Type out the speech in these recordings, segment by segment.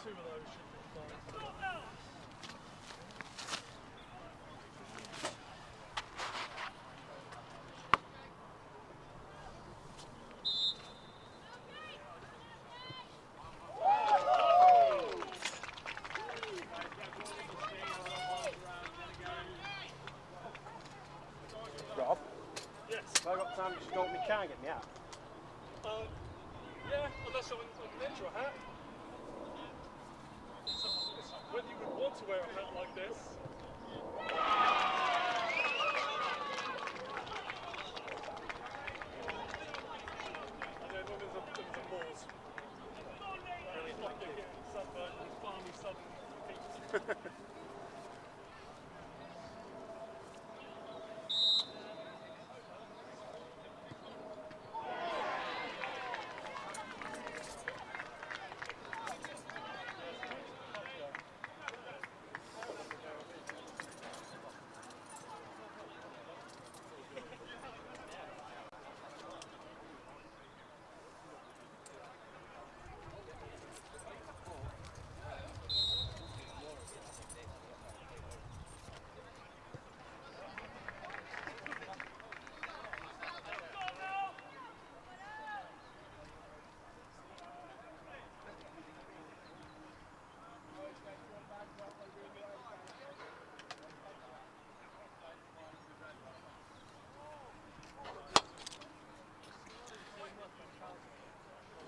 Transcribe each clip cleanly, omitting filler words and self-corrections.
2 of those should be fine. Rob? Yes. Have I got time to scope my car and get me out? Yeah, unless I'm into a hat. So, whether you would want to wear a hat like this. And then when there's a pause. Really like you're getting sunburn with balmy southern heat.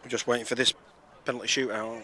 We're just waiting for this penalty shootout.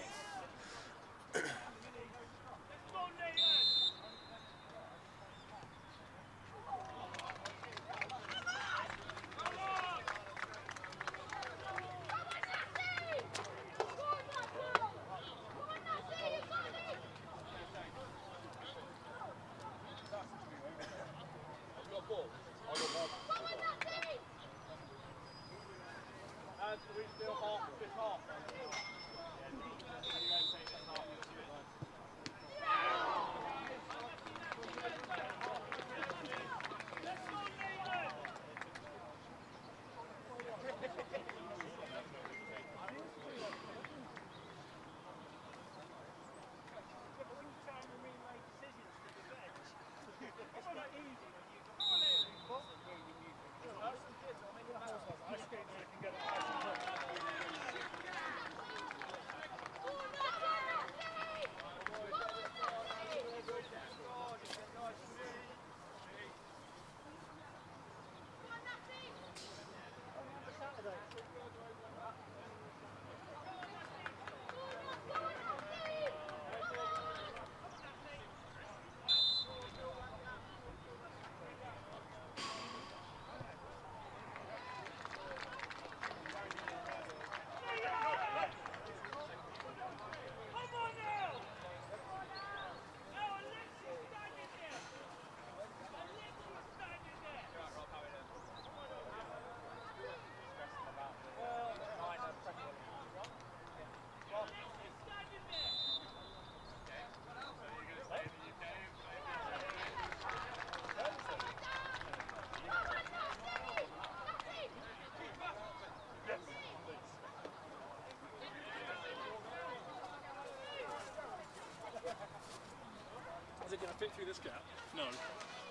Is it going to fit through this gap? No.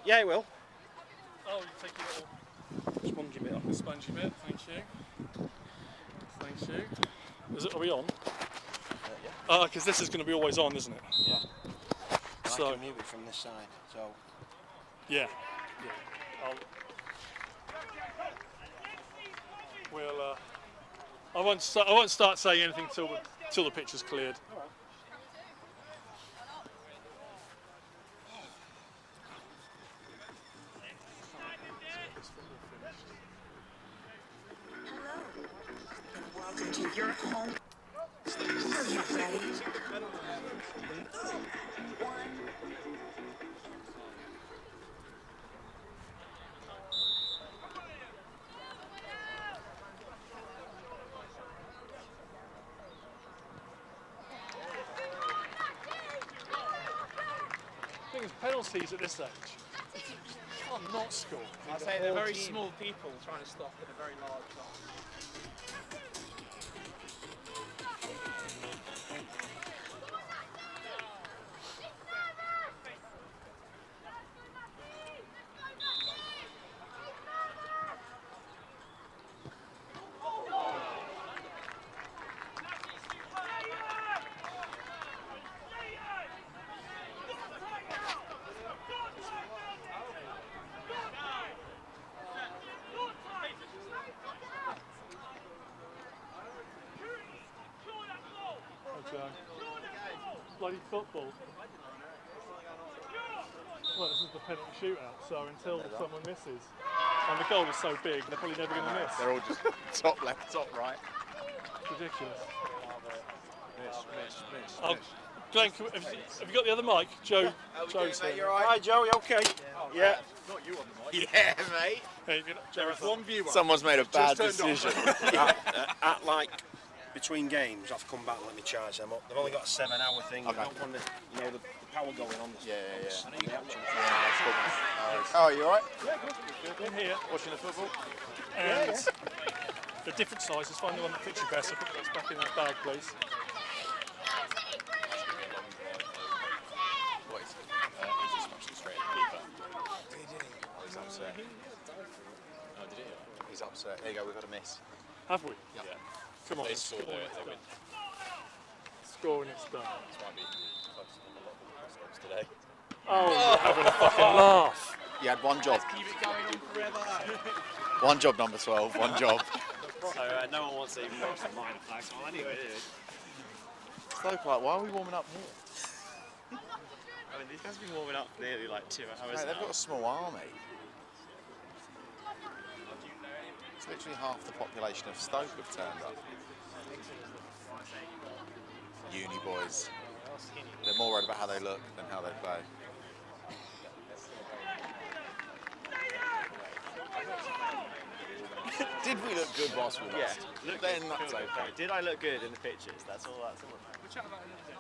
Yeah, it will. Oh, you take your little Spongy bit off. spongy bit. Thank you. Thank you. Are we on? Yeah. Because this is going to be always on, isn't it? Yeah. So I can move it from this side. So. yeah. We'll. I won't start saying anything till the pitch is cleared. Welcome to your home. Are you ready? The thing is, penalties at this stage, you can't not score. I say they're very small people trying to stop in a very large goal. Joe. Bloody football. Well, this is the penalty shootout, so until someone misses, and the goal is so big, they're probably never going to miss. They're all just top left, top right. It's ridiculous. Miss. Oh, Glenn, have you got the other mic? Joe's here. You're right. Hi, Joe. You okay? Yeah. Not you on the mic. Yeah, mate. Hey, There is one viewer. Someone's made a bad turned on. decision. At like between games, I've come back and let me charge them up. They've only got a Okay.7-hour thing. I don't want the power going on. Yeah. Yeah. Oh, you alright? in here, Watching the football? and the different sizes. Find the one that fits you best. I'll put that back in that bag, please. What is it? He just smashed it straight at the keeper. Did he? Oh, he's upset. Oh, did he? He's upset. There you go, we've got a miss. Have we? Yeah. Come on, They let's score score there, and it's they win. done. Score and it's done. This might be closer than a lot of scores today. Oh, you're having a fucking laugh. You had one job. Keep it going on forever. One job, number 12. One job. So no one wants to even watch the minor flags on anyway, do they? Stoke, like, why are we warming up here? I mean, these guys have been warming up for nearly like 2 hours Mate, they've now. got a small army. It's literally half the population of Stoke have turned up. Uni boys. They're more worried about how they look than how they play. Did we look good whilst we lost? Yeah, look Then good, that's feel okay. good. Did I look good in the pictures? That's all that matters. We'll chat about it another day.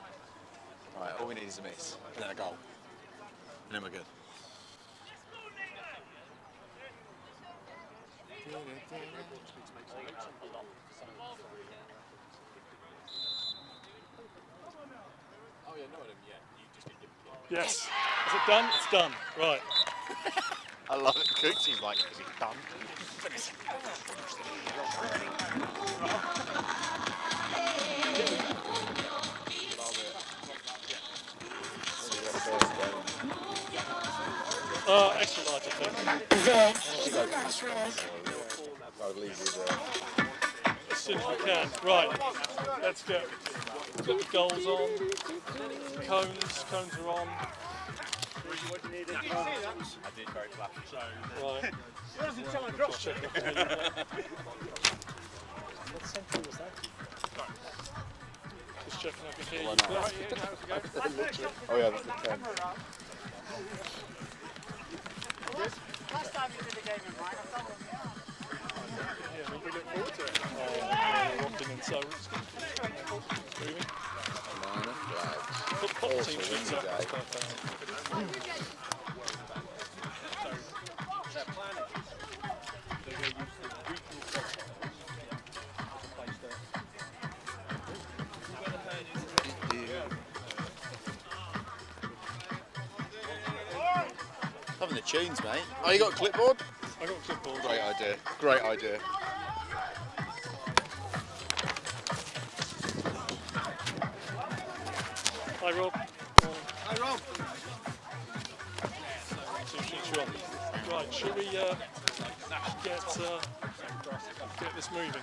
Right, all we need is a miss, and then a goal. And then we're good. Oh yeah, no, yeah, you just need to. Yes. Is it done? It's done. Right. I love it. Coochie's like, is it done? Extra large, I think. I'll leave you As soon as we can. Right. Let's go. We've got the goals on. Cones are on. I did very flashy. So, Right. Just checking up the heat. Just checking I can hear you. oh yeah, that's the 10. Last time you did the game in mine, I felt it. Yeah, we look forward to it. Oh, rocking and so it's moving. Minor flags. Put the team sheets up. That's perfect. Loving the tunes, mate. Oh, you got a clipboard? I got a clipboard. Great idea. Great idea. Hi, Rob. Hey, Rob. Team sheets are on. Right, shall we get this moving?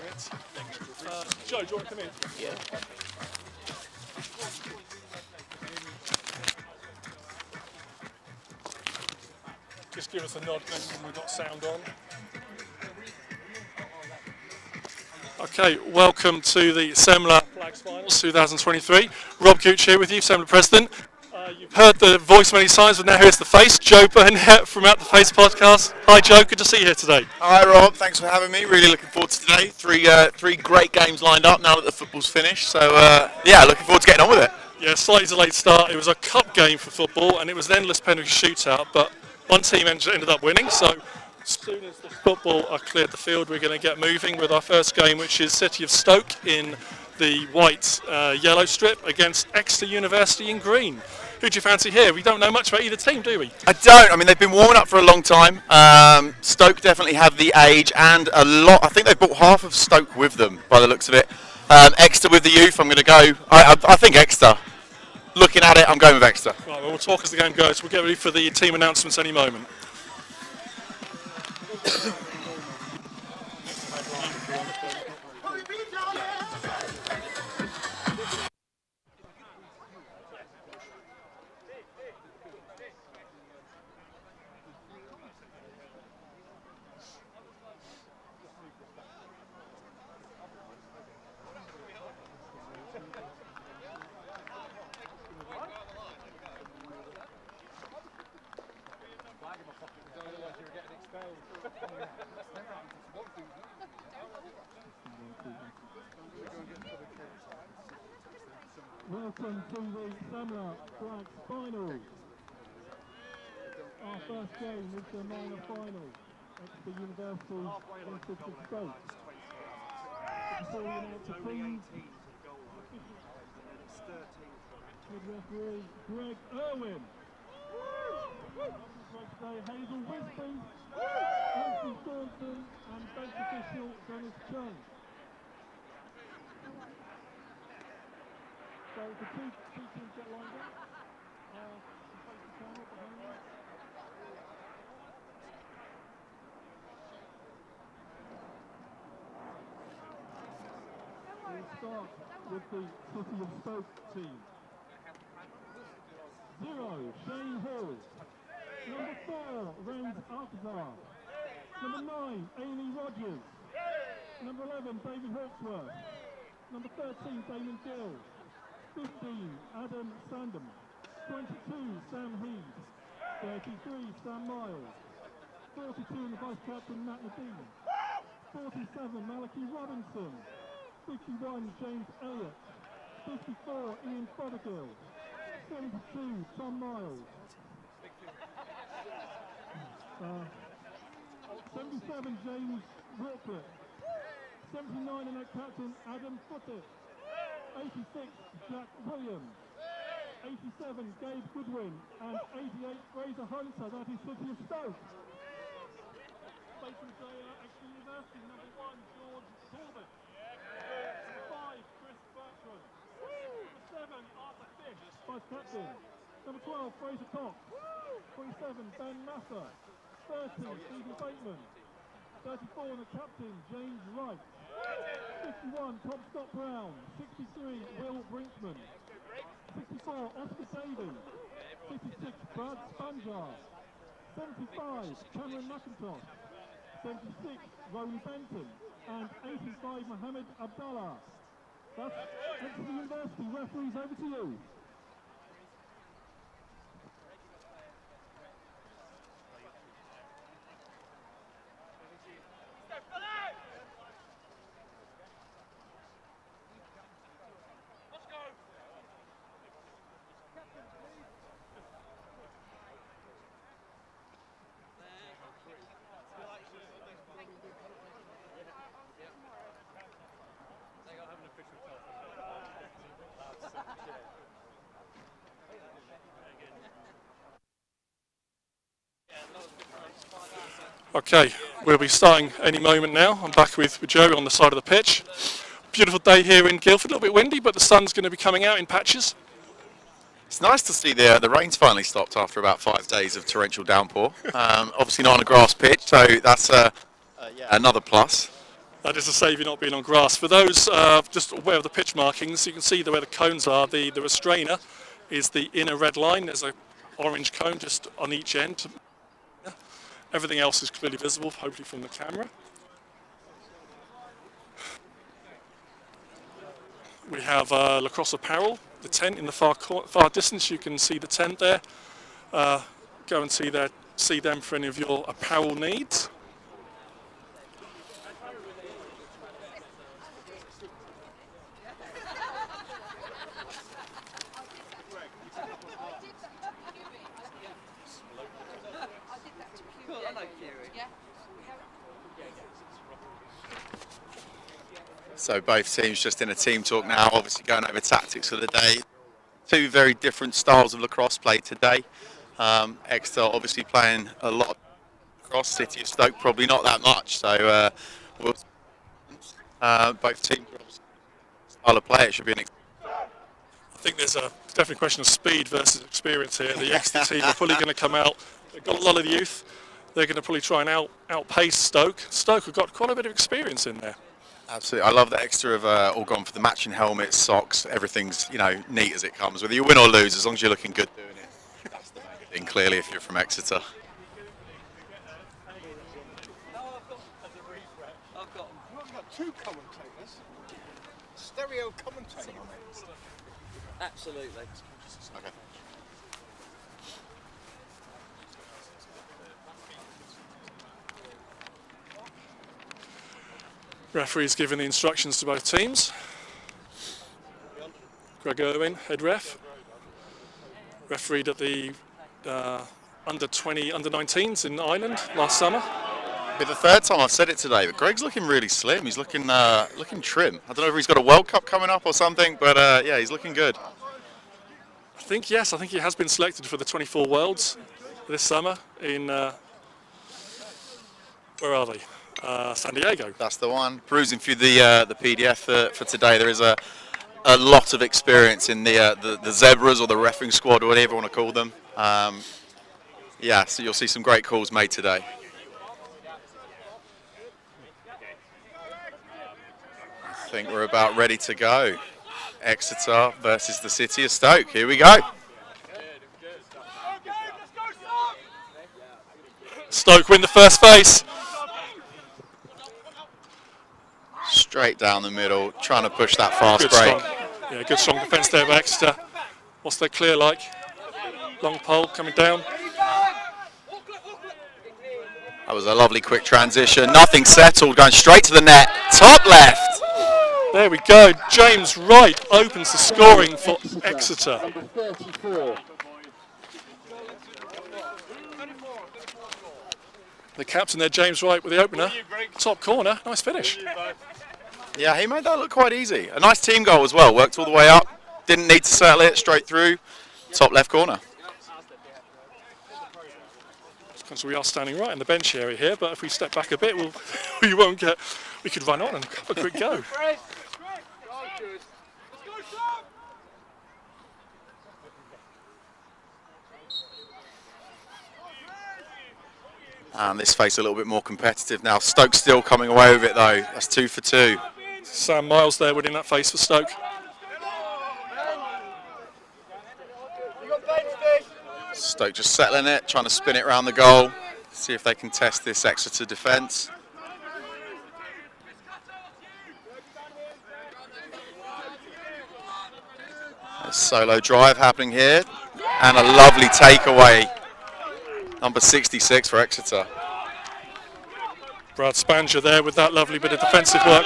Joe, do you want to come in? Yeah. Just give us a nod when we've got sound on. Okay, welcome to the Semla Flags Finals 2023. Rob Gooch here with you, Semla President. You've heard the voice many times, but now here's the face, Joe Burnett from Out the Face podcast. Hi Joe, good to see you here today. Hi Rob, thanks for having me. Really looking forward to today. Three great games lined up now that the football's finished. So yeah, looking forward to getting on with it. Yeah, slightly delayed start. It was a cup game for football, and it was an endless penalty shootout, but one team ended up winning. So as soon as the football are cleared the field, we're going to get moving with our first game, which is City of Stoke in the white yellow strip against Exeter University in green. Who do you fancy here? We don't know much about either team, do we? I don't. I mean, they've been warming up for a long time. Stoke definitely have the age and a lot. I think they've brought half of Stoke with them by the looks of it. Exeter with the youth. I'm going to go. I think Exeter. Looking at it, I'm going with Exeter. Right, well, we'll talk as the game goes. We'll get ready for the team announcements any moment. welcome to the Semla Flags Final. Our first game is the minor final. Exeter University versus Stoke. Before we announce the teams, with referee Greg Irwin. Hazel Wisby, Anthony Thornton and bench official Dennis Chung. So the two teams get lined up. Face the camera behind me. We'll start with the City of Stoke team. 0, Shane Hall. Number 4, Rand Alcazar. Number 9, Amy Rogers. Number 11, David Hawksworth. Number 13, Damon Gill. 15, Adam Sandham. 22, Sam Heed. 33, Sam Miles. 42, and the Vice Captain, Matt Nadine. 47, Malachi Robinson. 51, James Elliott. 54, Ian Fothergill. 72, Tom Miles. 77, James Ratcliffe. 79, and captain Adam Foote. 86, Jack Williams. 87, Gabe Goodwin. And 88, Fraser Hunter. That is City of Stoke. Based in Exeter University, number 1, George Corbett. Number 5, Chris Bertrand. Number 7, Arthur Fish, vice captain. Number 12, Fraser Cox. 27, Ben Masser. 30, Stephen Bateman. 34, the captain, James Wright. 51, Tom Scott Brown. 63, Will Brinkman. 64, Oscar Davey. 56, Brad Spanjar. 75, Cameron McIntosh. 76, Rowan Benton. And 85, Mohammed Abdallah. That's Exeter University. Referees, over to you. Okay, we'll be starting any moment now. I'm back with Joe on the side of the pitch. Beautiful day here in Guildford, a little bit windy, but the sun's going to be coming out in patches. It's nice to see the rain's finally stopped after about 5 days of torrential downpour. Obviously not on a grass pitch, so that's another plus. That is a saviour not being on grass. For those just aware of the pitch markings, you can see where the cones are. The restrainer is the inner red line. There's an orange cone just on each end. Everything else is clearly visible, hopefully from the camera. We have lacrosse apparel, the tent in the far distance. You can see the tent there. Go and see them for any of your apparel needs. So both teams just in a team talk now, obviously going over tactics for the day. Two very different styles of lacrosse played today. Exeter obviously playing a lot of lacrosse, City of Stoke probably not that much. So both teams are obviously style of play. It should be I think there's definitely a question of speed versus experience here. The Exeter team are probably going to come out. They've got a lot of youth. They're going to probably try and outpace Stoke. Stoke have got quite a bit of experience in there. Absolutely. I love that Exeter have all gone for the matching helmets, socks, everything's, neat as it comes. Whether you win or lose, as long as you're looking good doing it, that's the main thing, clearly, if you're from Exeter. I've got two commentators. Stereo commentator. Absolutely. Okay. Referee's giving the instructions to both teams. Greg Irwin, head ref. Refereed at the under-20, under-19s in Ireland last summer. It'll be the third time I've said it today, but Greg's looking really slim. He's looking looking trim. I don't know if he's got a World Cup coming up or something, but yeah, he's looking good. I think he has been selected for the 24 Worlds this summer in, where are they? San Diego. That's the one. Perusing through the PDF for today, there is a lot of experience in the Zebras or the reffing squad or whatever you want to call them. Yeah, so you'll see some great calls made today. I think we're about ready to go. Exeter versus the City of Stoke. Here we go. Stoke win the first face. Straight down the middle, trying to push that fast break. Good strong defence there by Exeter. What's their clear like? Long pole coming down. That was a lovely quick transition. Nothing settled, going straight to the net. Top left. There we go. James Wright opens the scoring for Exeter. The captain there, James Wright, with the opener. Top corner. Nice finish. Yeah, he made that look quite easy. A nice team goal as well. Worked all the way up. Didn't need to settle it. Straight through. Top left corner. So we are standing right in the bench area here, but if we step back a bit, we could run on and have a quick go. And this face a little bit more competitive now. Stoke still coming away with it though. That's 2 for 2. Sam Miles there winning that face for Stoke. Stoke just settling it, trying to spin it around the goal. See if they can test this Exeter defence. A solo drive happening here. And a lovely takeaway. Number 66 for Exeter. Brad Spanger there with that lovely bit of defensive work.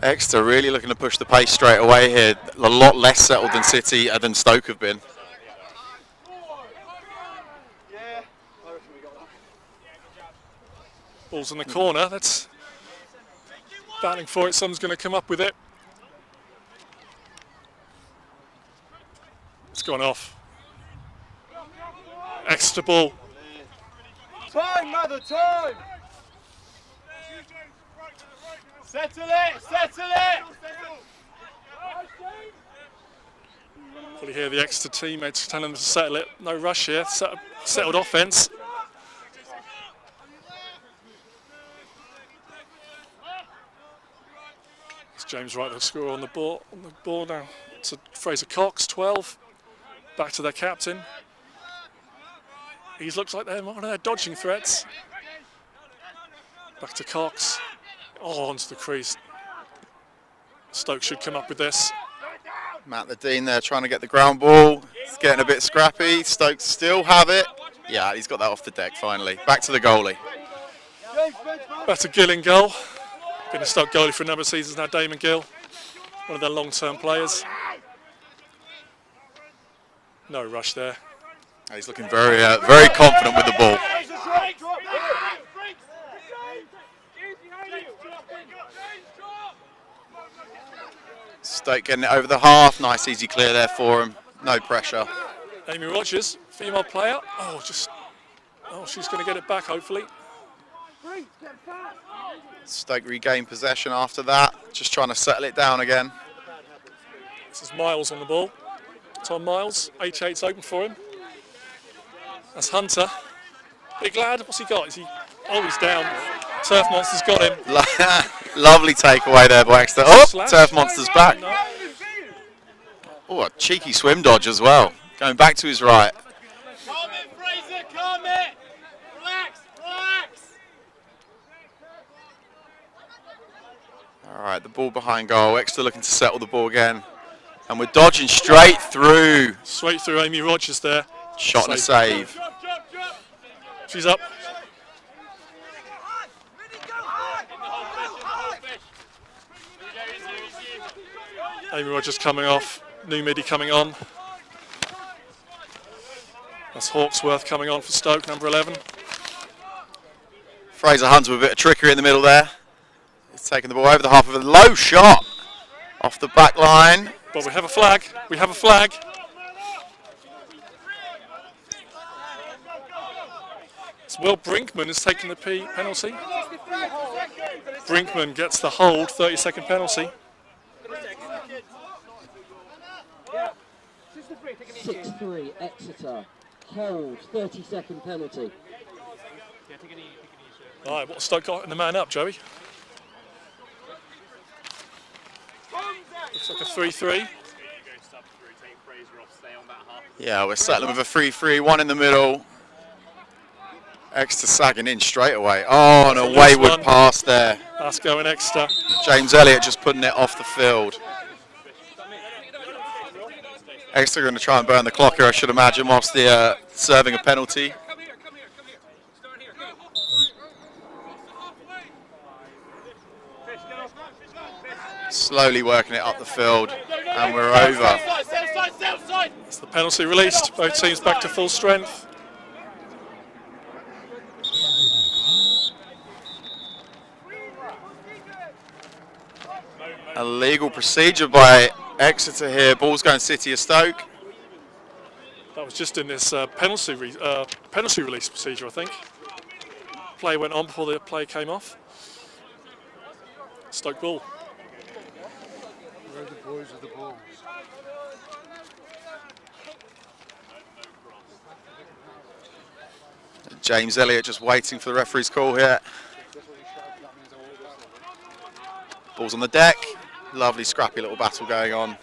Exeter really looking to push the pace straight away here. A lot less settled than City than Stoke have been. Ball's in the corner. That's battling for it. Someone's going to come up with it. It's gone off. Exeter ball. Time, mother, time! Settle it, settle it! Probably hear the Exeter teammates telling them to settle it. No rush here. Settled offence. It's James Wright, the scorer on the ball now. It's Fraser Cox, 12. Back to their captain. He looks like they're one of their dodging threats. Back to Cox. Oh, onto the crease. Stoke should come up with this. Matt the Dean there trying to get the ground ball. It's getting a bit scrappy. Stoke still have it. Yeah, he's got that off the deck finally. Back to the goalie. Back to Gill in goal. Been a Stoke goalie for a number of seasons now, Damon Gill. One of their long-term players. No rush there. He's looking very, very confident with the ball. Stoke getting it over the half. Nice easy clear there for him. No pressure. Amy Rogers, female player. She's going to get it back hopefully. Stoke regain possession after that. Just trying to settle it down again. This is Miles on the ball. Tom Miles, 88's open for him. That's Hunter. Big lad, what's he got? Is he always down? Turf Monster's got him. Lovely takeaway there by Exeter. Oh, Turf Monster's back. Oh, a cheeky swim dodge as well. Going back to his right. Calm it, Fraser, calm it! Relax, relax! All right, the ball behind goal. Exeter looking to settle the ball again. And we're dodging straight through. Straight through Amy Rogers there. Shot and a save. She's up. Amy Rogers coming off. New midi coming on. That's Hawksworth coming on for Stoke, number 11. Fraser Hunt's with a bit of trickery in the middle there. He's taking the ball over the half of a low shot off the back line. But we have a flag. We have a flag. It's Will Brinkman is taking the penalty. Brinkman gets the hold, 30-second penalty. 6-3 Exeter. Hold, 30-second penalty. All right, what's Stoke got in the man up, Joey? Looks like a 3-3. Yeah, we're settling with a 3-3, one in the middle. Exeter sagging in straight away. Oh, and a wayward pass there. That's going Exeter. James Elliott just putting it off the field. Exeter going to try and burn the clock here, I should imagine, whilst the serving a penalty. Slowly working it up the field, and we're over. It's the penalty released. Both teams back to full strength. A legal procedure by Exeter here. Ball's going City of Stoke. That was just in this penalty release procedure, I think. Play went on before the play came off. Stoke ball. Where are the boys with the balls? James Elliott just waiting for the referee's call here. Ball's on the deck. Lovely scrappy little battle going on.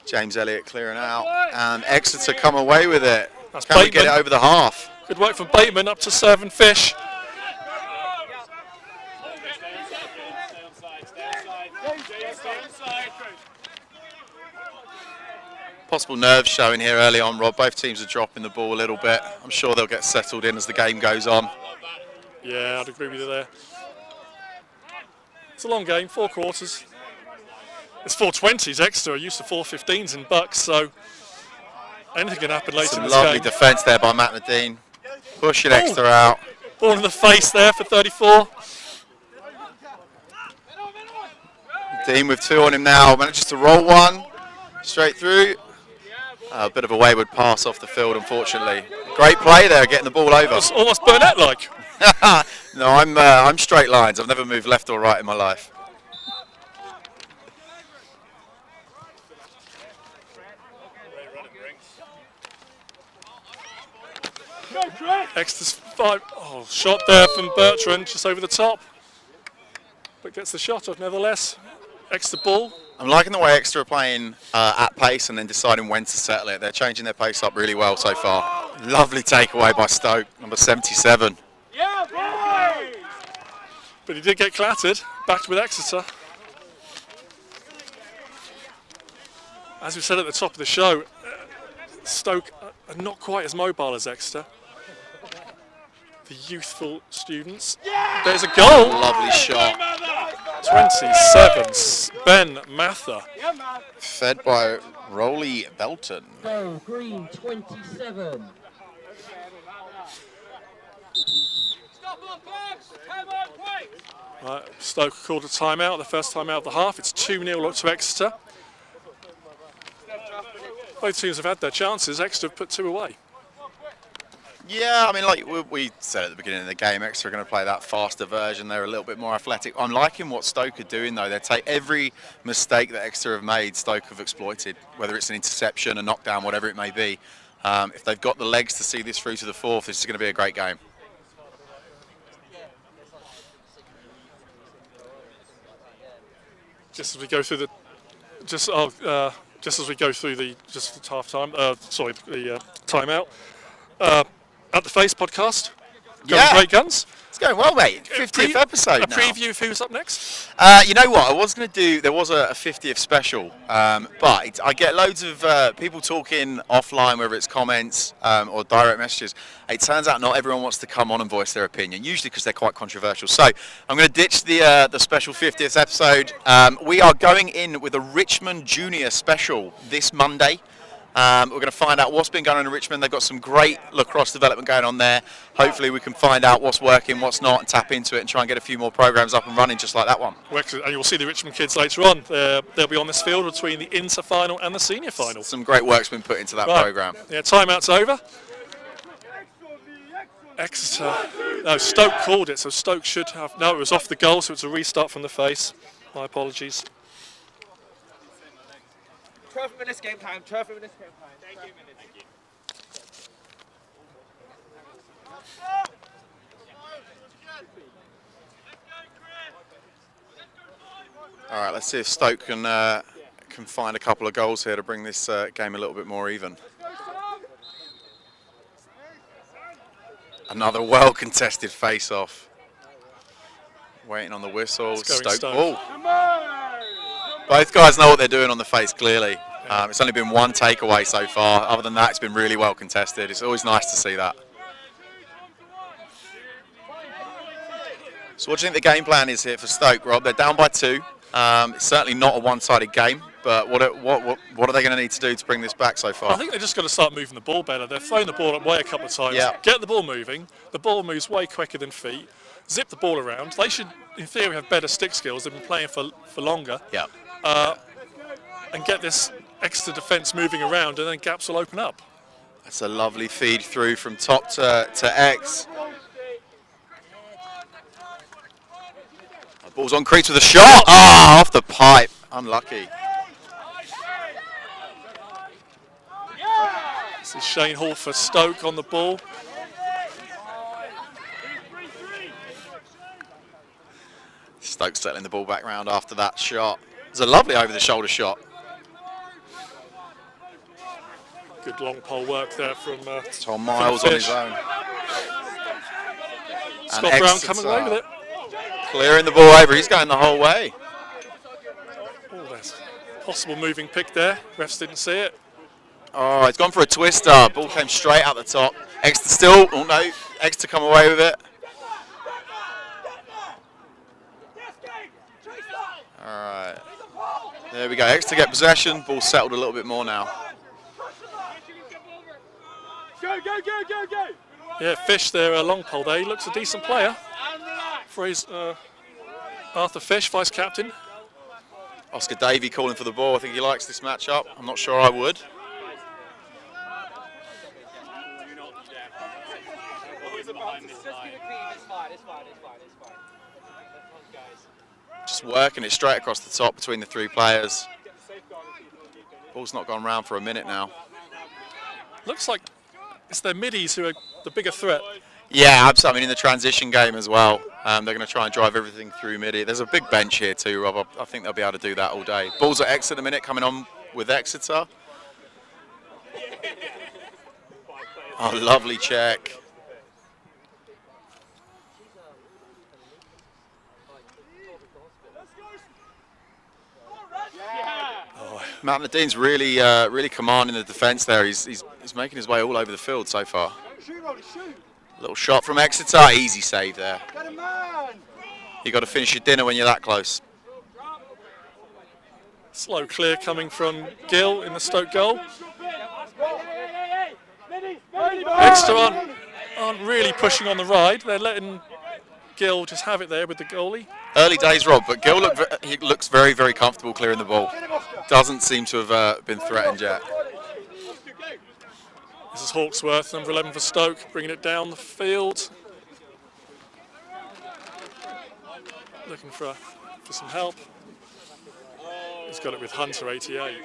James Elliott clearing out, and Exeter come away with it. That's Can we Bateman. get it over the half? Good work from Bateman up to serving Fish. Possible nerves showing here early on, Rob. Both teams are dropping the ball a little bit. I'm sure they'll get settled in as the game goes on. Yeah, I'd agree with you there. It's a long game, 4 quarters. It's 4:20s. Exeter are used to 4:15s in Bucks, so anything can happen later in Some this lovely game. defence there by Matt Nadine. Pushing Exeter out. Ball in the face there for 34. Dean with 2 on him now. Manages to roll one straight through. A bit of a wayward pass off the field, unfortunately. Great play there, getting the ball over. It's almost Burnett-like. No, I'm straight lines. I've never moved left or right in my life. Exeter's 5. Oh, shot there from Bertrand, just over the top. But gets the shot off nevertheless. Exeter ball. I'm liking the way Exeter are playing at pace and then deciding when to settle it. They're changing their pace up really well so far. Lovely takeaway by Stoke, number 77. Yeah, boy! But he did get clattered. Back with Exeter. As we said at the top of the show, Stoke are not quite as mobile as Exeter. The youthful students. There's a goal. Lovely shot. 27, Ben Mather. Fed by Rolly Belton. Goal, Green, 27. Right, Stoke called a timeout, the first timeout of the half. It's 2-0 to Exeter. Both teams have had their chances. Exeter have put 2 away. Yeah, I mean, like we said at the beginning of the game, Exeter are going to play that faster version. They're a little bit more athletic. I'm liking what Stoke are doing, though. They take every mistake that Exeter have made, Stoke have exploited, whether it's an interception, a knockdown, whatever it may be. If they've got the legs to see this through to the fourth, this is going to be a great game. Just as we go through the, just as we go through the half time, the timeout. At the Face podcast, Going great guns. It's going well, mate. 50th episode A now. preview of who's up next? You know what? I was going to do. There was a 50th special, but I get loads of people talking offline, whether it's comments or direct messages. It turns out not everyone wants to come on and voice their opinion, usually because they're quite controversial. So I'm going to ditch the special 50th episode. We are going in with a Richmond Junior special this Monday. We're going to find out what's been going on in Richmond. They've got some great lacrosse development going on there. Hopefully we can find out what's working, what's not, and tap into it and try and get a few more programs up and running just like that one. And you'll see the Richmond kids later on. They'll be on this field between the inter-final and the senior final. Some great work's been put into that program. Yeah, timeout's over. Exeter. No, Stoke called it, so Stoke should have... No, it was off the goal, so it's a restart from the face. My apologies. 12 minutes game time. 12 minutes game time. Thank you. All right, let's see if Stoke can find a couple of goals here to bring this game a little bit more even. Another well-contested face-off. Waiting on the whistle. Stoke ball. Both guys know what they're doing on the face, clearly. It's only been one takeaway so far. Other than that, it's been really well contested. It's always nice to see that. So what do you think the game plan is here for Stoke, Rob? They're down by 2. It's certainly not a one-sided game, but what are they going to need to do to bring this back so far? I think they're just got to start moving the ball better. They've thrown the ball away a couple of times. Yeah. Get the ball moving. The ball moves way quicker than feet. Zip the ball around. They should, in theory, have better stick skills. They've been playing for longer. Yeah. And get this extra defence moving around, and then gaps will open up. That's a lovely feed through from top to X. The ball's on crease with a shot. Ah, off the pipe. Unlucky. This is Shane Hall for Stoke on the ball. Stoke settling the ball back round after that shot. It's a lovely over-the-shoulder shot. Good long pole work there from Tom Miles on his own. Scott Brown coming away with it. Clearing the ball over. He's going the whole way. Oh, there's possible moving pick there. Refs didn't see it. Oh, it's gone for a twister. Ball came straight out the top. Exeter still. Oh no, Exeter come away with it. All right. There we go. Exeter get possession. Ball settled a little bit more now. Go! Yeah, Fish there, long pole there. He looks a decent player. Arthur Fish, vice captain. Oscar Davey calling for the ball. I think he likes this matchup. I'm not sure I would. Just working it straight across the top between the 3 players. Ball's not gone round for a minute now. Looks like it's their middies who are the bigger threat. Yeah, absolutely. I mean, in the transition game as well, they're going to try and drive everything through midi. There's a big bench here too, Rob. I think they'll be able to do that all day. Ball's at Exeter in a minute, coming on with Exeter. Oh, lovely check. Matt Nadine's really commanding the defence there. He's making his way all over the field so far. Little shot from Exeter, easy save there. You got to finish your dinner when you're that close. Slow clear coming from Gill in the Stoke goal. Exeter aren't really pushing on the ride. They're letting Gill just have it there with the goalie. Early days, Rob, but Gill looks very, very comfortable clearing the ball. Doesn't seem to have been threatened yet. This is Hawksworth, number 11 for Stoke, bringing it down the field. Looking for some help. He's got it with Hunter, 88.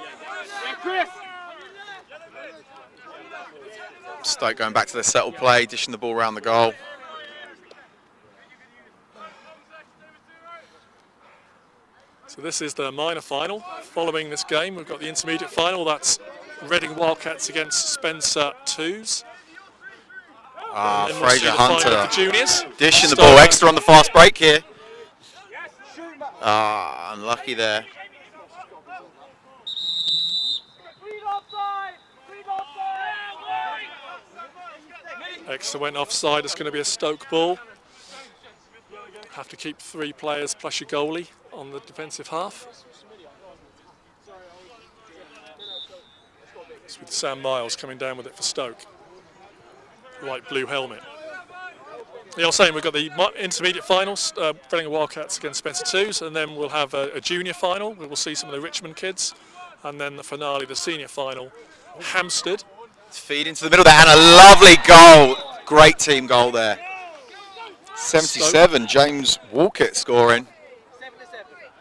Stoke going back to their settled play, dishing the ball around the goal. So this is the minor final. Following this game, we've got the intermediate final. That's Reading Wildcats against Spencer Twos. And then we'll see Fraser the final Hunter of the juniors. dishing the Stoke- ball. Exeter on the fast break here. Unlucky there. Exeter went offside. It's going to be a Stoke ball. Have to keep 3 players plus your goalie on the defensive half. It's with Sam Miles coming down with it for Stoke. Light blue helmet. Yeah, I was saying we've got the intermediate finals, Reading Wildcats against Spencer Twos, and then we'll have a junior final. We will see some of the Richmond kids, and then the finale, the senior final, Hampstead. Feed into the middle there, and a lovely goal. Great team goal there. 77, James Walcott scoring.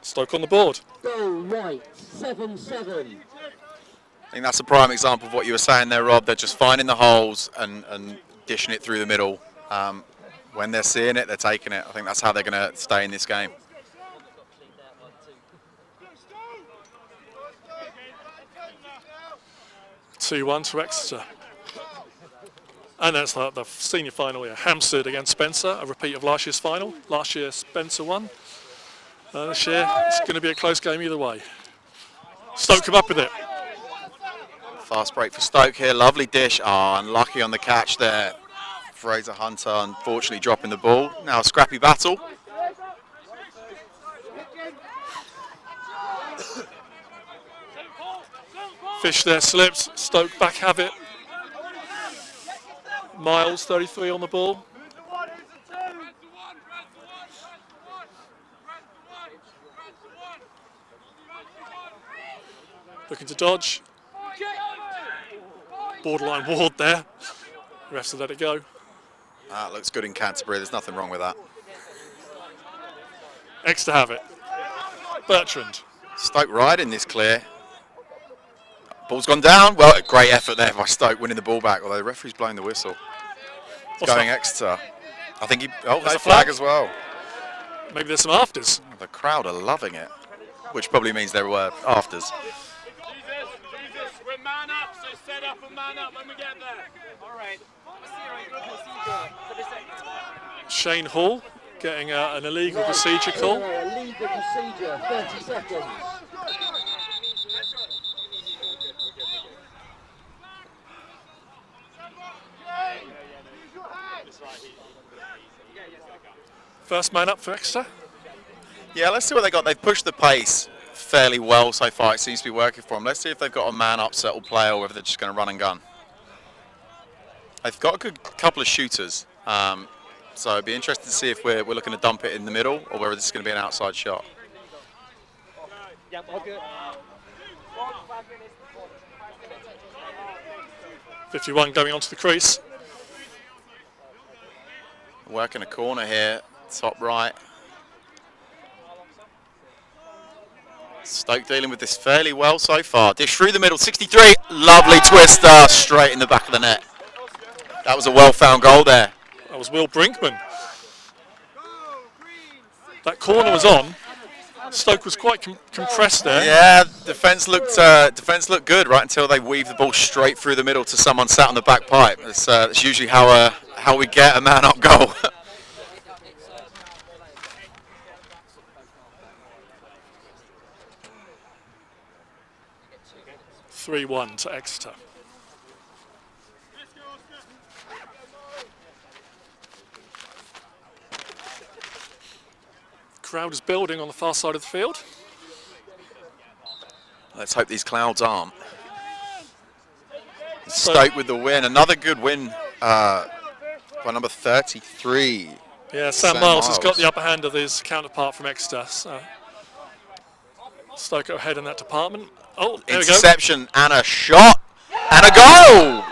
Stoke on the board. Goal right, 7-7. I think that's a prime example of what you were saying there, Rob. They're just finding the holes and dishing it through the middle. When they're seeing it, they're taking it. I think that's how they're going to stay in this game. Two-1 to Exeter. And that's the senior final here. Hampstead against Spencer, a repeat of last year's final. Last year Spencer won. This year it's going to be a close game either way. Stoke come up with it. Fast break for Stoke here. Lovely dish. Unlucky on the catch there. Fraser Hunter unfortunately dropping the ball. Now a scrappy battle. Fish there slipped. Stoke back have it. Miles, 33 on the ball. Looking to dodge. Borderline ward there. Refs have let it go. That looks good in Canterbury. There's nothing wrong with that. Exeter have it. Bertrand. Stoke right in this clear. Ball's gone down. Well, a great effort there by Stoke winning the ball back, although the referee's blowing the whistle. It's What's going that? Exeter. I think he... Oh, There's there's a a flag flag. as well. Maybe there's some afters. The crowd are loving it, which probably means there were afters. We're man up, so set up and man up when we get there. All right. Shane Hall getting an illegal procedure call. Illegal procedure, 30 seconds. First man up for Exeter. Yeah, let's see what they got. They've pushed the pace fairly well so far. It seems to be working for them. Let's see if they've got a man-up settled player or whether they're just going to run and gun. They've got a good couple of shooters. So it'd be interesting to see if we're looking to dump it in the middle or whether this is going to be an outside shot. 51 going onto the crease. Working a corner here, top right. Stoke dealing with this fairly well so far. Dish through the middle, 63. Lovely twister, straight in the back of the net. That was a well-found goal there. That was Will Brinkman. That corner was on. Stoke was quite compressed there. Yeah, defence looked good right until they weaved the ball straight through the middle to someone sat on the back pipe. That's usually how we get a man-up goal. 3-1 to Exeter. Crowd is building on the far side of the field. Let's hope these clouds aren't. Stoke with the win. Another good win by number 33. Yeah, Sam Miles has got the upper hand of his counterpart from Exeter. So Stoke ahead in that department. Oh, there interception we go. And a shot and a goal.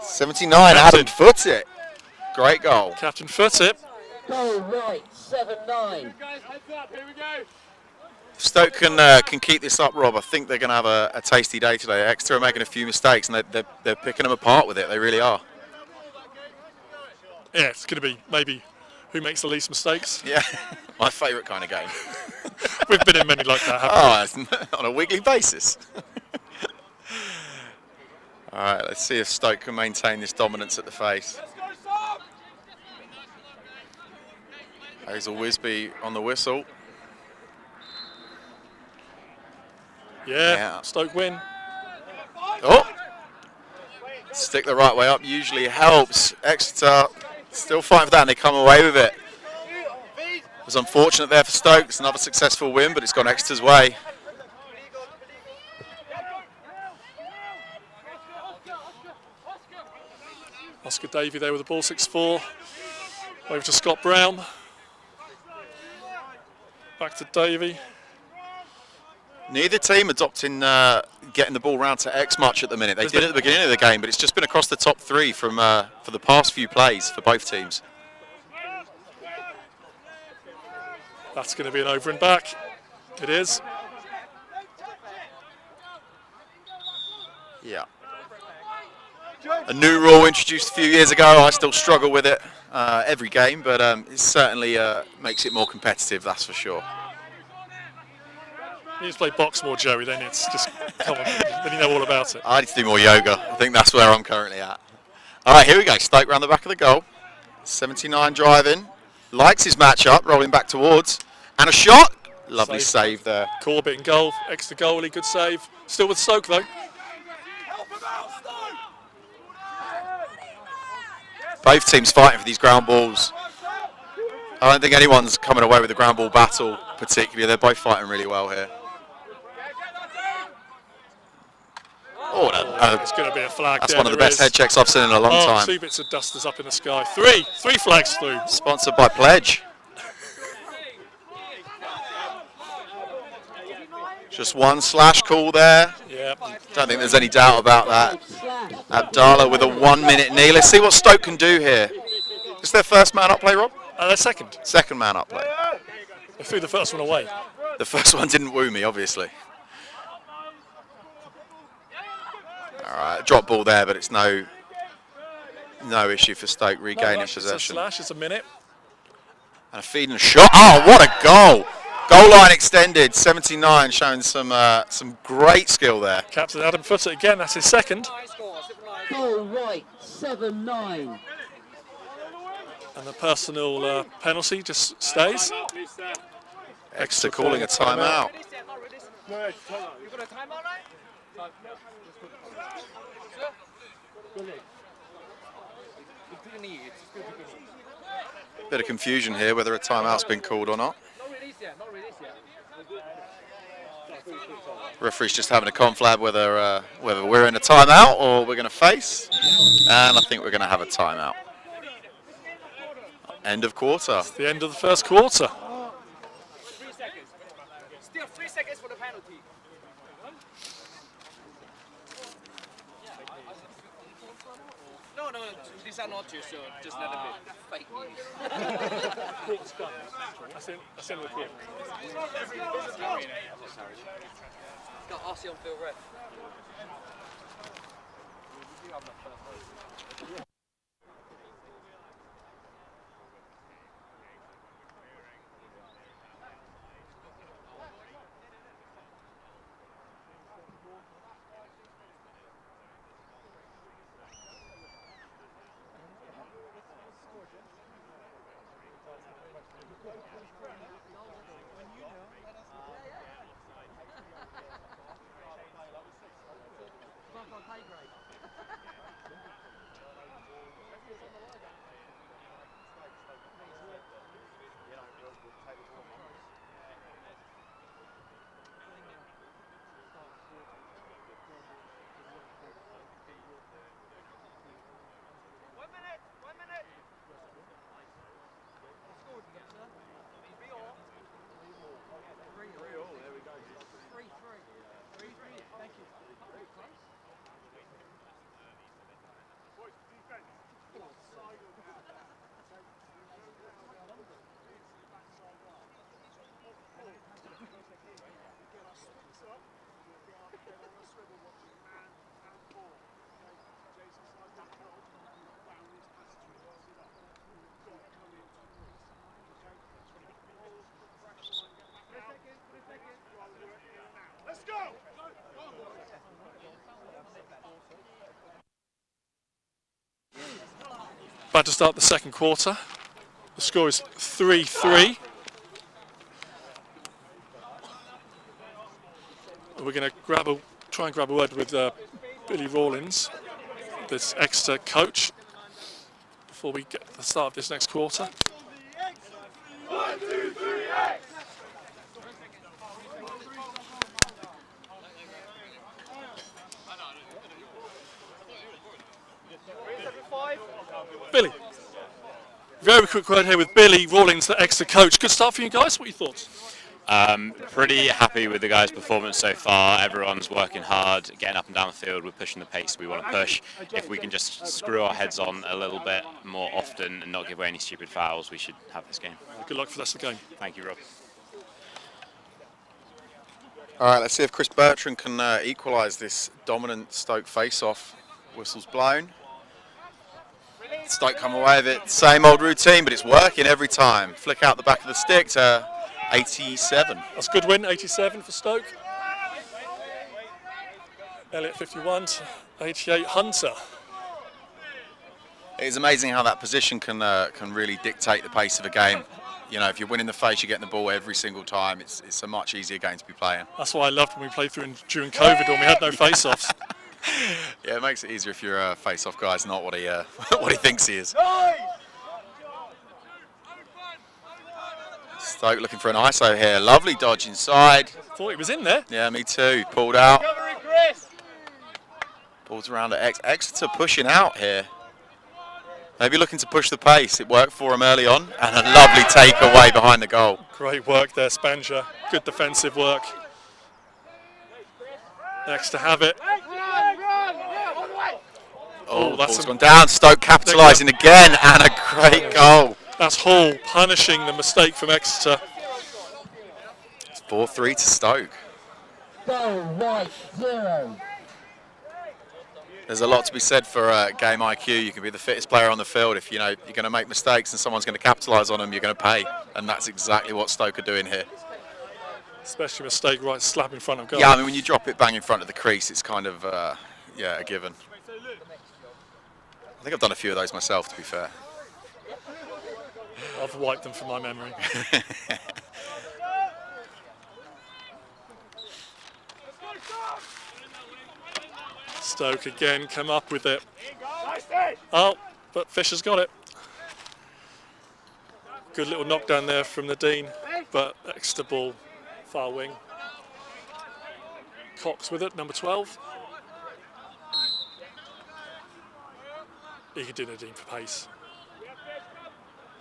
79, Adam Foote. Great goal. Captain Foote. Goal right, 7-9. Stoke can keep this up, Rob. I think they're going to have a tasty day today. Exeter are making a few mistakes and they're picking them apart with it. They really are. Yeah, it's going to be maybe who makes the least mistakes. Yeah, my favourite kind of game. We've been in many like that, haven't we? On a weekly basis. All right, let's see if Stoke can maintain this dominance at the face. Hazel Wisby on the whistle. Yeah, Stoke win. Oh! Stick the right way up usually helps. Exeter still fighting for that and they come away with it. It was unfortunate there for Stoke. It's another successful win, but it's gone Exeter's way. Oscar Davey there with the ball, 6-4. Over to Scott Brown. Back to Davey. Neither team adopting getting the ball round to X much at the minute. They did at the beginning of the game, but it's just been across the top three from for the past few plays for both teams. That's going to be an over and back. It is. Yeah. A new rule introduced a few years ago. I still struggle with it every game, but it certainly makes it more competitive, that's for sure. You need to play box more, Joey, then it's just, come on, then you know all about it. I need to do more yoga. I think that's where I'm currently at. All right, here we go. Stoke round the back of the goal. 79 driving. Likes his matchup, rolling back towards. And a shot. Lovely save there. Corbett in goal. Extra goalie, good save. Still with Stoke, though. Both teams fighting for these ground balls. I don't think anyone's coming away with the ground ball battle particularly. They're both fighting really well here. Oh, it's going to be a flag. That's one of the best head checks I've seen in a long time. 2 bits of dust is up in the sky. Three flags through. Sponsored by Pledge. Just one slash call there. Yeah. Don't think there's any doubt about that. Abdallah with a 1 minute knee. Let's see what Stoke can do here. Is their first man up play, Rob? Their second. Second man up play. They threw the first one away. The first one didn't woo me, obviously. All right, drop ball there, but it's no issue for Stoke regaining possession. It's a slash, it's a minute. And a feed and a shot. Oh, what a goal! Goal line extended, 79, showing some great skill there. Captain Adam Footer again, that's his second. Goal right, 7-9. And the personal penalty just stays. Exeter calling a timeout. Bit of confusion here whether a timeout's been called or not. Referee's just having a conflab whether we're in a timeout or we're going to face, and I think we're going to have a timeout. End of quarter. It's the end of the first quarter. 3 seconds. Still 3 seconds for the penalty. No, these are not you, so just let them be. Fake news. That's in the court. Got Aussie on field red. About to start the second quarter. The score is 3-3. We're going to try and grab a word with Billy Rawlins, this Exeter coach, before we get to the start of this next quarter. 1, 2, 3, X! Billy, very quick word here with Billy Rawlins, the Exeter coach. Good start for you guys. What are your thoughts? Pretty happy with the guys' performance so far. Everyone's working hard, getting up and down the field. We're pushing the pace we want to push. If we can just screw our heads on a little bit more often and not give away any stupid fouls, we should have this game. Good luck for the rest of the game. Thank you, Rob. All right, let's see if Chris Bertrand can equalise this dominant Stoke face-off. Whistle's blown. Stoke come away with it. Same old routine, but it's working every time. Flick out the back of the stick to 87. That's a good win, 87 for Stoke. Elliott 51 to 88. Hunter. It's amazing how that position can really dictate the pace of a game. You know, if you're winning the face, you're getting the ball every single time. It's a much easier game to be playing. That's why I loved when we played during COVID when we had no face-offs. Yeah, it makes it easier if you're a face-off guy. It's not what he what he thinks he is. Stoke looking for an ISO here. Lovely dodge inside. Thought he was in there. Yeah, me too. Pulled out. Pulls around at Exeter pushing out here. Maybe looking to push the pace. It worked for him early on. And a lovely takeaway behind the goal. Great work there, Spanja. Good defensive work. Exeter have it. Oh, that's gone down. Stoke capitalising again, and a great goal. That's Hall punishing the mistake from Exeter. It's 4-3 to Stoke. Goal right, 0. There's a lot to be said for game IQ. You can be the fittest player on the field. If you know you're going to make mistakes and someone's going to capitalise on them, you're going to pay, and that's exactly what Stoke are doing here. Especially a mistake right slap in front of goal. Yeah, I mean when you drop it bang in front of the crease, it's kind of yeah, a given. I think I've done a few of those myself, to be fair. I've wiped them from my memory. Stoke again come up with it. Oh, but Fisher's got it. Good little knockdown there from the Dean, but Exeter ball, far wing. Cox with it, number 12. He could do Nadine for pace.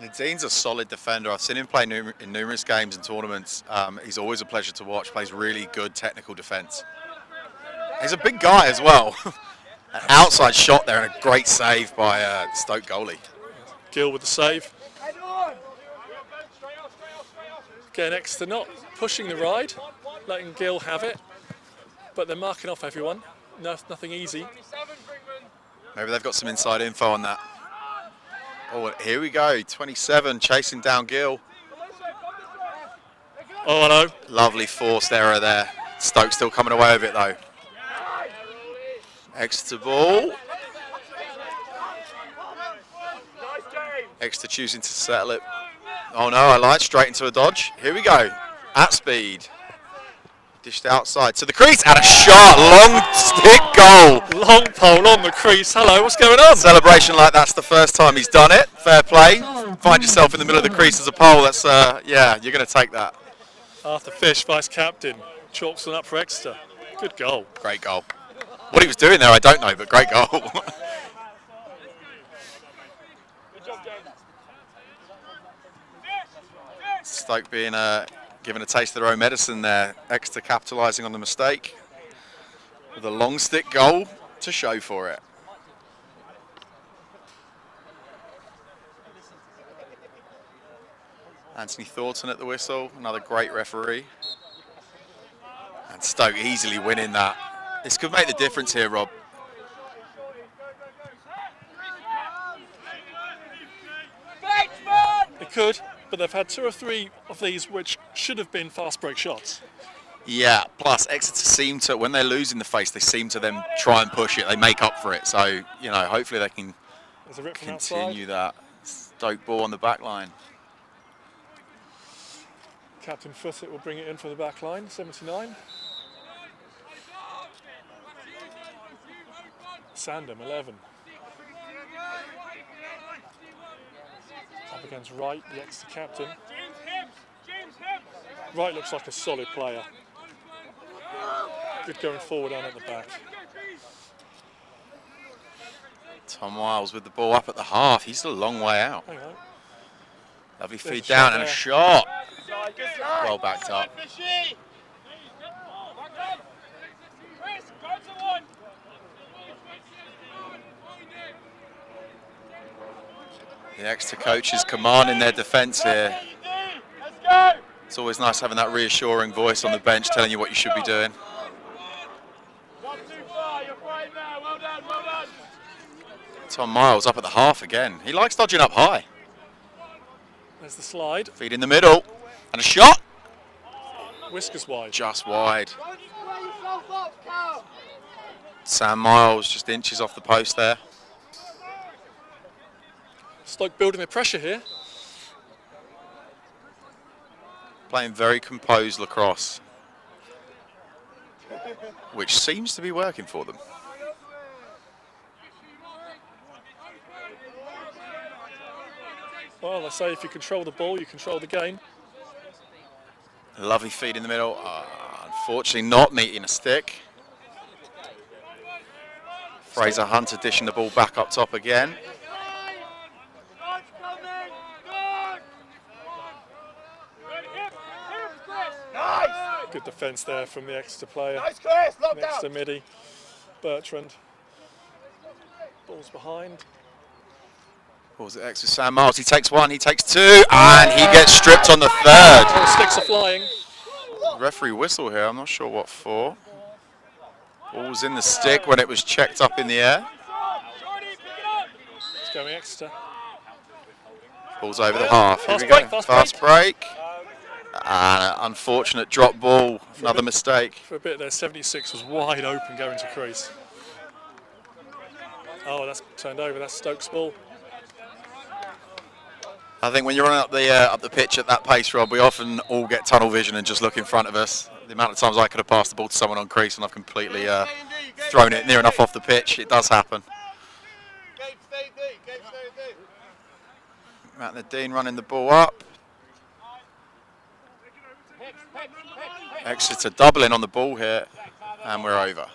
Nadine's a solid defender. I've seen him play in numerous games and tournaments. He's always a pleasure to watch. Plays really good technical defence. He's a big guy as well. An outside shot there and a great save by Stoke goalie. Gill with the save. Again, Exeter not pushing the ride, letting Gill have it, but they're marking off everyone. Nothing easy. Maybe they've got some inside info on that. Oh, here we go. 27 chasing down Gill. Oh, hello. Lovely forced error there. Stoke still coming away with it though. Exeter ball. Exeter choosing to settle it. Oh no, I lied straight into a dodge. Here we go. At speed. Dished outside to the crease and a shot. Long stick goal. Long pole on the crease. Hello, what's going on? Celebration like that's the first time he's done it. Fair play. Find yourself in the middle of the crease as a pole. That's yeah, you're going to take that. Arthur Fish, vice captain, chalks one up for Exeter. Good goal. Great goal. What he was doing there, I don't know, but great goal. Stoke being given a taste of their own medicine there. Exeter capitalising on the mistake with a long stick goal to show for it. Anthony Thornton at the whistle, another great referee. And Stoke easily winning that. This could make the difference here, Rob. It could, but they've had 2 or 3 of these which should have been fast break shots. Yeah, plus Exeter seem to, when they're losing the face, they seem to then try and push it. They make up for it. So, you know, hopefully they can There's a rip from continue that. Stoke ball on the back line. Captain Fussett will bring it in from the back line, 79. Sandham, 11. Up against Wright, the Exeter captain. Wright looks like a solid player. Good going forward and at the back. Tom Wiles with the ball up at the half. He's a long way out. Hang on. Lovely There's feed a down shot and a there. shot. Well backed up. The Exeter coaches commanding their defence here. It's always nice having that reassuring voice on the bench telling you what you should be doing. Tom Miles up at the half again. He likes dodging up high. There's the slide. Feed in the middle. And a shot. Whiskers wide. Just wide. Sam Miles just inches off the post there. Stoke building the pressure here. Playing very composed lacrosse, which seems to be working for them. Well, I say if you control the ball, you control the game. Lovely feed in the middle. Unfortunately not meeting a stick. Fraser Hunter dishing the ball back up top again. Good defence there from the Exeter player. Nice, Chris, locked Next to out. midi. Bertrand. Ball's behind. What was it, Exeter? Sam Miles. He takes one, he takes two, and he gets stripped on the third. Oh, sticks are flying. Referee whistle here, I'm not sure what for. Ball was in the stick when it was checked up in the air. It's going Exeter. Ball's over the half. Here Fast we go. break, fast Fast break. And an unfortunate drop ball. Another mistake. For a bit there, 76 was wide open going to crease. Oh, that's turned over. That's Stoke's ball. I think when you're running up the pitch at that pace, Rob, we often all get tunnel vision and just look in front of us. The amount of times I could have passed the ball to someone on crease and I've completely thrown it near enough off the pitch. It does happen. Matt the Dean running the ball up. Exeter doubling on the ball here, and we're over.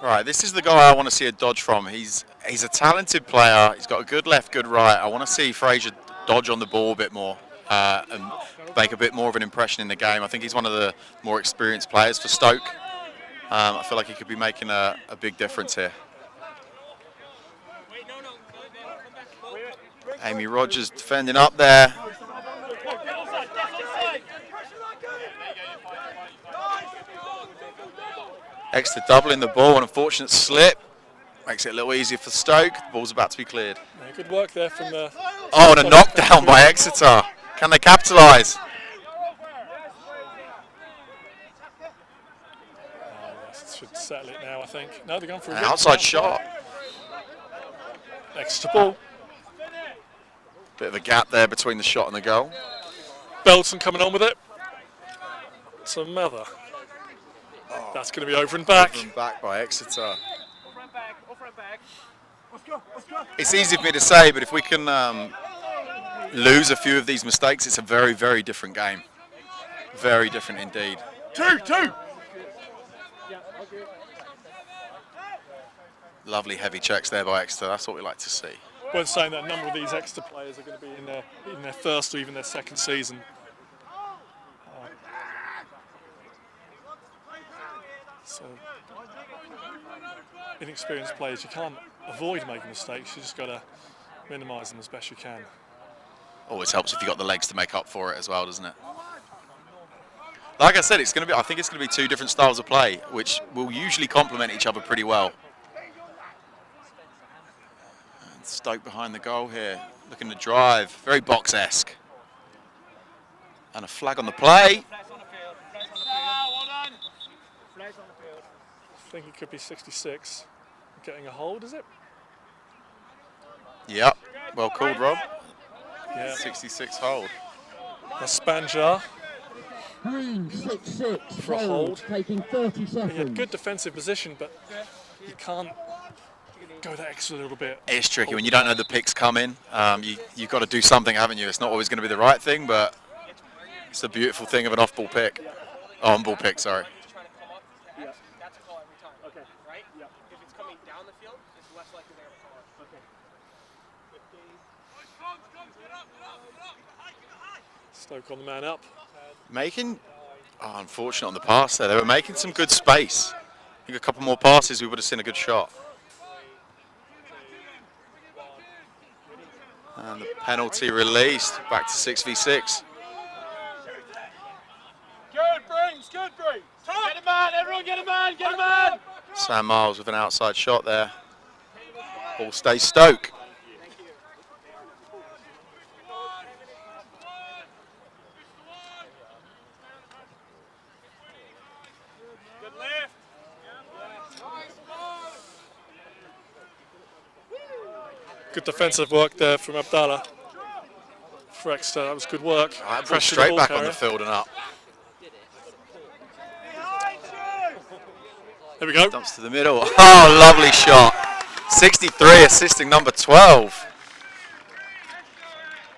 Right, this is the guy I want to see a dodge from. He's a talented player. He's got a good left, good right. I want to see Fraser dodge on the ball a bit more and make a bit more of an impression in the game. I think he's one of the more experienced players for Stoke. I feel like he could be making a big difference here. Amy Rogers defending up there. Exeter doubling the ball, an unfortunate slip. Makes it a little easier for Stoke. The ball's about to be cleared. Yeah, good work there from the... Oh, and a knockdown by Exeter. Can they capitalise? Should settle it now, I think. No, they're going for a An red outside card. shot. Exeter ball. Bit of a gap there between the shot and the goal. Belton coming on with it. Some mother. That's going to be over and back. Over and back by Exeter. It's easy for me to say, but if we can lose a few of these mistakes, it's a very, very different game. Very different indeed. Two. Lovely heavy checks there by Exeter. That's what we like to see. Worth saying that a number of these Exeter players are going to be in their first or even their second season. So, inexperienced players, you can't avoid making mistakes. You just got to minimise them as best you can. Always helps if you've got the legs to make up for it as well, doesn't it? Like I said, I think it's going to be two different styles of play, which will usually complement each other pretty well. And Stoke behind the goal here, looking to drive, very box-esque. And a flag on the play. I think it could be 66. Getting a hold, is it? Yep. Well called, Rob. Yeah. 66 hold. That's Spanjar Green 6-6. for a hold. Taking 30 He seconds. had good defensive position, but you can't go that extra little bit. It's tricky when you don't know the pick's coming. You've got to do something, haven't you? It's not always going to be the right thing, but it's the beautiful thing of an off-ball pick. Oh, on-ball pick, sorry. That's a call every time. Okay. Right? Yeah. If it's coming down the field, it's less likely they're going to call it. Okay. Stoke on the man up. Making, unfortunate on the pass there. They were making some good space. I think a couple more passes, we would have seen a good shot. And the penalty released, back to 6v6. Good, Brings, good, Brings. Get a man, everyone get a man, get a man. Sam Miles with an outside shot there. Ball stays Stoke. Good lift. Good defensive work there from Abdallah. For Exeter, that was good work. Right, ball Pressured straight ball back on carrier. the field and up. There we go. Dumps to the middle. Oh, lovely shot. 63 assisting number 12.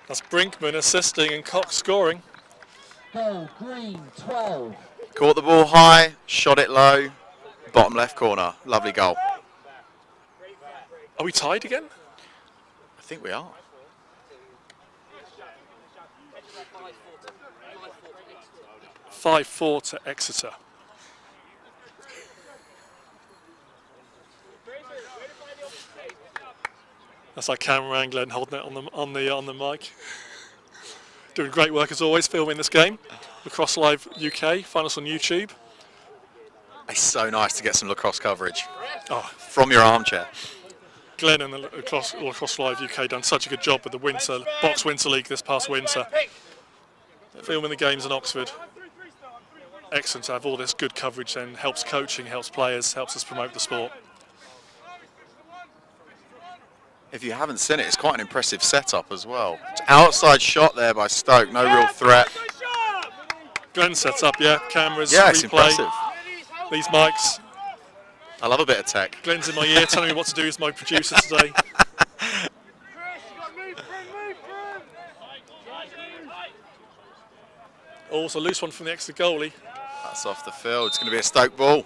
That's Brinkman assisting and Cox scoring. Goal Green 12. Caught the ball high, shot it low, bottom left corner. Lovely goal. Are we tied again? I think we are. Five 4 to Exeter. That's our cameraman Glenn holding it on the mic. Doing great work as always, filming this game. Lacrosse Live UK, find us on YouTube. It's so nice to get some lacrosse coverage Oh, from your armchair. Glenn and the Lacrosse Live UK done such a good job with the Box Winter League this past winter. Filming the games in Oxford. Excellent to have all this good coverage and helps coaching, helps players, helps us promote the sport. If you haven't seen it, it's quite an impressive setup as well. Outside shot there by Stoke, no real threat. Glenn sets up, yeah, cameras, Yeah, it's replay, impressive. these mics. I love a bit of tech. Glenn's in my ear telling me what to do as my producer today. Also, loose one from the Exeter goalie. That's off the field. It's going to be a Stoke ball.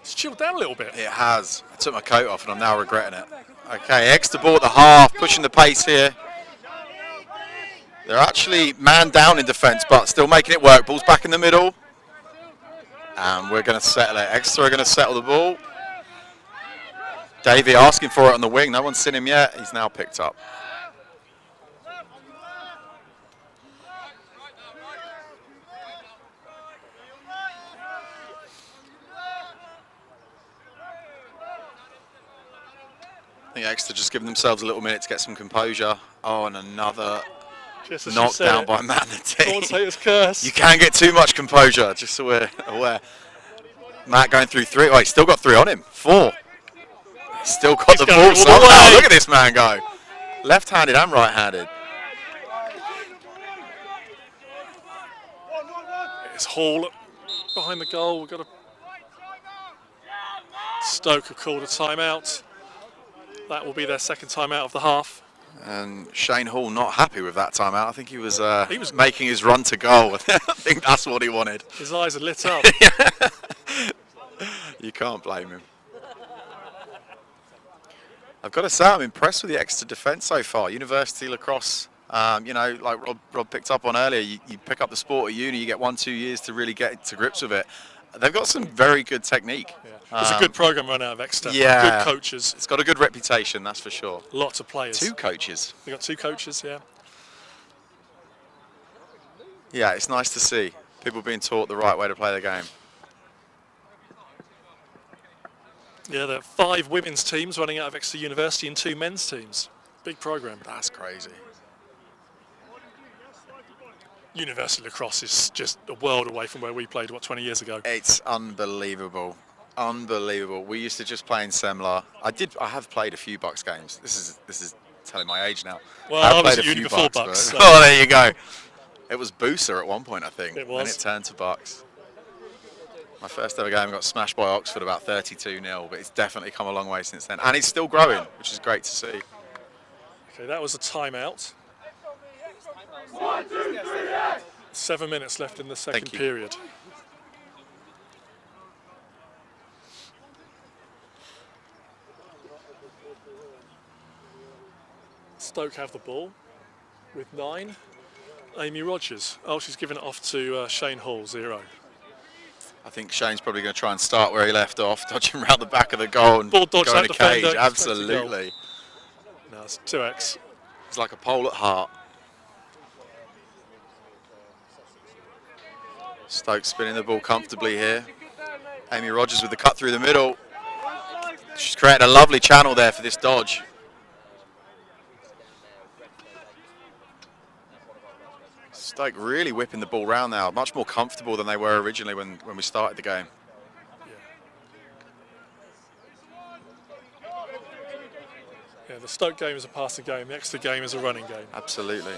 It's chilled down a little bit. It has. I took my coat off and I'm now regretting it. Okay, Exeter ball at the half, pushing the pace here. They're actually man down in defence, but still making it work. Ball's back in the middle. And we're going to settle it. Exeter are going to settle the ball. Davey asking for it on the wing. No one's seen him yet. He's now picked up. I think Exeter just giving themselves a little minute to get some composure. Oh, and another Just as knocked she said down it. by Manatee. Commentator's curse. You can get too much composure, just so we're aware. Matt going through 3. Oh, he's still got 3 on him. 4. He's still got the going ball all the somehow. way. Look at this man go. Left-handed and right-handed. It's Hall behind the goal. We've got a Stoke have called a timeout. That will be their second timeout of the half. And Shane Hall not happy with that timeout. I think he was making his run to goal. I think that's what he wanted. His eyes are lit up. You can't blame him. I've got to say, I'm impressed with the Exeter defence so far. University lacrosse, you know, like Rob picked up on earlier, you pick up the sport at uni, you get 1-2 years to really get to grips with it. They've got some very good technique. Yeah. It's a good programme run out of Exeter. Yeah. Good coaches. It's got a good reputation, that's for sure. Lots of players. 2 coaches. They've got 2 coaches, yeah. Yeah, it's nice to see people being taught the right way to play the game. Yeah, there are 5 women's teams running out of Exeter University and 2 men's teams. Big programme. That's crazy. University lacrosse is just a world away from where we played, 20 years ago. It's unbelievable. Unbelievable. We used to just play in Semla. I have played a few Bucks games. This is telling my age now. Well, I've I was played at a uni few before Bucks. Bucks, so. Oh, there you go. It was Booster at one point, I think. It was. Then it turned to Bucks. My first ever game got smashed by Oxford about 32-0, but it's definitely come a long way since then. And it's still growing, which is great to see. Okay, that was a timeout. 7 minutes left in the second period. Stoke have the ball with 9. Amy Rogers. Oh, she's given it off to Shane Hall, 0. I think Shane's probably going to try and start where he left off, dodging around the back of the goal and Ball dodged go in that a cage. defender, Absolutely. No, it's 2x. It's like a pole at heart. Stoke spinning the ball comfortably here. Amy Rogers with the cut through the middle. She's created a lovely channel there for this dodge. Stoke really whipping the ball round now, much more comfortable than they were originally when we started the game. Yeah, the Stoke game is a passing game, the Exeter game is a running game. Absolutely.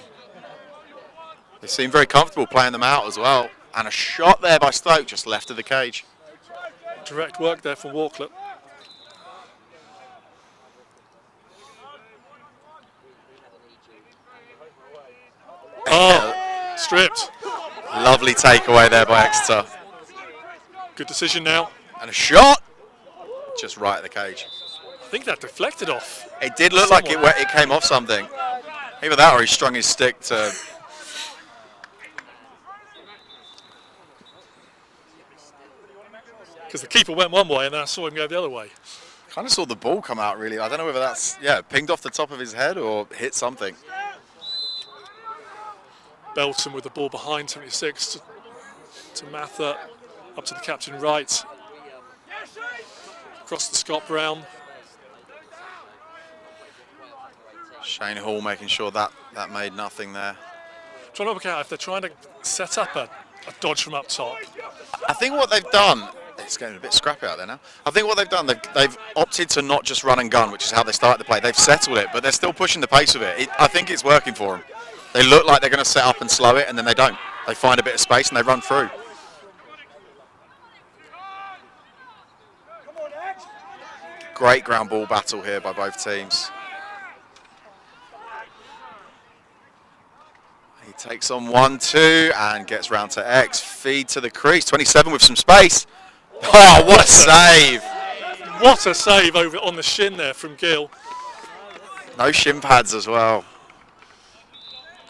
They seem very comfortable playing them out as well. And a shot there by Stoke just left of the cage. Direct work there from Walklett. Oh, stripped. Lovely takeaway there by Exeter. Good decision now. And a shot just right at the cage. I think that deflected off. It did look like it came off something. Either that or he strung his stick to... Because the keeper went one way and then I saw him go the other way. Kind of saw the ball come out really. I don't know whether that's, pinged off the top of his head or hit something. Belton with the ball behind 76 to Mather, up to the captain right. Across to Scott Brown. Shane Hall making sure that made nothing there. Trying to work out if they're trying to set up a dodge from up top. I think what they've done, it's getting a bit scrappy out there now. I think what they've done, they've opted to not just run and gun, which is how they started the play. They've settled it, but they're still pushing the pace of it. I think it's working for them. They look like they're going to set up and slow it, and then they don't. They find a bit of space and they run through. Great ground ball battle here by both teams. He takes on 1-2 and gets round to X. Feed to the crease. 27 with some space. Oh, what a save! What a save over on the shin there from Gill. No shin pads as well.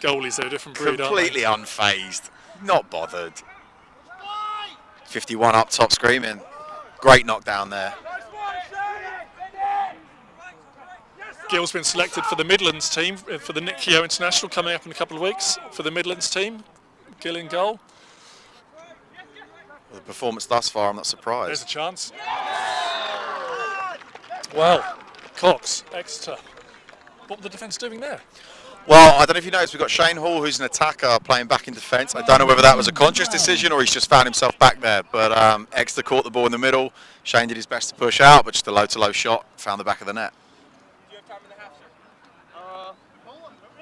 Goalies are a different breed, Completely unfazed. Not bothered. 51 up top screaming. Great knockdown there. Gill's been selected for the Midlands team for the Nick Keogh International coming up in a couple of weeks for the Midlands team. Gill in goal. Well, the performance thus far, I'm not surprised. There's a chance. Well, Cox, Exeter. What were the defence doing there? Well, I don't know if you noticed, we've got Shane Hall, who's an attacker, playing back in defence. I don't know whether that was a conscious decision or he's just found himself back there. But Exeter caught the ball in the middle. Shane did his best to push out, but just a low-to-low shot, found the back of the net.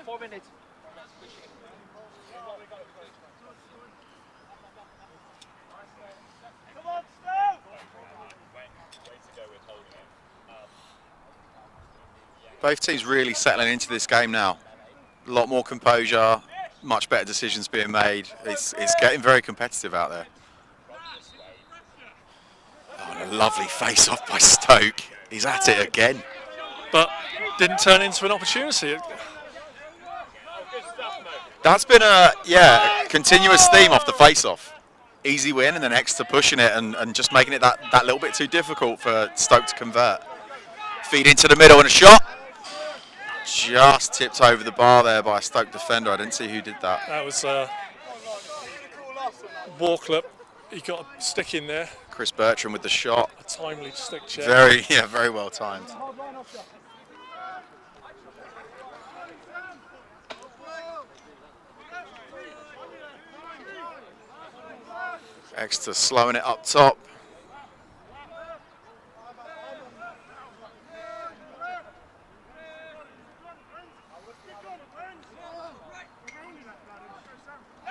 4 minutes. Both teams really settling into this game now. A lot more composure, much better decisions being made. It's getting very competitive out there. Oh, and a lovely face-off by Stoke. He's at it again. But didn't turn into an opportunity. That's been a continuous theme off the face-off. Easy win and then Exeter pushing it and just making it that little bit too difficult for Stoke to convert. Feed into the middle and a shot. Just tipped over the bar there by a Stoke defender. I didn't see who did that. That was Walklett. He got a stick in there. Chris Bertram with the shot. A timely stick check. Very well timed. Exeter slowing it up top.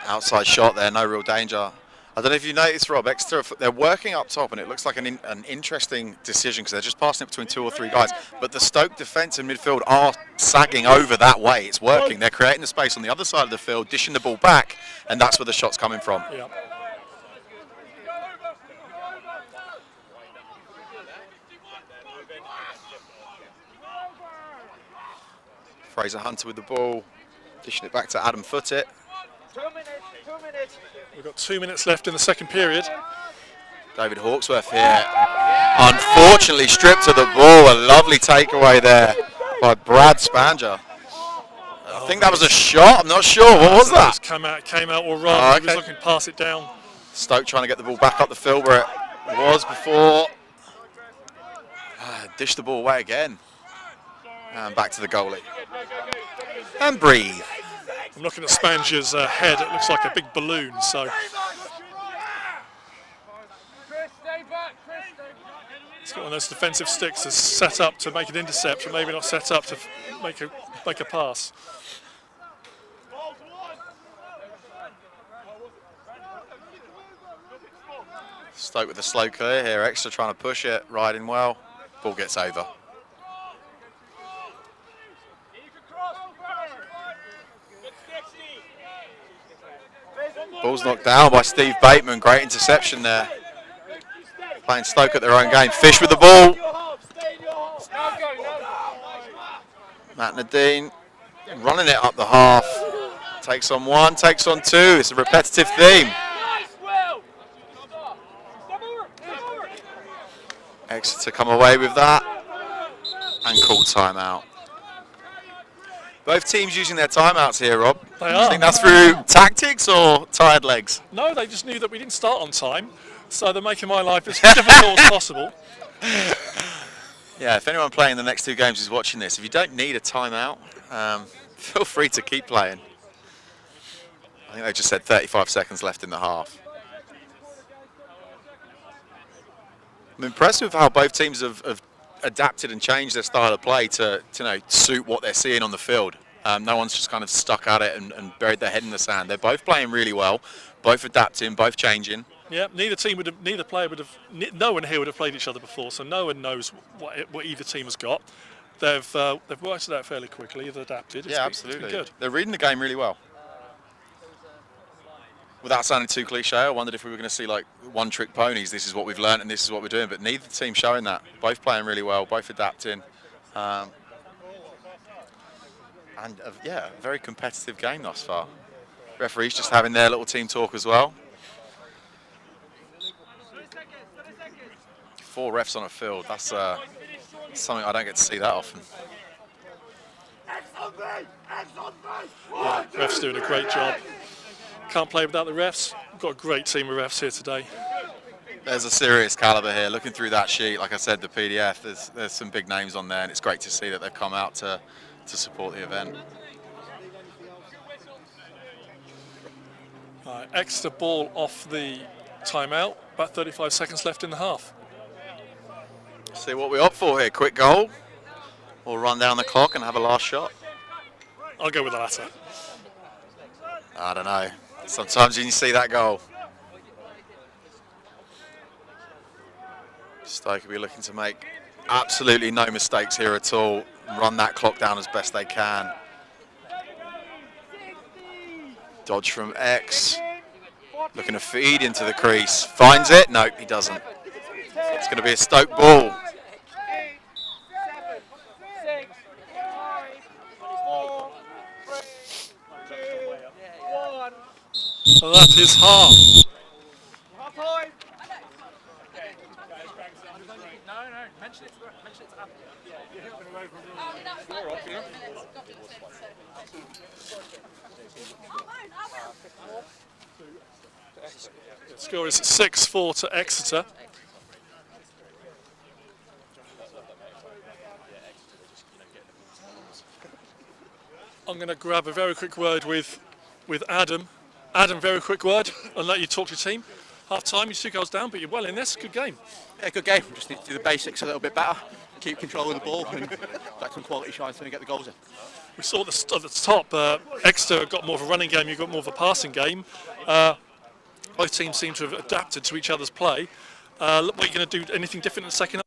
Outside shot there, no real danger. I don't know if you noticed, Rob, Exeter, they're working up top and it looks like an interesting decision because they're just passing it between 2 or 3 guys. But the Stoke defence and midfield are sagging over that way. It's working. They're creating the space on the other side of the field, dishing the ball back, and that's where the shot's coming from. Yeah. Fraser Hunter with the ball, dishing it back to Adam Foote. 2 minutes, 2 minutes. We've got 2 minutes left in the second period. David Hawksworth here. Unfortunately stripped of the ball. A lovely takeaway there by Brad Spanger. I think that was a shot. I'm not sure. What was that? Came out or run. Oh, okay. He was looking to pass it down. Stoke trying to get the ball back up the field where it was before. Dish the ball away again. And back to the goalie. And breathe. I'm looking at Spanger's head. It looks like a big balloon. So he's got one of those defensive sticks that's set up to make an intercept, but maybe not set up to make a pass. Stoke with a slow clear here. Exeter trying to push it, riding well. Ball gets over. Ball's knocked down by Steve Bateman. Great interception there. Playing Stoke at their own game. Fish with the ball. Matt Nadine running it up the half. Takes on 1, takes on 2. It's a repetitive theme. Exeter come away with that and call timeout. Both teams using their timeouts here, Rob. They Do are. you think that's through tactics or tired legs? No, they just knew that we didn't start on time, so they're making my life as difficult as possible. Yeah, if anyone playing the next 2 games is watching this, if you don't need a timeout, feel free to keep playing. I think they just said 35 seconds left in the half. I'm impressed with how both teams have adapted and changed their style of play to suit what they're seeing on the field. No one's just kind of stuck at it and buried their head in the sand. They're both playing really well, both adapting, both changing. Yeah, neither player would have, no one here would have played each other before, so no one knows what either team has got. They've worked it out fairly quickly. They've adapted. Yeah, absolutely. It's been good. They're reading the game really well. Without sounding too cliche, I wondered if we were going to see like one-trick ponies. This is what we've learned and this is what we're doing. But neither team showing that. Both playing really well, both adapting. And yeah, a very competitive game thus far. Referees just having their little team talk as well. 4 refs on a field. That's something I don't get to see that often. Yeah, refs doing a great job. Can't play without the refs. We've got a great team of refs here today. There's a serious calibre here. Looking through that sheet, like I said, the PDF, there's some big names on there, and it's great to see that they've come out to support the event. Right, Exeter ball off the timeout. About 35 seconds left in the half. See what we opt for here. Quick goal, or run down the clock and have a last shot. I'll go with the latter. I don't know. Sometimes you can see that goal. Stoke will be looking to make absolutely no mistakes here at all. Run that clock down as best they can. Dodge from X. Looking to feed into the crease. Finds it. Nope, he doesn't. It's going to be a Stoke ball. 8, 7, 6, 5, 4, 3, 2, 1. So that is half. Half time. No, mention it to Adam. The score is 6-4 to Exeter. I'm going to grab a very quick word with Adam. Adam, very quick word. I'll let you talk to your team. Half time, you're 2 goals down, but you're well in this. Good game. Yeah, good game. Just need to do the basics a little bit better, keep control of the ball, and get some quality shots and get the goals in. We saw at the top, Exeter got more of a running game, you got more of a passing game. Both teams seem to have adapted to each other's play. What are you going to do? Anything different in the second half?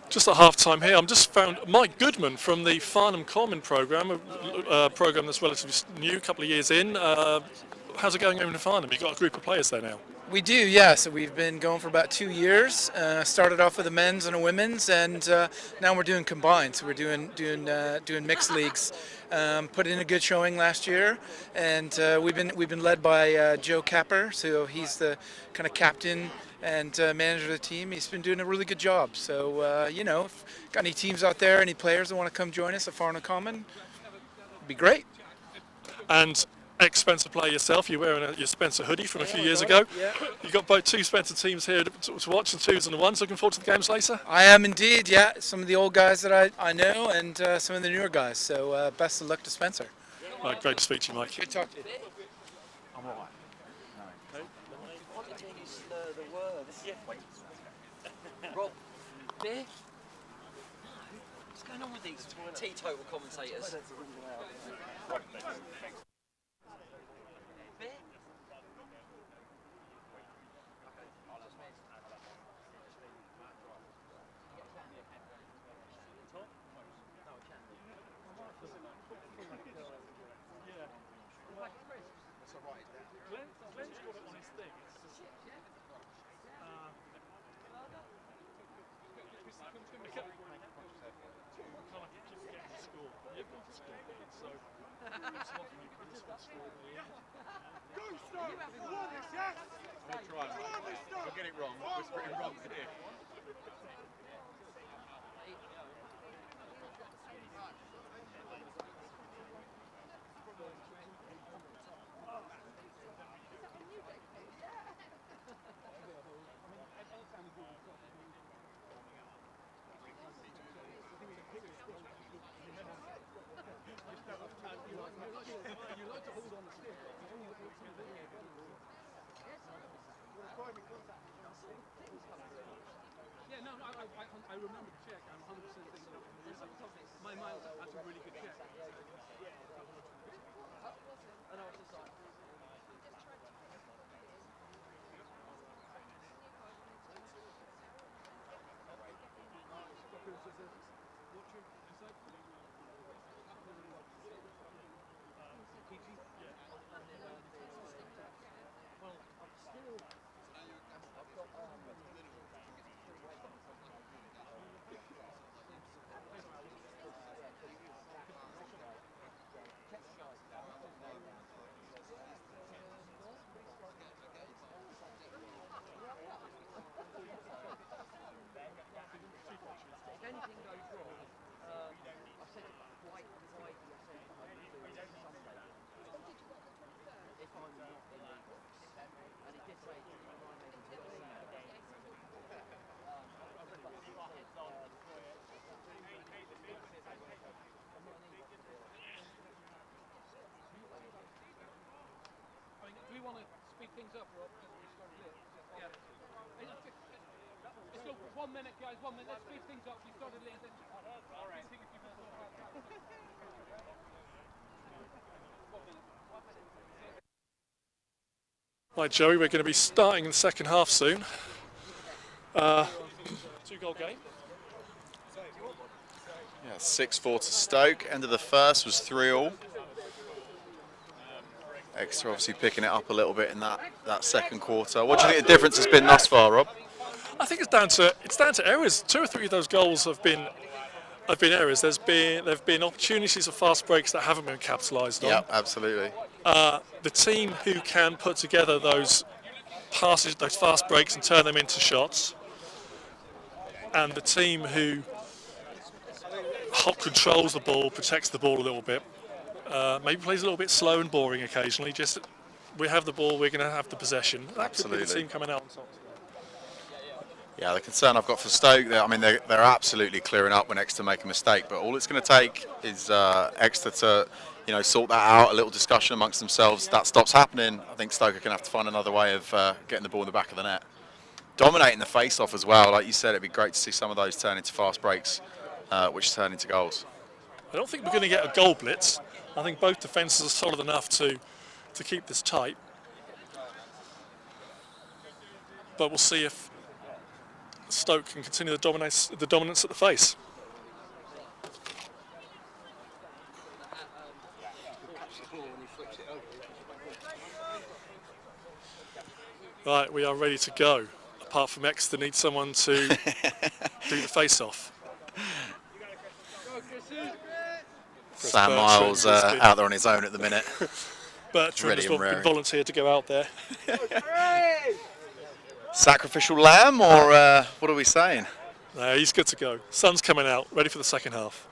Just at half time here, I'm just found Mike Goodman from the Farnham Common programme, a programme that's relatively new, a couple of years in. How's it going over in Farnham? You've got a group of players there now. We do, yeah. So we've been going for about 2 years. Started off with a men's and a women's, and now we're doing combined. So we're doing mixed leagues. Put in a good showing last year, and we've been led by Joe Capper. So he's the kind of captain and manager of the team. He's been doing a really good job. So you know, if got any teams out there, any players that want to come join us at Farnham Common, it'd be great. And ex-Spencer player yourself, you're wearing your Spencer hoodie from a few years ago. Yeah. You've got both two Spencer teams here to watch, the twos and the ones. Looking forward to the games later? I am indeed, yeah. Some of the old guys that I know, and some of the newer guys. So best of luck to Spencer. Great to speak to you, Mike. Good talk to you. I'm all right. Rob, beer? No. What's going on with these teetotal commentators? Beer? I'll get it wrong. Whisper it wrong here. Yeah, no, I remember the check. I'm 100% thinking my mind, that's a really good check. speed things up, Rob. We started late. Yeah. Let's go for 1 minute, guys. 1 minute. Let's speed things up. We started late. All right. Right, Joey, we're going to be starting in the second half soon. 2-goal game. Yeah, 6-4 to Stoke. End of the first was 3-all. Exeter obviously picking it up a little bit in that second quarter. What do you think the difference has been thus far, Rob? I think it's down to errors. 2 or 3 of those goals have been errors. There've been opportunities of fast breaks that haven't been capitalised on. Yeah, absolutely. The team who can put together those passes, those fast breaks, and turn them into shots, and the team who controls the ball, protects the ball a little bit, maybe plays a little bit slow and boring occasionally. Just we have the ball, we're going to have the possession. That could be the team coming out on top. Yeah, the concern I've got for Stoke, I mean, they're absolutely clearing up when Exeter make a mistake, but all it's going to take is Exeter to, sort that out, a little discussion amongst themselves. That stops happening. I think Stoke are going to have to find another way of getting the ball in the back of the net. Dominating the face-off as well. Like you said, it'd be great to see some of those turn into fast breaks, which turn into goals. I don't think we're going to get a goal blitz. I think both defences are solid enough to keep this tight. But we'll see if Stoke can continue the dominance at the face. Right, we are ready to go. Apart from Exeter needs someone to do the face-off. Sam Miles out there on his own at the minute. Bertrand has been volunteered to go out there. Sacrificial lamb, or what are we saying? No, he's good to go. Sun's coming out, ready for the second half.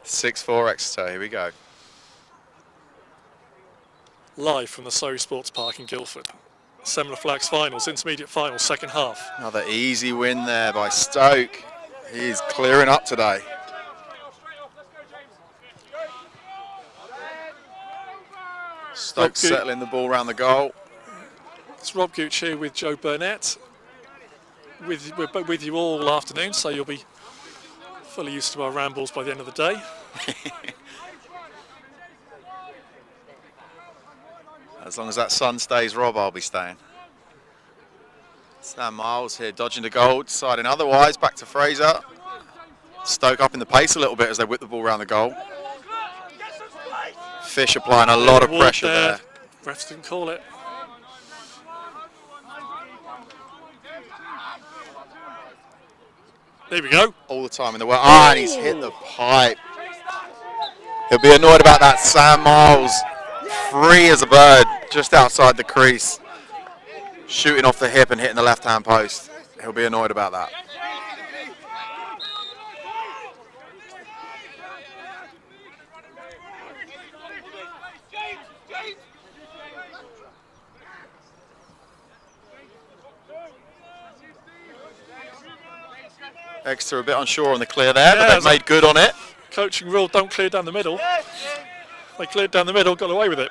6-4 Exeter, here we go. Live from the Surrey Sports Park in Guildford. Semla Flags finals, intermediate finals, second half. Another easy win there by Stoke. He's clearing up today. Stoke settling the ball around the goal. It's Rob Gooch here with Joe Burnett. We're with you all afternoon, so you'll be fully used to our rambles by the end of the day. As long as that sun stays, Rob, I'll be staying. Sam Miles here dodging the goal, deciding otherwise. Back to Fraser. Stoke up in the pace a little bit as they whip the ball around the goal. Fish applying a lot of pressure there. Refs didn't call it. There we go. All the time in the world. Ah, and he's hit the pipe. He'll be annoyed about that. Sam Miles, free as a bird, just outside the crease. Shooting off the hip and hitting the left-hand post. He'll be annoyed about that. Exeter a bit unsure on the clear there, but they've made good on it. Coaching rule, don't clear down the middle. They cleared down the middle, got away with it.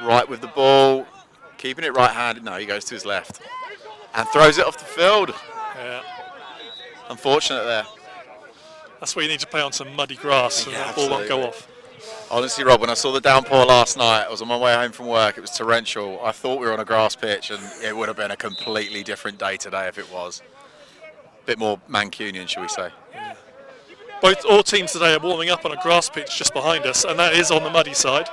Right with the ball, keeping it right-handed. No, he goes to his left and throws it off the field. Yeah. Unfortunate there. That's where you need to play on some muddy grass and the ball won't go off. Honestly, Rob, when I saw the downpour last night, I was on my way home from work, it was torrential. I thought we were on a grass pitch, and it would have been a completely different day today if it was. A bit more Mancunian, shall we say. Yeah. All teams today are warming up on a grass pitch just behind us, and that is on the muddy side.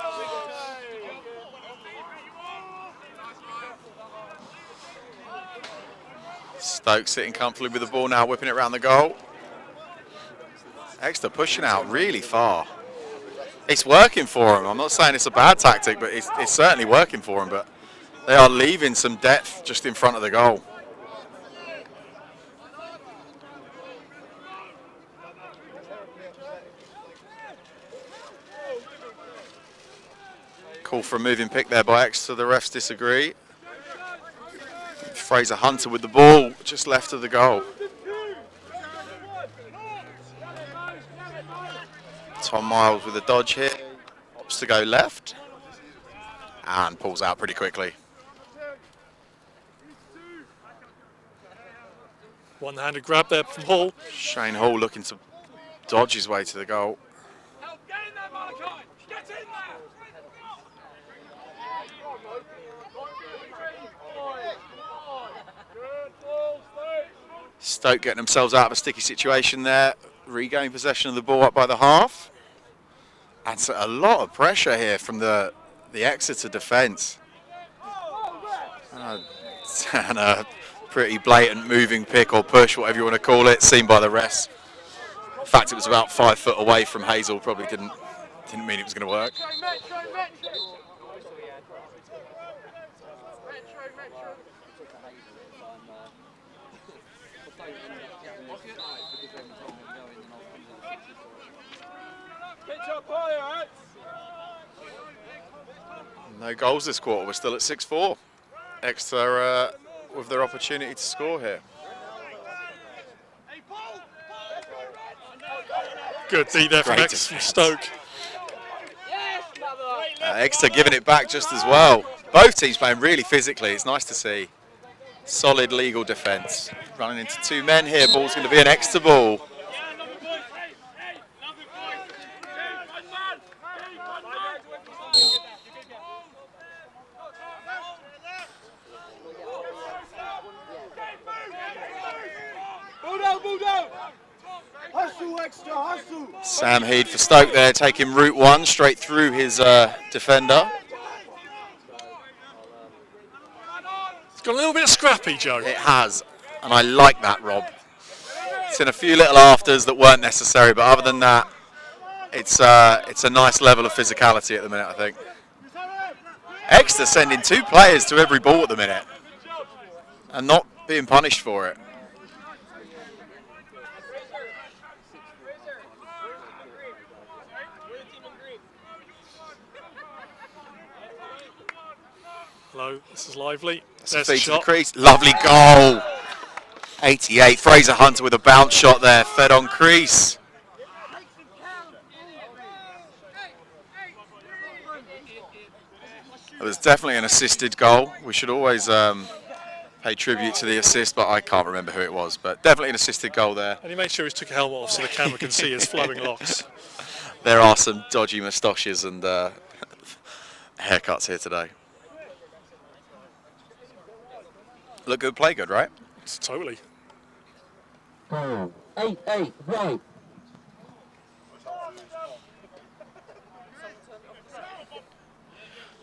Stoke sitting comfortably with the ball now, whipping it around the goal. Exeter pushing out really far. It's working for them. I'm not saying it's a bad tactic, but it's certainly working for them. But they are leaving some depth just in front of the goal. Call for a moving pick there by Exeter. The refs disagree. Fraser Hunter with the ball just left of the goal. Tom Miles with a dodge here. Opts to go left. And pulls out pretty quickly. One-handed grab there from Hall. Shane Hall looking to dodge his way to the goal. Stoke getting themselves out of a sticky situation there. Regaining possession of the ball up by the half. And so a lot of pressure here from the Exeter defence. And a pretty blatant moving pick or push, whatever you want to call it, seen by the rest. In fact, it was about 5 foot away from Hazel. Probably didn't mean it was going to work. No goals this quarter. We're still at 6-4. Exeter with their opportunity to score here. Good D there from Stoke. Exeter giving it back just as well. Both teams playing really physically. It's nice to see. Solid legal defence. Running into 2 men here. Ball's going to be an Exeter ball. Sam Heed for Stoke there, taking route 1 straight through his defender. It's got a little bit scrappy, Joe. It has, and I like that, Rob. It's in a few little afters that weren't necessary, but other than that, it's a nice level of physicality at the minute, I think. Exeter sending 2 players to every ball at the minute, and not being punished for it. Hello, this is Lively. That's a feed to the crease. Lovely goal. 88. Fraser Hunter with a bounce shot there. Fed on crease. It was definitely an assisted goal. We should always pay tribute to the assist, but I can't remember who it was. But definitely an assisted goal there. And he made sure he took a helmet off so the camera can see his flowing locks. There are some dodgy moustaches and haircuts here today. Look good, play good, right? Totally. Goal. 8-8, right.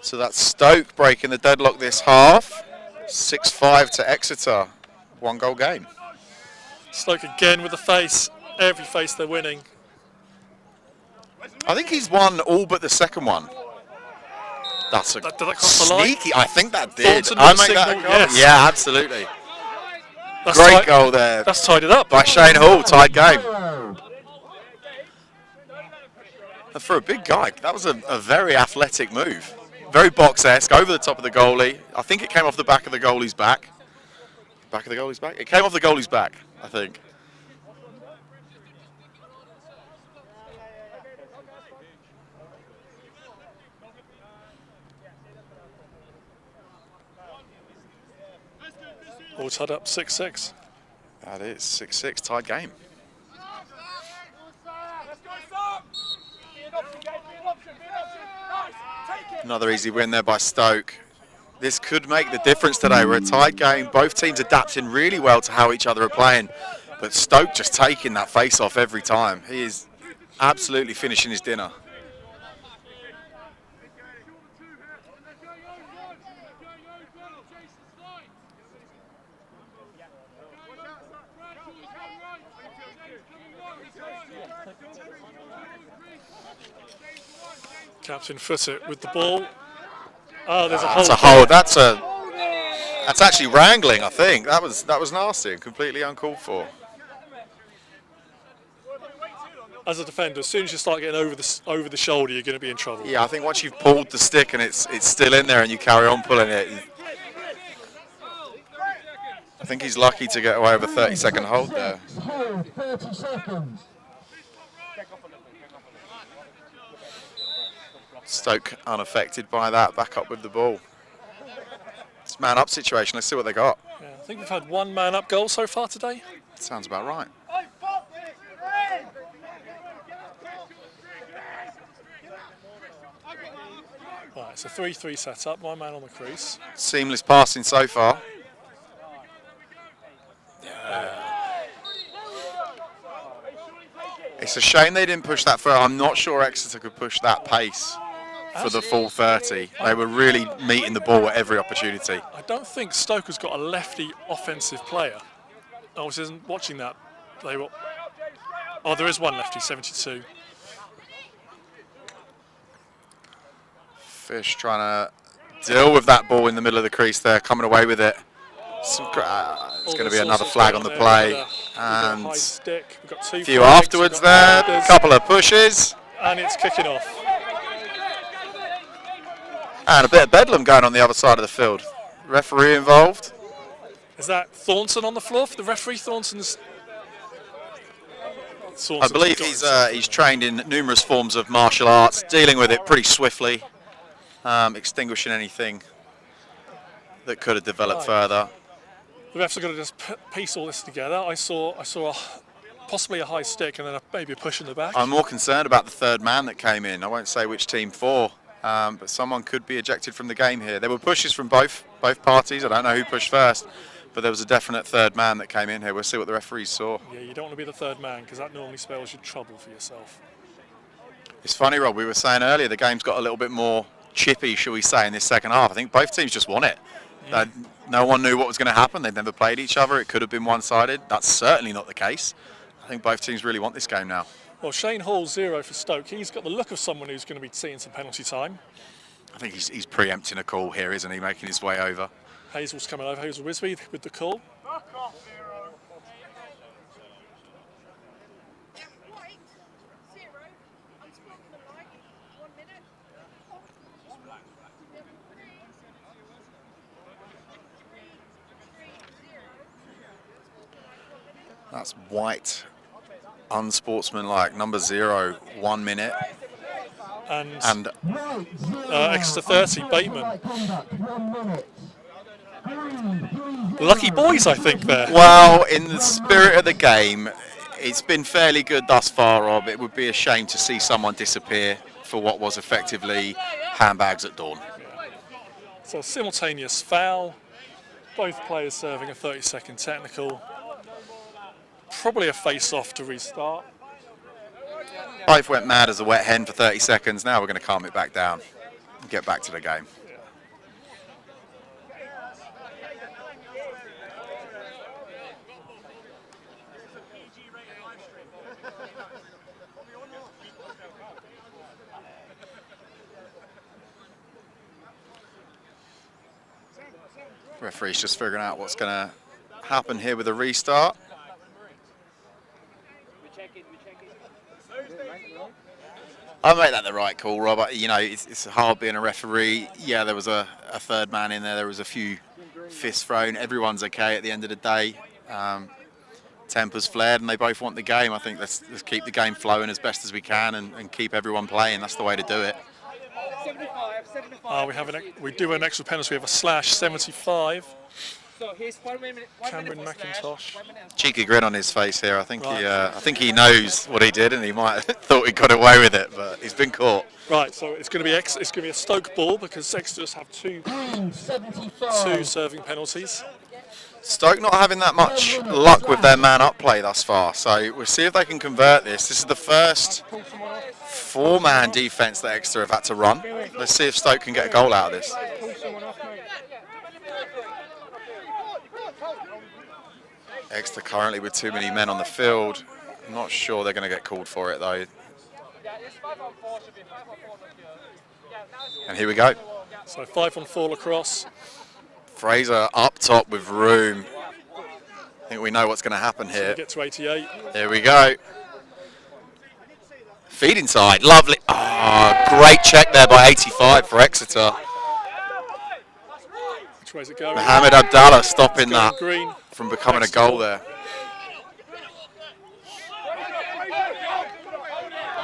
So that's Stoke breaking the deadlock this half. 6-5 to Exeter. 1 goal game. Stoke again with the face. Every face they're winning. I think he's won all but the second one. That's a did that cross the line? sneaky. I think that did. Thornton I with make a that a signal, goal. yes. Yeah, absolutely. That's Great goal there. That's tied it up by Shane Hall. Tied game. And for a big guy, that was a very athletic move. Very box-esque, over the top of the goalie. I think it came off the back of the goalie's back. Back of the goalie's back? It came off the goalie's back, I think. All tied up 6-6. That is 6-6, tied game. Another easy win there by Stoke. This could make the difference today. We're a tied game. Both teams adapting really well to how each other are playing. But Stoke just taking that face off every time. He is absolutely finishing his dinner. Captain Foote with the ball. Oh, there's a That's hold. a hold. That's actually wrangling, I think. That was nasty and completely uncalled for. As a defender, as soon as you start getting over the shoulder, you're going to be in trouble. Yeah, I think once you've pulled the stick and it's still in there and you carry on pulling it, I think he's lucky to get away with a 30-second hold there. 30 seconds. Stoke unaffected by that, back up with the ball. It's a man-up situation, let's see what they got. Yeah, I think we've had one man-up goal so far today. Sounds about right. Right, it's a 3-3 setup, one man on the crease. Seamless passing so far. It's a shame they didn't push that further. I'm not sure Exeter could push that pace for the full 30. They were really meeting the ball at every opportunity. I don't think Stoke has got a lefty offensive player. I was watching that. They were. Oh, there is one lefty, 72. Fish trying to deal with that ball in the middle of the crease there, coming away with it. It's going to be another flag on the play. And a few afterwards there, a couple of pushes. And it's kicking off. And a bit of bedlam going on the other side of the field. Referee involved. Is that Thornton on the floor for the referee? Thornton's. I believe he's trained in numerous forms of martial arts, dealing with it pretty swiftly, extinguishing anything that could have developed further. The refs are going to just piece all this together. I saw possibly a high stick and then maybe a push in the back. I'm more concerned about the third man that came in. I won't say which team for, but someone could be ejected from the game here. There were pushes from both parties. I don't know who pushed first, but there was a definite third man that came in here. We'll see what the referees saw. Yeah, you don't want to be the third man because that normally spells you trouble for yourself. It's funny, Rob, we were saying earlier the game's got a little bit more chippy, shall we say, in this second half. I think both teams just won it. No one knew what was going to happen. They'd never played each other. It could have been one-sided. That's certainly not the case. I think both teams really want this game now. Well, Shane Hall's 0 for Stoke. He's got the look of someone who's going to be seeing some penalty time. I think he's preempting a call here, isn't he, making his way over. Hazel's coming over, Hazel Wisby with the call. That's White, unsportsmanlike, number 0, 1 minute. And extra 30, Bateman. Lucky boys, I think, there. Well, in the spirit of the game, it's been fairly good thus far, Rob. It would be a shame to see someone disappear for what was effectively handbags at dawn. So simultaneous foul. Both players serving a 30-second technical. Probably a face-off to restart. Both went mad as a wet hen for 30 seconds. Now we're going to calm it back down and get back to the game. Referee's just figuring out what's going to happen here with a restart. I made that the right call, Rob. You know, it's hard being a referee. Yeah, there was a third man in there. There was a few fists thrown. Everyone's okay at the end of the day. Tempers flared, and they both want the game. I think let's keep the game flowing as best as we can and keep everyone playing. That's the way to do it. 75. We do an extra penalty. We have a slash, 75. So here's 1 minute. Cameron McIntosh. Cheeky grin on his face here. I think he knows what he did, and he might have thought he got away with it, but he's been caught. Right, so it's going to be a Stoke ball because Exeter just have two serving penalties. Stoke not having that much luck with their man-up play thus far, so we'll see if they can convert this. This is the first four-man defence that Exeter have had to run. Let's see if Stoke can get a goal out of this. Exeter currently with too many men on the field. I'm not sure they're going to get called for it though. And here we go. So 5-on-4 lacrosse. Fraser up top with room. I think we know what's going to happen here. Get to 88. There we go. Feed inside, lovely. Great check there by 85 for Exeter. Which way's it going? Mohamed Abdallah stopping that green. From becoming a goal there.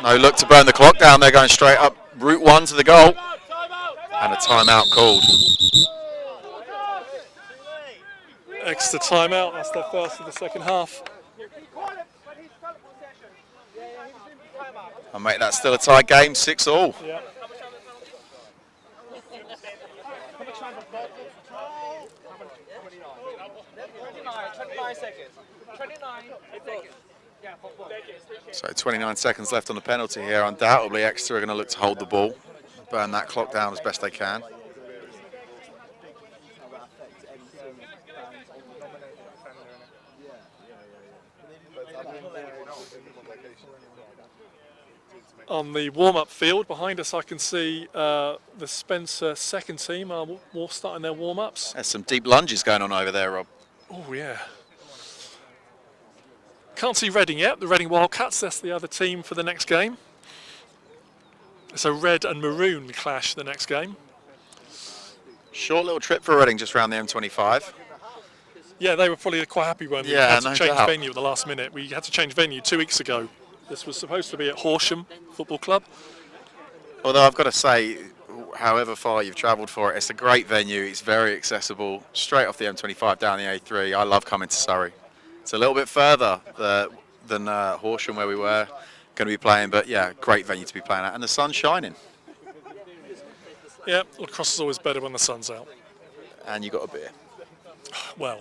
No look to burn the clock down. They're going straight up Route 1 to the goal. And a timeout called. Extra timeout. That's their first of the second half. And mate, that's still a tied game, 6-all. Yeah. So 29 seconds left on the penalty here. Undoubtedly, Exeter are going to look to hold the ball, burn that clock down as best they can. On the warm-up field behind us, I can see the Spencer second team are starting their warm-ups. There's some deep lunges going on over there, Rob. Oh yeah. Can't see Reading yet. The Reading Wildcats, that's the other team for the next game. It's a red and maroon clash the next game. Short little trip for Reading just around the M25. Yeah, they were probably quite happy when we Yeah, had to no change doubt. venue at the last minute. We had to change venue 2 weeks ago. This was supposed to be at Horsham Football Club. Although I've got to say, however far you've travelled for it, it's a great venue. It's very accessible, straight off the M25 down the A3. I love coming to Surrey. It's a little bit further than Horsham where we were going to be playing, but yeah, great venue to be playing at, and the sun's shining. Yeah, lacrosse is always better when the sun's out. And you got a beer. Well,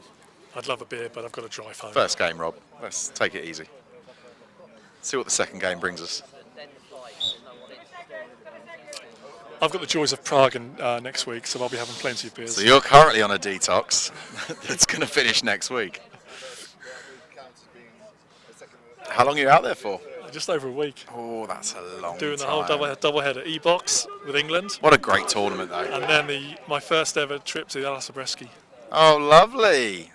I'd love a beer, but I've got to drive home. First game, Rob. Let's take it easy. See what the second game brings us. I've got the joys of Prague next week, so I'll be having plenty of beers. So you're currently on a detox that's going to finish next week. How long are you out there for? Just over a week. Oh, that's a long Doing the time. whole double header E-box with England. What a great tournament, though. And then my first ever trip to the Alasabreski. Oh, lovely.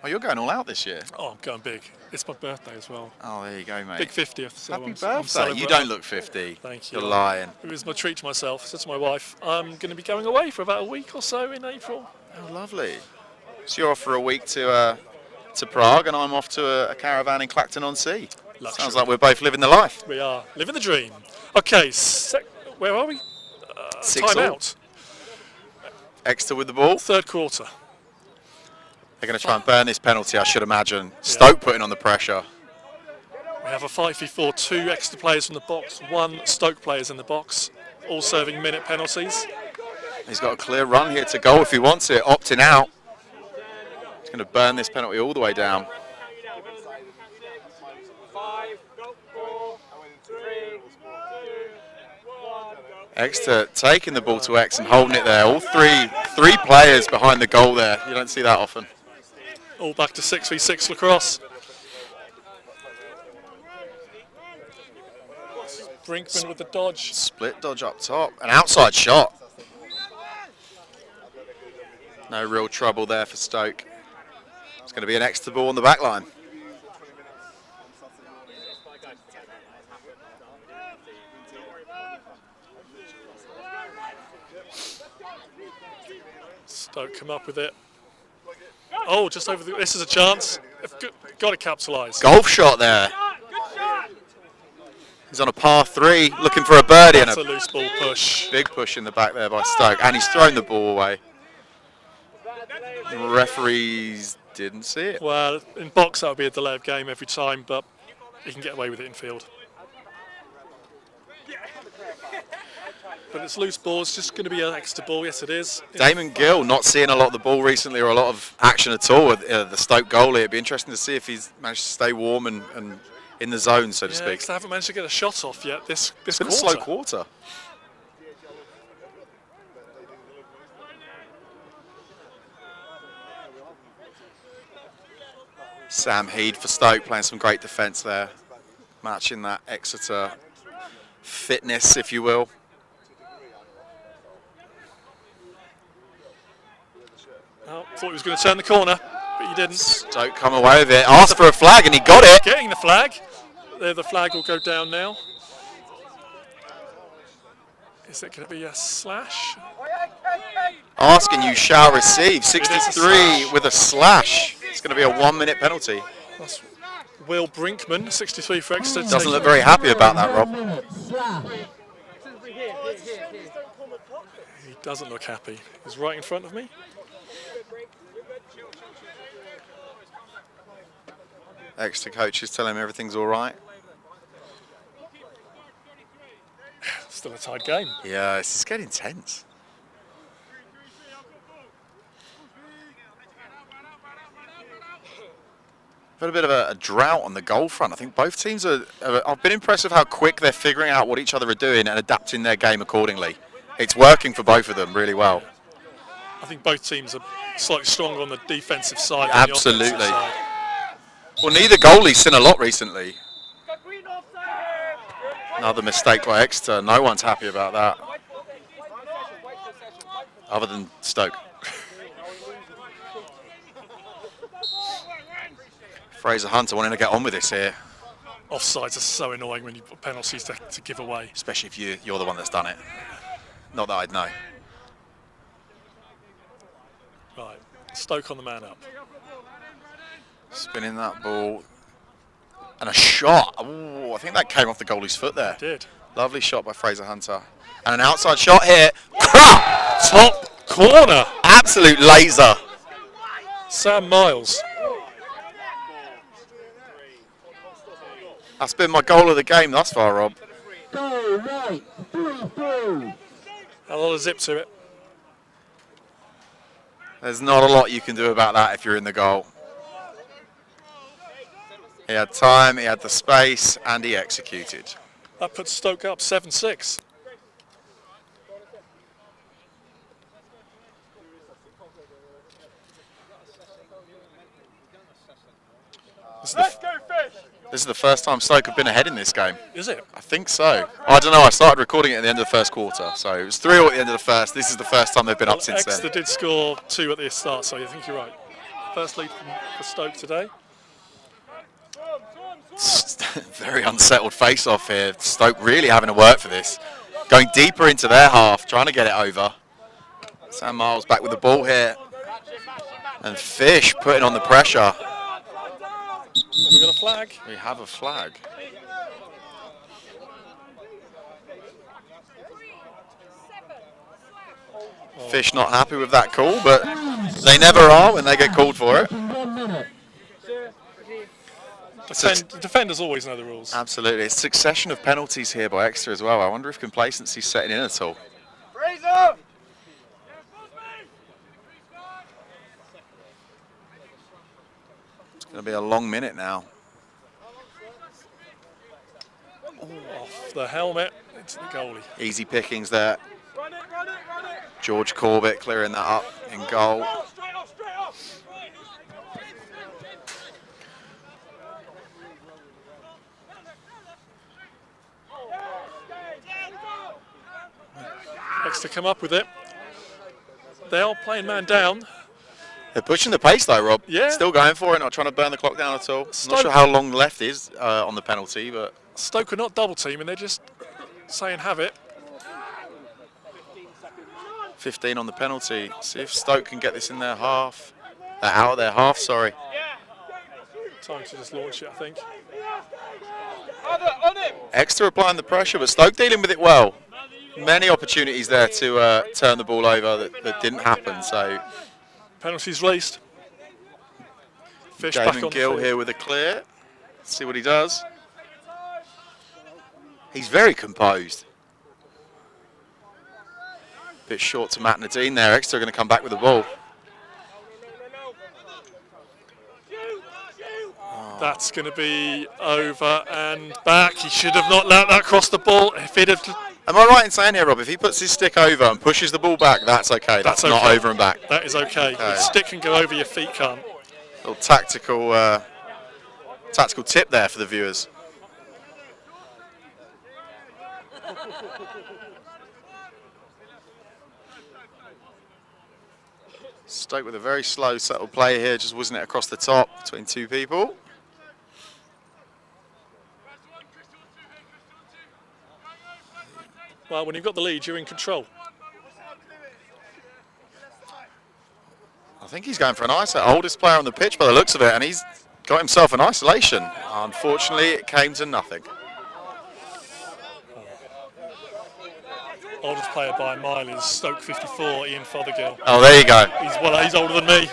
Oh, you're going all out this year. Oh, I'm going big. It's my birthday as well. Oh, there you go, mate. Big 50th. So Happy I'm birthday. celebrating. You don't look 50. Thank you. You're lying. It was my treat to myself. I said to my wife, I'm going to be going away for about a week or so in April. Oh, lovely. So you're off for a week to Prague, and I'm off to a caravan in Clacton-on-Sea. Luxury. Sounds like we're both living the life. We are. Living the dream. Okay, where are we? 6-all. Time out. Exeter with the ball. Third quarter. They're going to try and burn this penalty, I should imagine. Stoke putting on the pressure. We have a 5v4, 2 Exeter players from the box, 1 Stoke players in the box, all serving minute penalties. He's got a clear run here to goal if he wants it, opting out. He's going to burn this penalty all the way down. 5, 4, 3, 2, 1. Exeter taking the ball to X and holding it there. All three players behind the goal there. You don't see that often. All back to 6v6 lacrosse. Brinkman with the dodge. Split dodge up top. An outside shot. No real trouble there for Stoke. It's going to be an Exeter ball on the back line. Stoke come up with it. Oh, just over this is a chance. Got to capitalise. Golf shot there. He's on a par 3, looking for a birdie. That's and a loose ball push. Big push in the back there by Stoke, and he's thrown the ball away. The referees didn't see it. Well, in box that would be a delay of game every time, but he can get away with it in field. But it's loose ball, it's just going to be an extra ball, yes it is. Damon Gill not seeing a lot of the ball recently or a lot of action at all with the Stoke goalie. It'd be interesting to see if he's managed to stay warm and in the zone, so to Yeah, speak. because they haven't managed to get a shot off yet this It's been quarter. a slow quarter. Sam Heed for Stoke playing some great defence there, matching that Exeter fitness, if you will. Oh, thought he was going to turn the corner, but he didn't. Stoke come away with it, asked for a flag and he got it. Getting the flag. There, the flag will go down now. Is it going to be a slash? Asking you shall receive. 63 with a slash. It's going to be a 1-minute penalty. That's Will Brinkman, 63 for Exeter. Doesn't look very happy about that, Rob. He doesn't look happy. He's right in front of me. Exeter coaches tell him everything's all right. Still a tied game. Yeah, this is getting tense. Had a bit of a drought on the goal front. I think both teams I've been impressed with how quick they're figuring out what each other are doing and adapting their game accordingly. It's working for both of them really well. I think both teams are slightly stronger on the defensive side. Absolutely. Than the offensive side. Well, neither goalie's seen a lot recently. Another mistake by Exeter. No one's happy about that. Other than Stoke. Fraser Hunter wanting to get on with this here. Offsides are so annoying when you put penalties to give away. Especially if you're the one that's done it. Not that I'd know. Right, Stoke on the man up. Spinning that ball. And a shot. Ooh, I think that came off the goalie's foot there. It did. Lovely shot by Fraser Hunter. And an outside shot here. Top corner. Absolute laser. Sam Miles. That's been my goal of the game thus far, Rob. Go right, 3-2. A lot of zip to it. There's not a lot you can do about that if you're in the goal. He had time, he had the space, and he executed. That puts Stoke up 7-6. This is the first time Stoke have been ahead in this game. Is it? I think so. I don't know, I started recording it at the end of the first quarter, so it was 3-0 at the end of the first. This is the first time they've been up since Exeter then. did score 2 at the start, so I think you're right. First lead for Stoke today. Very unsettled face-off here. Stoke really having to work for this. Going deeper into their half, trying to get it over. Sam Miles back with the ball here. And Fish putting on the pressure. Have we got a flag? We have a flag. Fish not happy with that call, but they never are when they get called for it. Defenders always know the rules. Absolutely. It's a succession of penalties here by Exeter as well. I wonder if complacency's setting in at all. It's going to be a long minute now. Off the helmet into the goalie. Easy pickings there. George Corbett clearing that up in goal. Exeter come up with it. They are playing man down. They're pushing the pace though, Rob. Yeah. Still going for it, not trying to burn the clock down at all. Not sure how long left is on the penalty, but... Stoke are not double teaming, they're just saying have it. 15 on the penalty. See if Stoke can get this in their half. Out of their half, sorry. Time to just launch it, I think. Exeter applying the pressure, but Stoke dealing with it well. Many opportunities there to turn the ball over that didn't happen, so... Penalties raced. Fish back on Damon Gill the field. here with a clear. Let's see what he does. He's very composed. Bit short to Matt Nadine there. Exeter are going to come back with the ball. That's going to be over and back. He should have not let that cross the ball. If he'd have... Am I right in saying here, Rob, if he puts his stick over and pushes the ball back, that's okay. That's not okay. over and back. That is okay. Your stick can go over, your feet can't. Little tactical tip there for the viewers. Stoke with a very slow, settled play here, just whizzing it across the top between two people. Well, when you've got the lead, you're in control. I think he's going for an ISO. Oldest player on the pitch by the looks of it, and he's got himself an isolation. Unfortunately, it came to nothing. Oldest player by a mile is Stoke 54, Ian Fothergill. Oh, there you go. He's older than me.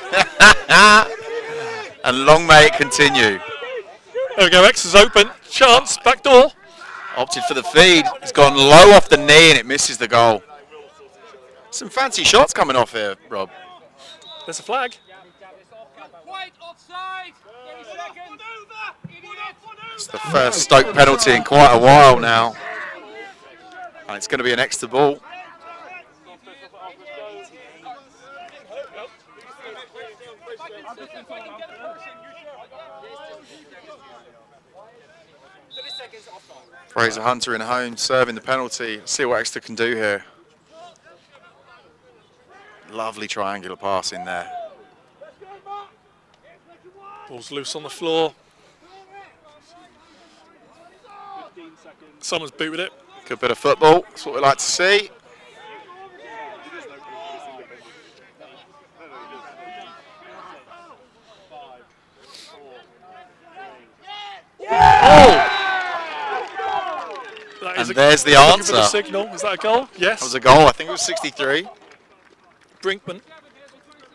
And long may it continue. There we go, X is open. Chance, back door. Opted for the feed. He's gone low off the knee and it misses the goal. Some fancy shots coming off here, Rob. There's a flag. It's the first Stoke penalty in quite a while now. And it's going to be an extra ball. Fraser Hunter in home, serving the penalty. See what Exeter can do here. Lovely triangular pass in there. Ball's loose on the floor. Someone's booted it. Good bit of football. That's what we like to see. Oh! And there's the answer. The signal. Is that a goal? Yes. That was a goal. I think it was 63. Brinkman.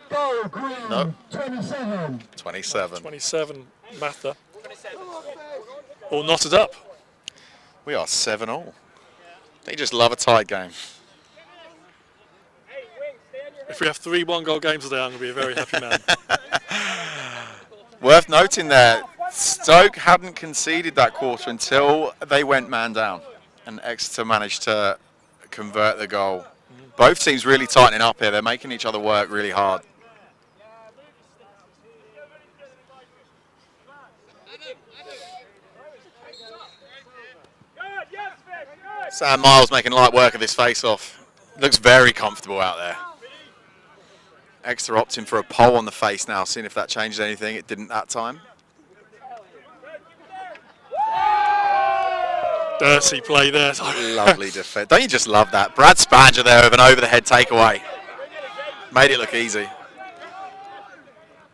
Goal green. No. 27. 27. 27. Mather. All knotted up. We are 7-all. They just love a tight game. If we have 3 one-goal games today, I'm going to be a very happy man. Worth noting there, Stoke hadn't conceded that quarter until they went man down, and Exeter managed to convert the goal. Both teams really tightening up here. They're making each other work really hard. Sam Miles making light work of this face-off. Looks very comfortable out there. Exeter opting for a pole on the face now, seeing if that changes anything. It didn't that time. Dirty play there. Lovely defense. Don't you just love that? Brad Spanger there with an over-the-head takeaway. Made it look easy.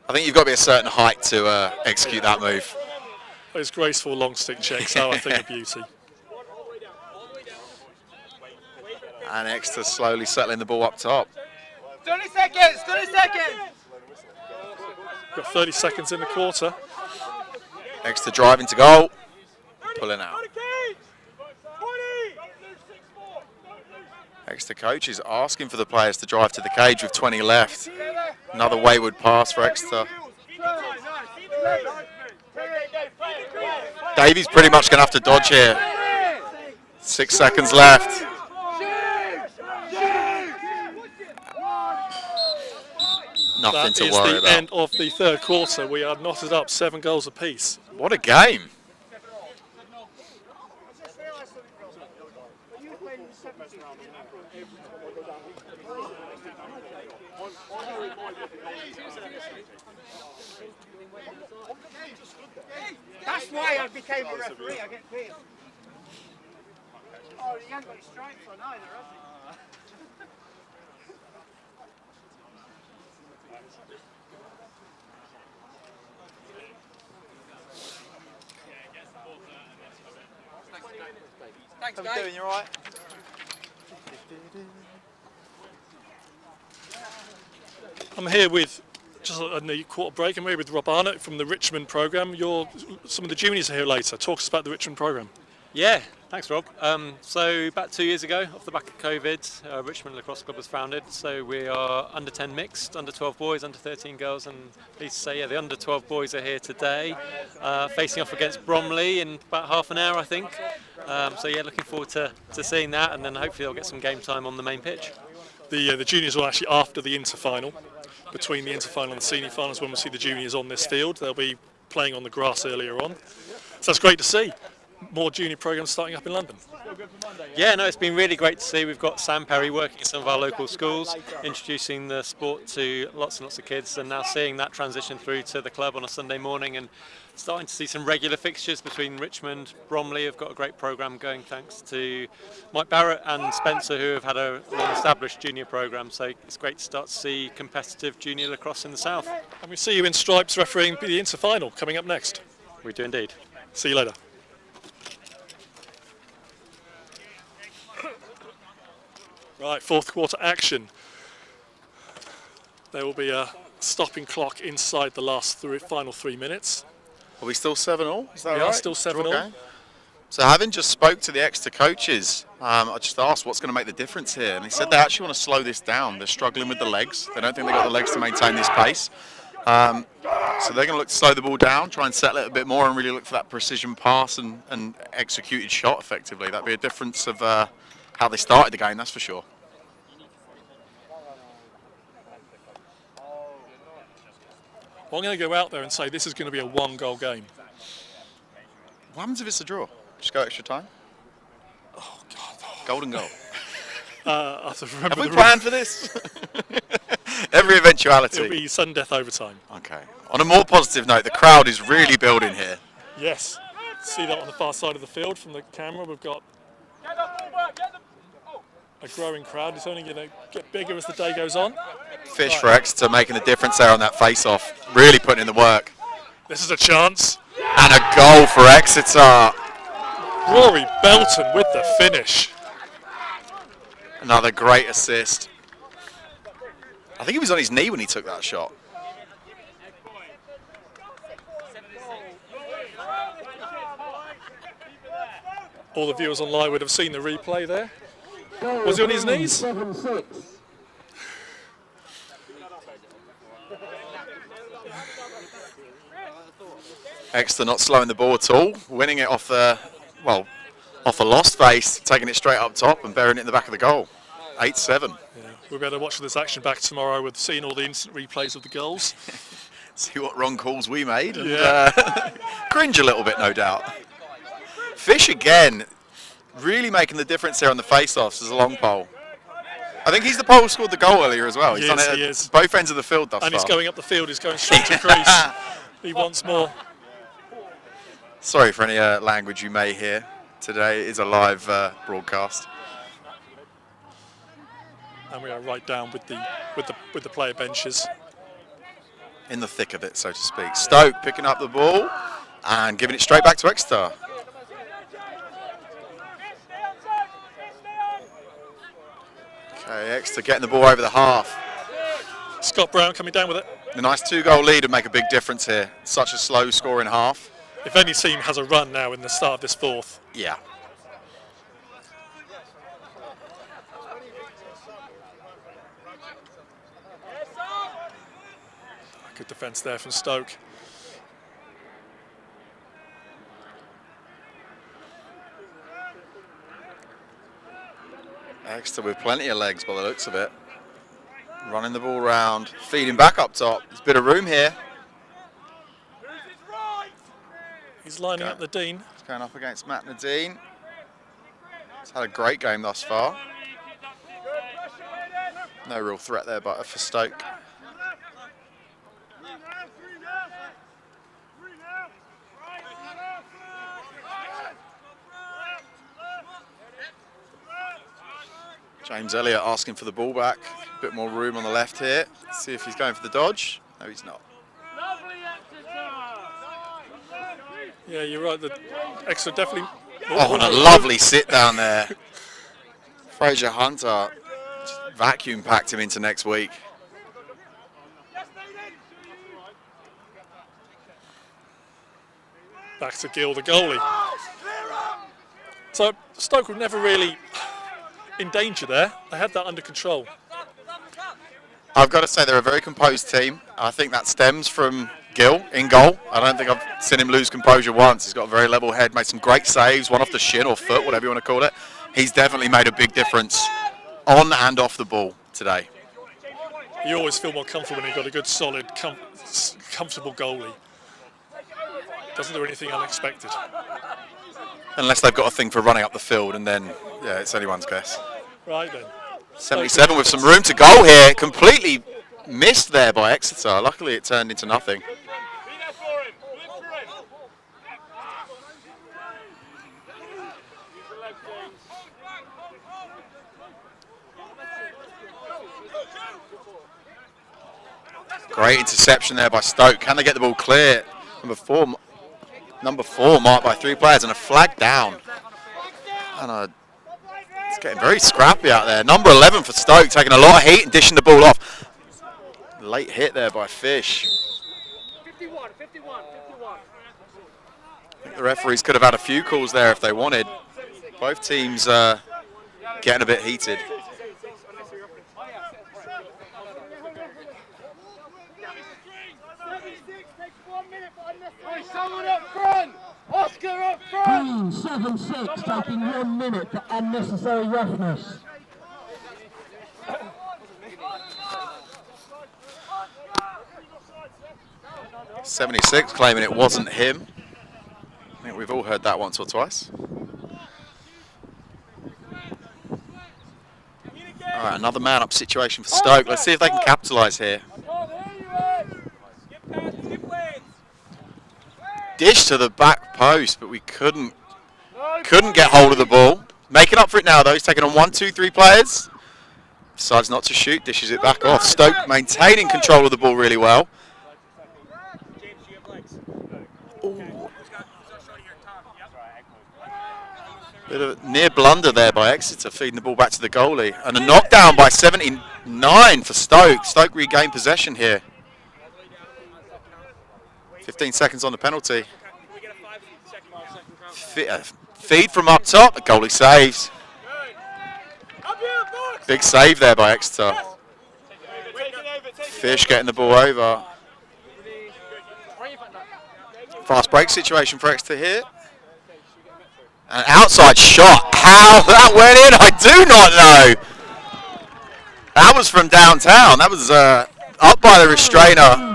I think you've got to be a certain height to execute that move. Those graceful long stick checks are, I think, a beauty. And Exeter slowly settling the ball up top. 30 seconds, 30 seconds! Got 30 seconds in the quarter. Exeter driving to goal. Pulling out. Exeter coach is asking for the players to drive to the cage with 20 left. Another wayward pass for Exeter. Davies pretty much going to have to dodge here. 6 seconds left. Nothing to worry about. That is the end of the third quarter. We are knotted up 7 goals apiece. What a game. That's why I became a referee. I get paid. Oh, he hasn't got his stripes on either, has he? Thanks, How are you doing? You all right? I'm here with, just on the quarter break, I'm here with Rob Arnott from the Richmond programme. Some of the juniors are here later. Talk us about the Richmond programme. Yeah, thanks Rob. So about 2 years ago, off the back of COVID, Richmond Lacrosse Club was founded. So we are under 10 mixed, under 12 boys, under 13 girls, and pleased to say, yeah, the under 12 boys are here today, facing off against Bromley in about half an hour, I think. So yeah, looking forward to seeing that, and then hopefully they'll get some game time on the main pitch. The juniors will actually after the inter-final, between the inter-final and the senior finals, when we'll see the juniors on this field. They'll be playing on the grass earlier on. So that's great to see. more junior programs starting up in London? Yeah, no, it's been really great to see. We've got Sam Perry working in some of our local schools, introducing the sport to lots and lots of kids, and now seeing that transition through to the club on a Sunday morning, and starting to see some regular fixtures between Richmond, Bromley have got a great programme going thanks to Mike Barrett and Spencer, who have had a long-established junior programme, so it's great to start to see competitive junior lacrosse in the south. And we see you in stripes refereeing the inter-final coming up next. We do indeed. See you later. Right, fourth quarter action. There will be a stopping clock inside the last final 3 minutes. Are we still 7-all? Is that We right? are still 7-all. Okay. So having just spoke to the Exeter coaches, I just asked what's going to make the difference here, and they said they actually want to slow this down. They're struggling with the legs. They don't think they've got the legs to maintain this pace. So they're going to look to slow the ball down, try and settle it a bit more, and really look for that precision pass and executed shot effectively. That'd be a difference of how they started the game, that's for sure. Well, I'm going to go out there and say this is going to be a 1-goal game. What happens if it's a draw? Just go extra time? Oh, God. Golden goal. I have to remember Have we planned for this? Every eventuality. It'll be sudden death overtime. Okay. On a more positive note, the crowd is really building here. Yes. See that on the far side of the field from the camera. We've got a growing crowd. It's only going to get bigger as the day goes on. Fish for Exeter making the difference there on that face-off. Really putting in the work. This is a chance. And a goal for Exeter. Rory Belton with the finish. Another great assist. I think he was on his knee when he took that shot. All the viewers online would have seen the replay there. Was he on his knees? 7-6. Exeter not slowing the ball at all, winning it off the, well, off a lost face, taking it straight up top and burying it in the back of the goal. 8-7. Yeah. We'll be able to watch this action back tomorrow with seeing all the instant replays of the goals. See what wrong calls we made and Yeah. cringe a little bit, no doubt. Fish again, really making the difference here on the face-offs as a long pole. I think he's the pole who scored the goal earlier as well. He's done it he at is. both ends of the field thus And far. he's going up the field, he's going straight to crease. He wants more. Sorry for any language you may hear. Today is a live broadcast. And we are right down with the player benches. In the thick of it, so to speak. Stoke picking up the ball and giving it straight back to Exeter. Okay, Exeter getting the ball over the half. Scott Brown coming down with it. A nice 2-goal lead would make a big difference here. Such a slow scoring half. If any team has a run now in the start of this fourth. Yeah. Good defence there from Stoke. Exeter with plenty of legs by the looks of it. Running the ball round, feeding back up top. There's a bit of room here. He's lining up the Dean. He's going up against Matt Nadine. He's had a great game thus far. No real threat there but for Stoke. James Elliott asking for the ball back. A bit more room on the left here. See if he's going for the dodge. No, he's not. Yeah, you're right. The Exeter definitely. Oh, and a lovely sit down there. Fraser Hunter just vacuum packed him into next week. Back to Gill, the goalie. So Stoke were never really in danger there. They had that under control. I've got to say they're a very composed team. I think that stems from Gill in goal. I don't think I've seen him lose composure once. He's got a very level head, made some great saves, one off the shin or foot, whatever you want to call it. He's definitely made a big difference on and off the ball today. You always feel more comfortable when you've got a good, solid, comfortable goalie. Doesn't do anything unexpected. Unless they've got a thing for running up the field, and then, yeah, it's anyone's guess. Right then. 77 with some room to goal here. Completely missed there by Exeter. Luckily, it turned into nothing. Great interception there by Stoke. Can they get the ball clear? Number four marked by 3 players and a flag down. And it's getting very scrappy out there. Number 11 for Stoke, taking a lot of heat and dishing the ball off. Late hit there by Fish. 51. I think the referees could have had a few calls there if they wanted. Both teams getting a bit heated. Someone up front! Oscar up front! 7-6, taking 1 minute for unnecessary roughness. .76 claiming it wasn't him. I think we've all heard that once or twice. All right, another man-up situation for Stoke. Let's see if they can capitalise here. Dish to the back post, but we couldn't get hold of the ball. Making up for it now, though. He's taking on 1, 2, 3 players. Decides not to shoot, dishes it back off. Stoke maintaining control of the ball really well. Ooh. Bit of a near blunder there by Exeter, feeding the ball back to the goalie. And a knockdown by 79 for Stoke. Stoke regain possession here. 15 seconds on the penalty. Feed from up top, the goalie saves. Big save there by Exeter. Fish getting the ball over. Fast break situation for Exeter here. An outside shot. How that went in, I do not know. That was from downtown. That was up by the restrainer.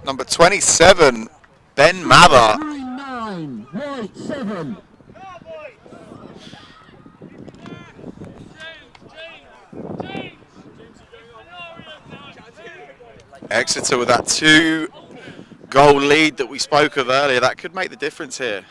Number 27, Ben Mather. 9, white 7. Exeter with that 2-goal lead that we spoke of earlier. That could make the difference here.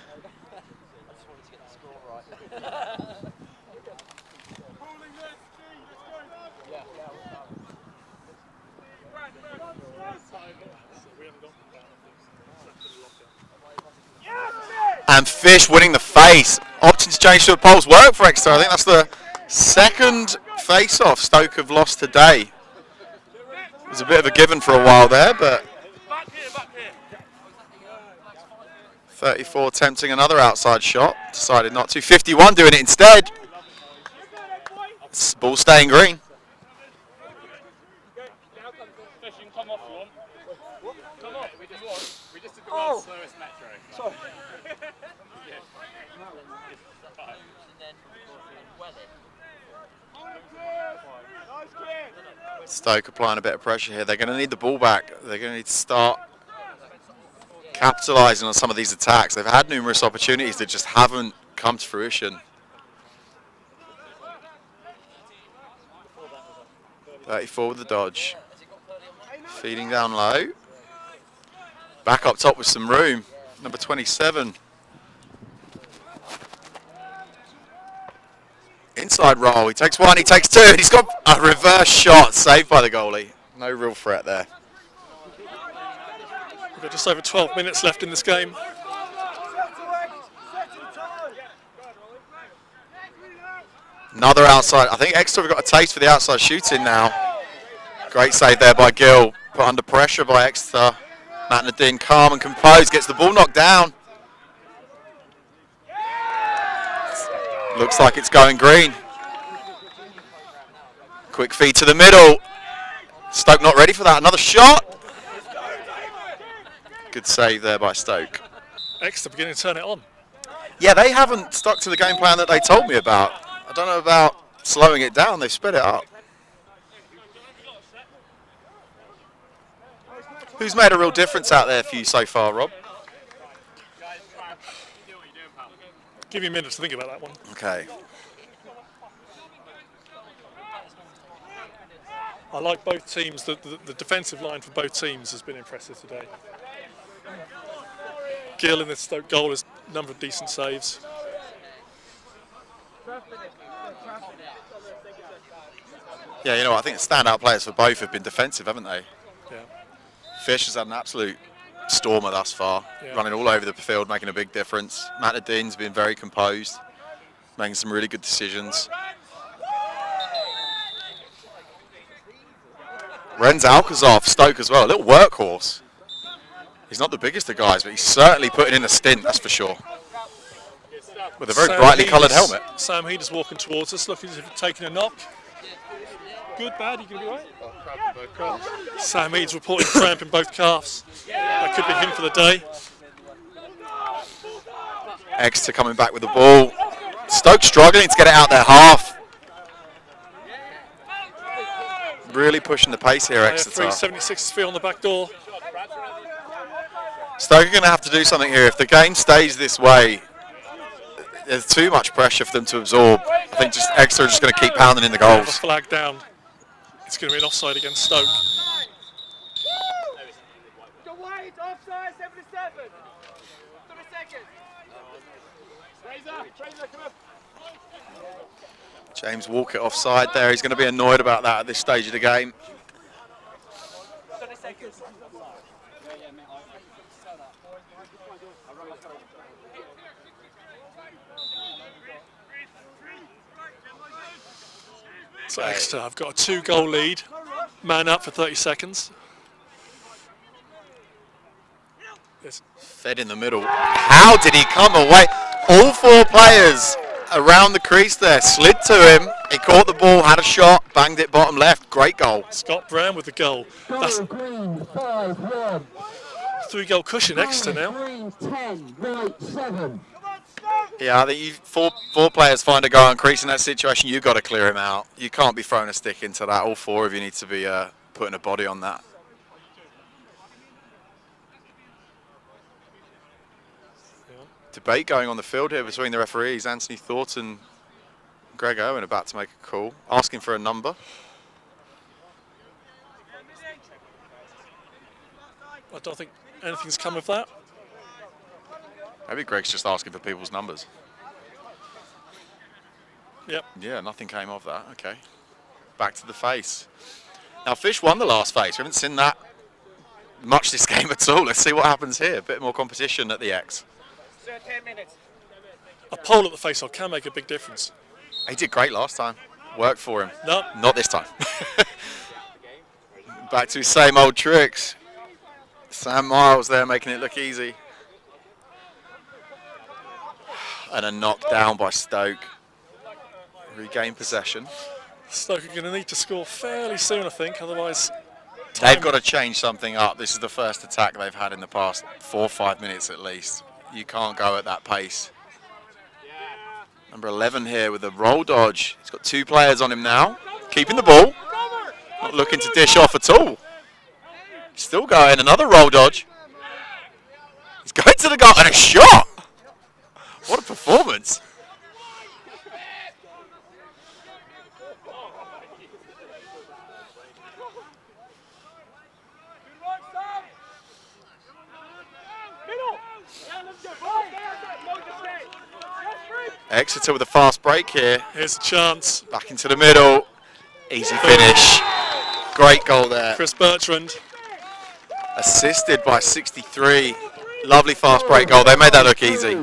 And Fish winning the face. Options change to the poles work for Exeter. I think that's the second face-off Stoke have lost today. It was a bit of a given for a while there, but 34 attempting another outside shot. Decided not to. 51 doing it instead. Ball staying green. Oh! Sorry. Stoke applying a bit of pressure here. They're going to need the ball back. They're going to need to start capitalising on some of these attacks. They've had numerous opportunities that just haven't come to fruition. 34 with the dodge. Feeding down low. Back up top with some room. Number 27. Inside roll. He takes 1, he takes 2. He's got a reverse shot saved by the goalie. No real threat there. We've got just over 12 minutes left in this game. Another outside. I think Exeter have got a taste for the outside shooting now. Great save there by Gill. Put under pressure by Exeter. Matt Nadine calm and composed. Gets the ball knocked down. Looks like it's going green. Quick feed to the middle. Stoke not ready for that. Another shot. Good save there by Stoke. Exeter beginning to turn it on. Yeah, they haven't stuck to the game plan that they told me about. I don't know about slowing it down. They've sped it up. Who's made a real difference out there for you so far, Rob? Give me a minute to think about that one. Okay. I like both teams. The defensive line for both teams has been impressive today. Gill in the Stoke goal has a number of decent saves. Yeah, you know what, I think the standout players for both have been defensive, haven't they? Yeah. Fish has had an absolute stormer thus far, running all over the field, making a big difference. Matt Nadine's been very composed, making some really good decisions. Renz Alcazar for Stoke as well, a little workhorse. He's not the biggest of guys, but he's certainly putting in a stint, that's for sure. With a very brightly coloured helmet. Sam Heed is walking towards us, looking as if he's taking a knock. Good, bad, you going to be right? Sam Heed's reporting cramp in both calves. That could be him for the day. Exeter coming back with the ball. Stoke struggling to get it out their half. Really pushing the pace here, Exeter. 376 feet on the back door. Stoke are going to have to do something here. If the game stays this way, there's too much pressure for them to absorb. I think just Exeter are just going to keep pounding in the goals. Flag down. It's going to be an offside against Stoke. Offside, 77. 30 seconds. Fraser, come up. James Walker offside there. He's going to be annoyed about that at this stage of the game. 30 seconds. So Exeter, I've got a 2-goal lead. Man up for 30 seconds. Fed in the middle. How did he come away? All four players around the crease there, slid to him. He caught the ball, had a shot, banged it bottom left. Great goal. Scott Brown with the goal. That's 3-goal cushion Exeter now. 10, right, 7. Yeah, I think four players find a guy on crease in that situation, you've got to clear him out. You can't be throwing a stick into that. All four of you need to be putting a body on that. Debate going on the field here between the referees. Anthony Thornton and Greg Owen about to make a call, asking for a number. I don't think anything's come of that. Maybe Greg's just asking for people's numbers. Yep. Yeah, nothing came of that. Okay. Back to the face. Now, Fish won the last face. We haven't seen that much this game at all. Let's see what happens here. A bit more competition at the X. Sir, 10 minutes. A pole at the face-off can make a big difference. He did great last time. Worked for him. No. Not this time. Back to his same old tricks. Sam Miles there making it look easy. And a knockdown by Stoke. Regain possession. Stoke are going to need to score fairly soon, I think, otherwise... They've got to change something up. This is the first attack they've had in the past 4 or 5 minutes at least. You can't go at that pace. Number 11 here with a roll dodge. He's got 2 players on him now. Keeping the ball. Not looking to dish off at all. Still going. Another roll dodge. He's going to the goal and a shot. What a performance. Exeter with a fast break here. Here's a chance. Back into the middle. Easy finish. Great goal there. Chris Bertrand. Assisted by 63. Lovely fast break goal. They made that look easy.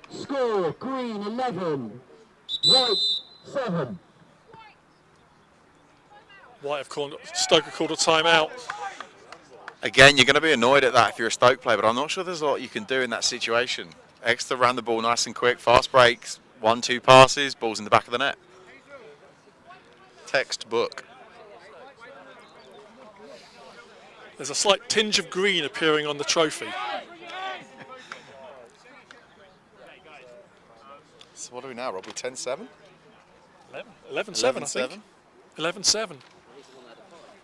Score, green 11, white 7. White have called, Stoke have called a timeout. Again, you're going to be annoyed at that if you're a Stoke player, but I'm not sure there's a lot you can do in that situation. Exeter ran the ball nice and quick, fast breaks, 1-2 passes, balls in the back of the net. Textbook. There's a slight tinge of green appearing on the trophy. So what are we now, Rob? We're 10-7? 11-7, I think. 11-7.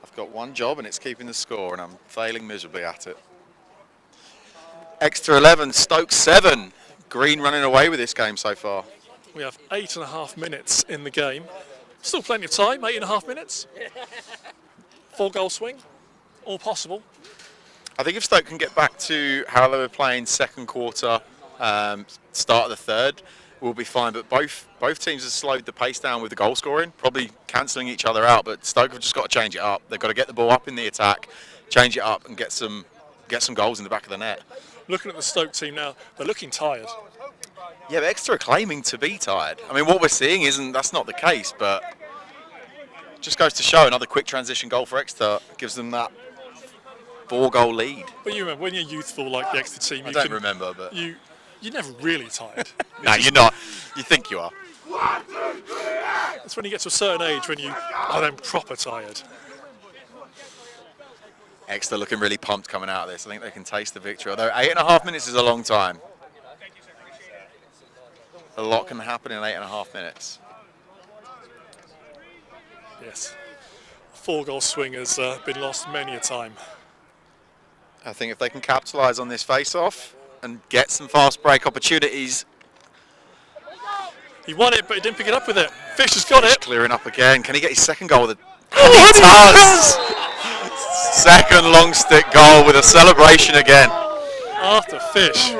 I've got one job and it's keeping the score and I'm failing miserably at it. Exeter 11, Stoke 7. Green running away with this game so far. We have 8.5 minutes in the game. Still plenty of time, 8.5 minutes. 4-goal swing, all possible. I think if Stoke can get back to how they were playing second quarter, start of the third, we'll be fine. But both teams have slowed the pace down with the goal scoring, probably cancelling each other out. But Stoke have just got to change it up. They've got to get the ball up in the attack, change it up, and get some goals in the back of the net. Looking at the Stoke team now, they're looking tired. Yeah, but Exeter are claiming to be tired. I mean, what we're seeing that's not the case, but just goes to show another quick transition goal for Exeter gives them that 4-goal lead. But you remember, when you're youthful like the Exeter team, I don't remember, but you're never really tired. No, you're not. You think you are. It's when you get to a certain age when you are then proper tired. Exeter looking really pumped coming out of this. I think they can taste the victory. Although 8.5 minutes is a long time. A lot can happen in 8.5 minutes. Yes. 4-goal swing has been lost many a time. I think if they can capitalise on this face-off and get some fast break opportunities. He won it, but he didn't pick it up with it. Fish has got it. Clearing up again. Can he get his second goal with it? Oh, he does! Second long stick goal with a celebration again. Arthur Fish.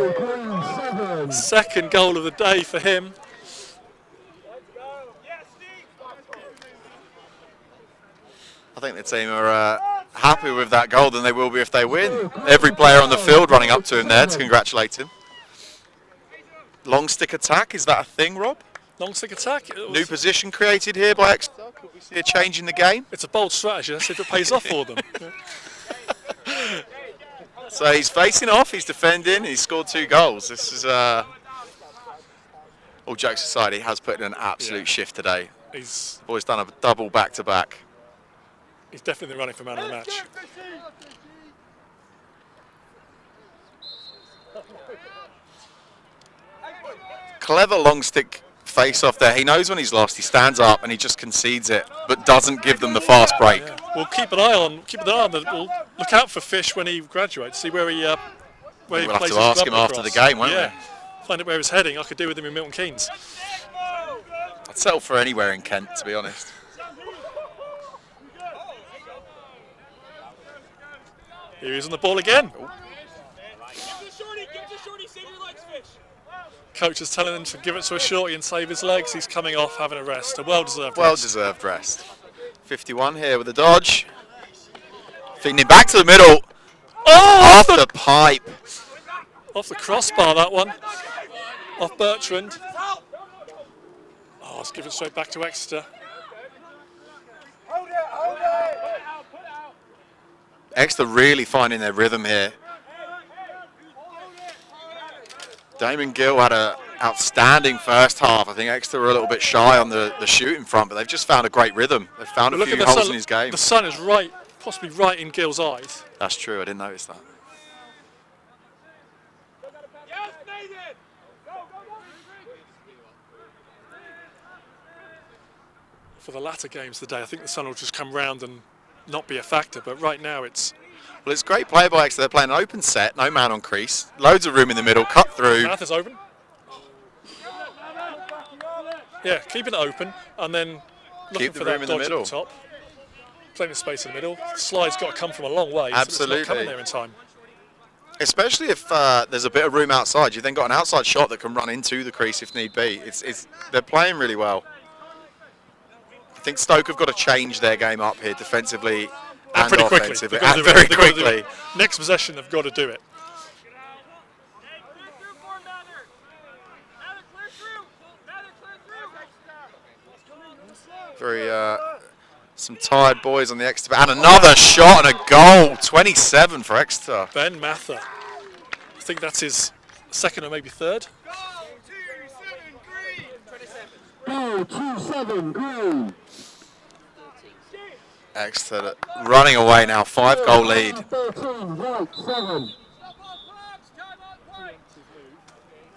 Second goal of the day for him. I think the team are happier with that goal than they will be if they win. Every player on the field running up to him there to congratulate him. Long stick attack, is that a thing, Rob? Long stick attack. New position created here by Exeter. Could we see a change in the game? It's a bold strategy. Let's see if it pays off for them. So he's facing off, he's defending, he's scored 2 goals. This is, all jokes aside, he has put in an absolute shift today. The boy's done a double back-to-back. He's definitely running for man of the match. Clever long stick face off there. He knows when he's lost. He stands up and he just concedes it, but doesn't give them the fast break. Yeah. We'll keep an eye on that. We'll look out for Fish when he graduates. See where he We'll he have plays to ask him after the game, won't we? Find out where he's heading. I could do with him in Milton Keynes. I'd settle for anywhere in Kent, to be honest. Here he is on the ball again. Coach is telling him to give it to a shorty and save his legs. He's coming off, having a rest. A well-deserved rest. Well-deserved rest. 51 here with a dodge. Feeding him back to the middle. Oh! Off the pipe. Off the crossbar, that one. Off Bertrand. Oh, it's given straight back to Exeter. Exeter really finding their rhythm here. Damon Gill had an outstanding first half. I think Exeter were a little bit shy on the shooting front, but they've just found a great rhythm. They've found a few holes in his game. The sun is right, possibly right in Gill's eyes. That's true, I didn't notice that. For the latter games of the day, I think the sun will just come round and not be a factor, but right now it's... Well, it's great play by Exeter. They're playing an open set, no man on crease, loads of room in the middle, cut through. Mouth is open. Yeah, keeping it open and then looking for that dodge at the top. Plenty of space in the middle. The slide's got to come from a long way. Absolutely. So it's not coming there in time. Especially if there's a bit of room outside. You've then got an outside shot that can run into the crease if need be. They're playing really well. I think Stoke have got to change their game up here defensively and pretty offensively. quickly. And very quickly. Next possession, they've got to do it. Some tired boys on the Exeter, and another shot and a goal. 27 for Exeter. Ben Mather. I think that's his second or maybe third. Goal 2-7, green. Exeter running away now, 5-goal lead. 13, right, 7.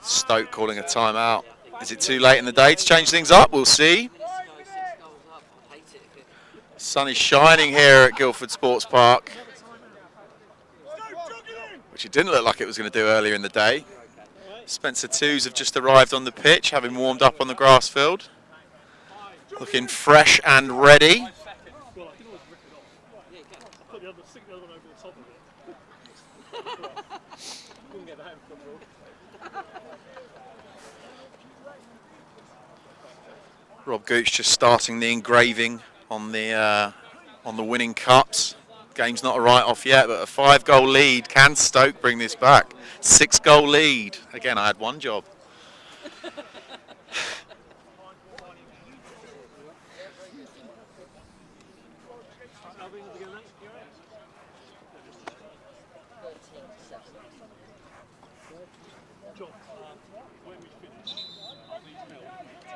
Stoke calling a timeout. Is it too late in the day to change things up? We'll see. Sun is shining here at Guildford Sports Park, which it didn't look like it was going to do earlier in the day. Spencer Twos have just arrived on the pitch, having warmed up on the grass field. Looking fresh and ready. Rob Gooch just starting the engraving on the winning cups. Game's not a write-off yet, but a 5-goal lead. Can Stoke bring this back? 6-goal lead. Again, I had one job.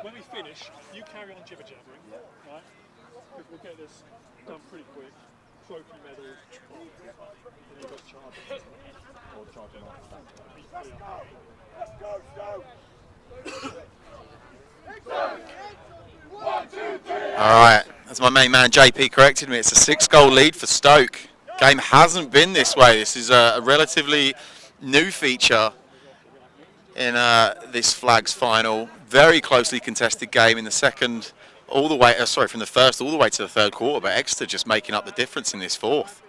When we finish, you carry on jibber-jabbering, right? Because we'll get this done pretty quick. Trophy medals, and you've got charge. Or charge them off. Alright, as my main man JP corrected me, it's a 6-goal lead for Stoke. Game hasn't been this way. This is a relatively new feature in this Flags final. Very closely contested game in the second, all the way, from the first all the way to the third quarter, but Exeter just making up the difference in this fourth.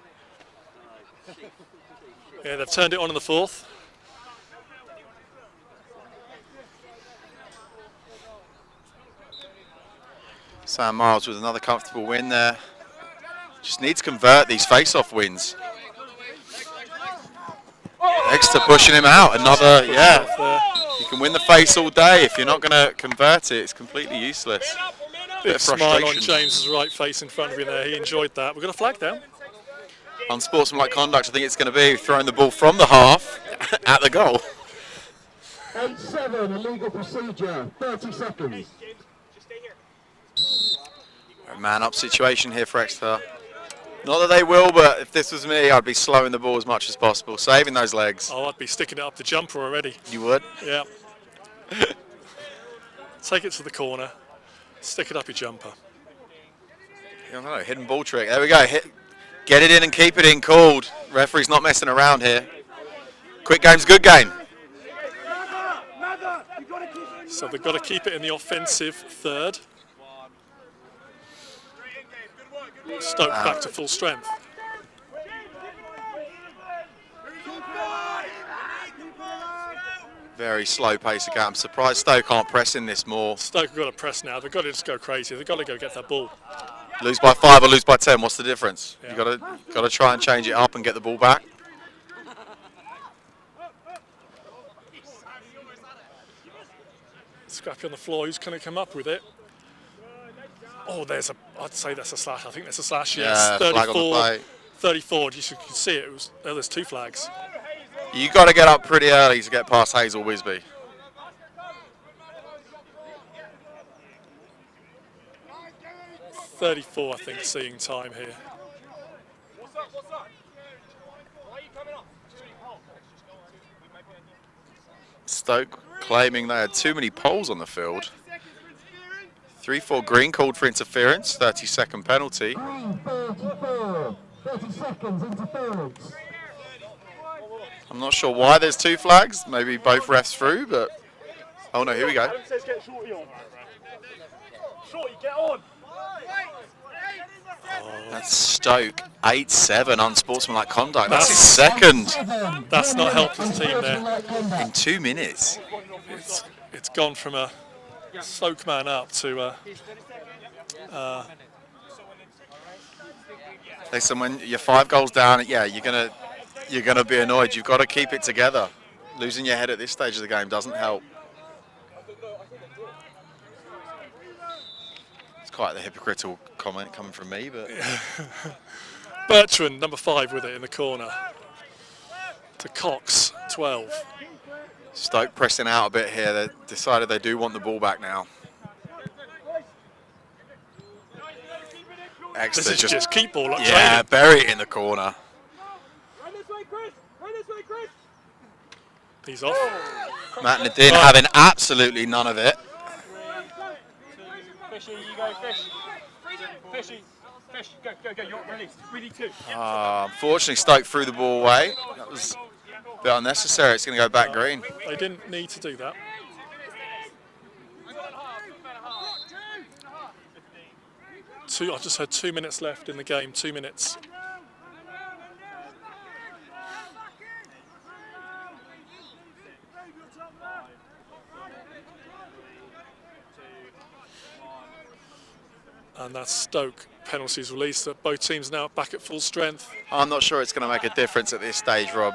Yeah, they've turned it on in the fourth. Sam Miles with another comfortable win there. Just need to convert these face-off wins. Exeter pushing him out. Another, yeah. You can win the face all day. If you're not going to convert it, it's completely useless. Bit smile on James's right face in front of him there. He enjoyed that. We've got a flag down. Unsportsmanlike conduct, I think it's going to be throwing the ball from the half at the goal. 8-7, illegal procedure, 30 seconds. A man-up situation here for Exeter. Not that they will, but if this was me, I'd be slowing the ball as much as possible, saving those legs. Oh, I'd be sticking it up the jumper already. You would? Yeah. Take it to the corner, stick it up your jumper. I don't know, hidden ball trick. There we go. Get it in and keep it in, called. Referee's not messing around here. Quick game's good game. So they've got to keep it in the offensive third. Stoke back to full strength. Very slow pace of game. I'm surprised Stoke aren't pressing this more. Stoke have got to press now. They've got to just go crazy. They've got to go get that ball. Lose by 5 or lose by 10. What's the difference? Yeah. You got to try and change it up and get the ball back. Scrappy on the floor. Who's going to come up with it? Oh, I'd say that's a slash. I think that's a slash. Yes, yeah, 34. Flag on the play. 34. You can see it. There's 2 flags. You got to get up pretty early to get past Hazel Wisby. .34, I think, seeing time here. Stoke claiming they had too many poles on the field. 3-4 green called for interference, 30-second penalty. Green, 34, 30 seconds interference. I'm not sure why there's 2 flags. Maybe both refs through, but oh no, here we go. That's Stoke, 8-7 unsportsmanlike conduct. That's his second. That's not helped his team there. In 2 minutes. It's gone from a Stoke man up to listen, when you're 5 goals down, yeah, you're gonna be annoyed. You've got to keep it together. Losing your head at this stage of the game doesn't help. It's quite the hypocritical comment coming from me, but Bertrand, number 5, with it in the corner. To Cox, 12. Stoke pressing out a bit here. They decided they do want the ball back now. Exeter This is just keep ball up. Yeah, bury it in the corner. He's off. Matt Nadine having absolutely none of it. Fishy, you go, fish. Fishy, fish, go, you're released. We need 2. Unfortunately, Stoke threw the ball away. That was Bit unnecessary. It's going to go back green. They didn't need to do that. I've just had 2 minutes left in the game. 2 minutes. And that's Stoke. Penalties released. Both teams now back at full strength. I'm not sure it's going to make a difference at this stage, Rob.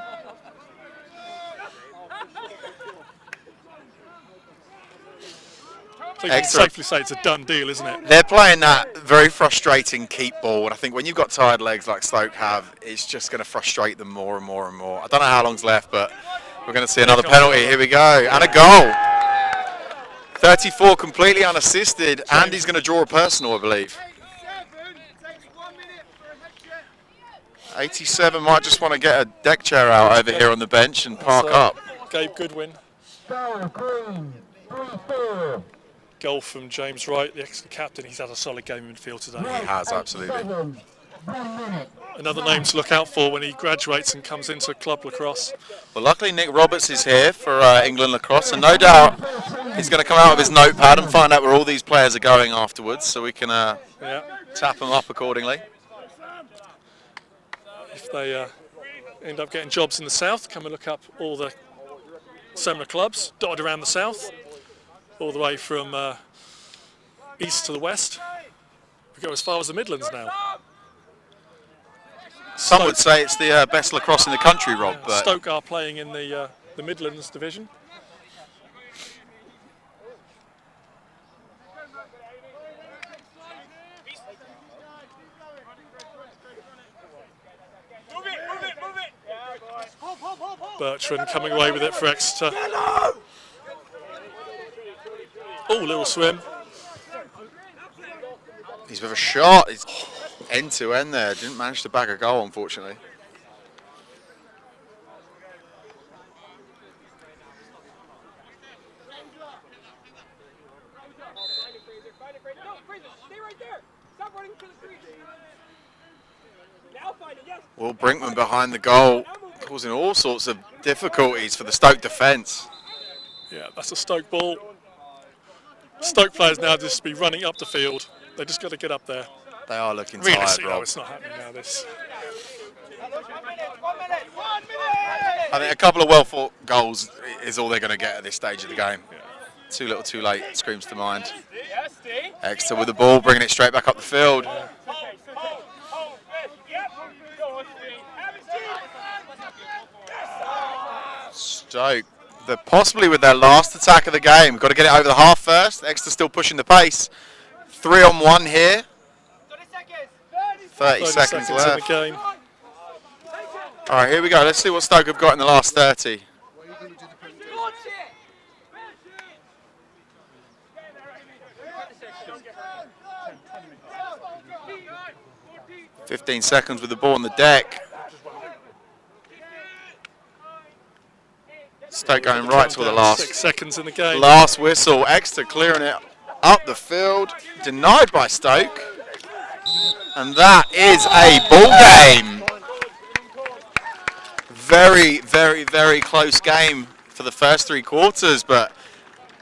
I think you can safely say it's a done deal, isn't it? They're playing that very frustrating keep ball, and I think when you've got tired legs like Stoke have, it's just going to frustrate them more and more and more. I don't know how long's left, but we're going to see another penalty. Here we go, and a goal. 34 completely unassisted, and he's going to draw a personal, I believe. 87 might just want to get a deck chair out over here on the bench and park up. Gabe Goodwin. Goal from James Wright, the ex-captain. He's had a solid game in midfield today. He has, absolutely. Another name to look out for when he graduates and comes into club lacrosse. Well, luckily Nick Roberts is here for England lacrosse, and no doubt he's going to come out with his notepad and find out where all these players are going afterwards, so we can tap them up accordingly. If they end up getting jobs in the south, come and look up all the Semla clubs dotted around the south, all the way from east to the west. We go as far as the Midlands now. Some would say it's the best lacrosse in the country, Rob. But Stoke are playing in the Midlands division. Bertrand coming away with it for Exeter. Oh, little swim. He's with a shot. He's end to end there. Didn't manage to bag a goal, unfortunately. Will Brinkman behind the goal, causing all sorts of difficulties for the Stoke defence. Yeah, that's a Stoke ball. Stoke players now just be running up the field. They just got to get up there. They are looking tired, Rob. It's not happening now, this. I think a couple of well-fought goals is all they're going to get at this stage of the game. Yeah. Too little, too late, screams to mind. Exeter with the ball, bringing it straight back up the field. Yeah. Stoke, they're possibly with their last attack of the game. Got to get it over the half first. Exeter still pushing the pace. 3-on-1 here. 30 seconds left. In the game. All right, here we go. Let's see what Stoke have got in the last 30. "15 seconds with the ball on the deck. Stoke going right till the last 6 seconds in the game. Last whistle. Exeter clearing it up the field. Denied by Stoke. And that is a ball game. Very, very, very close game for the first 3 quarters, but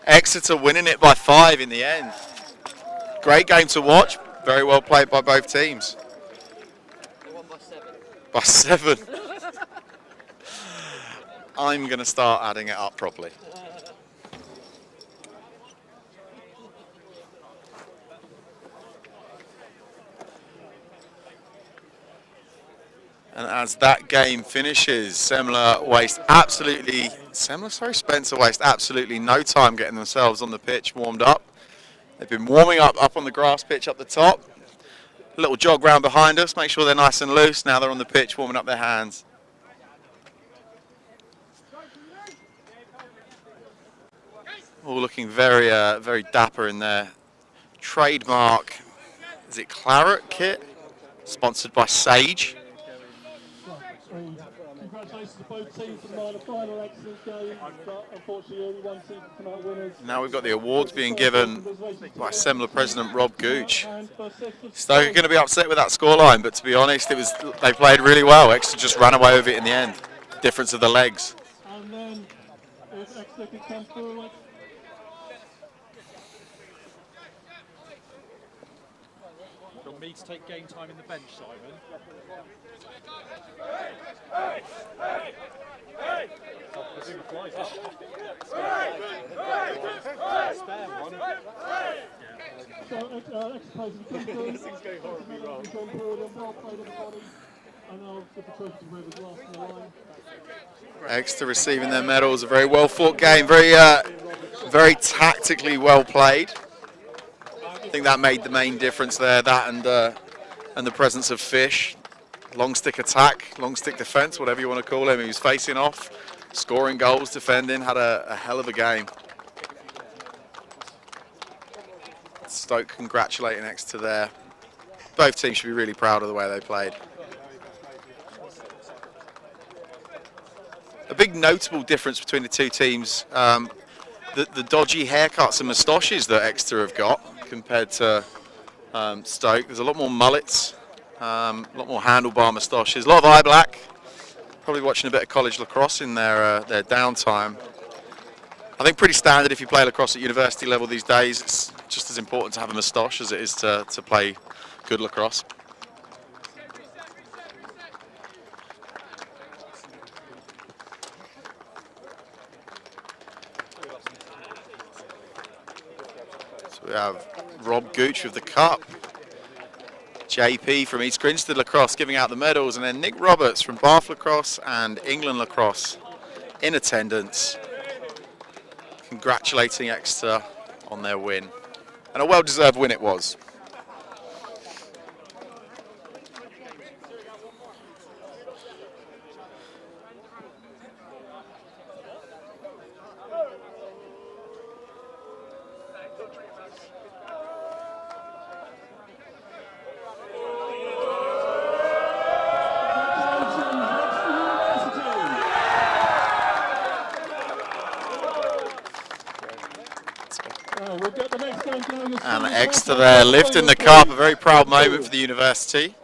Exeter winning it by 5 in the end. Great game to watch. Very well played by both teams. By 7. I'm going to start adding it up properly. And as that game finishes, Spencer waste absolutely no time getting themselves on the pitch warmed up. They've been warming up on the grass pitch up the top. A little jog round behind us, make sure they're nice and loose. Now they're on the pitch warming up their hands. All looking very, very dapper in their trademark, is it claret kit? Sponsored by Sage. Congratulations to both teams for the final excellent game, but unfortunately only one team can come out winners. Now we've got the awards being given by Semla President Rob Gooch. Stoke are going to be upset with that scoreline, but to be honest, they played really well. Exeter just ran away with it in the end. difference of the legs. And then if Exeter could come forward. From me to take game time in the bench, Simon. Spare one. So exercise the this thing's going horribly wrong. Well played everybody. I know the trophy to whoever's last in the line. Exeter receiving their medals. A very well fought game. Very tactically well played. I think that made the main difference there. That and the presence of Fish. Long stick attack, long stick defence, whatever you want to call him. He was facing off, scoring goals, defending. Had a hell of a game. Stoke congratulating Exeter there. Both teams should be really proud of the way they played. A big notable difference between the two teams, the dodgy haircuts and moustaches that Exeter have got compared to Stoke. There's a lot more mullets, a lot more handlebar moustaches, a lot of eye black. Probably watching a bit of college lacrosse in their downtime. I think pretty standard if you play lacrosse at university level these days. It's just as important to have a moustache as it is to play good lacrosse. So we have Rob Gooch with the cup, JP from East Grinstead Lacrosse giving out the medals, and then Nick Roberts from Bath Lacrosse and England Lacrosse in attendance, congratulating Exeter on their win. And a well-deserved win it was. And Exeter there lifting the cup, a very proud moment for the university.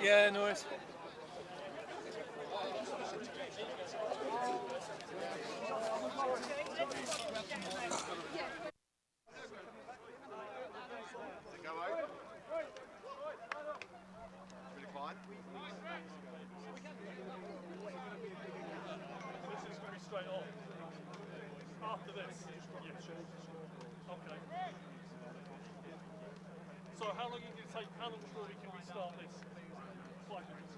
Yeah, no worries. After this? Yeah, sure. Okay. So how long are you going to take, how long before we can restart this? 5 minutes.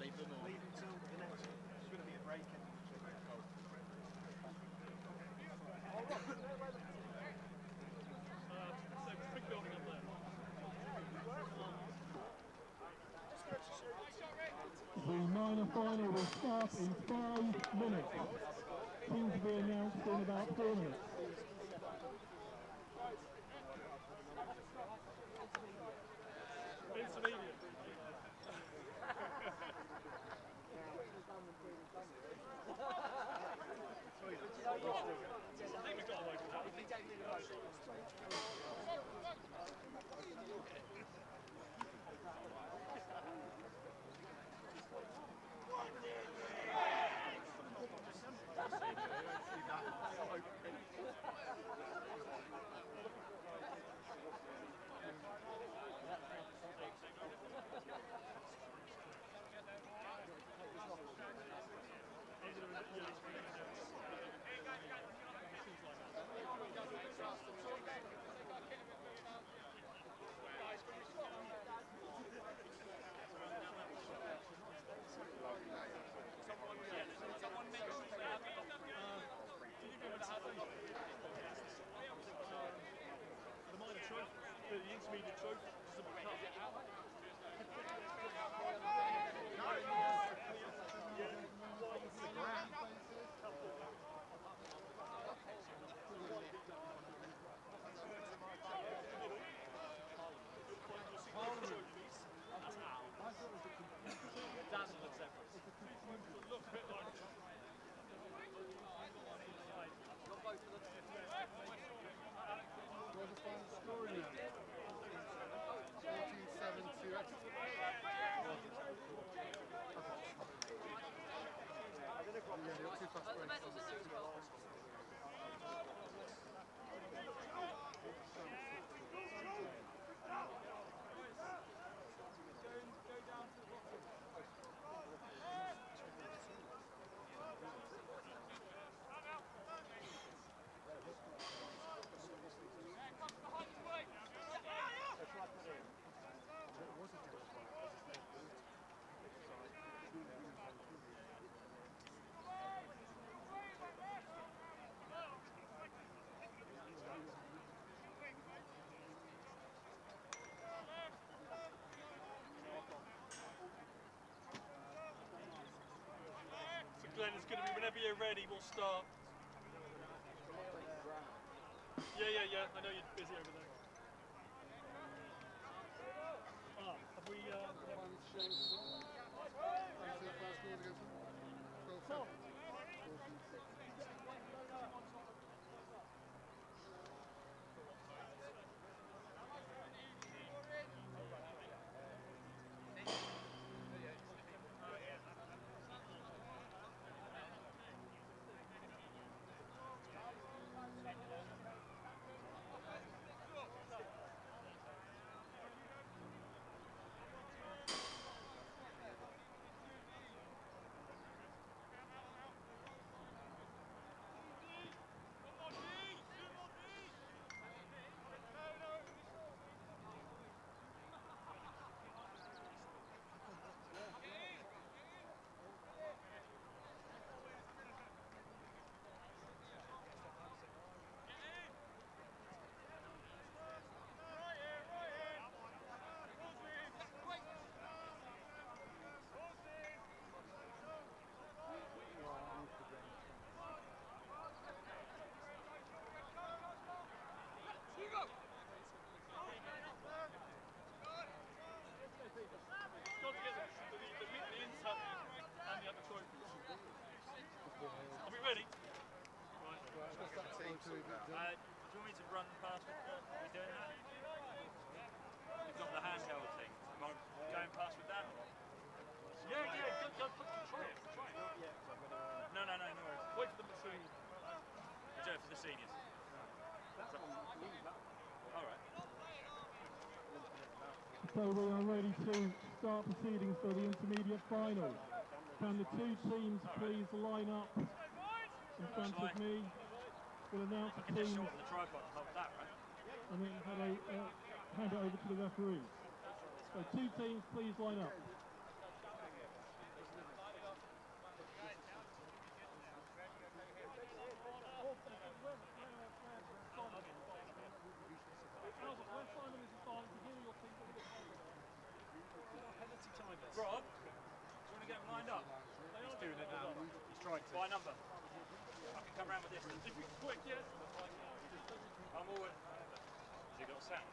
Leave them all. Leave until the next, there's going to be a break in big building up there. The minor final will start in 5 minutes. Teams to be announced in about 4 minutes. Intermediate. I think we got away with that. Glenn, it's going to be whenever you're ready, we'll start. Yeah. I know you're busy over there. Have we... Tom. Are we ready? Do you want me to run past with that? Are we doing that? You've got the handheld thing. Am I going past with that? Yeah, go, try it. No worries. Wait for them to see. We're doing it for the seniors. Alright. So we are ready to start proceedings for the intermediate final. Can the two teams please line up in front of me? We'll announce the teams Shorten the tripod and hold that, right? and then hand it over to the referees. So two teams please line up. Rob, do you want to get them lined up? He's doing it now. He's trying to. By number. I can come round with this. If we quick, yeah? I'm all in. Has he got a sound?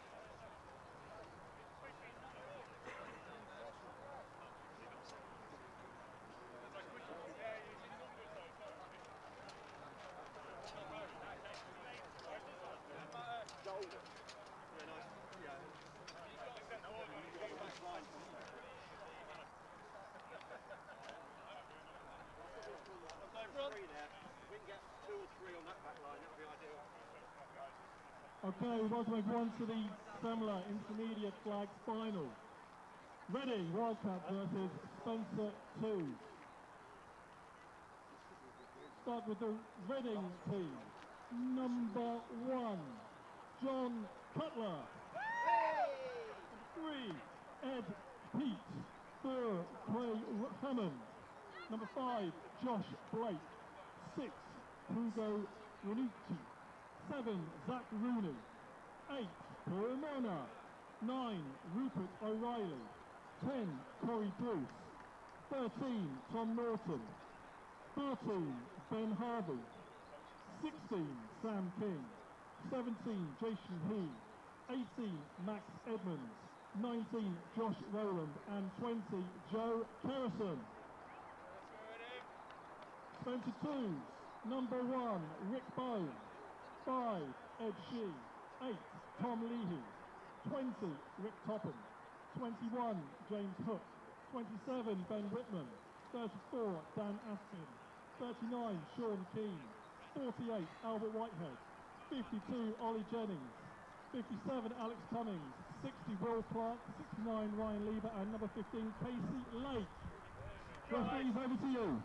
Okay, welcome everyone to the Semla Intermediate Flags Final. Ready, Wildcat versus Spencer 2. Start with the Reading team. Number 1, John Cutler. 3, Ed Pete. 4, Clay Hammond. Number 5, Josh Blake. 6, Hugo Ronici. 7, Zach Rooney. 8, Permona. 9, Rupert O'Reilly. 10, Corey Bruce. 13, Tom Norton. 14, Ben Harvey. 16, Sam King. 17, Jason He. 18, Max Edmonds. 19, Josh Rowland. And 20, Joe Kerrison. Spencer 2, number 1, Rick Bone. 5, Ed Shee. 8, Tom Leahy. 20, Rick Topham. 21, James Hook. 27, Ben Whitman. 34, Dan Askin. 39, Sean Keane. 48, Albert Whitehead. 52, Ollie Jennings. 57, Alex Cummings. 60, Will Clark. 69, Ryan Lieber. And number 15, Casey Lake. Referees, over to you.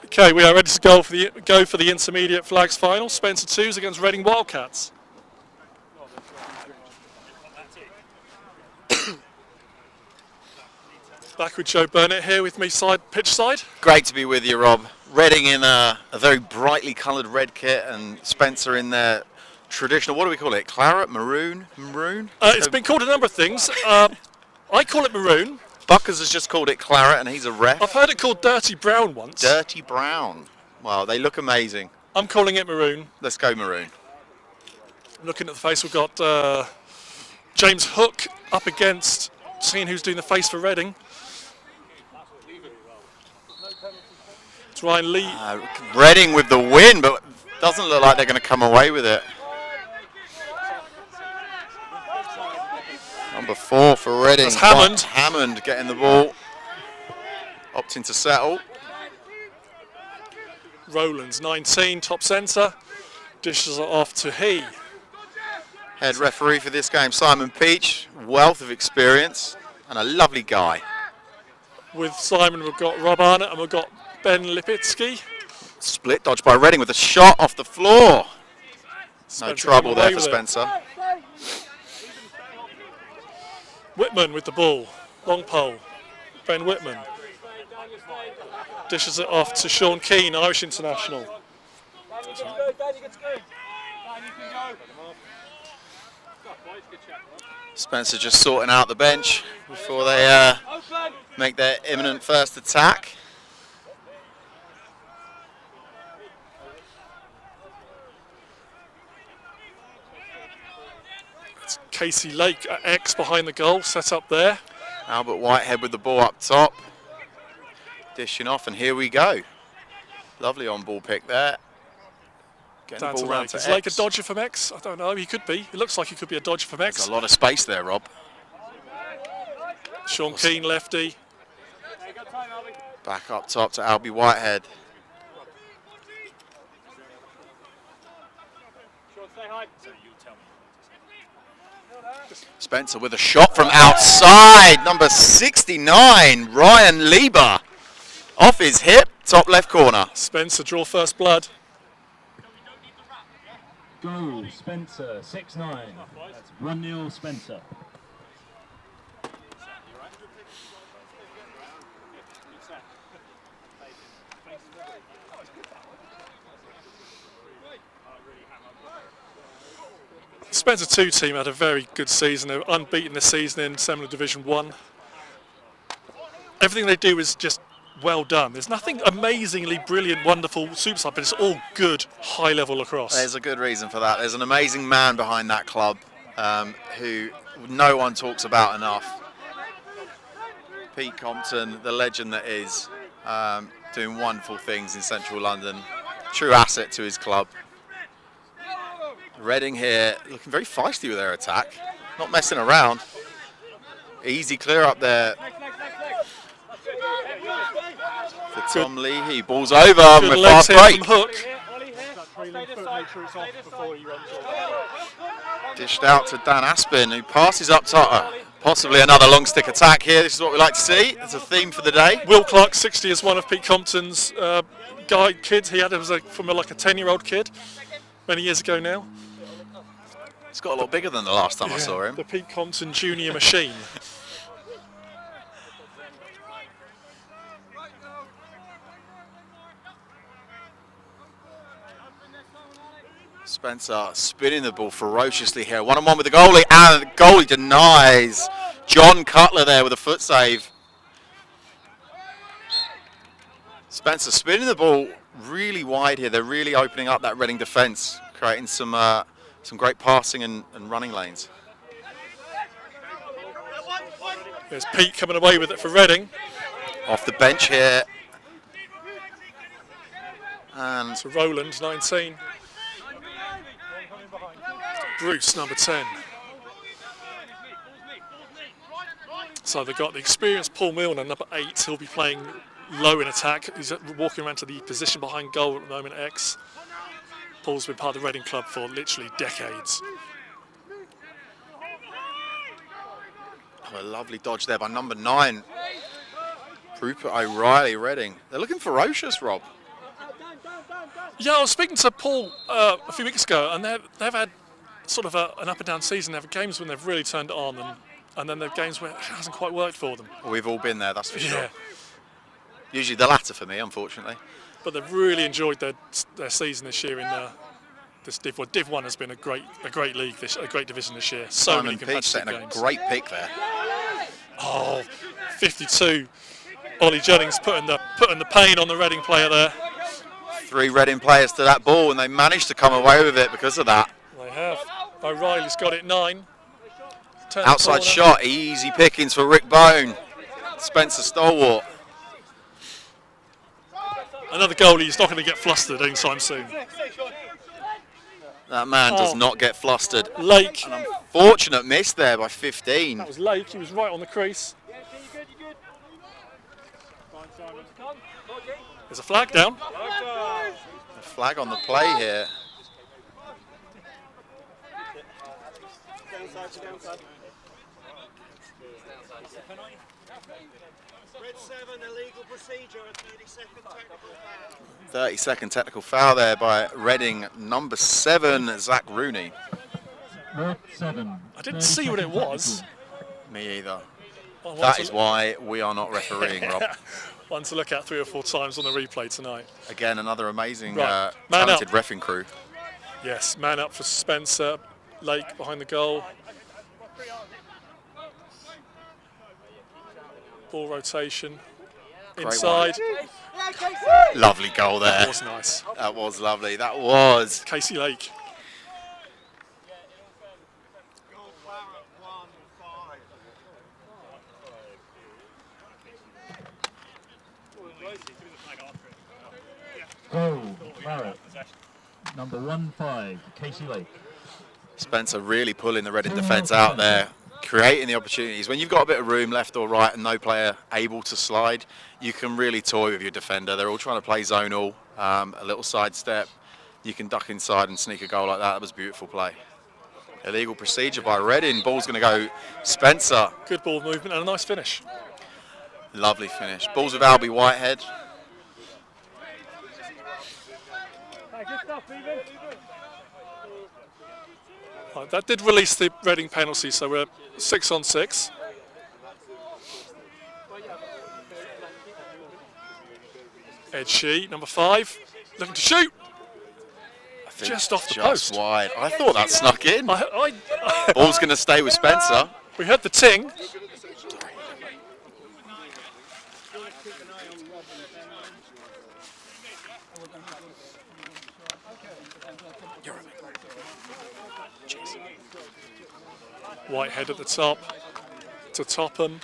Okay, we are ready to go for the intermediate flags final. Spencer 2s against Reading Wildcats. Back with Joe Burnett here with me pitch side. Great to be with you, Rob. Reading in a very brightly coloured red kit and Spencer in their traditional, what do we call it? Claret? Maroon? Maroon? It's been called a number of things. I call it maroon. Buckers has just called it claret and he's a ref. I've heard it called dirty brown once. Dirty brown. Wow, they look amazing. I'm calling it maroon. Let's go maroon. Looking at the face, we've got James Hook up against, seeing who's doing the face for Reading. It's Ryan Lee. Reading with the win, but doesn't look like they're going to come away with it. Number 4 for Reading. That's Hammond. Hammond getting the ball. Opting to settle. Rowlands, 19, top centre. Dishes it off to he. Head referee for this game, Simon Peach. Wealth of experience and a lovely guy. With Simon, we've got Rob Arnott and we've got Ben Lipitsky. Split dodge by Reading with a shot off the floor. No trouble there for Spencer. Whitman with the ball, long pole. Ben Whitman dishes it off to Sean Keane, Irish international. Spencer just sorting out the bench before they make their imminent first attack. It's Casey Lake at X behind the goal, set up there. Albert Whitehead with the ball up top. Dishing off, and here we go. Lovely on-ball pick there. Getting Down the to ball round Lake. to Is X. Lake a dodger from X? I don't know, he could be. It looks like he could be a dodger from X. There's a lot of space there, Rob. Sean Keane, lefty. Back up top to Albie Whitehead. Spencer with a shot from outside. Number 69, Ryan Lieber. Off his hip, top left corner. Spencer draw first blood. Go, Spencer, 6-9. That's 1-0 Spencer. Spencer 2 team had a very good season. They were unbeaten this season in Semla Division 1. Everything they do is just well done. There's nothing amazingly brilliant, wonderful, super side, but it's all good, high-level lacrosse. There's a good reason for that. There's an amazing man behind that club who no one talks about enough. Pete Compton, the legend that is, doing wonderful things in central London. True asset to his club. Reading here looking very feisty with their attack, not messing around. Easy clear up there for Tom Leahy. Ball's over with fast break. Dished out to Dan Aspin, who passes up top. Possibly another long stick attack here. This is what we like to see. It's a theme for the day. Will Clark, 60, is one of Pete Compton's kids. He had him from like a 10-year-old kid many years ago now. He's got a lot bigger than the last time I saw him. The Pete Compton Junior machine. Spencer spinning the ball ferociously here. 1-on-1 with the goalie, and the goalie denies John Cutler there with a foot save. Spencer spinning the ball really wide here. They're really opening up that Reading defence, creating some great passing and running lanes. There's Pete coming away with it for Reading. Off the bench here. And to Rowland, 19. Bruce, number 10. So they've got the experienced Paul Milner, number 8. He'll be playing low in attack. He's walking around to the position behind goal at the moment, X. Paul's been part of the Reading club for literally decades. Oh, a lovely dodge there by number 9. Rupert O'Reilly, Reading. They're looking ferocious, Rob. Yeah, I was speaking to Paul a few weeks ago, and they've had sort of an up and down season. They've had games when they've really turned it on, and then there are games where it hasn't quite worked for them. We've all been there, that's for sure. Yeah. Usually the latter for me, unfortunately. But they've really enjoyed their season this year in this Div 1. Div 1 has been a great league, a great division this year. So Simon many Peach competitive setting games. a great pick there. Oh, 52. Ollie Jennings putting the pain on the Reading player there. 3 Reading players to that ball, and they managed to come away with it because of that. They have. O'Reilly's got it 9. Outside shot, easy pickings for Rick Bone. Spencer Stalwart. Another goalie, he's not going to get flustered anytime soon. That man does not get flustered. Lake. An unfortunate miss there by 15. That was Lake, he was right on the crease. There's a flag down. A flag on the play here. Red 7, illegal procedure, a 30-second technical foul. 30-second technical foul there by Reading, number 7, Zach Rooney. Red 7. I didn't see what it was. Me either. Oh, That is why we are not refereeing, Rob. One to look at 3 or 4 times on the replay tonight. Again, another amazing, Right. Man talented up. reffing crew. Yes, man up for Spencer. Lake behind the goal. Ball rotation. Great Inside. Lovely goal there. That was nice. That was lovely. That was. Casey Lake. Go, Barrett. Number 15, Casey Lake. Spencer really pulling the Reading defence out there, creating the opportunities. When you've got a bit of room left or right and no player able to slide, you can really toy with your defender. They're all trying to play zonal, a little sidestep. You can duck inside and sneak a goal like that. That was beautiful play. Illegal procedure by Reading. Ball's going to go Spencer. Good ball movement and a nice finish. Lovely finish. Ball's with Albie Whitehead. Right, that did release the Reading penalty, so we're 6 on 6. Ed Shee, number 5, looking to shoot. Just off the post. Wide. I thought that snuck in. I Ball's going to stay with Spencer. We heard the ting. Whitehead at the top to Topham.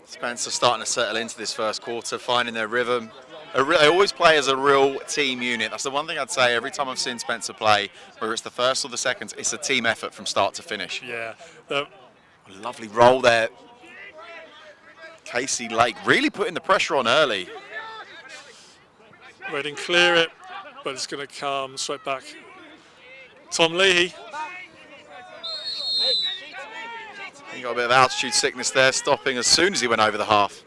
Spencer starting to settle into this first quarter, finding their rhythm. They always play as a real team unit. That's the one thing I'd say every time I've seen Spencer play, whether it's the first or the second, it's a team effort from start to finish. Yeah. Lovely roll there. Casey Lake really putting the pressure on early. Reading clear it, but it's going to come straight back. Tom Leahy. He got a bit of altitude sickness there, stopping as soon as he went over the half.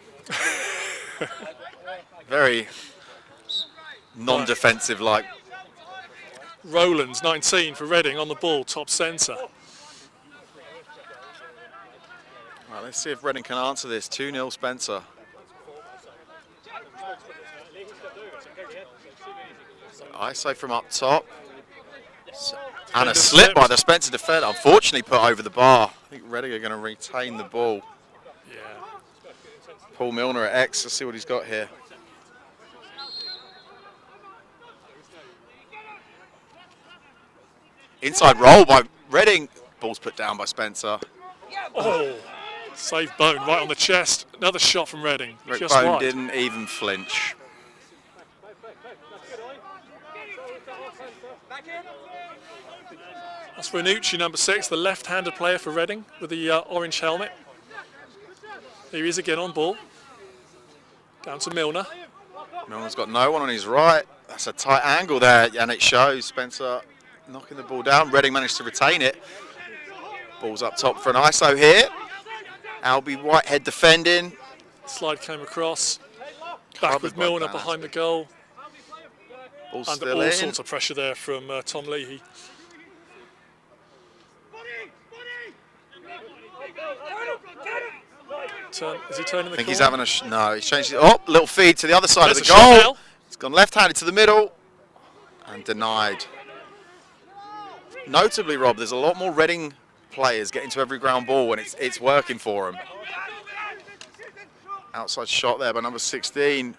Very non-defensive like. Rowlands, 19 for Reading on the ball, top centre. Right, let's see if Reading can answer this. 2-0 Spencer. ISO from up top. And a slip by the Spencer defender, unfortunately put over the bar. I think Reading are going to retain the ball. Yeah. Paul Milner at X. Let's see what he's got here. Inside roll by Reading. Ball's put down by Spencer. Oh, save Bone right on the chest. Another shot from Reading. Rick Just Bone wide. didn't even flinch. That's Renucci, number 6, the left-handed player for Reading with the orange helmet. Here he is again on ball. Down to Milner. Milner's got no one on his right. That's a tight angle there, and it shows. Spencer knocking the ball down. Reading managed to retain it. Ball's up top for an ISO here. Albie Whitehead defending. Slide came across. Back with Milner behind the goal. Ball's Under still all in. sorts of pressure there from Tom Leahy. Is he turning the I think corner? he's having a... no, he's changed it. Oh, little feed to the other side There's of the a shot goal. now. It's gone left-handed to the middle. And denied. Notably, Rob, there's a lot more Reading players getting to every ground ball when it's working for them. Outside shot there by number 16.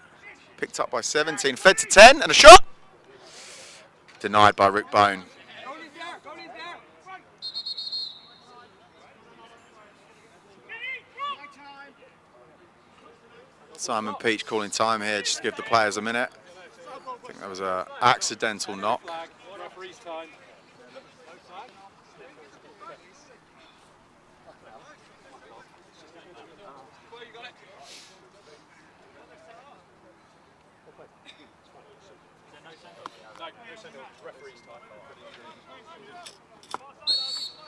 Picked up by 17. Fed to 10 and a shot. Denied by Rick Bone. Simon Peach calling time here just to give the players a minute. I think that was an accidental knock. Referee's time.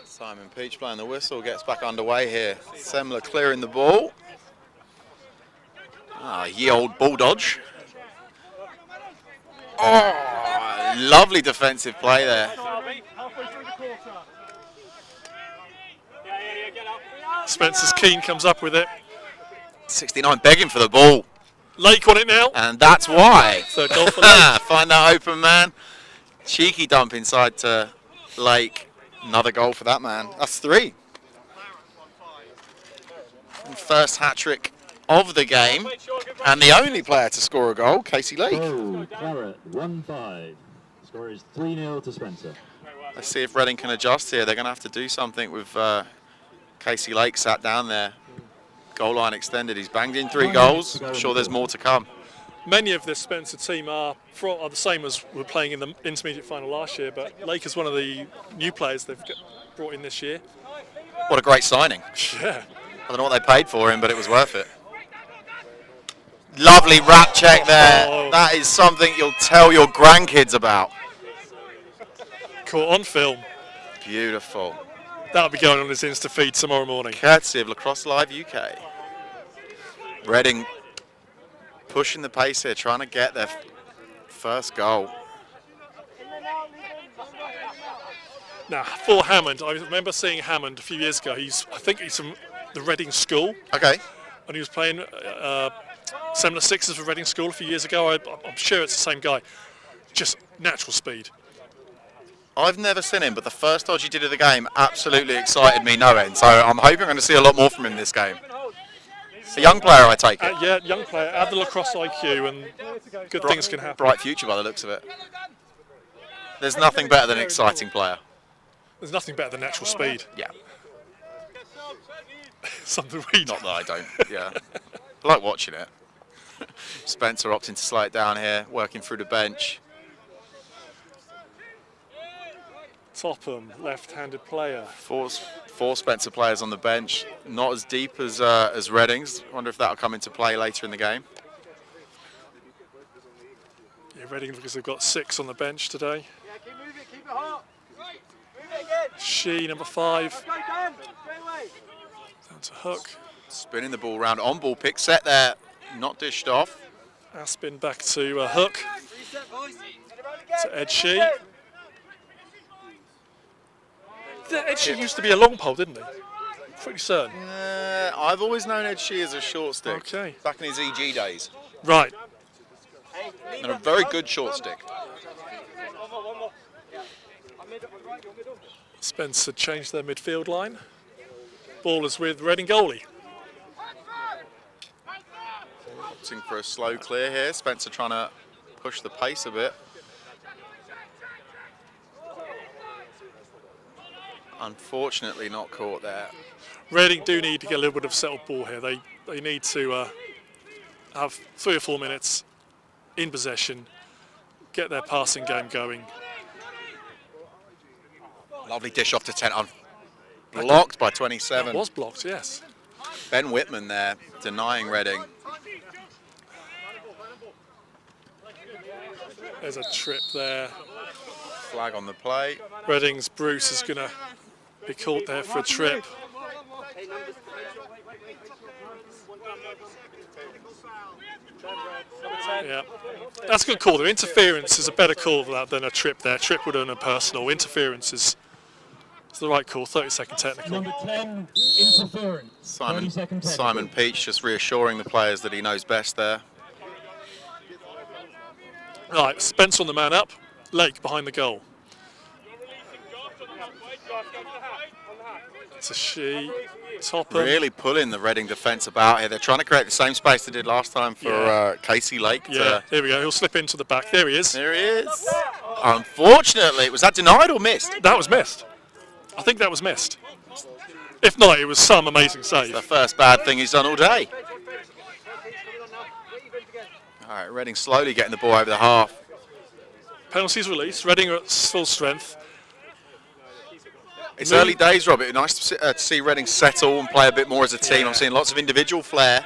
Simon Peach blowing the whistle, gets back underway here. Semla clearing the ball. Ah, ye old ball dodge. Oh, lovely defensive play there. Spencer's Keane comes up with it. 69 begging for the ball. Lake on it now. And that's why. Third goal for Lake. Find that open man. Cheeky dump inside to Lake. Another goal for that man. That's 3. And first hat-trick of the game. And the only player to score a goal, Casey Lake. Oh, Claret, 1-5. Score is 3-0 to Spencer. Let's see if Reading can adjust here. They're going to have to do something with Casey Lake sat down there. Goal line extended. He's banged in 3 goals. I'm sure there's more to come. Many of this Spencer team are the same as were playing in the intermediate final last year, but Lake is one of the new players they've brought in this year. What a great signing. Yeah. I don't know what they paid for him, but it was worth it. Lovely wrap check there. Oh. That is something you'll tell your grandkids about. Caught on film. Beautiful. That'll be going on his Insta feed tomorrow morning. Courtesy of Lacrosse Live UK. Reading pushing the pace here, trying to get their first goal. Now, for Hammond, I remember seeing Hammond a few years ago. I think he's from the Reading School. Okay. And he was playing Semla Sixers for Reading School a few years ago. I'm sure it's the same guy. Just natural speed. I've never seen him, but the first dodge he did of the game absolutely excited me no end. So I'm hoping I'm going to see a lot more from him this game. It's a young player, I take it. Yeah, young player. Add the lacrosse IQ and good things can happen. Bright future by the looks of it. There's nothing better than an exciting player. There's nothing better than natural speed. Yeah. Something we Not that I don't, yeah. I like watching it. Spencer opting to slow it down here, working through the bench. Topham, left-handed player. Four Spencer players on the bench, not as deep as Reading's. Wonder if that'll come into play later in the game. Yeah, Reading, because they've got 6 on the bench today. Yeah, keep moving, keep it hot. Right, move it again. She, number 5. Go down, straight away. Down to Hook. Spinning the ball around, on ball pick set there, not dished off. Aspin back to Hook. Reset, boys. To Ed Shee. Ed Shee used to be a long pole, didn't he? Pretty certain. I've always known Ed Shee as a short stick. Okay. Back in his EG days. Right. And a very good short stick. Spencer changed their midfield line. Ball is with Reading goalie. Opting for a slow clear here. Spencer trying to push the pace a bit. Unfortunately not caught there. Reading do need to get a little bit of settled ball here. They need to have 3 or 4 minutes in possession, get their passing game going. Lovely dish off to 10 on. Blocked by 27. That was blocked, yes. Ben Whitman there denying Reading. There's a trip there. Flag on the play. Reading's Bruce is going to be caught there for a trip. Yeah, that's a good call. The interference is a better call for that than a trip there. Trip would earn a personal. Interference is the right call. 30-second technical. Number 10, interference. 30-second technical. Simon Peach just reassuring the players that he knows best there. Right, Spence on the man up. Lake behind the goal. It's a she. Topham. Really pulling the Reading defence about here. They're trying to create the same space they did last time for Casey Lake. Yeah, here we go. He'll slip into the back. There he is. There he is. Unfortunately, was that denied or missed? That was missed. I think that was missed. If not, it was some amazing save. It's the first bad thing he's done all day. All right, Reading slowly getting the ball over the half. Penalties released. Reading are at full strength. It's early days, Robert. Nice to see Reading settle and play a bit more as a team. I'm seeing lots of individual flair.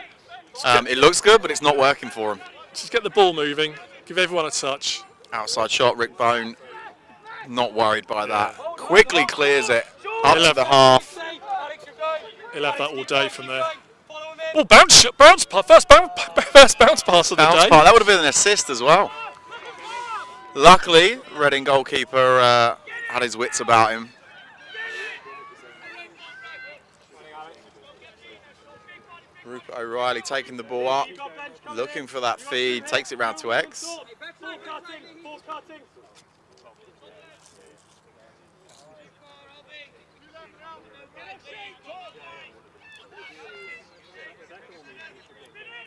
It looks good, but it's not working for them. Just get the ball moving. Give everyone a touch. Outside shot, Rick Bone. Not worried by that. Quickly clears it up to the half. He'll have that all day from there. Oh, bounce pass. First bounce pass of the day. That would have been an assist as well. Luckily, Reading goalkeeper had his wits about him. Rupert O'Reilly taking the ball up, looking for that feed, takes it round to X.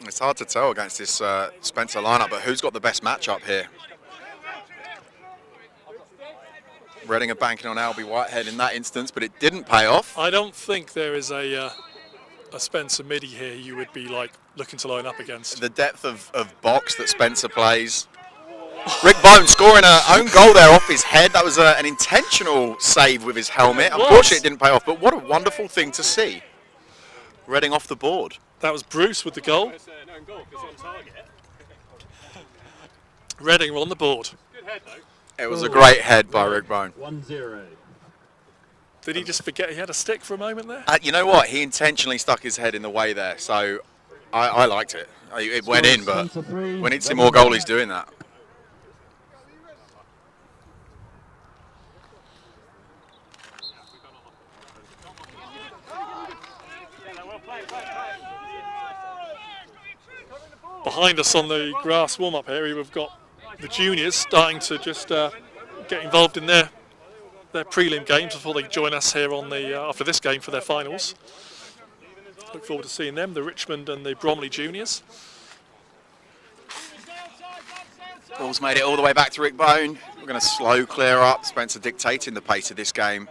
It's hard to tell against this Spencer lineup, but who's got the best matchup here? Reading are banking on Albie Whitehead in that instance, but it didn't pay off. I don't think there is a Spencer midi here you would be like looking to line up against. The depth of box that Spencer plays. Rick Bone scoring an own goal there off his head. That was an intentional save with his helmet. Unfortunately, it didn't pay off, but what a wonderful thing to see. Reading off the board. That was Bruce with the goal. Reading were on the board. It was a great head by Rick Bone. 1-0. Did he just forget he had a stick for a moment there? You know what? He intentionally stuck his head in the way there, so I liked it. It went in, but we need to see more goalies doing that. Behind us on the grass warm-up area, we've got the juniors starting to just get involved in their prelim games before they join us here on the after this game for their finals. Look forward to seeing them, the Richmond and the Bromley juniors. Ball's made it all the way back to Rick Bone. We're going to slow clear up. Spencer dictating the pace of this game.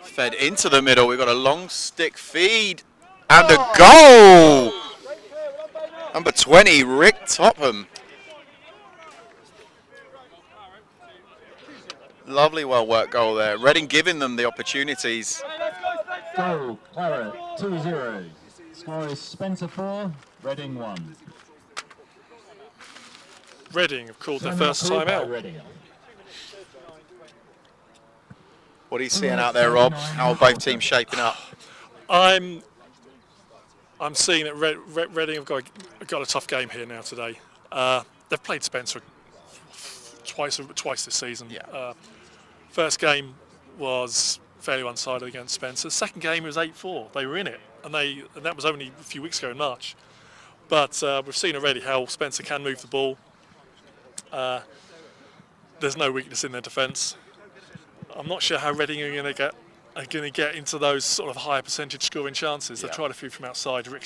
Fed into the middle. We've got a long stick feed and a goal. Number 20, Rick Topham. Lovely, well-worked goal there. Reading giving them the opportunities. Goal, Claret, 2-0. Score is Spencer 4, Reading 1. Reading have called their first time out. What are you seeing out there, Rob? How are both teams shaping up? I'm seeing that Reading have got a tough game here now today. They've played Spencer twice this season. Yeah. First game was fairly one-sided against Spencer. Second game was 8-4. They were in it, and that was only a few weeks ago in March. But we've seen already how Spencer can move the ball. There's no weakness in their defence. I'm not sure how Reading are going to get into those sort of higher percentage scoring chances. They've tried a few from outside. Rick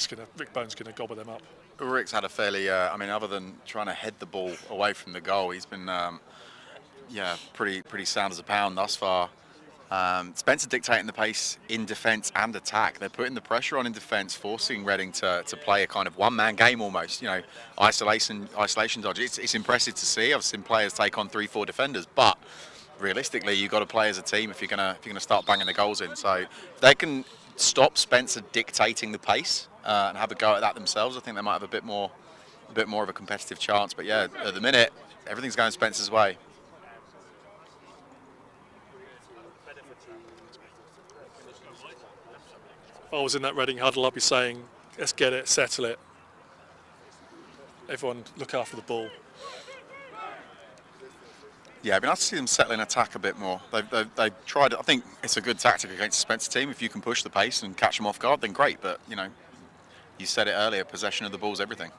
Bone's going to gobble them up. Rick's had a fairly, other than trying to head the ball away from the goal, he's been, pretty sound as a pound thus far. Spencer dictating the pace in defence and attack. They're putting the pressure on in defence, forcing Reading to play a kind of one-man game almost. Isolation dodge. It's impressive to see. I've seen players take on 3-4 defenders, but realistically, you've got to play as a team if you're gonna start banging the goals in. So if they can stop Spencer dictating the pace and have a go at that themselves, I think they might have a bit more of a competitive chance. But yeah, at the minute, everything's going Spencer's way. If I was in that Reading huddle, I'd be saying, let's get it, settle it. Everyone look after the ball. Yeah, it'd be nice to see them settle in attack a bit more. They've tried it. I think it's a good tactic against the Spencer team. If you can push the pace and catch them off guard, then great. But, you said it earlier, possession of the ball is everything.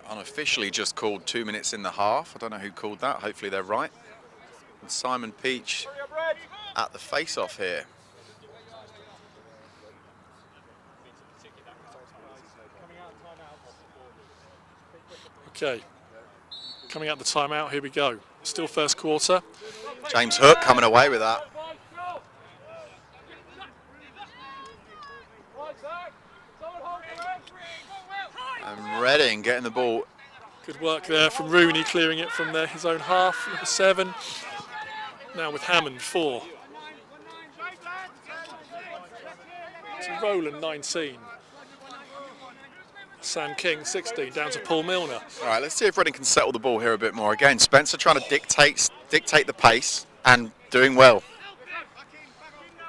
Unofficially just called 2 minutes in the half. I don't know who called that. Hopefully they're right. And Simon Peach at the face-off here. Okay, coming out the timeout, here we go. Still first quarter. James Hook coming away with that. And Reading getting the ball. Good work there from Rooney, clearing it from his own half, number 7. Now with Hammond, 4. To Rowland, 19. Sam King, 16, down to Paul Milner. All right, let's see if Reading can settle the ball here a bit more. Again, Spencer trying to dictate the pace and doing well.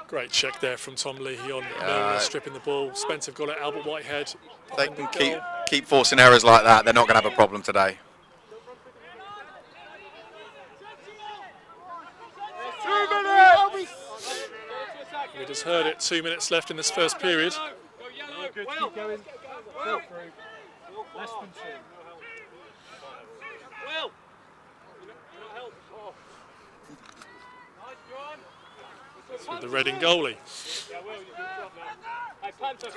Great check there from Tom Leahy on Milner stripping the ball. Spencer got it, Albert Whitehead. They can keep forcing errors like that, they're not going to have a problem today. We just heard it, 2 minutes left in this first period. Good, keep going. Go through. Less than 2. Will! So the Reading goalie. Hey, Panther.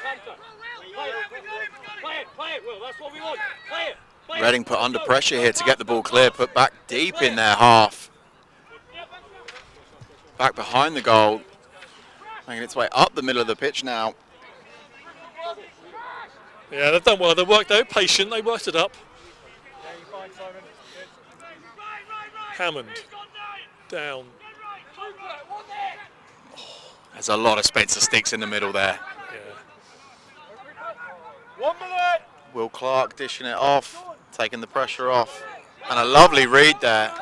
Play it, Will. That's what we want. Play it. Reading put under pressure here to get the ball clear, put back deep in their half. Back behind the goal. Making its way up the middle of the pitch now. Yeah, they've done well. They were patient. They worked it up. Hammond down. There's a lot of Spencer sticks in the middle there. Yeah. 1 minute. Will Clark dishing it off, taking the pressure off, and a lovely read there.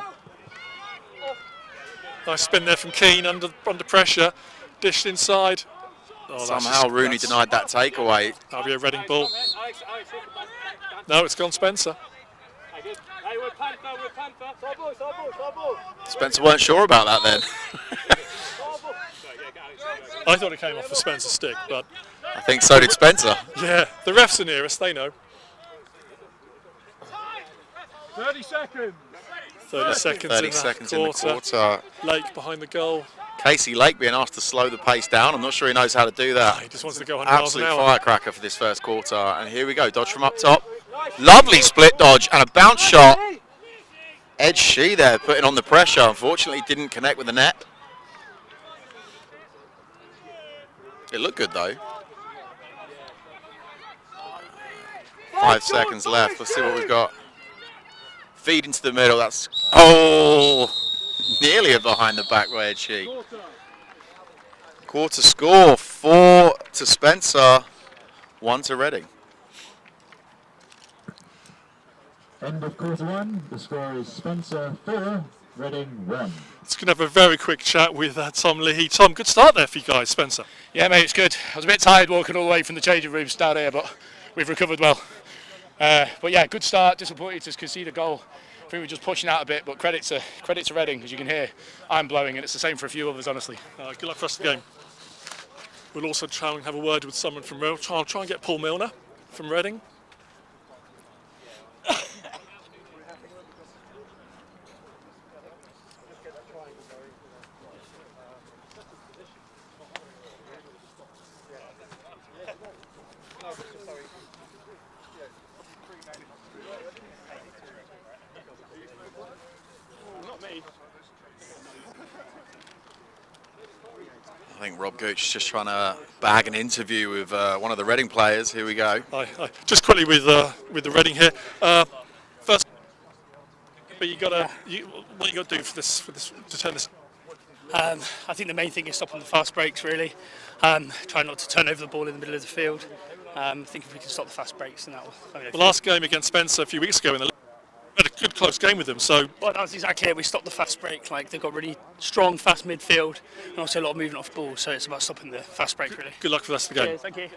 Nice spin there from Keane under pressure, dished inside. Oh, somehow Rooney denied that takeaway. That'll be a Reading ball. No, it's gone Spencer. Spencer weren't sure about that then. I thought it came off the Spencer stick, but I think so did Spencer. Yeah, the refs are nearest, they know. 30 seconds. 30 seconds in the quarter. Lake behind the goal. Casey Lake being asked to slow the pace down. I'm not sure he knows how to do that. He just wants to go 100 miles an Absolute hour. firecracker for this first quarter. And here we go, dodge from up top. Lovely split dodge and a bounce shot. Ed Shee there putting on the pressure. Unfortunately, didn't connect with the net. It looked good though. 5 seconds left. Let's see what we've got. Feed into the middle. That's nearly a behind the back by Ed Shee. Quarter score, 4 to Spencer, 1 to Reading. End of quarter 1. The score is Spencer 4, Reading 1. It's going to have a very quick chat with Tom Leahy. Tom, good start there for you guys, Spencer. Yeah, mate, it's good. I was a bit tired walking all the way from the changing rooms down here, but we've recovered well. But yeah, good start. Disappointed to concede a goal. I think we're just pushing out a bit, but credit to Reading, as you can hear. I'm blowing, and it's the same for a few others, honestly. Good luck for us the game. We'll also try and have a word with someone from Reading. Try and get Paul Milner from Reading. I think Rob Gooch is just trying to bag an interview with one of the Reading players. Here we go. Just quickly with the Reading here. First, but what you got to do for this to turn this. I think the main thing is stopping the fast breaks, really. Try not to turn over the ball in the middle of the field. I think if we can stop the fast breaks, then that will. The last game against Spencer a few weeks ago in the league, we had a good close game with them. So. Well, that's exactly it. We stopped the fast break. Like they've got really strong, fast midfield, and also a lot of movement off ball. So it's about stopping the fast break, really. Good luck for the rest of the game. Cheers, thank you.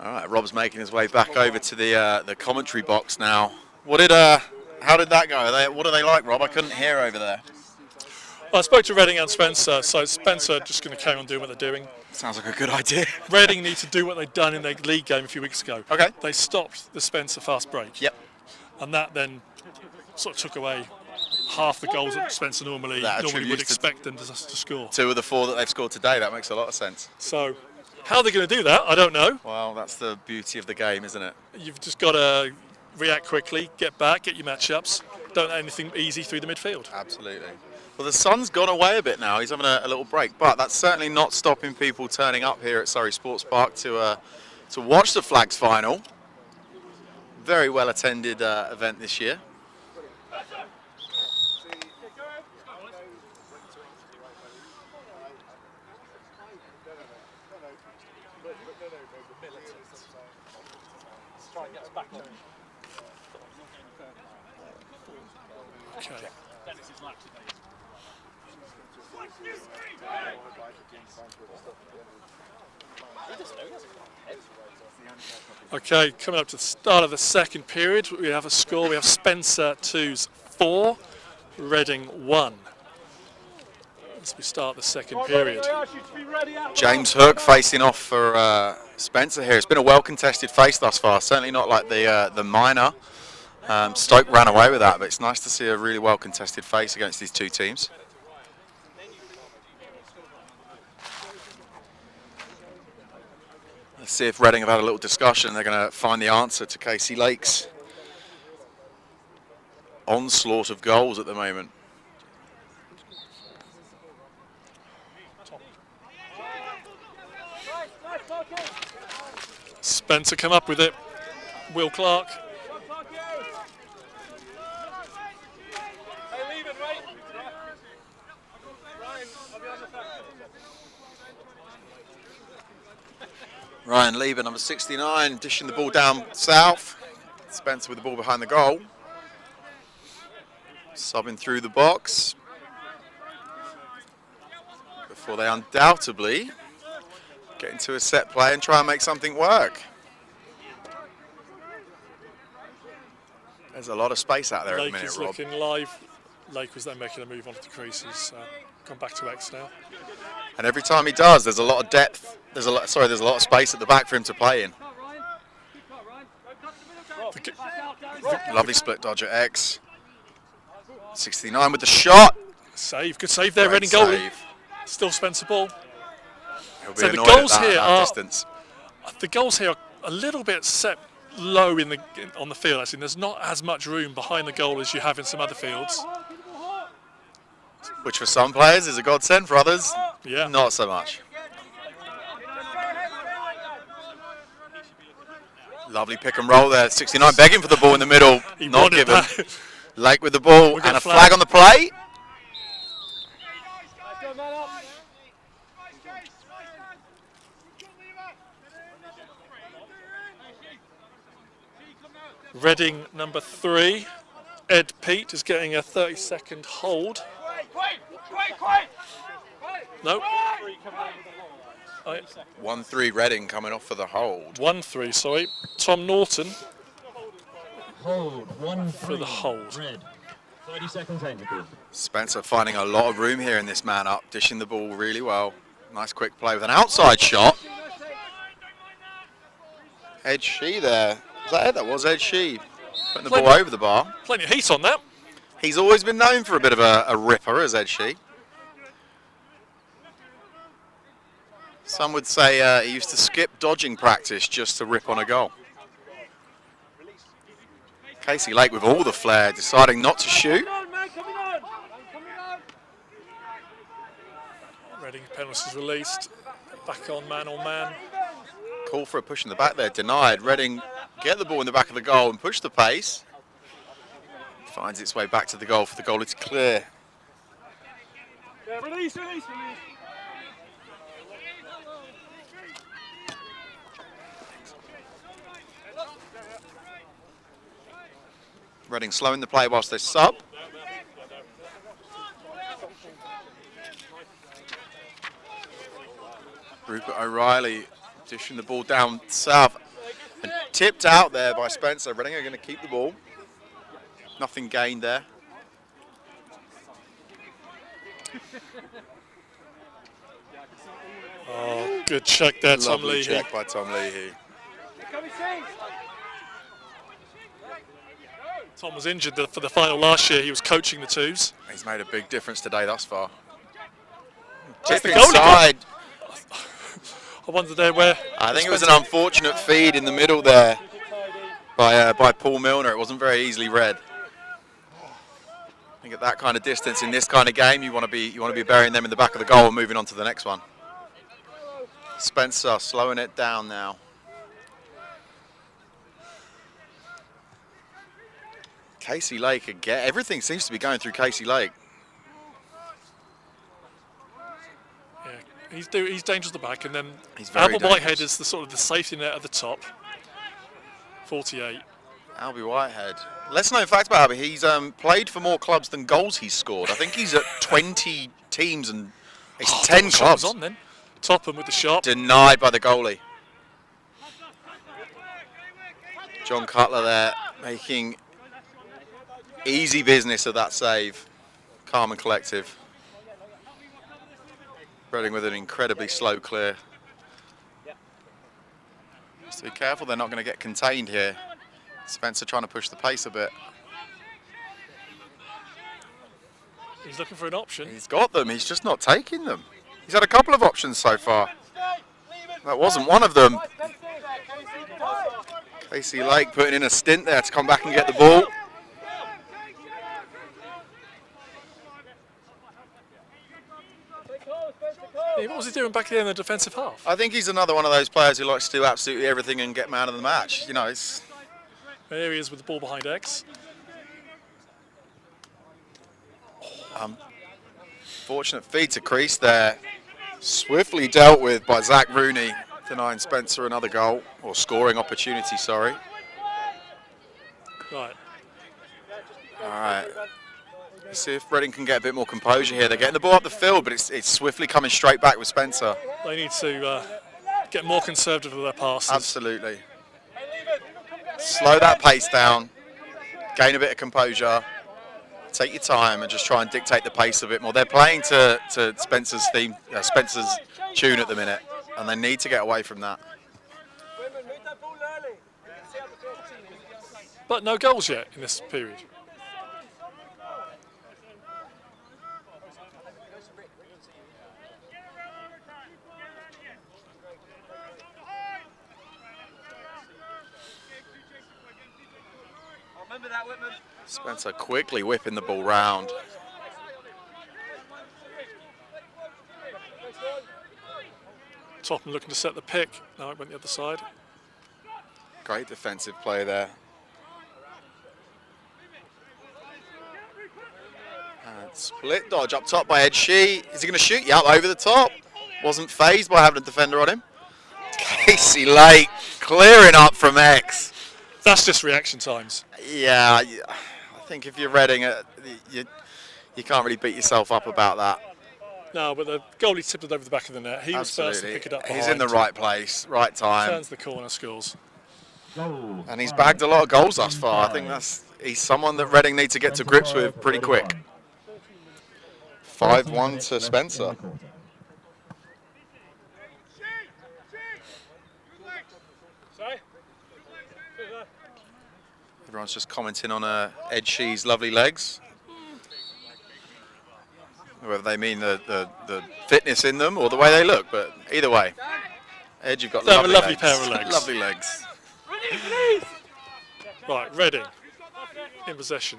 All right, Rob's making his way back over to the commentary box now. How did that go? What are they like, Rob? I couldn't hear over there. I spoke to Reading and Spencer, so Spencer are just going to carry on doing what they're doing. Sounds like a good idea. Reading need to do what they've done in their league game a few weeks ago. Okay. They stopped the Spencer fast break. Yep. And that then sort of took away half the goals that Spencer normally would expect them to score. 2 of the 4 that they've scored today, that makes a lot of sense. So, how they're going to do that, I don't know. Well, that's the beauty of the game, isn't it? You've just got to react quickly, get back, get your matchups. Don't let anything easy through the midfield. Absolutely. Well, the sun's gone away a bit now. He's having a little break, but that's certainly not stopping people turning up here at Surrey Sports Park to watch the Flags final. Very well attended event this year. Okay. Okay, coming up to the start of the second period, we have a score. We have Spencer 2's 4, Reading 1. As we start the second period. James Hook facing off for Spencer here. It's been a well-contested face thus far. Certainly not like the minor. Stoke ran away with that, but it's nice to see a really well-contested face against these two teams. Let's see if Reading have had a little discussion. They're going to find the answer to Casey Lake's onslaught of goals at the moment. Spencer come up with it. Will Clark. Ryan Lieber, number 69, dishing the ball down south. Spencer with the ball behind the goal. Subbing through the box. Before they undoubtedly get into a set play and try and make something work. There's a lot of space out there at the minute, Rob. Looking live. Lake was then making a move onto the creases. Gone back to X now. And every time he does, there's a lot of depth. There's a lot of space at the back for him to play in. Lovely split dodge at X. 69 with the shot. Save, good save there, Reading goalie. Still Spencer ball. So the goals here are distance. The goals here are a little bit set low on the field. Actually, there's not as much room behind the goal as you have in some other fields. Which for some players is a godsend, for others, not so much. Lovely pick and roll there. 69 begging for the ball in the middle. Not given. Lake with the ball and a flag on the play. Reading number 3, Ed Pete, is getting a 30-second hold. No. 1-3 Reading coming off for the hold. 1-3, sorry. Tom Norton. Hold, 1-3. For the hold. Red. 30 seconds technical. Spencer finding a lot of room here in this man up, dishing the ball really well. Nice quick play with an outside shot. Ed Shee there. Was that it? That was Ed Shee. Putting the ball over the bar. Plenty of heat on that. He's always been known for a bit of a ripper, as Ed Shee. Some would say he used to skip dodging practice just to rip on a goal. Casey Lake with all the flair, deciding not to shoot. Reading penalties released. Back on man. Call for a push in the back there, denied. Reading get the ball in the back of the goal and push the pace. Finds its way back to the goal for the goalie to clear. Yeah, release. Reading slowing the play whilst they sub. Rupert O'Reilly dishing the ball down south and tipped out there by Spencer. Reading are going to keep the ball. Nothing gained there. Oh, good check there, Tom Lovely Leahy. check by Tom Leahy. Tom was injured for the final last year. He was coaching the twos. He's made a big difference today thus far. Where's Tip the goalie inside. I wondered there where. I think it was an unfortunate feed in the middle there by Paul Milner. It wasn't very easily read. I think at that kind of distance in this kind of game, you want to be burying them in the back of the goal and moving on to the next one. Spencer slowing it down now. Casey Lake again. Everything seems to be going through Casey Lake. Yeah, he's dangerous at the back, and then He's very Albert dangerous. Whitehead is the sort of the safety net at the top. 48. Albie Whitehead. Less known fact about Albie, he's played for more clubs than goals he's scored. I think he's at 20 teams and it's 10 clubs. On then. Topham with the shot. Denied by the goalie. John Cutler there making easy business of that save. Calm and collective. Reading with an incredibly slow clear. Just be careful, they're not going to get contained here. Spencer trying to push the pace a bit. He's looking for an option. He's got them, he's just not taking them. He's had a couple of options so far. That wasn't one of them. Casey Lake putting in a stint there to come back and get the ball. Yeah, what was he doing back there in the defensive half? I think he's another one of those players who likes to do absolutely everything and get man of the match. You know, it's... There he is with the ball behind X. Fortunate feed to crease there. Swiftly dealt with by Zach Rooney, denying Spencer another goal, or scoring opportunity, sorry. Right. All right. Let's see if Reading can get a bit more composure here. They're getting the ball up the field, but it's swiftly coming straight back with Spencer. They need to get more conservative with their passes. Absolutely. Slow that pace down, gain a bit of composure, take your time and just try and dictate the pace a bit more. They're playing to Spencer's theme, Spencer's tune at the minute, and they need to get away from that. But no goals yet in this period. Spencer quickly whipping the ball round. Topham looking to set the pick. No, it went the other side. Great defensive play there. And split dodge up top by Ed Shee. Is he going to shoot? Yep, over the top. Wasn't phased by having a defender on him. Casey Lake clearing up from X. That's just reaction times. Yeah, I think if you're Reading, you can't really beat yourself up about that. No, but the goalie tipped it over the back of the net. He was first to pick it up behind. He's in the right place, right time. Turns the corner, scores. And he's bagged a lot of goals thus far. I think he's someone that Reading need to get to grips with pretty quick. 5-1 to Spencer. Everyone's just commenting on Ed Shee's lovely legs. Whether they mean the fitness in them or the way they look, but either way. Ed, you've got They have lovely a lovely legs. pair of legs. Lovely legs. Right, Reading. in possession.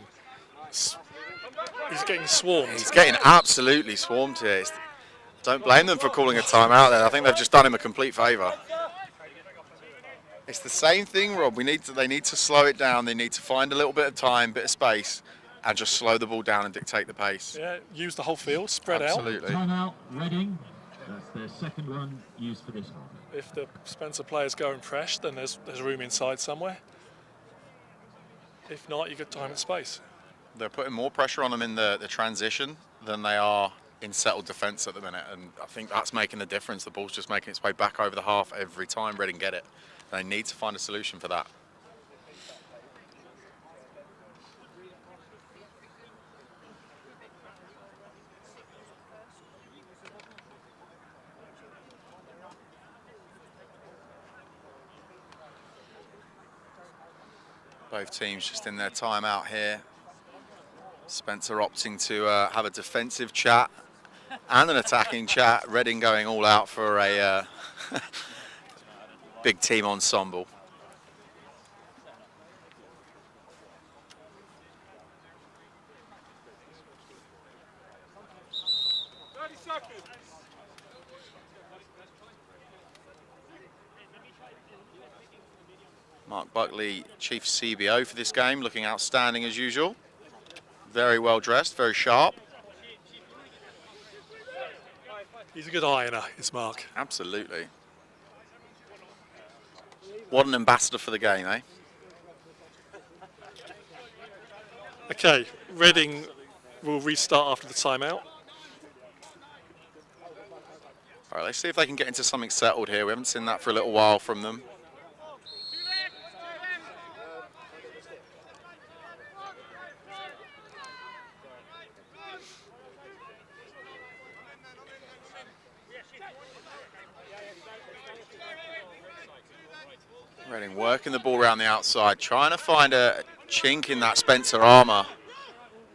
He's getting swarmed. He's getting absolutely swarmed here. Don't blame them for calling a timeout there. I think they've just done him a complete favour. It's the same thing, Rob. They need to slow it down. They need to find a little bit of time, bit of space, and just slow the ball down and dictate the pace. Yeah, use the whole field, spread Absolutely. out. Timeout, Reading. That's their second one used for this half. If the Spencer players go and press, then there's room inside somewhere. If not, you get time and space. They're putting more pressure on them in the transition than they are in settled defence at the minute, and I think that's making the difference. The ball's just making its way back over the half every time Reading get it. They need to find a solution for that. Both teams just in their timeout here. Spencer opting to have a defensive chat and an attacking chat. Reading going all out for a big team ensemble. Mark Buckley, chief CBO for this game, looking outstanding as usual. Very well dressed, very sharp. He's a good ironer, is Mark. Absolutely. What an ambassador for the game, eh? Okay, Reading will restart after the timeout. All right, let's see if they can get into something settled here. We haven't seen that for a little while from them. Reading working the ball around the outside, trying to find a chink in that Spencer armour.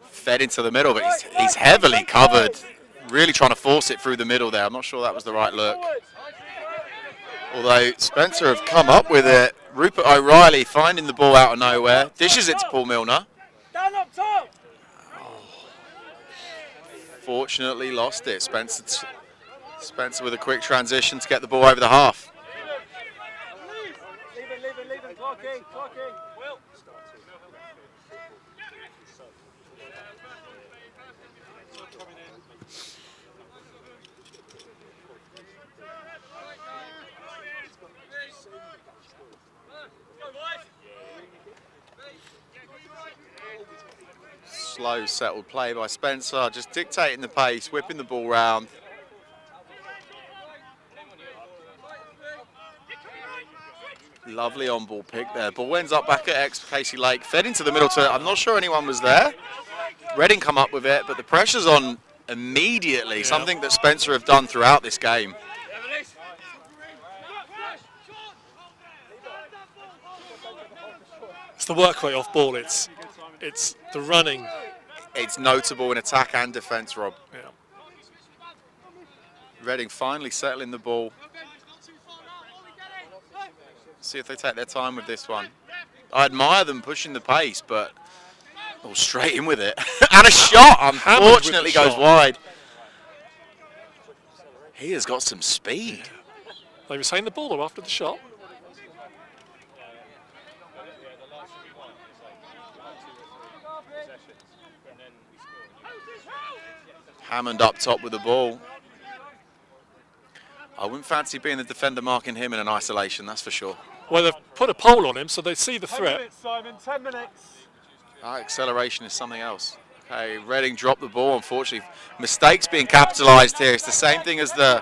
Fed into the middle, but he's heavily covered. Really trying to force it through the middle there. I'm not sure that was the right look. Although Spencer have come up with it. Rupert O'Reilly finding the ball out of nowhere. Dishes it to Paul Milner. Fortunately lost it. Spencer with a quick transition to get the ball over the half. Slow, settled play by Spencer, just dictating the pace, whipping the ball round. Lovely on-ball pick there. Ball ends up back at Casey Lake, fed into the middle to, I'm not sure anyone was there. Reading come up with it, but the pressure's on immediately, something that Spencer have done throughout this game. It's the work rate off ball, it's the running. It's notable in attack and defence, Rob. Yeah. Reading finally settling the ball. See if they take their time with this one. I admire them pushing the pace, but straight in with it. And a shot, unfortunately, goes wide. He has got some speed. They were saying the ball after the shot. Hammond up top with the ball. I wouldn't fancy being the defender marking him in an isolation, that's for sure. Well, they've put a pole on him, so they see the 10 threat. minutes, Simon, 10 minutes. Acceleration is something else. Okay, Reading dropped the ball, unfortunately. Mistakes being capitalised here. It's the same thing as the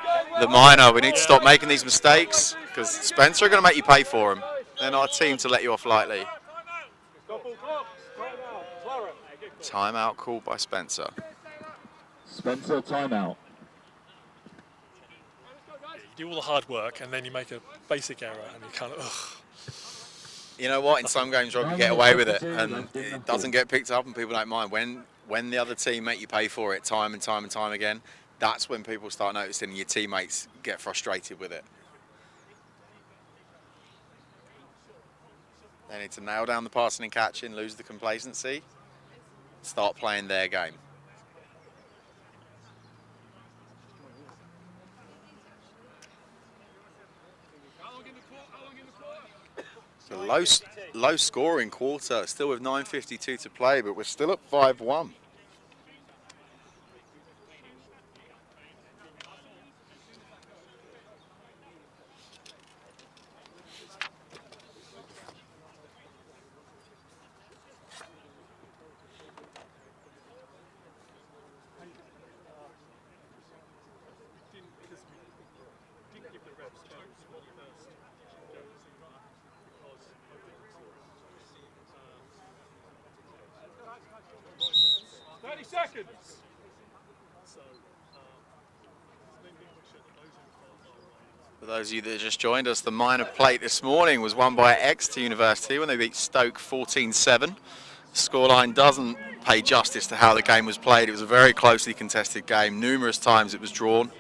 minor. We need to stop making these mistakes because Spencer are going to make you pay for them. They're not a team to let you off lightly. Timeout called by Spencer. Spencer, timeout. You do all the hard work and then you make a basic error and you kind of, ugh. You know what? In some games, Rob, you get away with it and it doesn't get picked up and people don't mind. When the other team make you pay for it time and time and time again, that's when people start noticing and your teammates get frustrated with it. They need to nail down the passing and catching, lose the complacency, start playing their game. It's a low scoring quarter, still with 9:52 to play, but we're still at 5-1. For those of you that just joined us, the minor plate this morning was won by Exeter University when they beat Stoke 14-7. The scoreline doesn't pay justice to how the game was played. It was a very closely contested game. Numerous times it was drawn.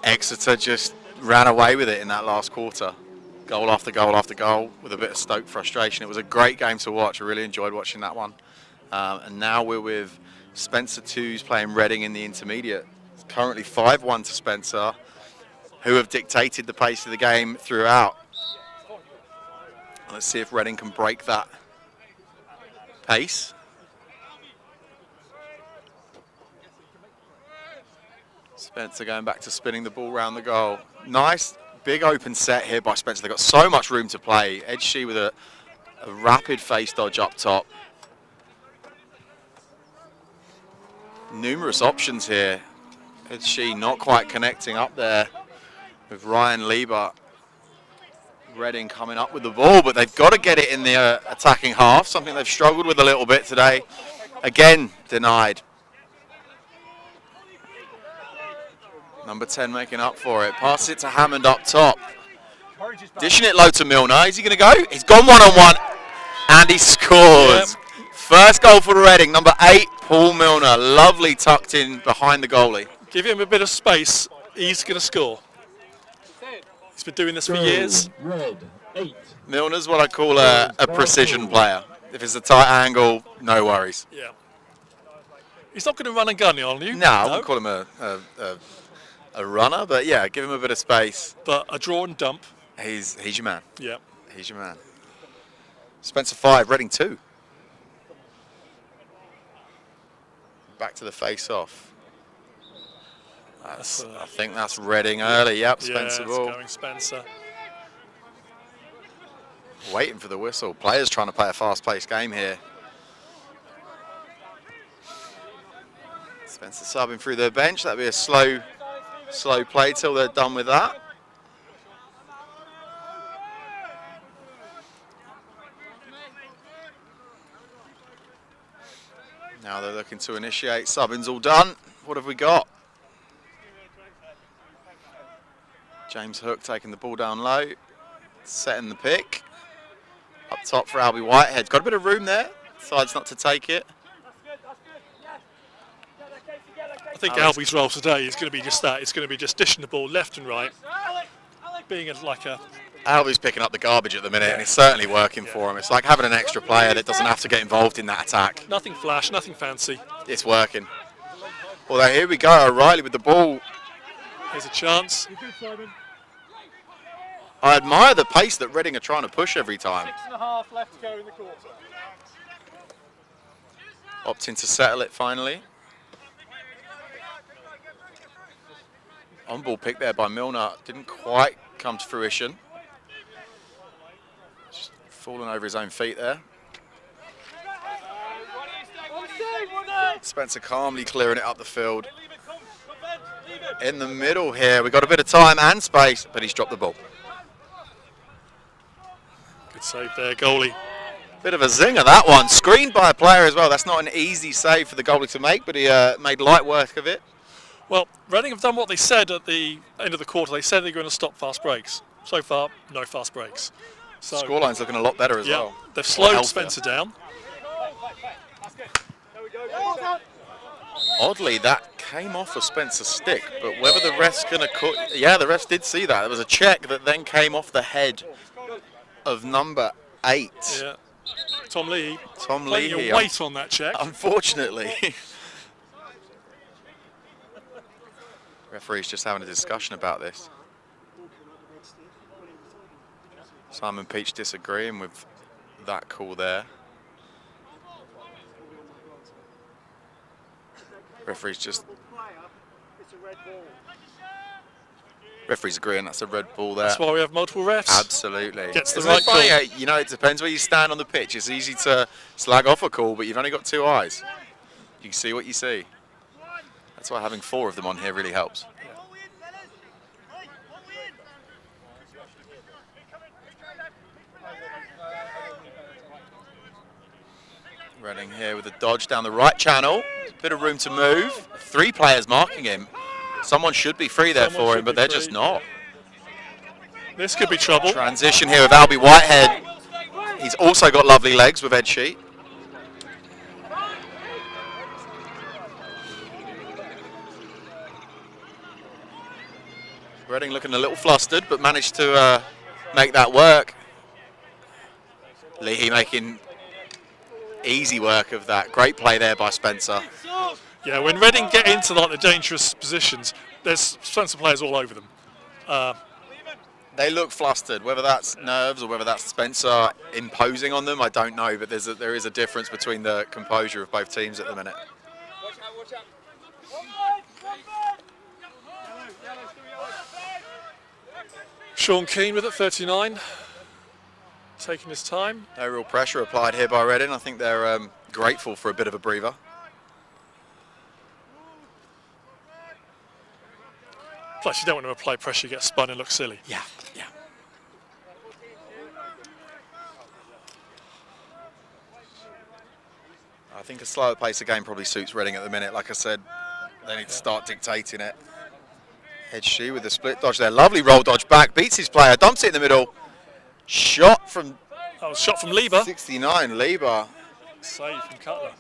Exeter just ran away with it in that last quarter. Goal after goal after goal with a bit of Stoke frustration. It was a great game to watch. I really enjoyed watching that one. And now we're with Spencer 2's playing Reading in the intermediate. It's currently 5-1 to Spencer, who have dictated the pace of the game throughout. Let's see if Reading can break that pace. Spencer going back to spinning the ball around the goal. Nice big open set here by Spencer. They've got so much room to play. Ed Shee with a rapid face dodge up top. Numerous options here. Ed Shee not quite connecting up there with Ryan Lieber. Reading coming up with the ball, but they've got to get it in the attacking half, something they've struggled with a little bit today. Again, denied. Number 10 making up for it. Passes it to Hammond up top. Dishing it low to Milner. Is he going to go? He's gone one-on-one, and he scores. Yep. First goal for Reading, number 8, Paul Milner. Lovely tucked in behind the goalie. Give him a bit of space, he's going to score. He's been doing this for years. Red, 8. Milner's what I call a precision player. If it's a tight angle, no worries. Yeah. He's not going to run and gun on you. No, I wouldn't call him a runner, but yeah, give him a bit of space. But a draw and dump. He's your man. Yeah. He's your man. Spencer 5, Reading 2. Back to the face-off. I think that's Reading early. Yep, Spencer yeah, ball. Going Spencer. Waiting for the whistle. Players trying to play a fast-paced game here. Spencer subbing through their bench. That'll be a slow play till they're done with that. Now they're looking to initiate. Subbing's all done. What have we got? James Hook taking the ball down low, setting the pick. Up top for Albie Whitehead. Got a bit of room there. Decides not to take it. I think Albie's role today is going to be just that. It's going to be just dishing the ball left and right. Being like a... Albie's picking up the garbage at the minute, and it's certainly working for him. It's like having an extra player that doesn't have to get involved in that attack. Nothing flash, nothing fancy. It's working. Although here we go, O'Reilly with the ball. Here's a chance. I admire the pace that Reading are trying to push every time. 6.5 left to go in the quarter. Opting to settle it finally. On ball pick there by Milner. Didn't quite come to fruition. Just falling over his own feet there. Spencer calmly clearing it up the field. In the middle here, we've got a bit of time and space, but he's dropped the ball. Good save there, goalie. Bit of a zinger, that one. Screened by a player as well. That's not an easy save for the goalie to make, but he made light work of it. Well, Reading have done what they said at the end of the quarter. They said they're going to stop fast breaks. So far, no fast breaks. So scoreline's looking a lot better as well. They've slowed Spencer down. Oddly, that came off of Spencer's stick, but whether the ref's going to cut... Yeah, the refs did see that. There was a check that then came off the head of number 8. Yeah. Tom Leahy. Tom Plenty Leahy. of weight on that check. Unfortunately. Referee's just having a discussion about this. Simon Peach disagreeing with that call there. Referee's just... Referee's agreeing that's a red ball there. That's why we have multiple refs. Absolutely. Gets the Isn't it right funny, call. you know, it depends where you stand on the pitch. It's easy to slag off a call, but you've only got 2 eyes. You can see what you see. That's why having 4 of them on here really helps. Reading here with a dodge down the right channel. Bit of room to move. 3 players marking him. Someone should be free there for him, but they're just not. This could be trouble. Transition here with Albie Whitehead. He's also got lovely legs with Ed Sheet. Reading looking a little flustered, but managed to make that work. Leahy making easy work of that. Great play there by Spencer. Yeah, when Reading get into like the dangerous positions, there's Spencer players all over them. They look flustered. Whether that's nerves or whether that's Spencer imposing on them, I don't know. But there is a difference between the composure of both teams at the minute. Sean Keane with it, 39. Taking his time. No real pressure applied here by Reading. I think they're grateful for a bit of a breather. Plus, you don't want to apply pressure, get spun and look silly. Yeah, yeah. I think a slower pace of game probably suits Reading at the minute. Like I said, they need to start dictating it. Ed Shee with the split dodge there. Lovely roll dodge back. Beats his player. Dumps it in the middle. Shot from... That was shot from Lieber. 69, Lieber. Save from Cutler.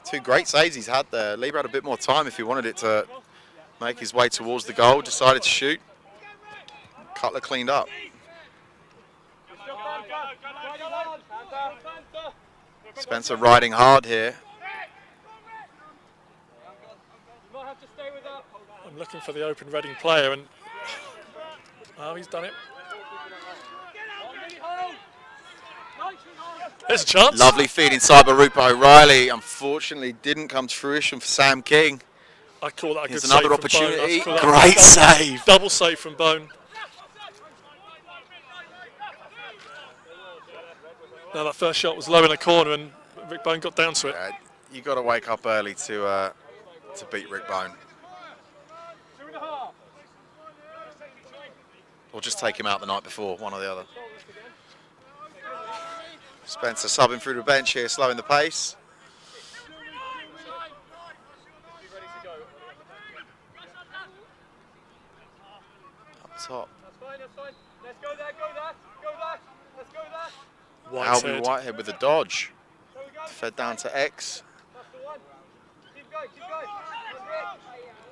2 great saves he's had there. Lieber had a bit more time if he wanted it to make his way towards the goal. Decided to shoot. Cutler cleaned up. Spencer riding hard here. I'm looking for the open Reading player and... Oh, he's done it. There's a chance. Lovely feed inside by Rupert O'Reilly. Unfortunately, didn't come to fruition for Sam King. I call that a Here's good another save from Bone. opportunity. I call that Great a save. Double save from Bone. Now that first shot was low in the corner and Rick Bone got down to it. You got to wake up early to beat Rick Bone. Or just take him out the night before, one or the other. Spencer subbing through the bench here, slowing the pace. Up top. Albie Whitehead with the dodge. Fed down to X.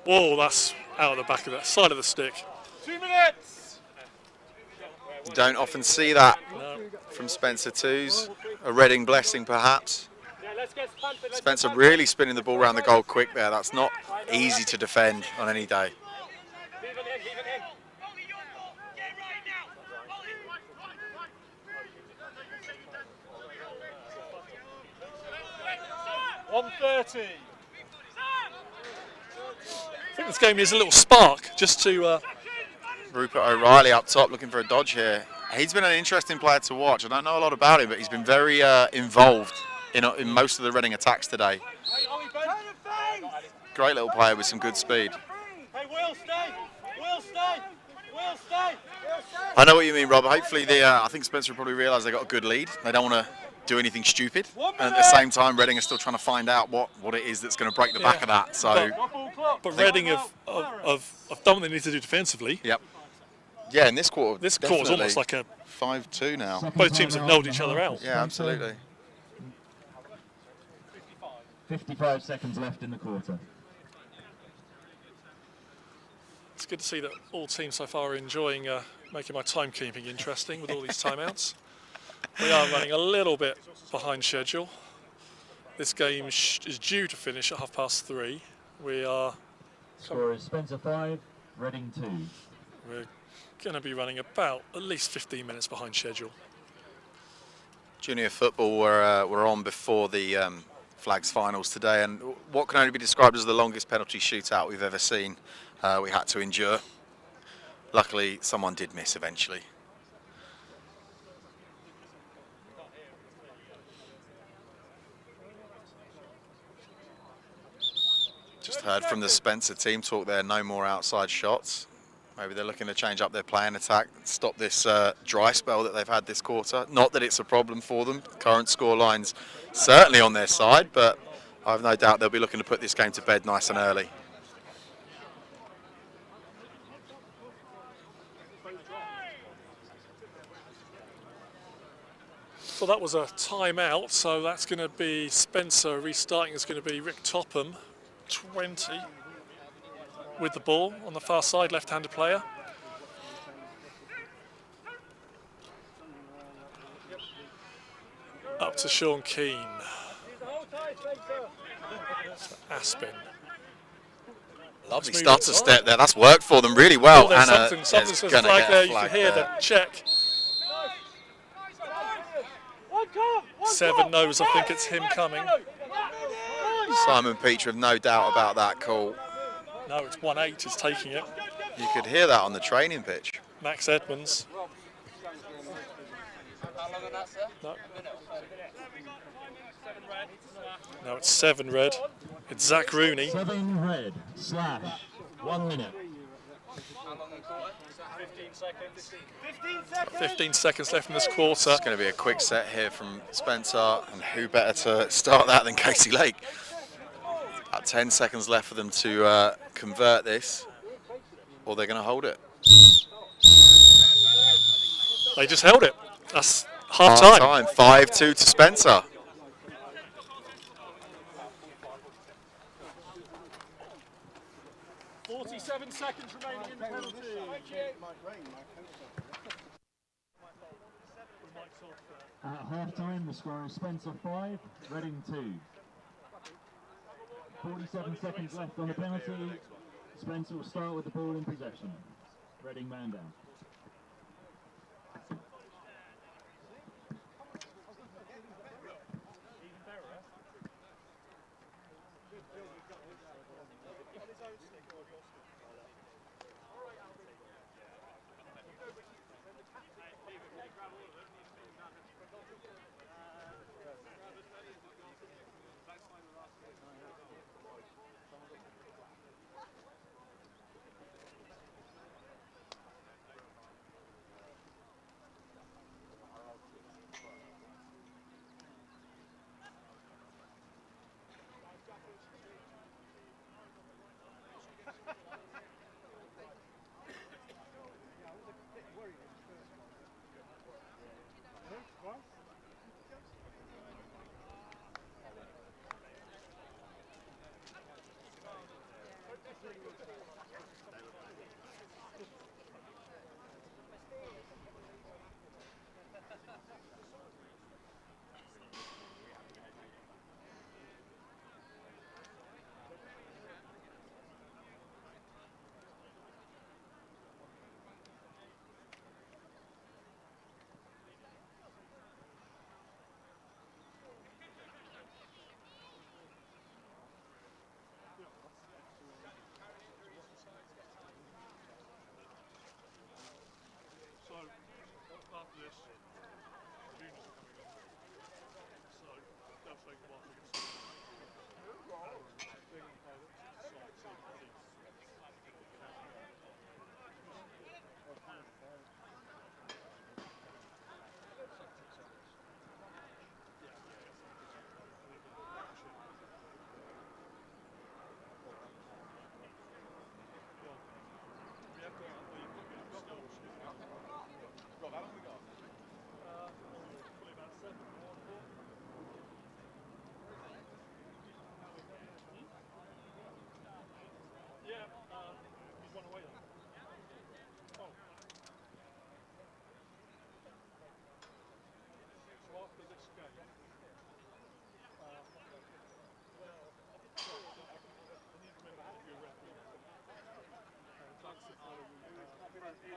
Whoa, that's out of the back of the side of the stick. 2 minutes. You don't often see that from Spencer Twos. A Reading blessing, perhaps. Spencer really spinning the ball around the goal quick there. That's not easy to defend on any day. $130. I think this game needs a little spark just to... Rupert O'Reilly up top looking for a dodge here. He's been an interesting player to watch. I don't know a lot about him, but he's been very involved in most of the Reading attacks today. Great little player with some good speed. I know what you mean, Rob. Hopefully, I think Spencer will probably realise they got a good lead. They don't want to do anything stupid. And at the same time, Reading are still trying to find out what it is that's going to break the back of that. So, but Reading have done what they need to do defensively. Yep. Yeah, in this quarter. This quarter is almost like a 5-2 now. Both teams have knolled each other out. Yeah, absolutely. 55 seconds left in the quarter. It's good to see that all teams so far are enjoying making my timekeeping interesting with all these timeouts. We are running a little bit behind schedule. This game is due to finish at 3:30. We are. Score is Spencer 5, Reading 2. We're going to be running about at least 15 minutes behind schedule. Junior football were on before the Flags finals today, and what can only be described as the longest penalty shootout we've ever seen. We had to endure. Luckily, someone did miss eventually. Just heard from the Spencer team talk there, no more outside shots. Maybe they're looking to change up their play and attack, stop this dry spell that they've had this quarter. Not that it's a problem for them. Current scoreline's certainly on their side, but I've no doubt they'll be looking to put this game to bed nice and early. So that was a timeout, so that's going to be Spencer restarting. It's going to be Rick Topham, 20, with the ball on the far side, left-handed player. Up to Sean Keane. Aspin. Lovely start to step there. That's worked for them really well. Oh, there's Anna something's is going to flag get there. a You flag can hear there. the check. 7 knows. I think it's him coming. Simon Peach with no doubt about that call. No, it's 1-8 is taking it. You could hear that on the training pitch. Max Edmonds. No. No, it's 7 red. It's Zach Rooney. 7 red, slash, 1 minute. 15 seconds left in this quarter. It's going to be a quick set here from Spencer, and who better to start that than Casey Lake? About 10 seconds left for them to convert this, or they're going to hold it. They just held it. That's half time. 5-2 to Spencer. Seconds remaining in the penalty. At half-time, the score is Spencer 5, Reading 2. 47 seconds left on the penalty. Spencer will start with the ball in possession. Reading man down.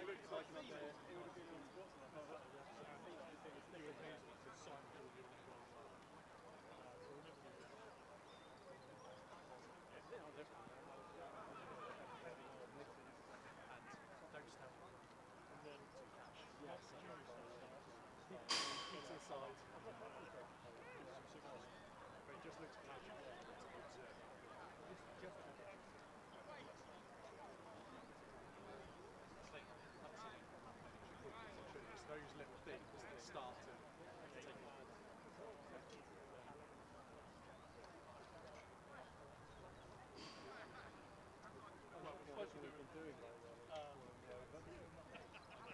looked like up there, it would have been on spots like that. They were amazing to sign all the other goals. So we'll never do that. Yeah, I'll definitely. Don't stand. And then to catch. Yes, it's inside. But it just looks casual. It's those little things that start to take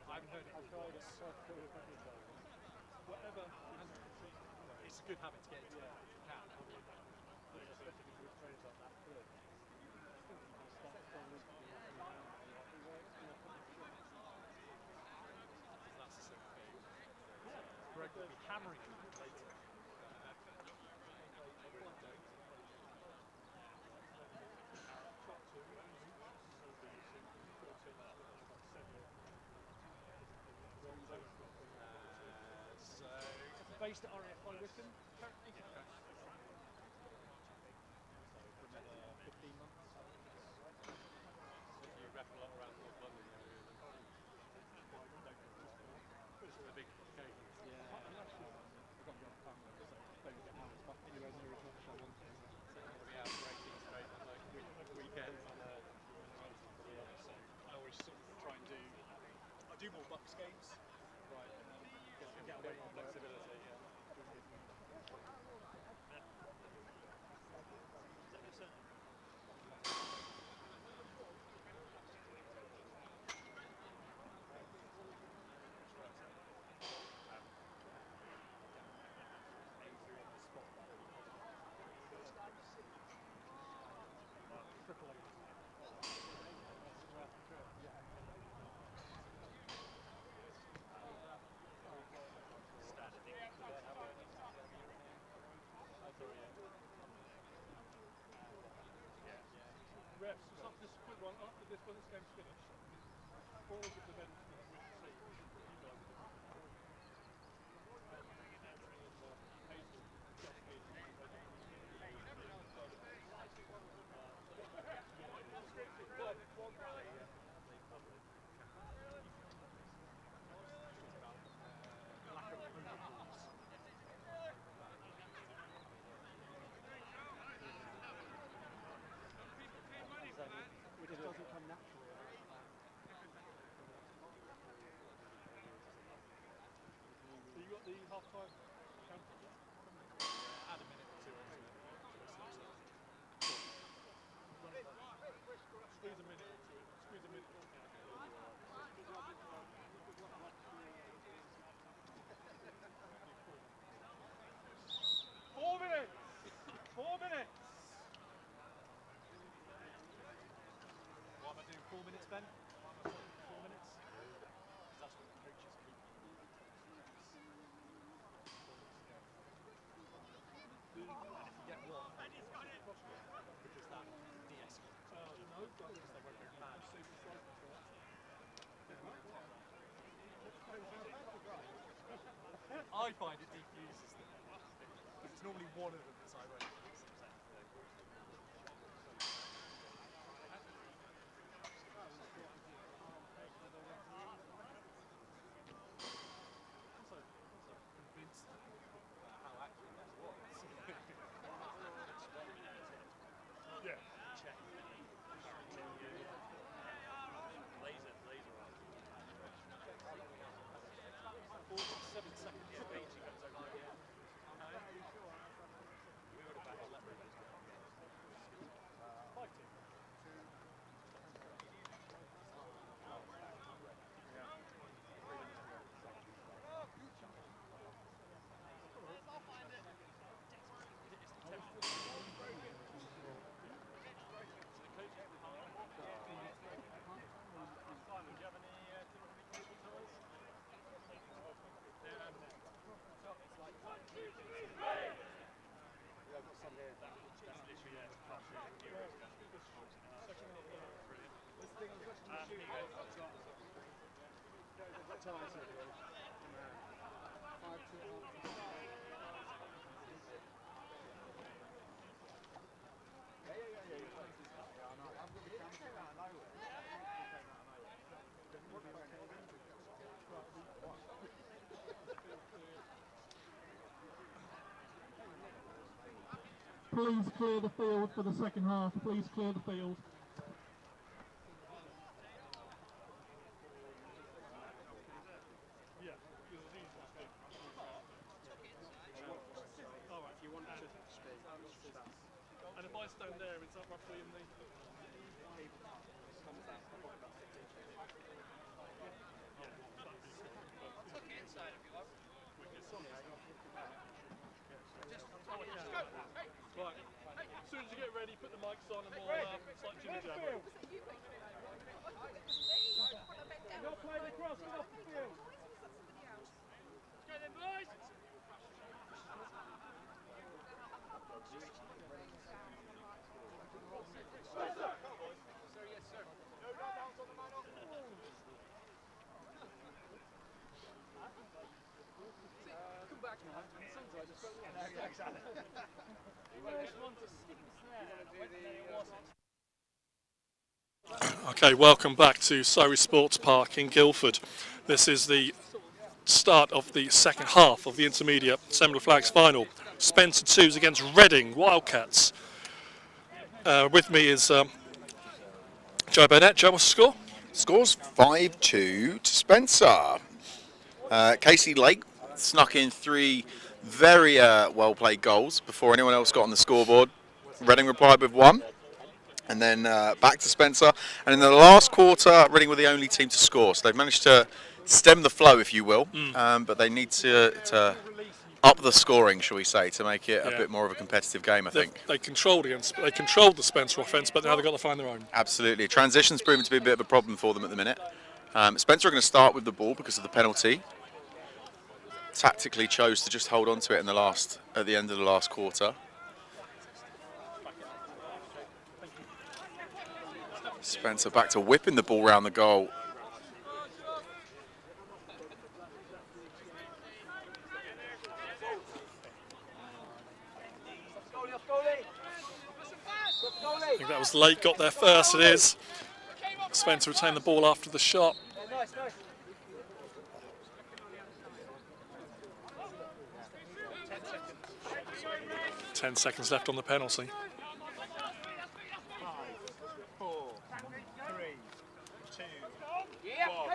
I haven't heard it. I've tried it. Whatever. It's a good habit to get into. Yeah. You can. Especially with trainers like that. That's the same thing. Greg will be hammering you later. So, based at RAFI Wickham currently? Yeah. For another 15 months. You rep a lot around North London area. It's a big occasion. Yeah. I've got to go to Palma, so don't get hours back anywhere near as much as I want to. So I'm going to be out breaking straight on like weekends. So I always sort of try and do. I do more Bucks games. Right. Get away from flexibility. Yeah. Refs, just a quick one. After this, when this game's finished, all of the men we can see, you guys which doesn't come naturally. So you got the half-time counter? Add a minute or two into it. Squeeze a minute into it. Squeeze a minute. 4 minutes! 4 minutes! Why am I doing 4 minutes, Ben? Why am I doing 4 minutes? Because that's what the coaches keep. And if you get one, because that de-escalates. No, because they won't go mad. I find it defuses them. Because it's normally one of them that's ironic. Convinced how accurate that was. Yeah. Check. Laser on. 47 seconds. Yeah, 80 goes over. Please clear the field for the second half. Please clear the field. And if I stand there, is that roughly in the... Right. As soon as you get ready, put the mics on and we'll start jimmy jamming. Not playing across, get off the field. Go then, boys. Okay, welcome back to Surrey Sports Park in Guildford. This is the start of the second half of the intermediate Semla Flags final. Spencer 2s against Reading Wildcats. With me is Joe Burnett. Joe, what's the score? Scores 5-2 to Spencer. Casey Lake snuck in 3 very well-played goals before anyone else got on the scoreboard. Reading replied with 1. And then back to Spencer. And in the last quarter, Reading were the only team to score. So they've managed to stem the flow, if you will. But they need to up the scoring, shall we say, to make it a bit more of a competitive game, I think. They controlled the Spencer offence, but now they've got to find their own. Absolutely. Transition's proven to be a bit of a problem for them at the minute. Spencer are going to start with the ball because of the penalty. Tactically chose to just hold on to it at the end of the last quarter. Spencer back to whipping the ball round the goal. I think that was Lake got there first, it is. Spencer retained the ball after the shot. 10 seconds left on the penalty.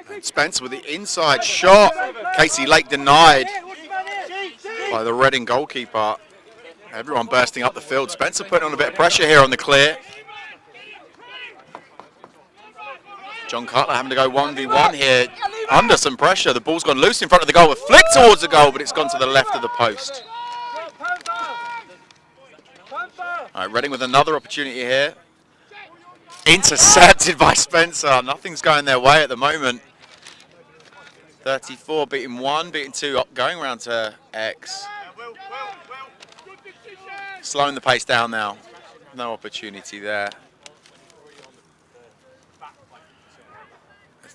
And Spencer with the inside shot. Casey Lake denied by the Reading goalkeeper. Everyone bursting up the field. Spencer putting on a bit of pressure here on the clear. John Cutler having to go 1v1 here under some pressure. The ball's gone loose in front of the goal. A flick towards the goal, but it's gone to the left of the post. All right, Reading with another opportunity here. Intercepted by Spencer. Nothing's going their way at the moment. 34 beating 1, beating 2, going round to X. Slowing the pace down now. No opportunity there.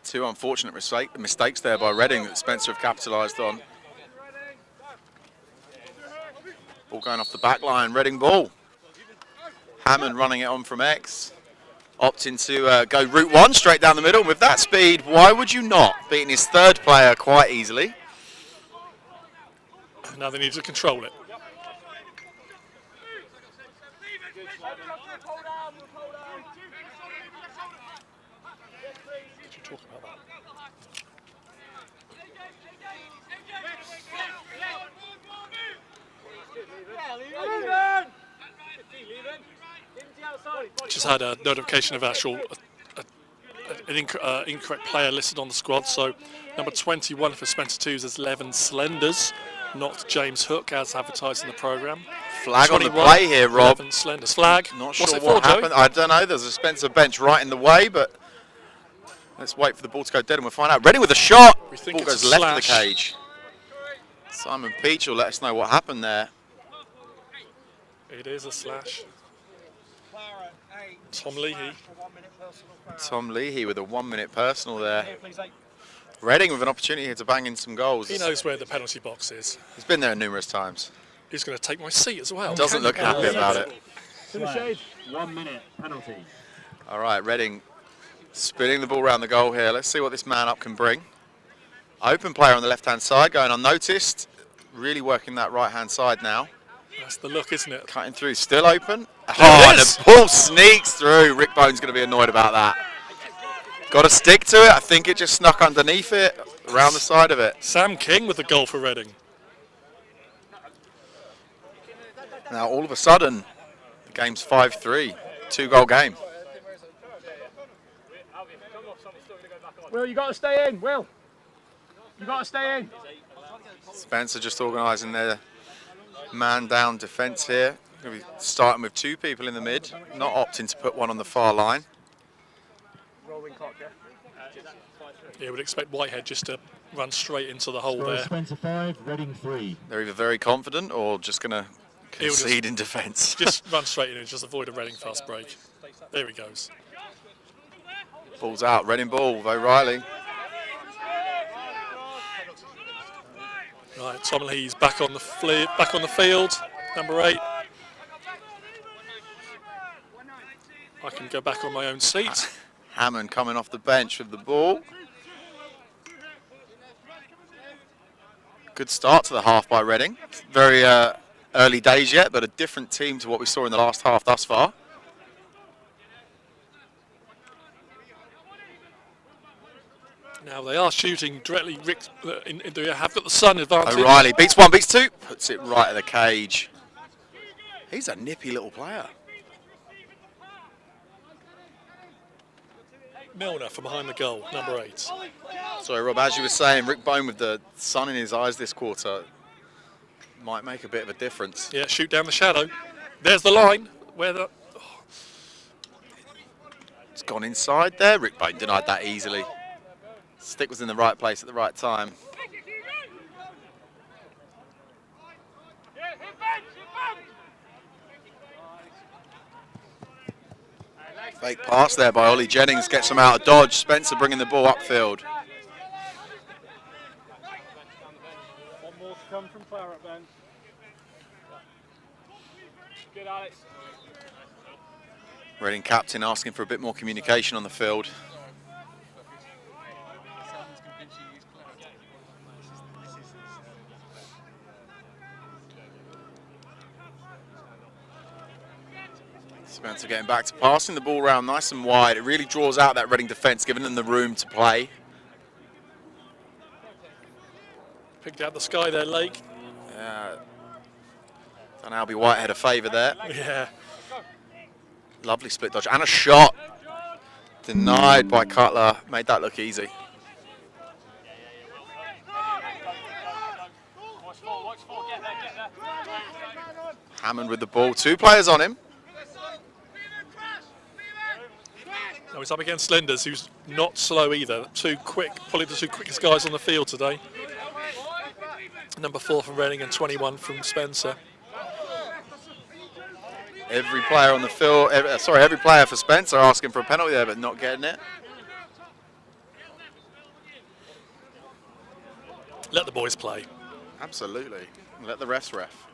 2 unfortunate mistakes there by Reading that Spencer have capitalised on. Ball going off the back line, Reading ball. Hammond running it on from X. Opting to go route 1 straight down the middle. With that speed, why would you not? Beating his third player quite easily. Now they need to control it. Did you talk about that? Just had a notification of an incorrect player listed on the squad. So number 21 for Spencer 2s is Levin Slenders, not James Hook as advertised in the programme. Flag on the play here, Rob. Levin Slenders. Flag. Not sure what happened. I don't know. There's a Spencer bench right in the way, but let's wait for the ball to go dead and we'll find out. Reading with a shot. Ball goes left of the cage. Simon Peach will let us know what happened there. It is a slash. Tom Leahy. Tom Leahy with a 1-minute personal there. Reading with an opportunity here to bang in some goals. He knows where the penalty box is. He's been there numerous times. He's going to take my seat as well. Doesn't look happy about it. To the shade. 1 minute penalty. All right, Reading spinning the ball around the goal here. Let's see what this man up can bring. Open player on the left-hand side, going unnoticed. Really working that right-hand side now. That's the look, isn't it? Cutting through, still open. Oh, and the ball sneaks through. Rick Bone's going to be annoyed about that. Got to stick to it. I think it just snuck underneath it, around the side of it. Sam King with the goal for Reading. Now, all of a sudden, the game's 5-3. 2-goal game. Will, you got to stay in, Will. You got to stay in. Spencer just organising their man-down defence here. Going to be starting with 2 people in the mid, not opting to put one on the far line. Rolling clock, yeah? Yeah, we'd expect Whitehead just to run straight into the hole there. Spencer 5, Reading 3. They're either very confident or just going to concede in defence. Just run straight in and just avoid a Reading fast break. There he goes. Ball's out, Reading ball, O'Reilly. Right, Tom Lee's back on the field, number 8. I can go back on my own seat. Hammond coming off the bench with the ball. Good start to the half by Reading. Very early days yet, but a different team to what we saw in the last half thus far. Now they are shooting directly. Have got the sun advantage. O'Reilly beats 1, beats 2, puts it right at the cage. He's a nippy little player. Milner from behind the goal, number 8. Sorry, Rob, as you were saying, Rick Bone with the sun in his eyes this quarter might make a bit of a difference. Yeah, shoot down the shadow. There's the line. Where the... Oh. It's gone inside there. Rick Bone denied that easily. Stick was in the right place at the right time. Fake pass there by Ollie Jennings, gets him out of dodge. Spencer bringing the ball upfield. One more to come from Claret, Ben. Good, Alex. Reading captain asking for a bit more communication on the field. Spencer getting back to passing the ball around nice and wide. It really draws out that Reading defence, giving them the room to play. Picked out the sky there, Lake. Done Albie Whitehead a favour there. Yeah. Lovely split dodge and a shot. Denied by Cutler. Made that look easy. Hammond with the ball. 2 players on him. Now he's up against Lenders, who's not slow either. Too quick, probably the 2 quickest guys on the field today. Number 4 from Reading and 21 from Spencer. Every player on the field, every player for Spencer asking for a penalty there, but not getting it. Let the boys play. Absolutely. Let the refs ref.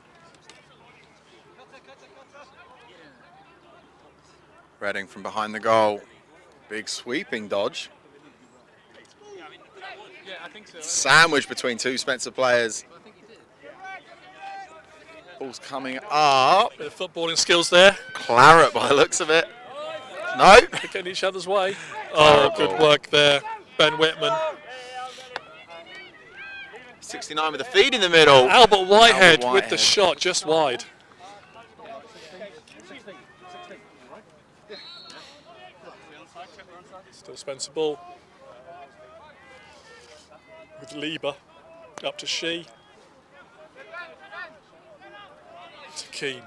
Reading from behind the goal. Big sweeping dodge. Sandwich between 2 Spencer players. Ball's coming up. Bit of footballing skills there. Claret by the looks of it. No. Getting each other's way. Oh, good work there. Ben Whitman. 69 with the feed in the middle. Albert Whitehead with the shot just wide. Still Spencer ball. With Lieber. Up to Shee. To Keane.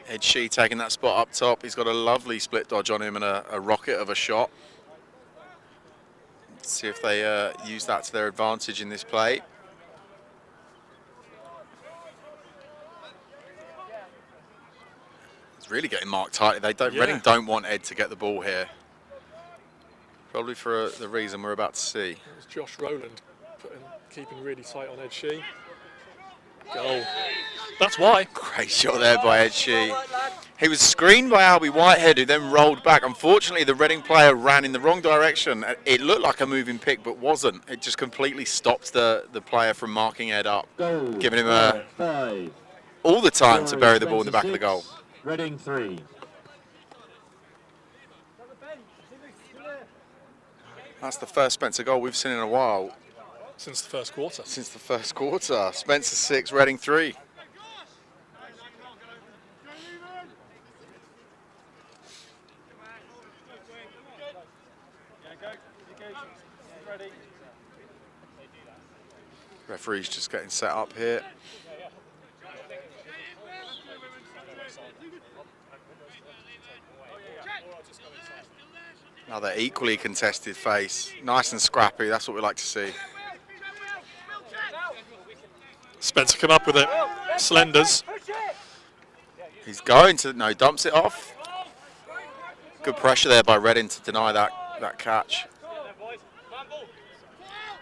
Ed Shee taking that spot up top. He's got a lovely split dodge on him and a rocket of a shot. Let's see if they use that to their advantage in this play. It's really getting marked tightly. Reading don't want Ed to get the ball here. Probably for the reason we're about to see. It was Josh Rowland keeping really tight on Ed Shee. Goal. That's why. Great shot there by Ed Shee. He was screened by Albie Whitehead, who then rolled back. Unfortunately, the Reading player ran in the wrong direction. It looked like a moving pick, but wasn't. It just completely stopped the player from marking Ed up, giving him all the time to bury the ball in the back of the goal. Reading 3. That's the first Spencer goal we've seen in a while. Since the first quarter. Since the first quarter. Spencer 6, Reading 3. Referee's just getting set up here. Another equally contested face. Nice and scrappy, that's what we like to see. Spencer come up with it. Slenders. He's going to, no, dumps it off. Good pressure there by Reading to deny that catch.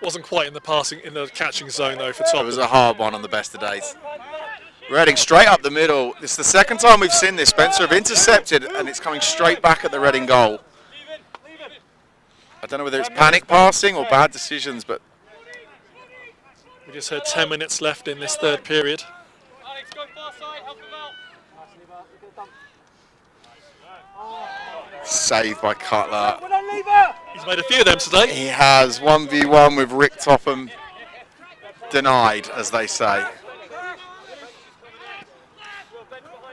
Wasn't quite in the catching zone though for Top. It was a hard one on the best of days. Reading straight up the middle. It's the second time we've seen this. Spencer have intercepted and it's coming straight back at the Reading goal. I don't know whether it's panic passing or bad decisions, but we just had 10 minutes left in this third period. saved by Cutler. He's made a few of them today. He has 1v1 with Rick Topham. Denied, as they say.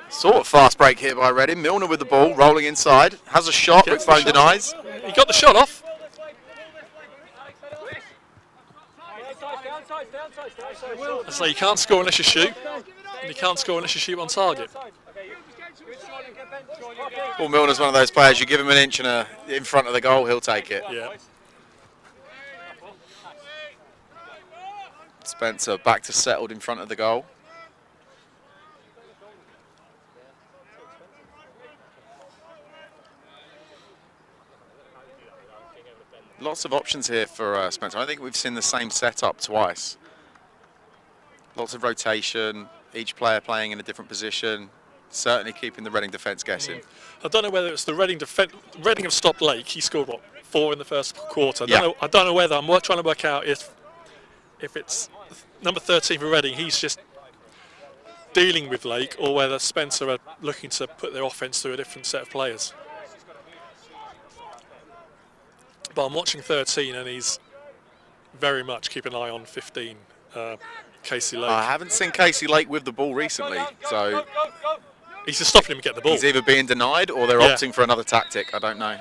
Sort of fast break here by Reading. Milner with the ball, rolling inside. Has a shot, Rick Bone denies. He got the shot off. I say you can't score unless you shoot, and you can't score unless you shoot on target. Paul Milner's one of those players, you give him an inch and in front of the goal, he'll take it. Yeah. Spencer back to settled in front of the goal. Lots of options here for Spencer. I think we've seen the same setup twice. Lots of rotation, each player playing in a different position, certainly keeping the Reading defence guessing. I don't know whether it's the Reading defence. Reading have stopped Lake. He scored, what, 4 in the first quarter. I don't know whether, I'm trying to work out if it's number 13 for Reading, he's just dealing with Lake, or whether Spencer are looking to put their offence through a different set of players. But I'm watching 13 and he's very much keeping an eye on 15, Casey Lake. I haven't seen Casey Lake with the ball recently, so he's just stopping him getting the ball. He's either being denied or they're opting for another tactic. I don't know.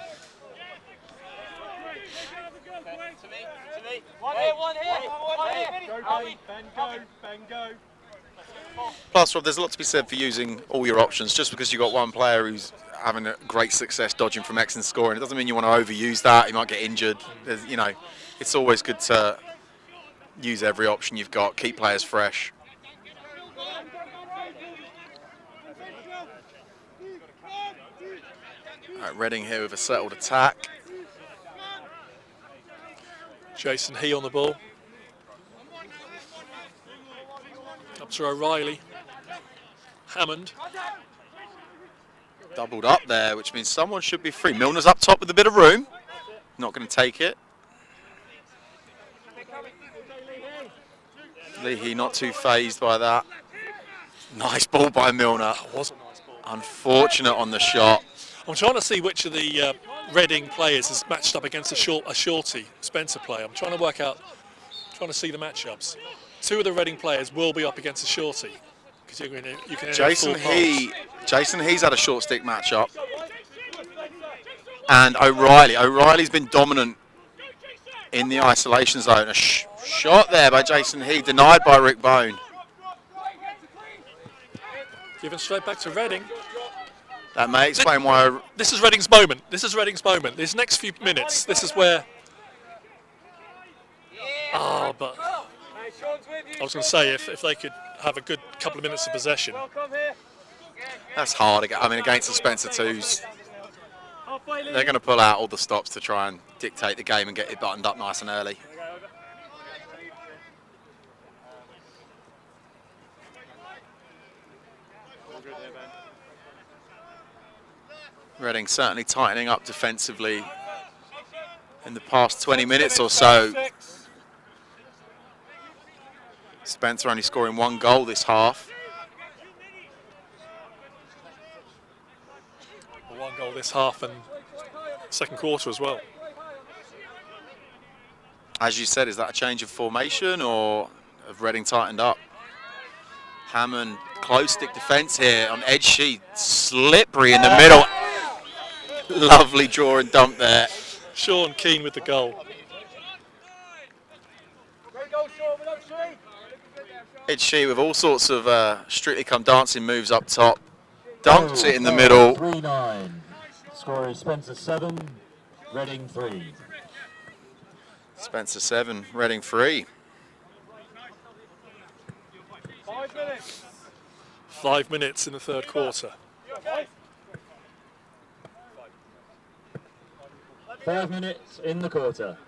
Plus, Rob, there's a lot to be said for using all your options. Just because you've got one player who's having a great success dodging from X and scoring, it doesn't mean you want to overuse that. He might get injured. You know, it's always good to use every option you've got, keep players fresh. Right, Reading here with a settled attack. Jason He on the ball. Up to O'Reilly. Hammond. Doubled up there, which means someone should be free. Milner's up top with a bit of room. Not going to take it. Leahy not too phased by that. Nice ball by Milner. That was a nice ball. Unfortunate on the shot. I'm trying to see which of the Reading players is matched up against a shorty Spencer player. I'm trying to work out, trying to see the matchups. 2 of the Reading players will be up against a shorty. Because you can Jason He's had a short stick matchup. And O'Reilly's been dominant in the isolation zone. A shot there by Jason He, denied by Rick Bone. Given straight back to Reading. That may explain why. This is Reading's moment. This is Reading's moment. These next few minutes, this is where. But I was going to say if they could have a good couple of minutes of possession. That's hard. I mean, against the Spencer twos. They're going to pull out all the stops to try and dictate the game and get it buttoned up nice and early. Reading certainly tightening up defensively in the past 20 minutes or so. Spencer only scoring 1 goal this half. 1 goal this half and second quarter as well. As you said, is that a change of formation or have Reading tightened up? Hammond, close stick defence here on edge sheet, slippery in the middle. Lovely draw and dump there. Sean Keane with the goal. Edge sheet with all sorts of Strictly Come Dancing moves up top. Dunks it in the middle. 3-9. Score is Spencer 7, Reading 3. Spencer 7, Reading 3. 5 minutes. 5 minutes in the third quarter. 5 minutes in the quarter.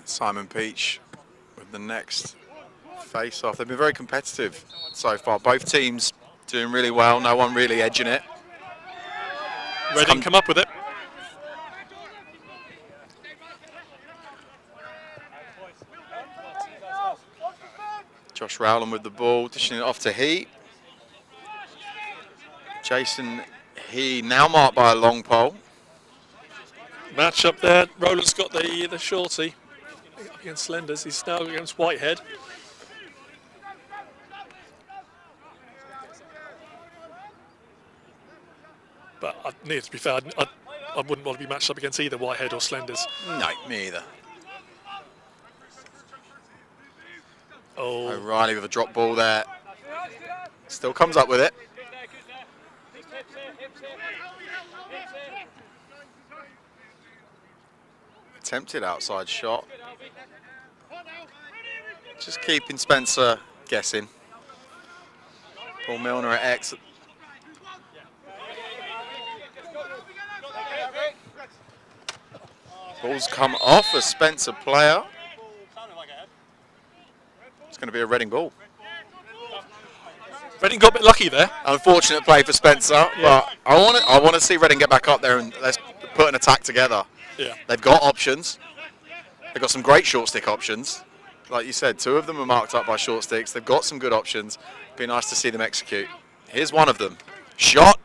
Simon Peach with the next face-off. They've been very competitive so far. Both teams doing really well. No one really edging it. Reading come up with it. Josh Rowland with the ball, dishing it off to He. Jason He now marked by a long pole. Match up there. Roland's got the shorty up against Slenders. He's now against Whitehead. But I need to be fair. I wouldn't want to be matched up against either Whitehead or Slenders. No, me either. Oh, O'Reilly with a drop ball there. Still comes up with it. Attempted outside shot. Just keeping Spencer guessing. Paul Milner at X. Ball's come off a Spencer player. It's going to be a Reading ball. Reading got a bit lucky there. Unfortunate play for Spencer, but I want to see Reading get back up there and let's put an attack together. Yeah. They've got options. They've got some great short stick options. Like you said, 2 of them are marked up by short sticks. They've got some good options. Be nice to see them execute. Here's one of them. Shot.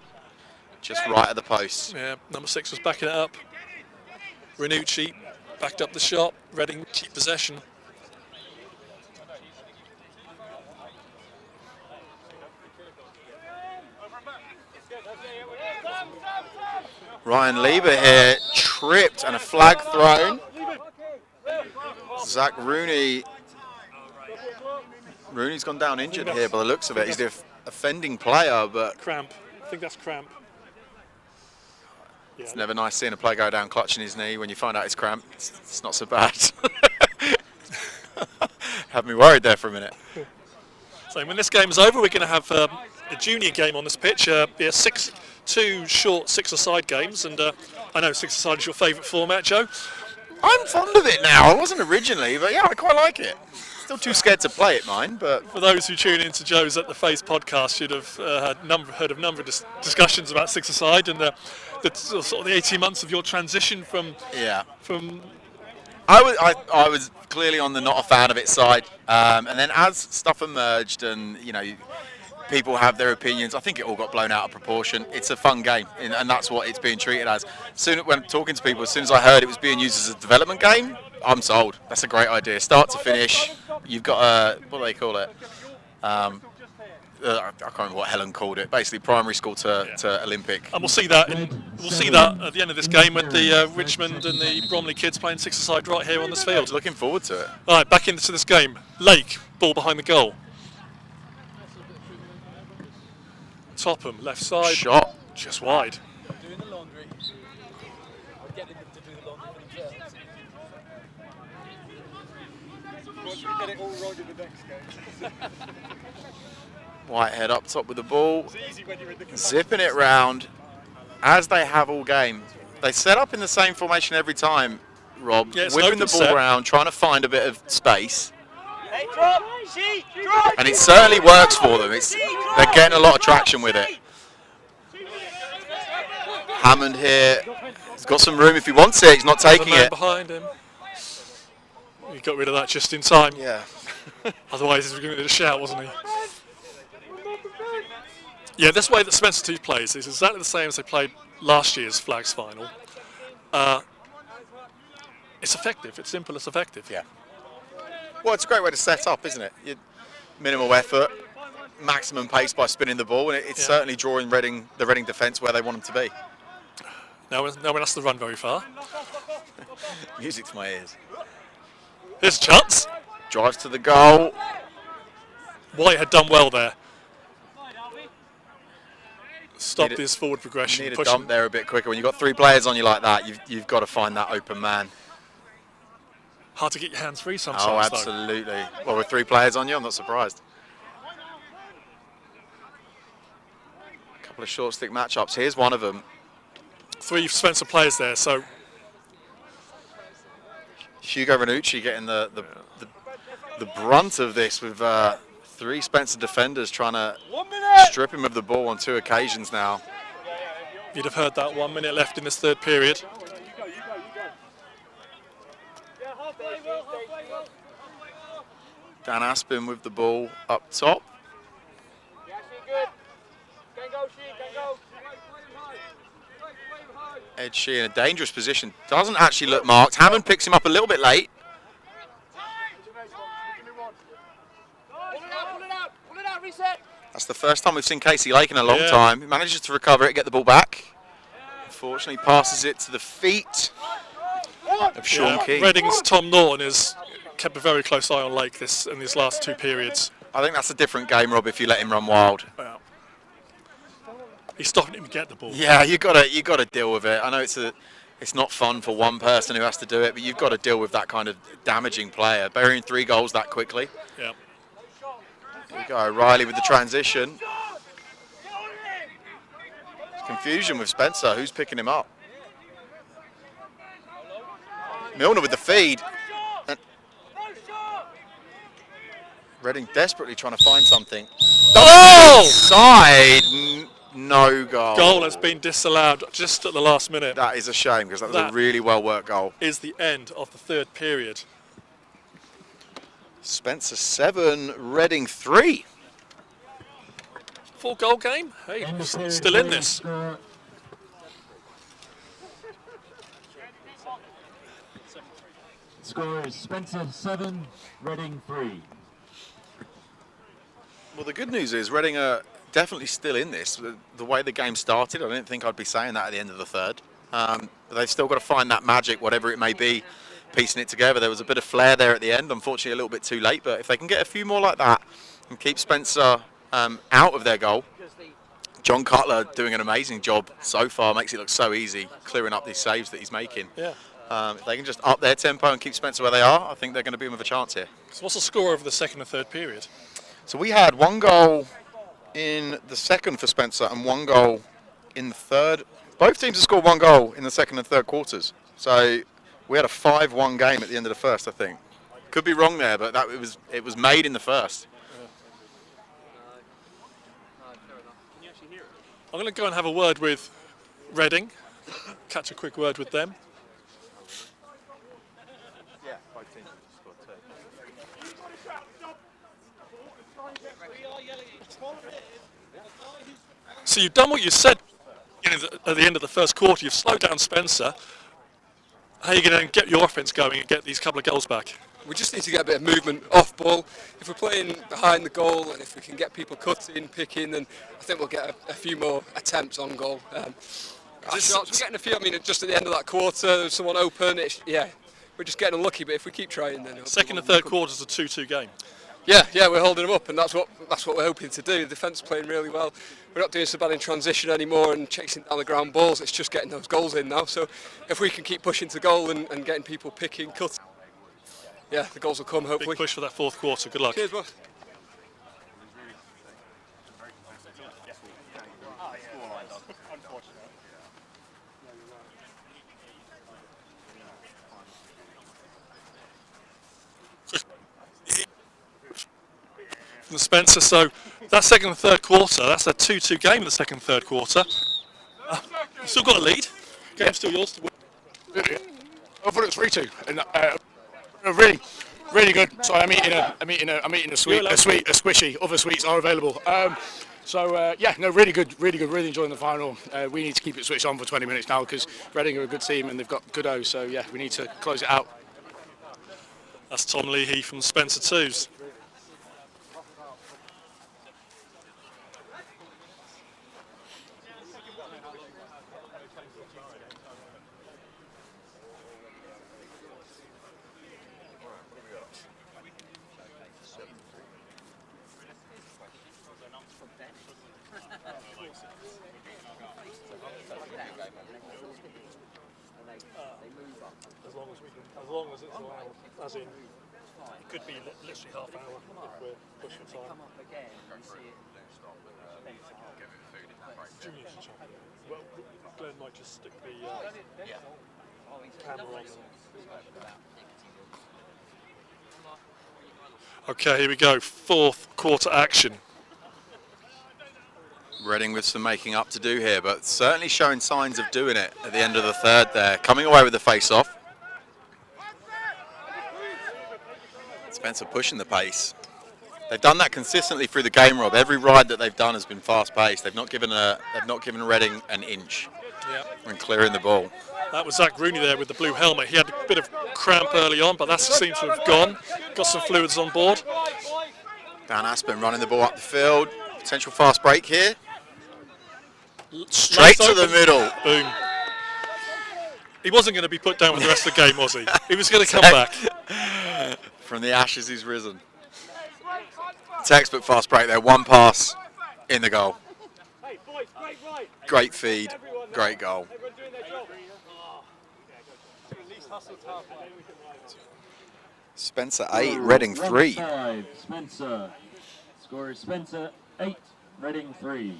Just right at the post. Yeah, number 6 was backing it up. Renucci backed up the shot. Reading keep possession. Ryan Lieber here, tripped and a flag thrown. Zach Rooney's gone down injured here by the looks of it. He's the offending player, but... Cramp. I think that's cramp. It's never nice seeing a player go down clutching his knee when you find out it's cramp. It's not so bad. Had me worried there for a minute. So when this game is over, we're going to have a junior game on this pitch. Be two short 6-a-side games, and I know 6-a-side is your favourite format, Joe. I'm fond of it now. I wasn't originally, but yeah, I quite like it. Still too scared to play it, mine. But for those who tune into Joe's At The Face podcast, you'd have heard of a number of discussions about 6-a-side and the sort of the 18 months of your transition from. I was clearly on the not a fan of it side, and then as stuff emerged and people have their opinions, I think it all got blown out of proportion. It's a fun game, and that's what it's being treated as. When talking to people, as soon as I heard it was being used as a development game, I'm sold. That's a great idea. Start to finish, you've got what do they call it? I can't remember what Helen called it. Basically, primary school to Olympic. And we'll see that. We'll see that at the end of this game with the Richmond and the Bromley kids playing 6-a-side right here on this field. Looking forward to it. All right, back into this game. Lake, ball behind the goal. Topham, left side. Shot. Just wide. Doing the laundry. We're getting them to do the laundry for themselves. We get it all wrong in the next game. Whitehead up top with the ball. Zipping it round. as they have all game. They set up in the same formation every time, Rob, Yeah, it's whipping an the open ball set. around, trying to find a bit of space. Hey, drop! Drop! And it certainly works for them. They're getting a lot of traction with it. Hammond here, he's got some room if he wants it, he's not taking the man it. behind him. He got rid of that just in time. Yeah. Otherwise he was going to get a shout, wasn't he? Yeah, this way that Spencer 2 plays is exactly the same as they played last year's Flags final. It's effective, it's simple, it's effective. Yeah. Well, it's a great way to set up, isn't it? Minimal effort, maximum pace by spinning the ball, and it's certainly drawing the Reading defence where they want them to be. No one has to run very far. Music to my ears. Here's a chance. Drives to the goal. White had done well there. Stopped his forward progression. Need a dump there a bit quicker. When you've got 3 players on you like that, you've got to find that open man. Hard to get your hands free sometimes. Oh, absolutely. Well, with 3 players on you, I'm not surprised. A couple of short stick matchups. Here's one of them. 3 Spencer players there, so Hugo Ranucci getting the brunt of this with 3 Spencer defenders trying to strip him of the ball on 2 occasions now. You'd have heard that 1 minute left in this third period. Dan Aspin with the ball up top. Ed Shee in a dangerous position. Doesn't actually look marked. Hammond picks him up a little bit late. That's the first time we've seen Casey Lake in a long time. He manages to recover it, get the ball back. Unfortunately, passes it to the feet of Sean King. Reading's Tom Norton has kept a very close eye on Lake in these last 2 periods. I think that's a different game, Rob, if you let him run wild. Yeah. He's stopping him to get the ball. Yeah, you got to deal with it. I know it's not fun for one person who has to do it, but you've got to deal with that kind of damaging player. Burying 3 goals that quickly. Yeah. Here we go, Riley with the transition. There's confusion with Spencer. Who's picking him up? Milner with the feed. Reading desperately trying to find something. Oh! Side, no goal. Goal has been disallowed just at the last minute. That is a shame because that was a really well worked goal. Is the end of the third period. Spencer 7, Reading 3. 4 goal game? Hey, still in this. Score is Spencer 7, Reading 3. Well, the good news is Reading are definitely still in this. The way the game started, I didn't think I'd be saying that at the end of the third. But they've still got to find that magic, whatever it may be, piecing it together. There was a bit of flair there at the end, unfortunately a little bit too late, but if they can get a few more like that and keep Spencer out of their goal. John Cutler doing an amazing job so far, makes it look so easy, clearing up these saves that he's making. Yeah. If they can just up their tempo and keep Spencer where they are, I think they're going to be in with a chance here. So what's the score over the second and third period? So we had 1 goal in the second for Spencer and 1 goal in the third. Both teams have scored 1 goal in the second and third quarters. So we had a 5-1 game at the end of the first, I think. Could be wrong there, but it was made in the first. I'm going to go and have a word with Reading, catch a quick word with them. Yeah, both teams scored 2. So you've done what you said at the end of the first quarter. You've slowed down Spencer. How are you going to get your offence going and get these couple of goals back? We just need to get a bit of movement off ball. If we're playing behind the goal and if we can get people cutting, picking, then I think we'll get a few more attempts on goal. We're getting a few, I mean, just at the end of that quarter, someone open, we're just getting unlucky, but if we keep trying, then... Second and third quarters a 2-2 game. Yeah, we're holding them up, and that's what we're hoping to do. The defence playing really well. We're not doing so bad in transition anymore and chasing down the ground balls. It's just getting those goals in now. So if we can keep pushing to goal and getting people picking, cutting, yeah, the goals will come, hopefully. Big push for that fourth quarter. Good luck. Cheers, boss. from Spencer. So that second and third quarter, that's a 2-2 game in the second and third quarter. Still got a lead. Game's still yours to win. I thought it was 3-2, and really good. Sorry, I'm eating a squishy. Other sweets are available. Really good. Really enjoying the final. We need to keep it switched on for 20 minutes now because Reading are a good team and they've got good O's. So yeah, we need to close it out. That's Tom Leahy from Spencer Twos. As long as it's allowed, as in, it could be literally half hour if we're pushing time. Juniors and champion. Well, Glenn might just stick the camera on. Okay, here we go. Fourth quarter action. Reading with some making up to do here, but certainly showing signs of doing it at the end of the third there. Coming away with the face-off. Spencer pushing the pace. They've done that consistently through the game, Rob. Every ride that they've done has been fast-paced. They've not given Reading an inch when clearing the ball. That was Zach Rooney there with the blue helmet. He had a bit of cramp early on, but that seems to have gone. Got some fluids on board. Dan Aspen running the ball up the field. Potential fast break here. Straight to the middle. Boom. He wasn't going to be put down with the rest of the game, was he? He was going to come back. From the ashes he's risen. Textbook fast break there. One pass in the goal. Great feed. Great goal. Spencer 8, Reading 3. 5, Spencer. Score is Spencer 8, Reading 3.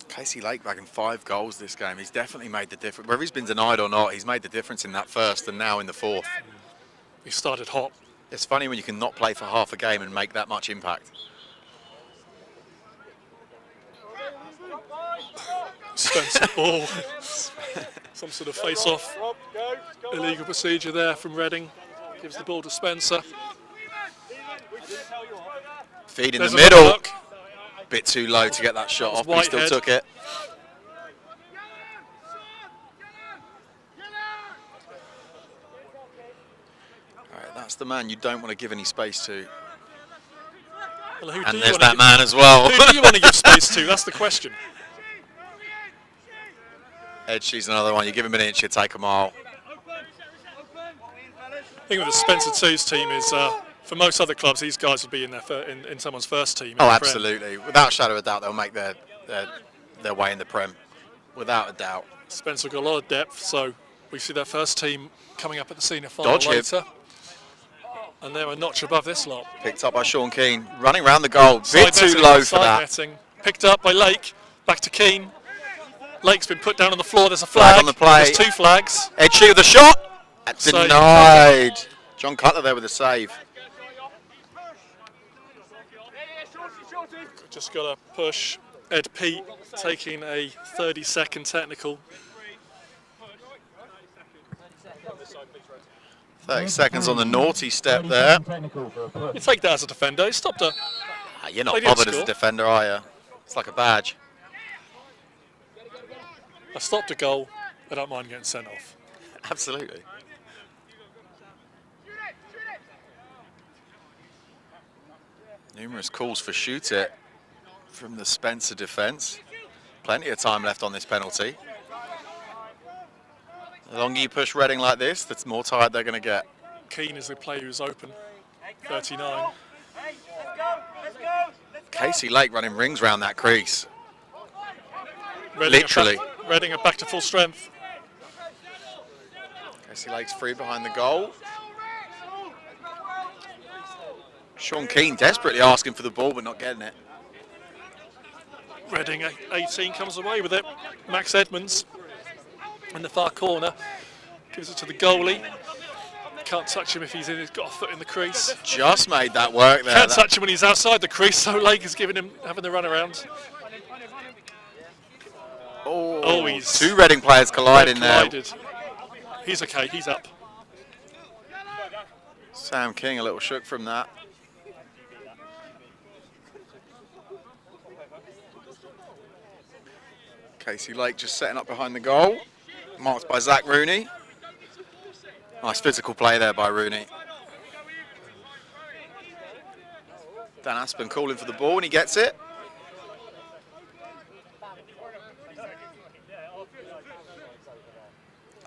Casey Lake bagging 5 goals this game. He's definitely made the difference. Whether he's been denied or not, he's made the difference in that first and now in the fourth. He started hot. It's funny when you can not play for half a game and make that much impact. Spencer ball. Some sort of face-off. Illegal procedure there from Reading. Gives the ball to Spencer. Feed in There's the middle. look. Bit too low to get that shot off, but he still Whitehead. took it. All right, that's the man you don't want to give any space to. Well, who do And you there's want that to man give, as well. Who do you want to give space to? That's the question. Edgey's another one. You give him an inch, you take a mile. I think with the Spencer Twos team is, for most other clubs, these guys would be in in someone's first team. Oh, absolutely. Without a shadow of a doubt, they'll make their way in the Prem. Without a doubt. Spencer got a lot of depth, so we see their first team coming up at the senior final Dodge later. And they're a notch above this lot. Picked up by Sean Keane. Running round the goal. Side Bit too netting, low for side that. netting. Picked up by Lake. Back to Keane. Lake's been put down on the floor. There's a flag. On the play. There's 2 flags. Edgey with a shot. So- Denied. John Cutler there with a save. Just got to push. Ed Pete taking a 30-second technical. 30 seconds on the naughty step there. You take that as a defender. He stopped a... You're not They didn't bothered as a score. defender, are you? It's like a badge. I stopped a goal. I don't mind getting sent off. Absolutely. Numerous calls for shoot it from the Spencer defence. Plenty of time left on this penalty. The longer you push Reading like this, the more tired they're going to get. Keane is the player who's open. 39. Casey Lake running rings round that crease. Reading Literally. Reading are back to full strength. Casey Lake's free behind the goal. Sean Keane desperately asking for the ball but not getting it. Reading 18 comes away with it. Max Edmonds in the far corner gives it to the goalie. can't touch him if he's got a foot in the crease. Just made that work there. Can't touch him when he's outside the crease, so Lake is having the run around. Oh, he's two Reading players colliding there. He's okay, he's up. Sam King a little shook from that. Casey Lake just setting up behind the goal. Marked by Zach Rooney. Nice physical play there by Rooney. Dan Aspen calling for the ball and he gets it.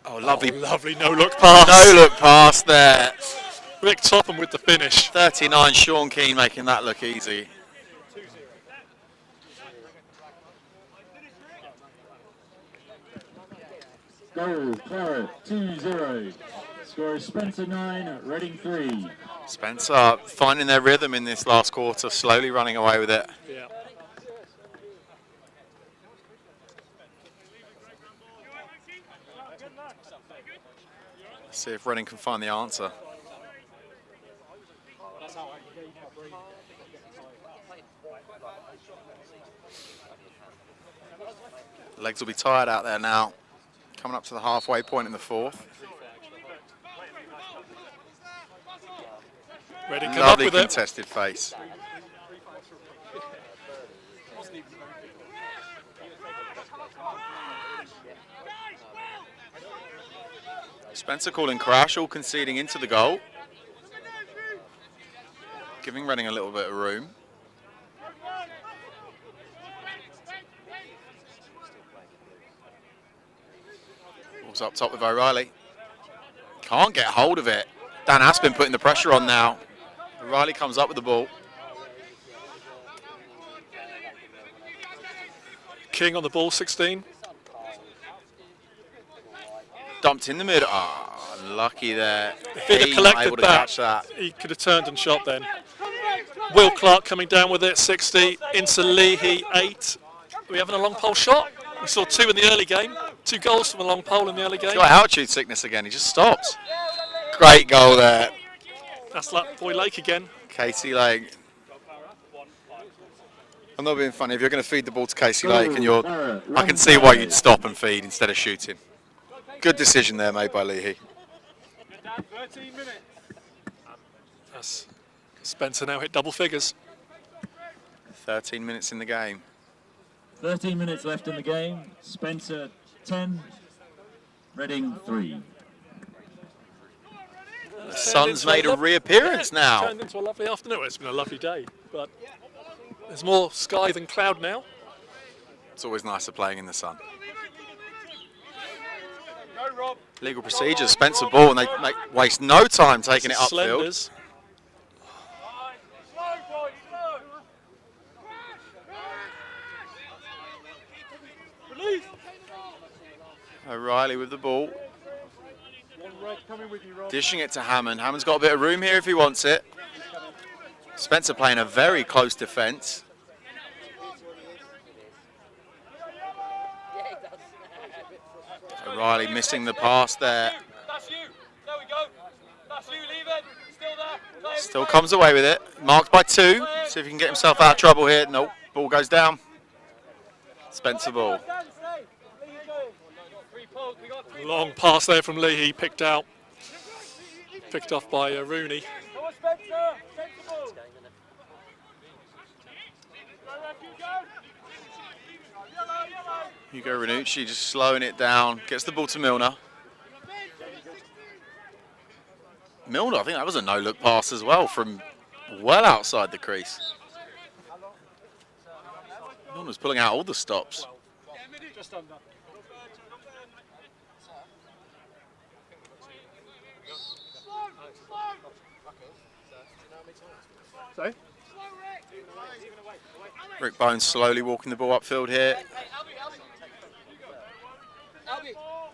Oh, lovely. Lovely no-look pass. No-look pass there. Rick Topham with the finish. 39, Sean Keane making that look easy. Goal, Claret, 2-0. Score is Spencer 9, Reading 3. Spencer finding their rhythm in this last quarter, slowly running away with it. Yeah. Let's see if Reading can find the answer. Legs will be tired out there now. Coming up to the halfway point in the fourth. Reading come Lovely up with contested face. Spencer calling crash, all conceding into the goal. Giving Reading a little bit of room. Ball's up top with O'Reilly. Can't get hold of it. Dan Aspen putting the pressure on now. O'Reilly comes up with the ball. King on the ball, 16. Dumped in the middle. Ah, lucky there. If he'd have He collected able to that, catch that. he could have turned and shot then. Will Clark coming down with it, 60. Into Leahy, 8. Are we having a long pole shot? We saw 2 in the early game. 2 goals from a long pole in the early game. He's got altitude sickness again. He just stops. Great goal there. That's like boy Lake again. Casey Lake. I'm not being funny. If you're going to feed the ball to Casey Lake, and I can see why you'd stop and feed instead of shooting. Good decision there made by Leahy. 13 minutes. That's Spencer now hit double figures. 13 minutes in the game. 13 minutes left in the game. Spencer 10, Reading 3. The sun's made a reappearance now. Turned into a lovely afternoon. It's been a lovely day, but there's more sky than cloud now. It's always nicer playing in the sun. Legal procedures, Spencer ball, and they waste no time taking it upfield. Slenders. O'Reilly with the ball. Dishing it to Hammond. Hammond's got a bit of room here if he wants it. Spencer playing a very close defence. O'Reilly missing the pass there. Still comes away with it. Marked by 2. See if he can get himself out of trouble here. Nope. Ball goes down. Spencer ball. Long pass there from Leahy, picked off by Rooney. Hugo Ranucci just slowing it down, gets the ball to Milner. Milner, I think that was a no-look pass as well from well outside the crease. Milner's pulling out all the stops. Sorry? Rick Bones slowly walking the ball upfield here.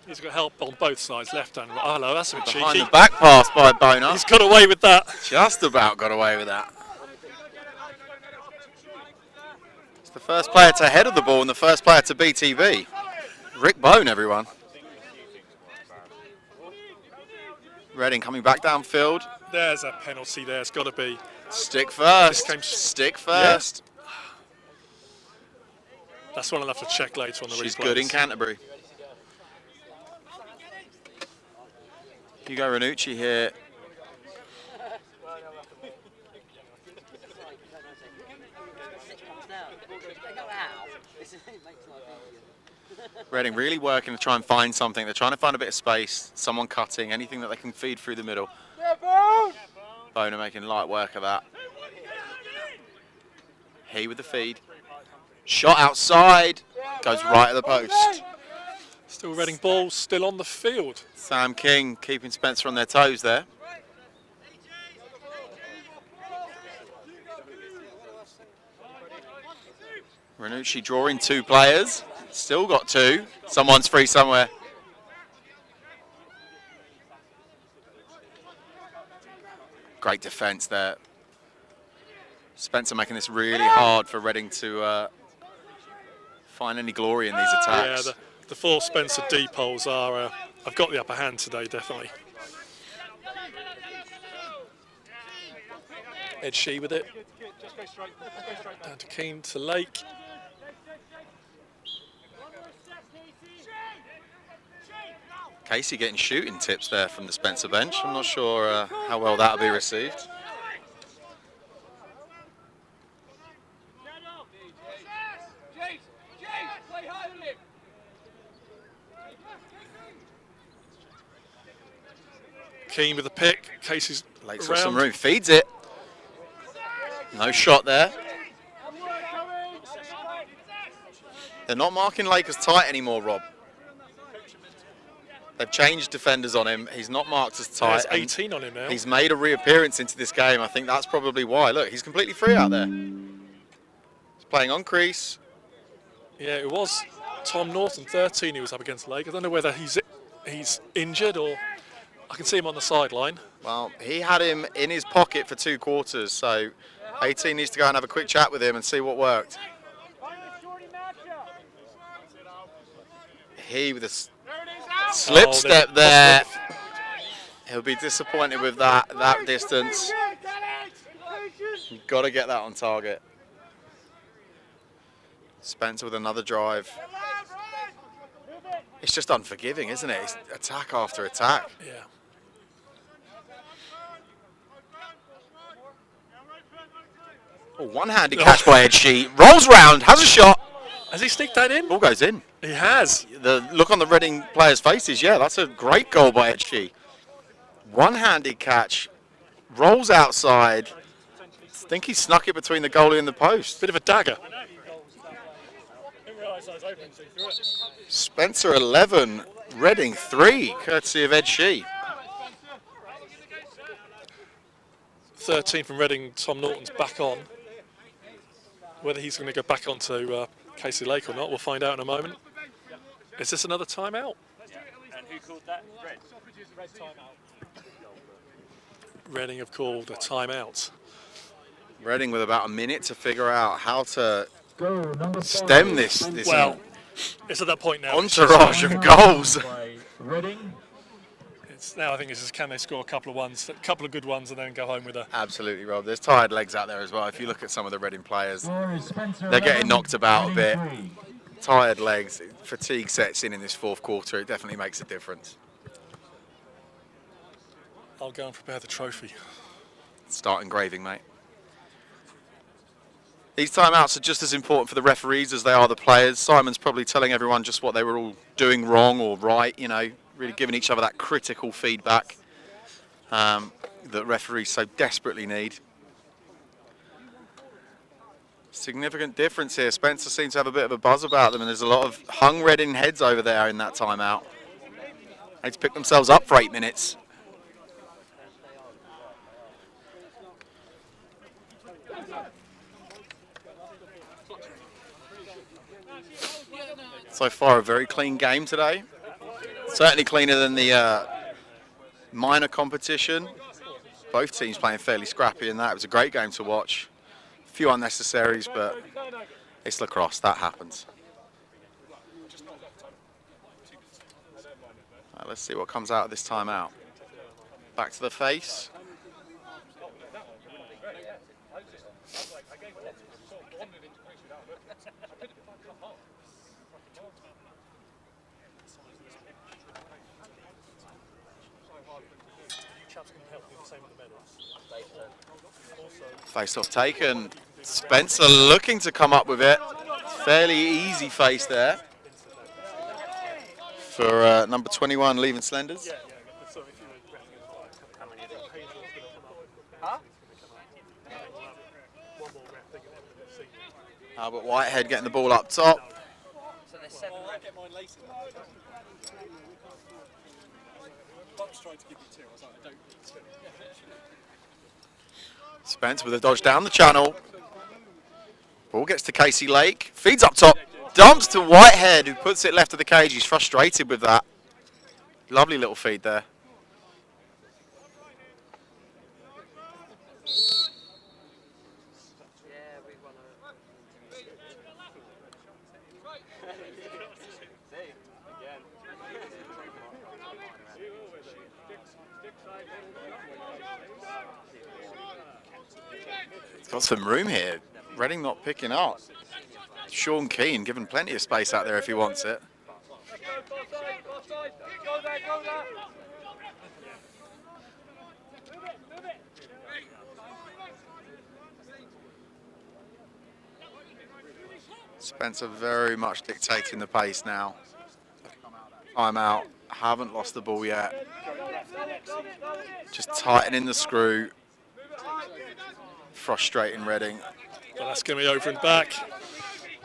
He's got help on both sides, left and right. Oh, hello, that's a bit Behind cheeky. the back pass by Boner. He's got away with that. Just about got away with that. It's the first player to head of the ball and the first player to BTB. Rick Bone, everyone. Reading coming back downfield. There's a penalty there. It's got to be. Stick first. This came Stick first. Yeah. That's one I'll have to check later on the replays. She's good in Canterbury. Hugo Ranucci here. Reading really working to try and find something. They're trying to find a bit of space, someone cutting, anything that they can feed through the middle. Boner making light work of that. He with the feed. Shot outside. Goes right at the post. Still Reading ball, still on the field. Sam King keeping Spencer on their toes there. Ranucci drawing 2 players. Still got 2. Someone's free somewhere. Great defence there. Spencer making this really hard for Reading to find any glory in these attacks. Yeah, the 4 Spencer deep holes are, I've got the upper hand today, definitely. Ed Shee with it. Down to Keane to Lake. Casey getting shooting tips there from the Spencer bench. I'm not sure how well that'll be received. Keane with the pick. Casey's Lake's around. got some room. Feeds it. No shot there. They're not marking Lake as tight anymore, Rob. They've changed defenders on him. He's not marked as tight. There's 18 on him now. He's made a reappearance into this game. I think that's probably why. Look, he's completely free out there. He's playing on crease. Yeah, it was Tom Norton, 13, he was up against Lake. I don't know whether he's injured or I can see him on the sideline. Well, he had him in his pocket for 2 quarters, so 18 needs to go and have a quick chat with him and see what worked. He with a slip step there. He'll be disappointed with that distance. You've got to get that on target. Spencer with another drive. It's just unforgiving, isn't it? It's attack after attack. Yeah. Oh, one-handed catch by Ed Shee. Rolls round, has a shot. Has he sneaked that in? Ball goes in. He has. The look on the Reading players' faces, yeah, that's a great goal by Ed Shee. One-handed catch, rolls outside. I think he snuck it between the goalie and the post. Bit of a dagger. Spencer 11, Reading 3, courtesy of Ed Shee. 13 from Reading, Tom Norton's back on. Whether he's going to go back onto Casey Lake or not, we'll find out in a moment. Is this another timeout? And who called that? Red timeout. Reading have called a timeout. Reading with about a minute to figure out how to stem this well, it's at that point now. entourage of goals. It's now I think it's just can they score a couple of good ones and then go home with a... Absolutely, Rob. There's tired legs out there as well. If you look at some of the Reading players, they're getting knocked about a bit. Tired legs, fatigue sets in this 4th quarter. It definitely makes a difference. I'll go and prepare the trophy. Start engraving, mate. These timeouts are just as important for the referees as they are the players. Simon's probably telling everyone just what they were all doing wrong or right, you know, really giving each other that critical feedback that referees so desperately need. Significant difference here. Spencer seems to have a bit of a buzz about them, and there's a lot of hung Reading heads over there in that timeout. They need to pick themselves up for 8 minutes. So far, a very clean game today. Certainly cleaner than the minor competition. Both teams playing fairly scrappy in that. It was a great game to watch. A few unnecessaries, but it's lacrosse. That happens. Let's see what comes out of this timeout. Back to the face. Face off taken. Spencer looking to come up with it. Fairly easy face there for number 21, Leaving Slenders. Albert Whitehead getting the ball up top. So there's 7 Bob's trying to give you 2. I was like, I don't need 2. Spence with a dodge down the channel. Ball gets to Casey Lake. Feeds up top. Dumps to Whitehead, who puts it left of the cage. He's frustrated with that. Lovely little feed there. It's got some room here. Reading not picking up. Sean Keane given plenty of space out there if he wants it. Spencer very much dictating the pace now. I'm out. Haven't lost the ball yet. Just tightening the screw. Frustrating Reading. Well, that's going to be over and back.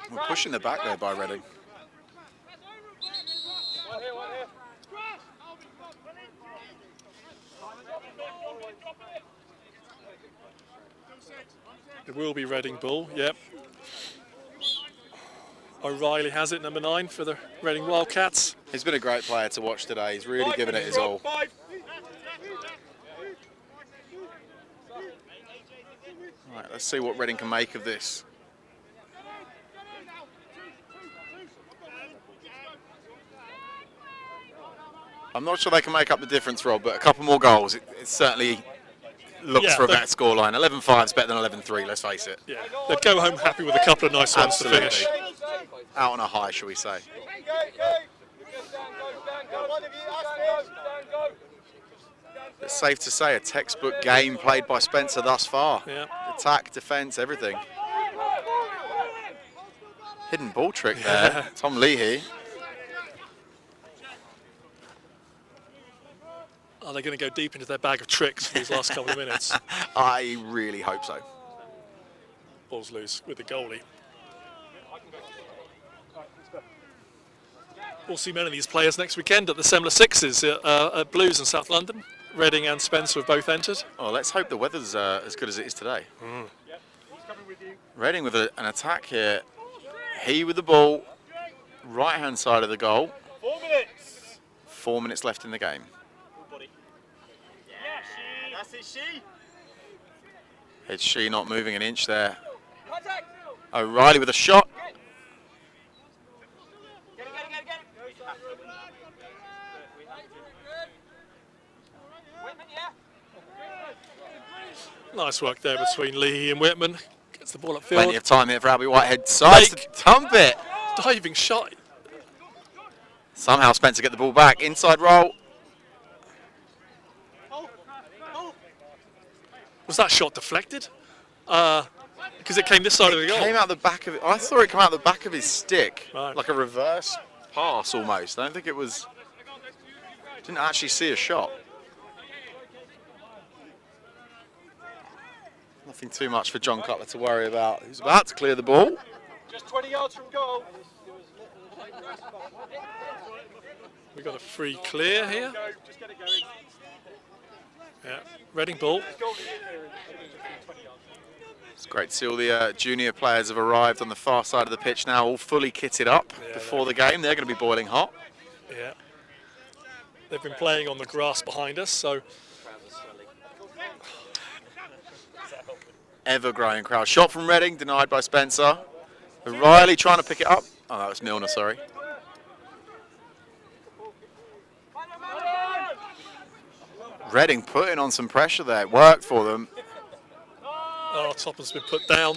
We're pushing the back there by Reading. It will be Reading ball, yep. O'Reilly has it, number 9 for the Reading Wildcats. He's been a great player to watch today. He's really given it his all. Right, let's see what Reading can make of this. I'm not sure they can make up the difference, Rob, but a couple more goals, it certainly looks for a better scoreline. 11-5 is better than 11-3, let's face it. Yeah, they'd go home happy with a couple of nice ones to finish. Out on a high, shall we say. It's safe to say a textbook game played by Spencer thus far. Yeah. Attack, defence, everything. Hidden ball trick there. Tom Leahy. Are they going to go deep into their bag of tricks for these last couple of minutes? I really hope so. Ball's loose with the goalie. We'll see many of these players next weekend at the Semla Sixes at Blues in South London. Reading and Spencer have both entered. Oh, let's hope the weather's as good as it is today. Reading with an attack here. He with the ball. Right-hand side of the goal. 4 minutes. 4 minutes left in the game. That's it, she. It's She not moving an inch there. O'Reilly with a shot. Nice work there between Lee and Whitman. Gets the ball upfield. Plenty of time here for Albie Whitehead. Sides to thump it. Diving shot. Somehow Spencer get the ball back. Inside roll. Was that shot deflected? Because it came this side of the goal. Came out the back of it. I thought it came out the back of his stick. Right. Like a reverse pass almost. I don't think it was. Didn't actually see a shot. Nothing too much for John Cutler to worry about. He's about to clear the ball. Just 20 yards from goal. We've got a free clear here. Just get it going. Yeah, Reading ball. It's great to see all the junior players have arrived on the far side of the pitch now, all fully kitted up before the game. They're going to be boiling hot. Yeah. They've been playing on the grass behind us, so. Ever-growing crowd. Shot from Reading, denied by Spencer. O'Reilly trying to pick it up. Oh, that was Milner, sorry. Reading putting on some pressure there. It worked for them. Oh, Topham's been put down.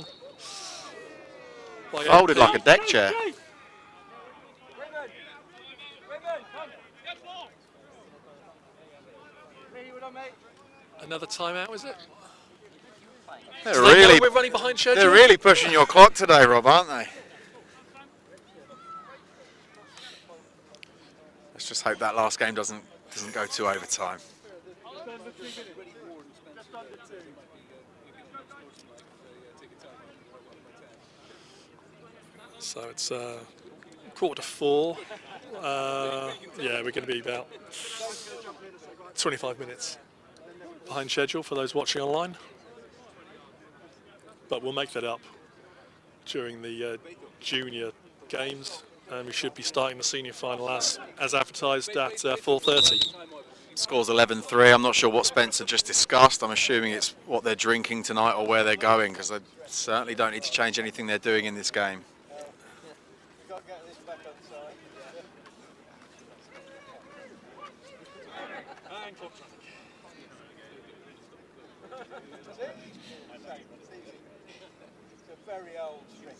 Folded like a deck chair. Another timeout, is it? They're really, we're running behind schedule. they're really pushing your clock today, Rob, aren't they? Let's just hope that last game doesn't go to overtime. So it's 4:45. Yeah, we're going to be about 25 minutes behind schedule for those watching online. But we'll make that up during the junior games, and we should be starting the senior final as advertised at 4:30. Score's 11-3. I'm not sure what Spencer just discussed. I'm assuming it's what they're drinking tonight or where they're going, because they certainly don't need to change anything they're doing in this game. Very old string.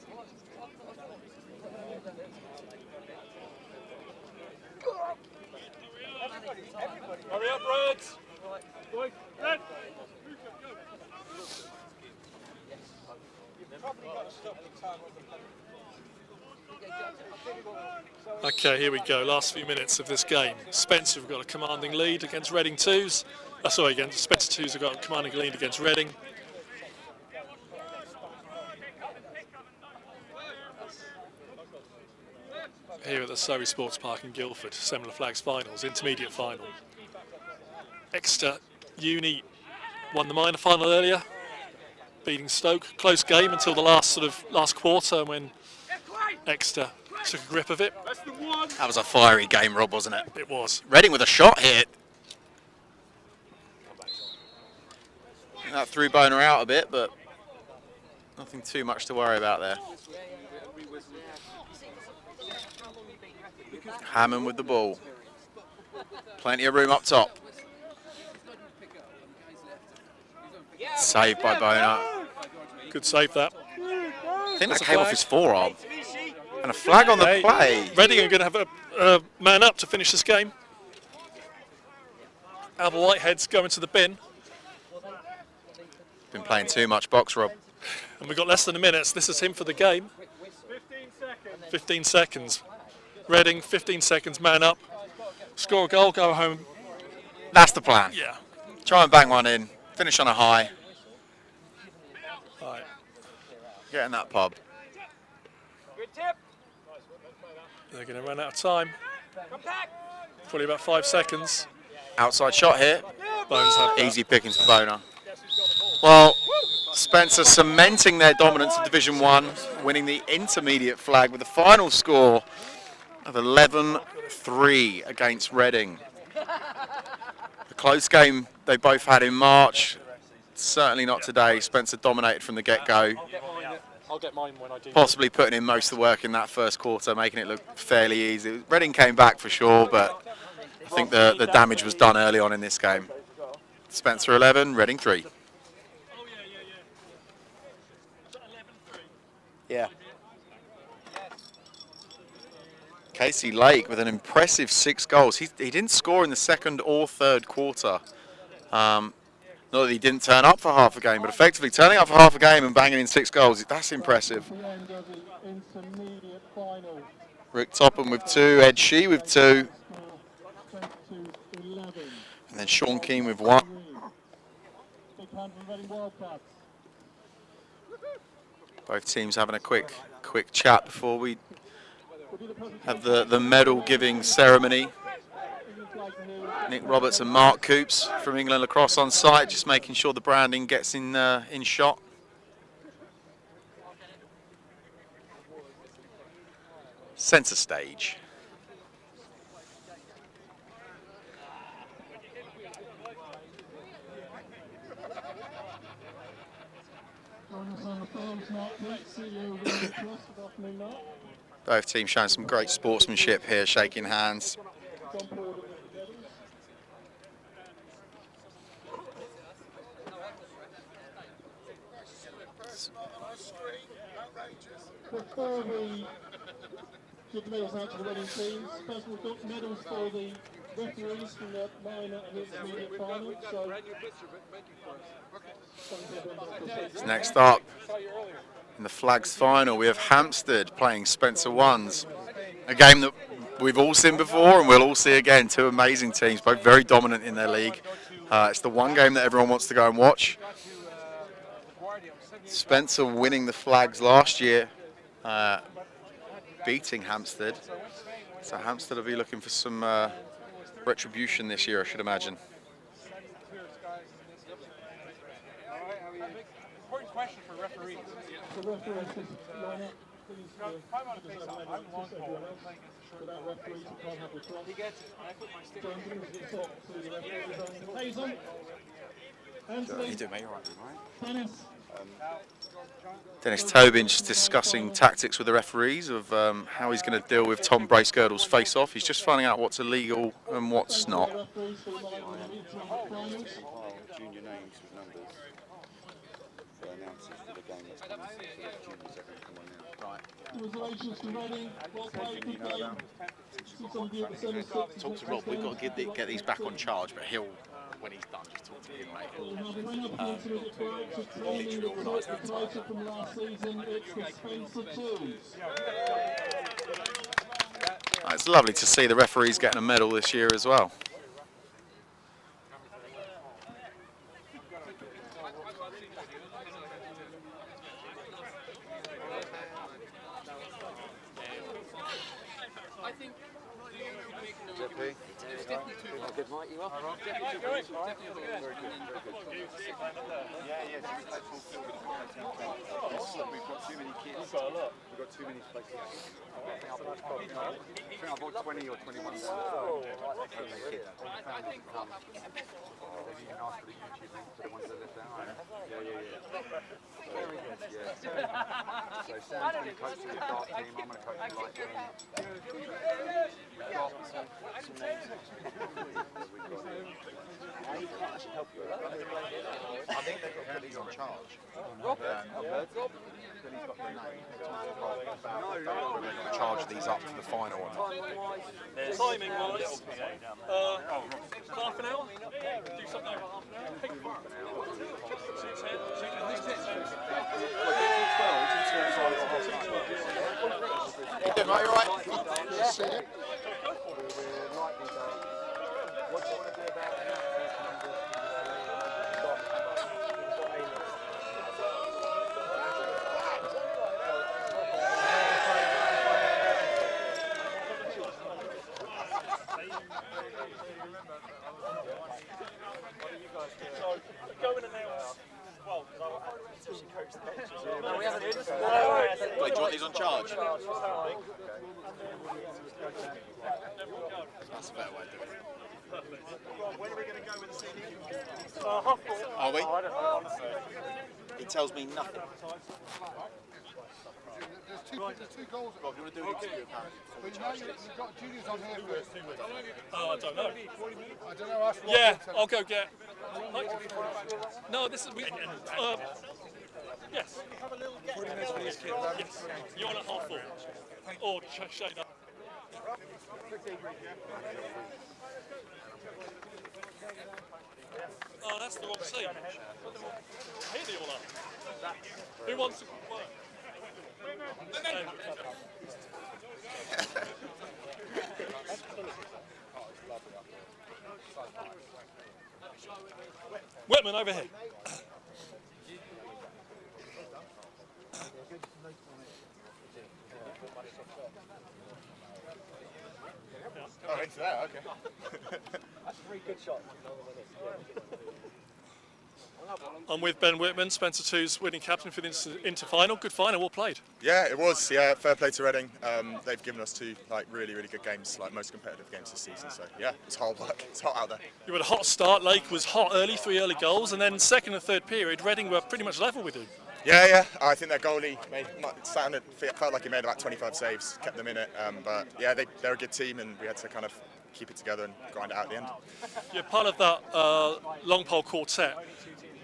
Hurry up, Reds! Boys, Red! Okay, here we go. Last few minutes of this game. Spencer have got a commanding lead against Reading 2s. Against Spencer 2s have got a commanding lead against Reading. Here at the Surrey Sports Park in Guildford, Semla Flags Finals, intermediate final. Exeter Uni won the minor final earlier, beating Stoke. Close game until the last quarter when Exeter took a grip of it. That was a fiery game, Rob, wasn't it? It was. Reading with a shot here. That threw Boner out a bit, but nothing too much to worry about there. Hammond with the ball. Plenty of room up top. Saved by Boner. Good save that. I think that came off his forearm. And a flag on the play. Reading are going to have a man up to finish this game. Albert Whitehead's going to the bin. Been playing too much box, Rob. And we've got less than a minute. So this is him for the game. 15 seconds. Reading, 15 seconds, man up. Score a goal, go home. That's the plan. Yeah. Try and bang one in. Finish on a high. Right. Get in that pub. Good tip. They're going to run out of time. Probably about 5 seconds. Outside shot here. Bones have that. Easy pickings for Boner. Well, Spencer cementing their dominance in Division 1, winning the intermediate flag with a final score of 11-3 against Reading. The close game they both had in March, certainly not today. Spencer dominated from the get-go. I'll get mine when I do. Possibly putting in most of the work in that first quarter, making it look fairly easy. Reading came back for sure, but I think the damage was done early on in this game. Spencer 11, Reading 3. Yeah. Casey Lake with an impressive 6 goals. He didn't score in the second or third quarter. Not that he didn't turn up for half a game, but effectively turning up for half a game and banging in 6 goals, that's impressive. Rick Topham with 2, Ed Shee with 2, and then Sean Keane with 1. Both teams having a quick chat before we have the medal giving ceremony. Nick Roberts and Mark Coops from England Lacrosse on site, just making sure the branding gets in shot. Centre stage. Both teams showing some great sportsmanship here, shaking hands. before we give the medals out to the winning teams, first we've got medals for the referees from the minor and intermediate final. So Next up, in the flags final, we have Hampstead playing Spencer Ones. A game that we've all seen before and we'll all see again. Two amazing teams, both very dominant in their league. It's the one game that everyone wants to go and watch. Spencer winning the flags last year, beating Hampstead. So Hampstead will be looking for some retribution this year, I should imagine. Important question for referees. the referees line up. Please I'm on a face off. I'm long ball. without referees who can't have the cross. He gets it. I put my stick John in. brings it up to the referees on Hazen. How Anthony. you doing, mate? All right, Dennis. Dennis Tobin just discussing tactics with the referees of how he's going to deal with Tom Bracegirdle's face-off. He's just finding out what's illegal and what's not. Junior names with numbers for announcers for the game that's coming. So the juniors are going to come on now. Congratulations to Reading. Well played, good game. See some of you at the centre six. Talk to Rob. We've got to get these back on charge, but he'll, when he's done, just talk to him, mate. We have a winner for the intermediate breaks. A training that broke the title from last season. It's the Spencer Twos. It's lovely to see the referees getting a medal this year as well. Good night, you are. We've got too many kids. We've got too many places. I think I've got 20 or 21 kids. I think I'll have to get you can ask for the YouTube link for the ones that live down. Very good. So Sam's going to coach the dart team. I'm going to coach the light team. We've got some names. I think they've got Billy's on charge. Billy's got the name. They're going to charge these up for the final one. Timing wise, half an hour? Do something over half an hour? Mate, you all right? What do you want to do about Wait, do you want these on charge? That's a better way of doing it. When are we going to go with the CD? Are we? He tells me nothing. There's two goals. Rob, you want to do an interview apparently? But now you've got juniors on here first. Oh, I don't know. I don't know. Yeah, I'll go get. No, this is. Yes. Have a little get 40 minutes for these kids. Yes. You're on at half full. Or shade up. Oh, that's the wrong seat. Here they all are. Who wants to work? Whitman, over here. Oh, into that, okay. That's 3 good shots. I'm with Ben Whitman, Spencer 2's winning captain for the inter-final. Good final, well played. Yeah, it was. Yeah, fair play to Reading. They've given us 2 really good games, most competitive games this season. So yeah, it's hard work. It's hot out there. You had a hot start. Lake was hot early, 3 early goals, and then second and third period, Reading were pretty much level with you. Yeah. I think their goalie felt like he made about 25 saves, kept them in it. But yeah, they're a good team, and we had to kind of keep it together and grind it out at the end. You're part of that long pole quartet.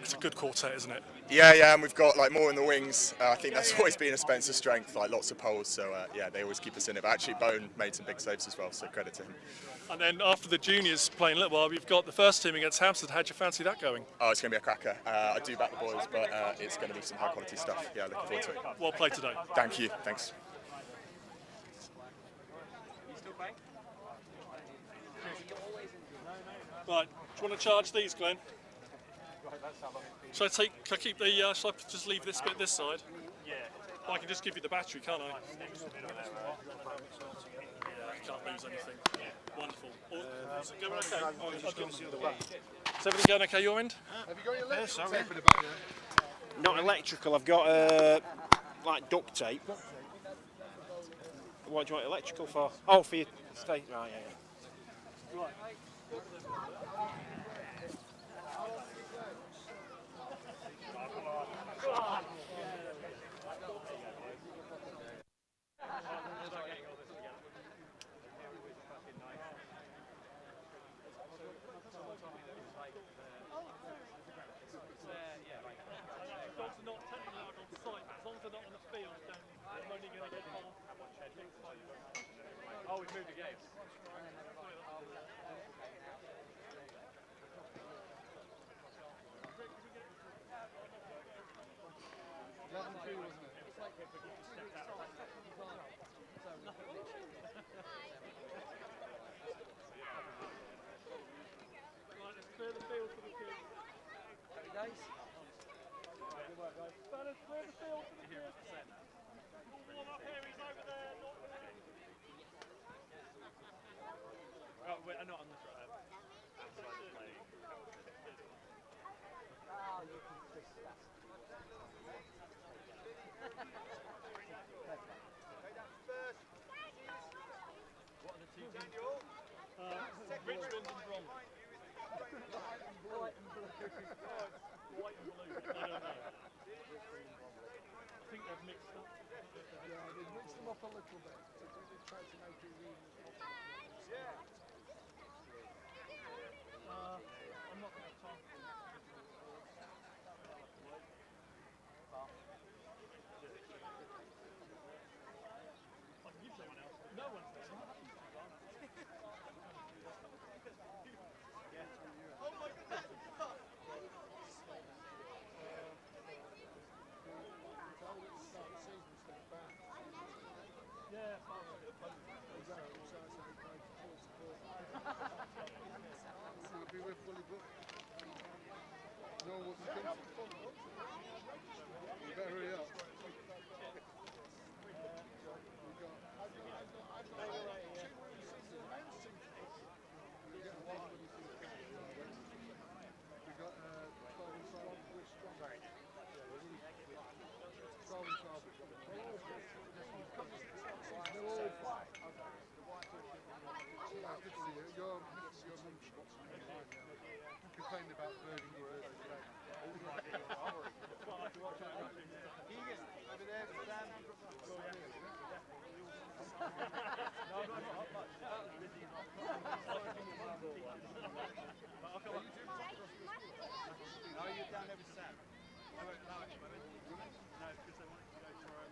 It's a good quartet, isn't it? Yeah, and we've got like more in the wings. I think that's always been a Spencer strength, like lots of poles. So yeah, they always keep us in it. But actually, Bone made some big saves as well, so credit to him. And then after the juniors playing a little while, we've got the first team against Hampstead. How'd you fancy that going? Oh, it's going to be a cracker. I do back the boys, but it's going to be some high quality stuff. Yeah, looking forward to it. Well played today. Thank you. Thanks. Right, do you want to charge these, Glenn? Shall I keep the, shall I just leave this bit this side? Yeah. I can just give you the battery, can't I? I can't lose anything. Wonderful. Is it going okay? Is everything going okay your end? Have you got your legs? sorry. Tape in the back, yeah? Not electrical, I've got like duct tape. What do you want electrical for? Oh, for your stay. Right, yeah. Right. Oh, we've moved again. Clear the field for the kids. Happy days? Good work, guys. Spanners, clear the field for the kids. Warm up here, he's over there. Oh, wait, I'm not on the front. What are the two teams? Richmond and Brom. White and blue. White and blue. I don't know. I think they've mixed up. Yeah, they've mixed them up a little bit. They've tried to make it really. Yeah. I'm not going to talk. I can give someone else. No one's there. Oh my goodness! Yeah, We're fully booked. No one wants to come. You better hurry up. Complaining about burning your ears today. Over there, Sam. How are you down there with Sam? No, actually, no, because they wanted to go for Sam?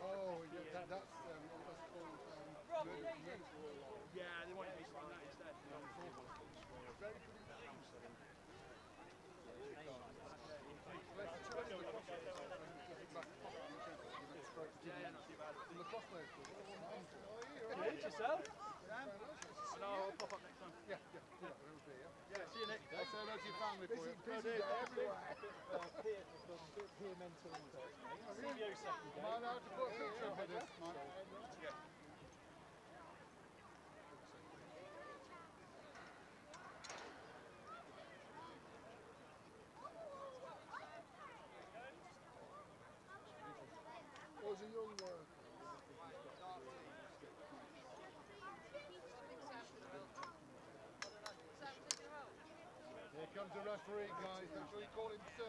Oh, yeah, that's called yeah, they want to be on that instead. yourself. No, I'll pop up next time. Yeah, see you next time. Say hello to your family for you. Busy everywhere. Peer mentor. Video second game. Am I allowed to put a picture up of this, Mike? Yeah. Was a young John's a referee, guys. That's what we call him, sir.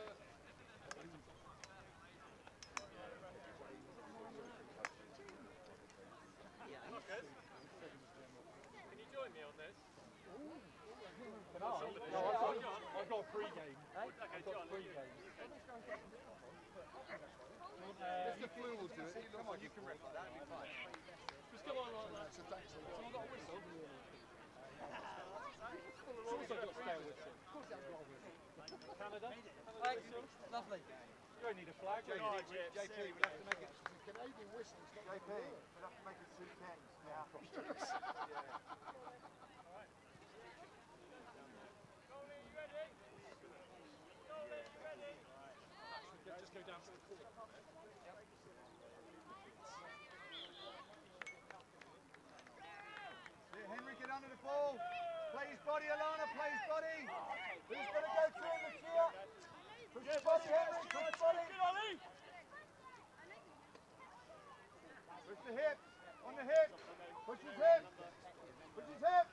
Can you join me on this? No, I've got a pre-game. Okay, John. Mr. Flew will do it. Come on, you can ref like that. That'll be fine. Just come on like that. So thanks a lot. Someone got a whistle? Someone's got to stay with it. Of course I've got a whistle. Canada? Lovely. You don't need a flag. JP, we'll have to make it. It's a Canadian whistle. It's not JP, we'll have to make it 2 10s now. Just go down to the court. Henry, get under the ball. Play his body, Alana, play his body. Who's going to go to him, Lucia? Push his body, Henry, push his body. Push the hip, on the hip. Push his hip. Push his hip.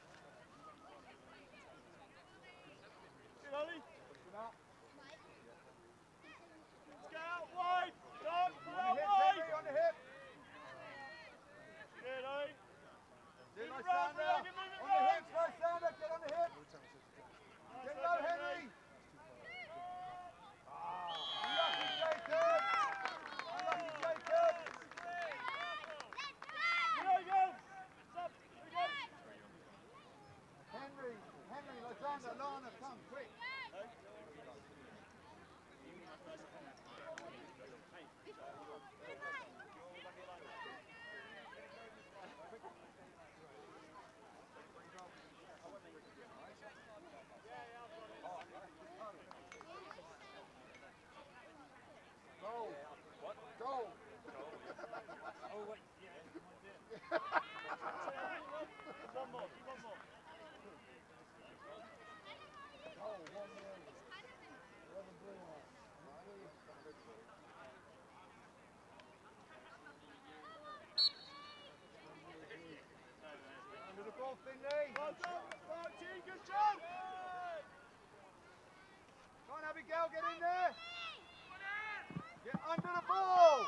Good, Ollie. Push him out. Let's go out wide. John, On the hip, Henry, on the hip. Good, Ollie. Do it, Lysander. On the hips, Lysander, get on the hip. Get low, Henry. Unlucky, Jacob. Unlucky, Jacob. Henry, Lysander, Lana, come, quick. Goal. What? Goal. Oh, wait. Yeah. One more. Goal, 1-0. 11 blue on. Under the ball, Finley. Well done, Martin. Good job. Come on, Abigail, get in there. Get under the ball.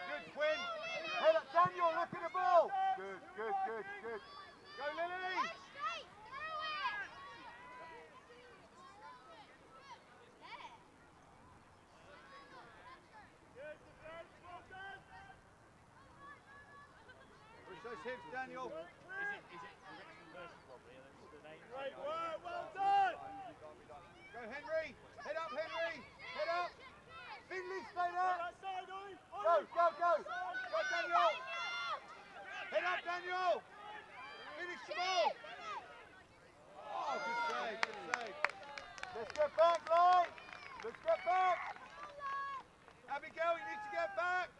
Good, Quinn. Head up, Daniel, look at the ball. Good. Go, Lily. Push those hips, Daniel. Is it Richmond versus probably? The name. Great work. Well done. Go, Henry. Head up, Henry. Head up. Finley, stay there. That side, Ollie. Go. Go, Daniel. Head up, Daniel. Finish the ball. Oh, good save. Let's get back, Lloyd. Let's get back. Abigail, you need to get back.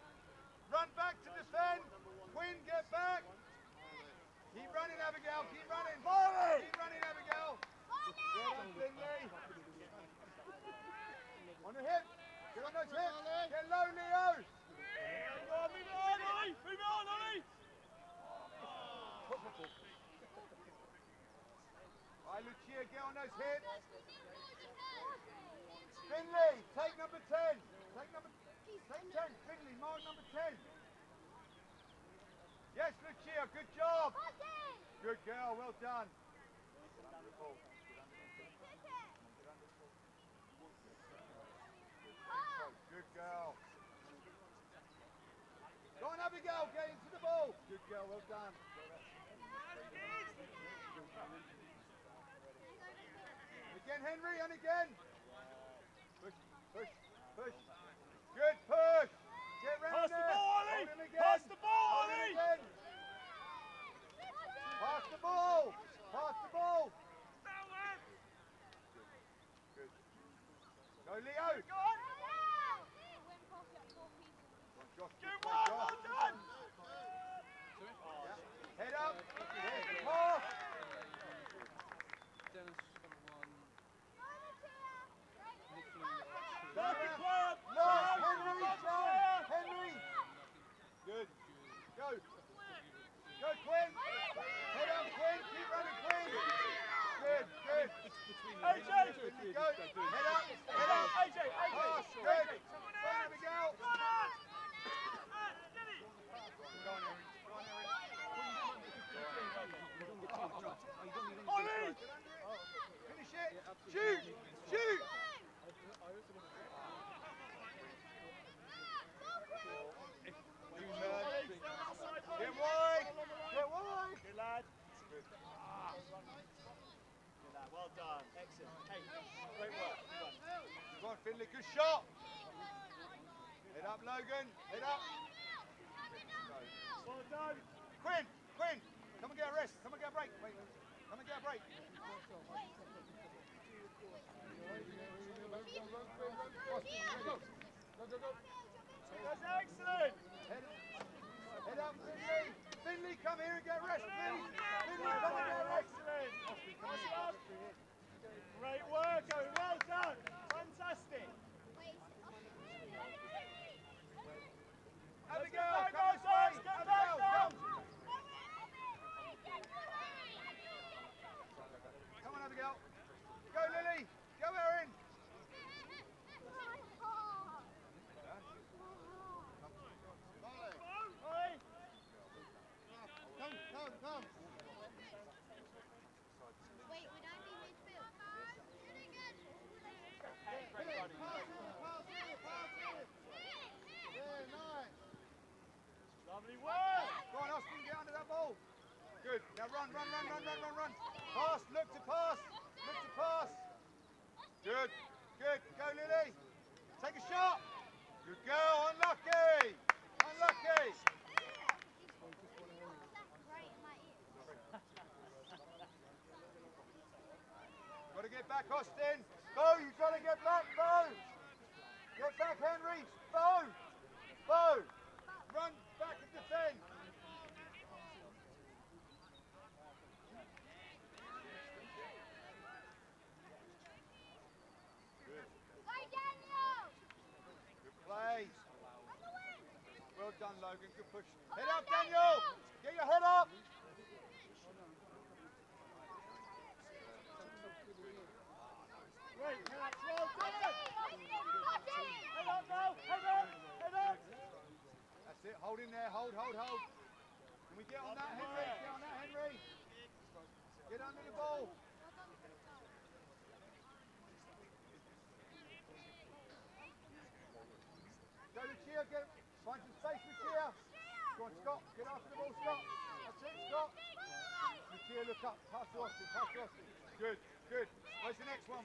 Run back to defend. Quinn, get back. Keep running, Abigail. Keep running. Keep running, Abigail. Get on, Finley. On the hip. Get on those hips. Get low, Leo. Move on, Ollie. Move on, Ollie. Alright, Lucia, get on those hips. Finley, take number 10. Take 10. Finley, mark number 10. Yes, Lucia, good job. Good girl, well done. Good girl. Go on, Abigail, get into the ball. Good girl, well done. Again, Henry, and again. Push. Good push. Get round there. Hold him again. Pass the ball, Ollie. Pass the ball. Good. Go, Leo. Go on. Good one. Well done. Head up. There's the pass. Dennis got one. Nick Back and play up. Lily, good shot. Head up, Logan. Head up. Well done. Quinn, come and get a rest. Come and get a break. Wait, come and get a break. Go. That's excellent. Head up, Finley. Finley, come here and get a rest, please. Finley, come and get a rest. Excellent. Great work, Owen. Well done. Fantastic. Abigail, come this way. Abigail, come. Come on, Abigail. Go, Lily. Go, Erin. Come. Wait, would I be midfield? Yeah, nice. Lovely work. Go on, Austin, get under that ball. Good. Now run. Pass, look to pass. Good. Go, Lily. Take a shot. Good girl. Unlucky. Got to get back, Austin. Bo, you've got to get back, Bo. Get back, Henry. Bo. Run back and defend. Good play. Well done, Logan. Good push. Head up, Daniel. Get your head up. Great, well done. Head up now. Head up. That's it. Hold in there. Hold. Can we get on that, Henry? Get under the ball. Go, Lucia. Find some space, Lucia. Go on, Scott. Get after the ball, Scott. That's it, Scott. Lucia, look up. Pass to Austin. Good. Where's the next one?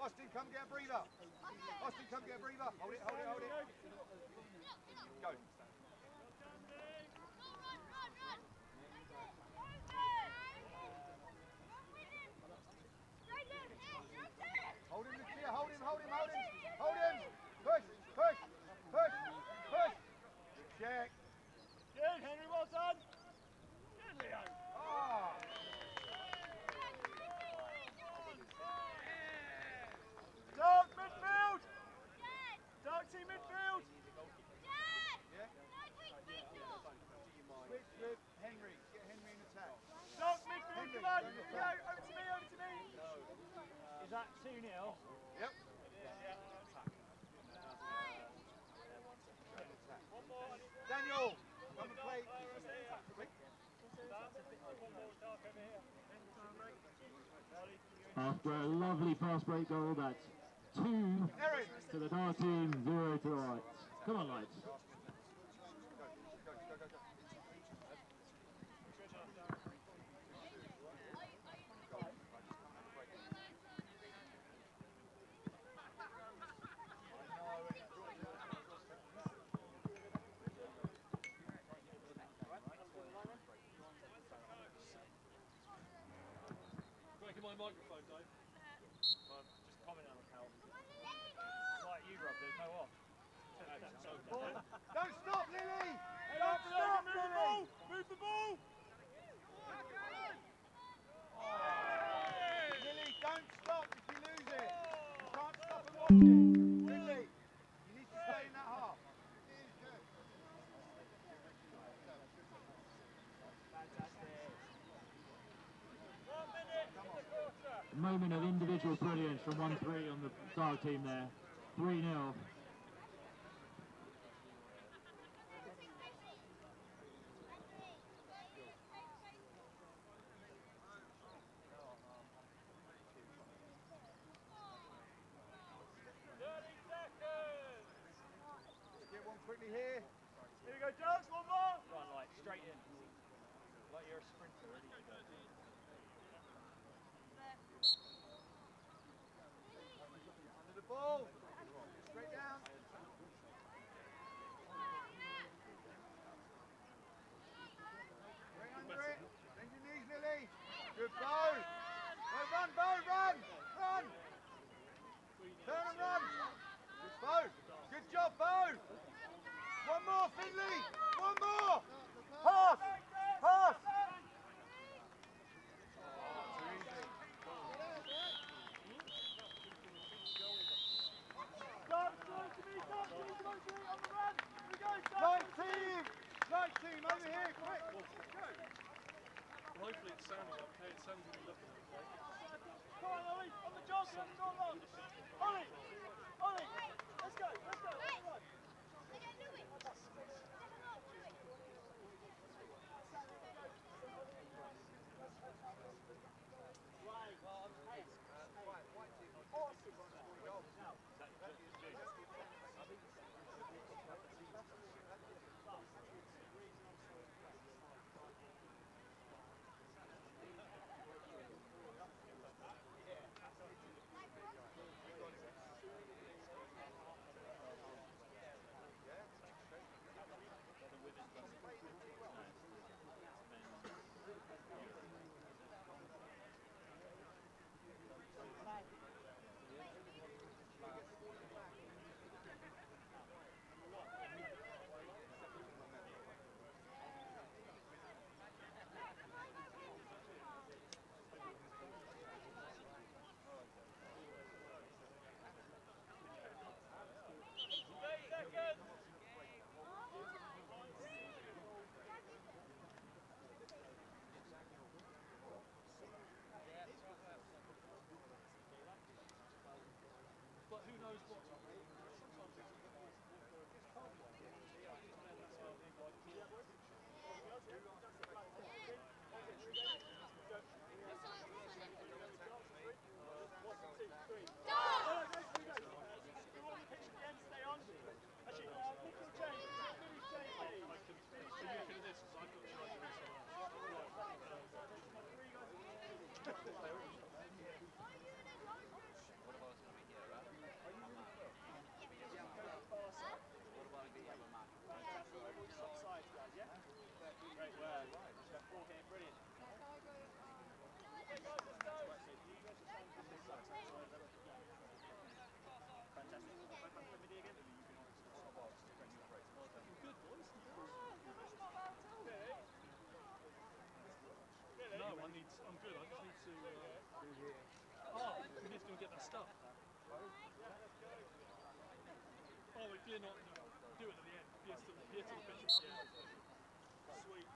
Austin, come get a breather. Hold it. Go. Hold him, Lucia. Hold him. Push. Check. Good, Henry, well done. Good, Leo. Dark midfield. Dark team midfield. Yeah. Switch with Henry. Get Henry in attack. Dark midfield, come on. Over to me. Is that 2-0? Yep. Daniel, come and play. After a lovely fast break goal, that's 2 to the Dark team, 0 to the Lights. Come on, Lights. My microphone, Dave. Just comment on the count. Like you, Rob, there's no off. Don't stop, Lily! Don't stop, Lily! Move the ball! Lily, don't stop if you lose it. You can't stop and watch it. Lily, you need to stay in that half. Moment of individual brilliance from 1-3 on the Dark team there. 3-0. Get one quickly here. Here we go, Dogs, one more. Go on, like, straight in. Like you're a sprinter, ready to go. Under the ball. more, Finley! One more! Pass! Pass! Nice team, over here, quick! Well, hopefully it's sounding okay. It sounds really looking okay. Come on, Ollie, on the jog, on the jog, Ollie! Ollie! Let's go, let's go! Right. But who knows what? No, I'm good. I just need to. We need to go and get that stuff. Oh, we did not do it at the end. Here to the bishop. Sweet.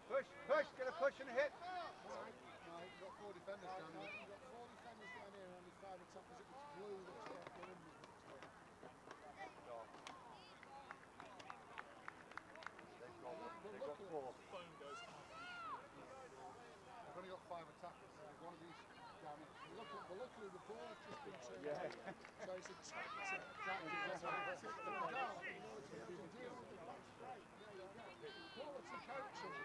Push, push, get a push and a hit. No, you've got 4 defenders down here. You've got 4 defenders down here on the side of top because it was blue that's got the rim. They've got 4. Phone goes. They've only got 5 attackers, so there's one of these down here. But luckily the ball has just been turned Yeah. so it's a tactic. Quality coaching.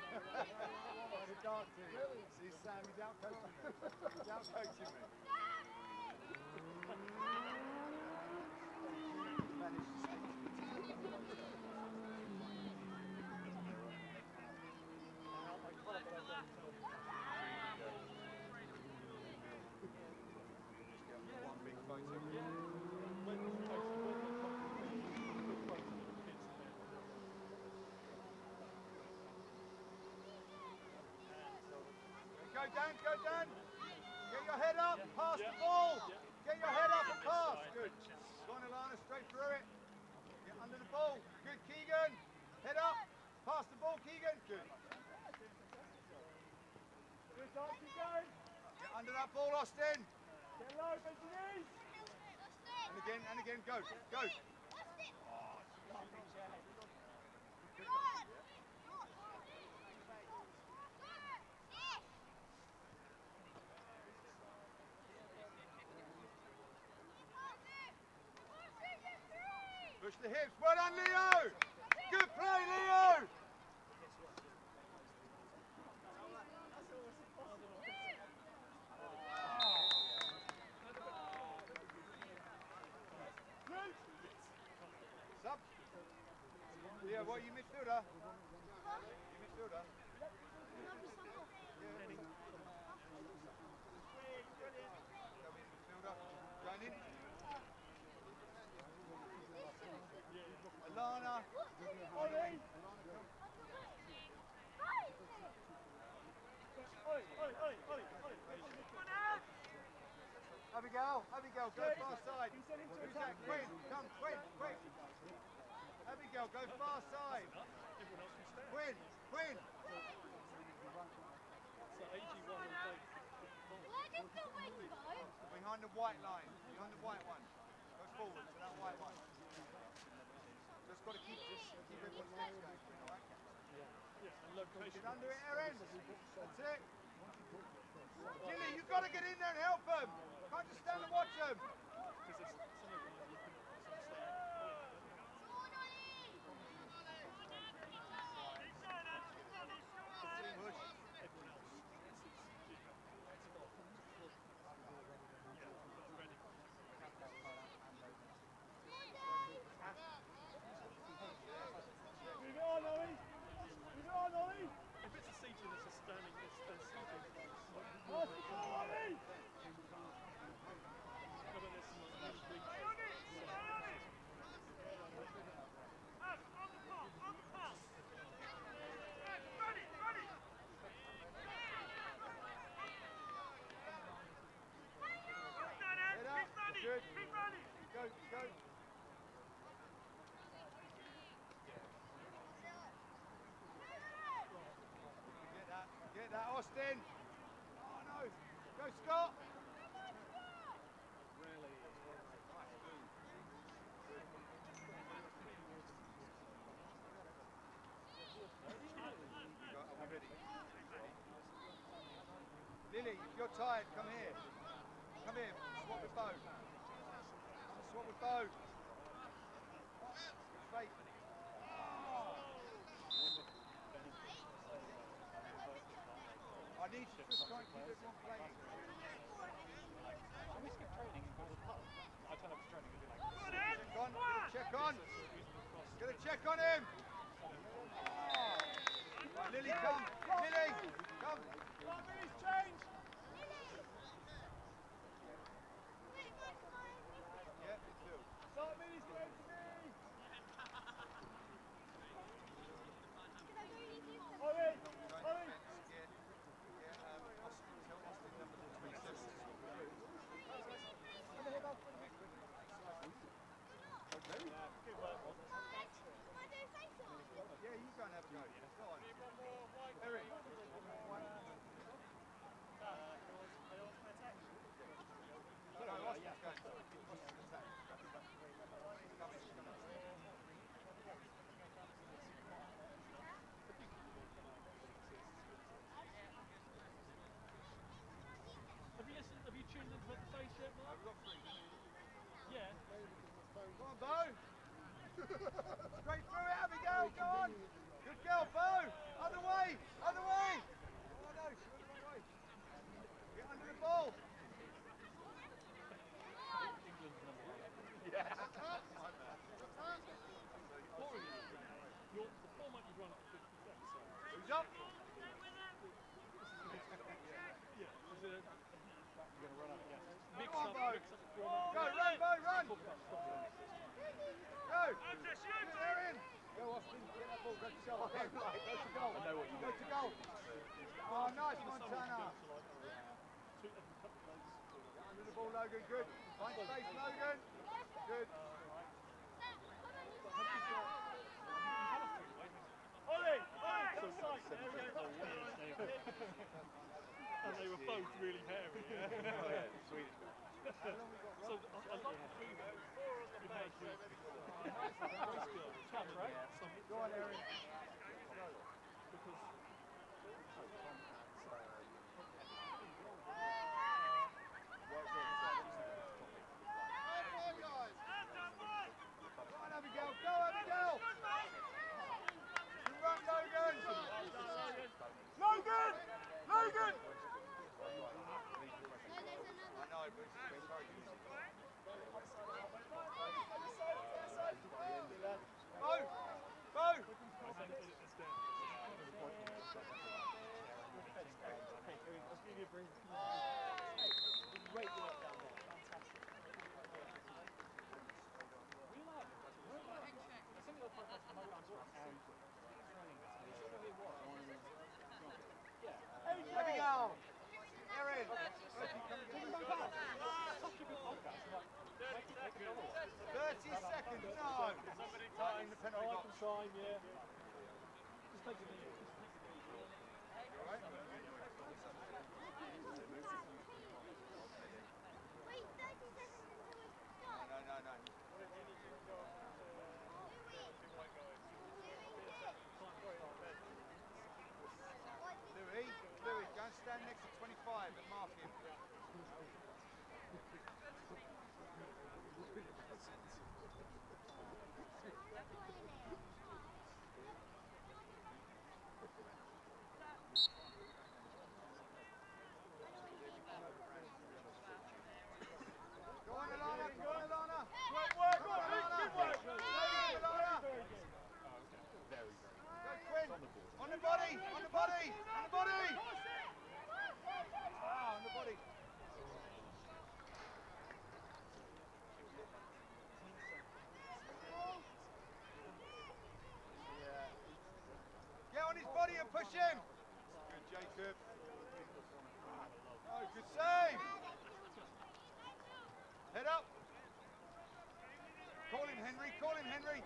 What a dart team. Brilliant. See, Sam, you're out coaching me. You're out coaching me. Managed to stay. One big Go Dan, go Dan. Get your head up, pass the ball. Get your head up and pass. Good. Go on, Alana, straight through it. Get under the ball. Good, Keegan. Head up. Pass the ball, Keegan. Good. Good, keep going. Get under that ball, Austin. Get low, bend your knees. And again, go, go. Push the hips. Well done, Leo. Good play, Leo. Sub. Leo, what are you midfielder? You midfielder? Going in. Alana. Ollie. Abigail, Abigail, go far side. Who's that? Quinn, come, Quinn, quick. Abigail, go far side. Quinn, Quinn. Behind the white line, behind the white one. Go forward to that white one. Just got to keep everyone's legs going. Get under it, Erin. That's it. Lily, you've got to get in there and help them. Can't just stand and watch them. If it's a CG that's a standing, it's a CG. Good. Go, go. Get that, Austin. Oh no. Go, Scott. Really? Are we ready? Lily, if you're tired, come here. Come here. Swap with Bo. Swap with Bo. Fake. I need to just try and keep everyone playing. Can we skip training and go to the pub? I turn up to training and be like, Check on. Get a check on him. Right, Lily, come. Lily, come. Lily's change. Yeah, me too. Start Lily's going to me. Ollie, Ollie. Yeah, you go and have a go. Go on. Eric. No, Austin's going. Austin's attack. Have you tuned into the face yet, Mark? I've got 3. Yeah. Go on, Bo. Straight through it, Abigail. Go on. Good girl, Bo. Other way. Other way. Oh no, she went the wrong way. Get under the ball. Yeah. The format you run up to 50 episode. Who's up? Yeah. you're going to run up against. Mix Go on, up, Bo. mix up the format. Go, run, Bo, run. Go. They're in. Go, Austin. Get that ball. Go to goal. Go to goal. I know what you Go mean. to goal. Oh, nice, Montana. Under the ball, Logan. Good. Find space, Logan. Good. Ollie! So sight there, and they were both really hairy, yeah? Oh yeah, Swedish. So I like the three though. You had nice girl, Tom, right? Go on, Aaron. Because Go on, Abigail. Go, Abigail. Run, Logan. Logan. Logan. I know, but it's very easy. Bo. Bo. time, yeah. Just take it easy. Louis, go and stand next to 25 and mark him. Go on, Alana, go on, Alana. Work, work, go on, Alana. Good work. Alana. Go, Quinn. On the body, on the body, on the body. Ah, on the body. Get on his body and push him. Good, Jacob. Oh, good save. Head up. Call him, Henry. Call him, Henry.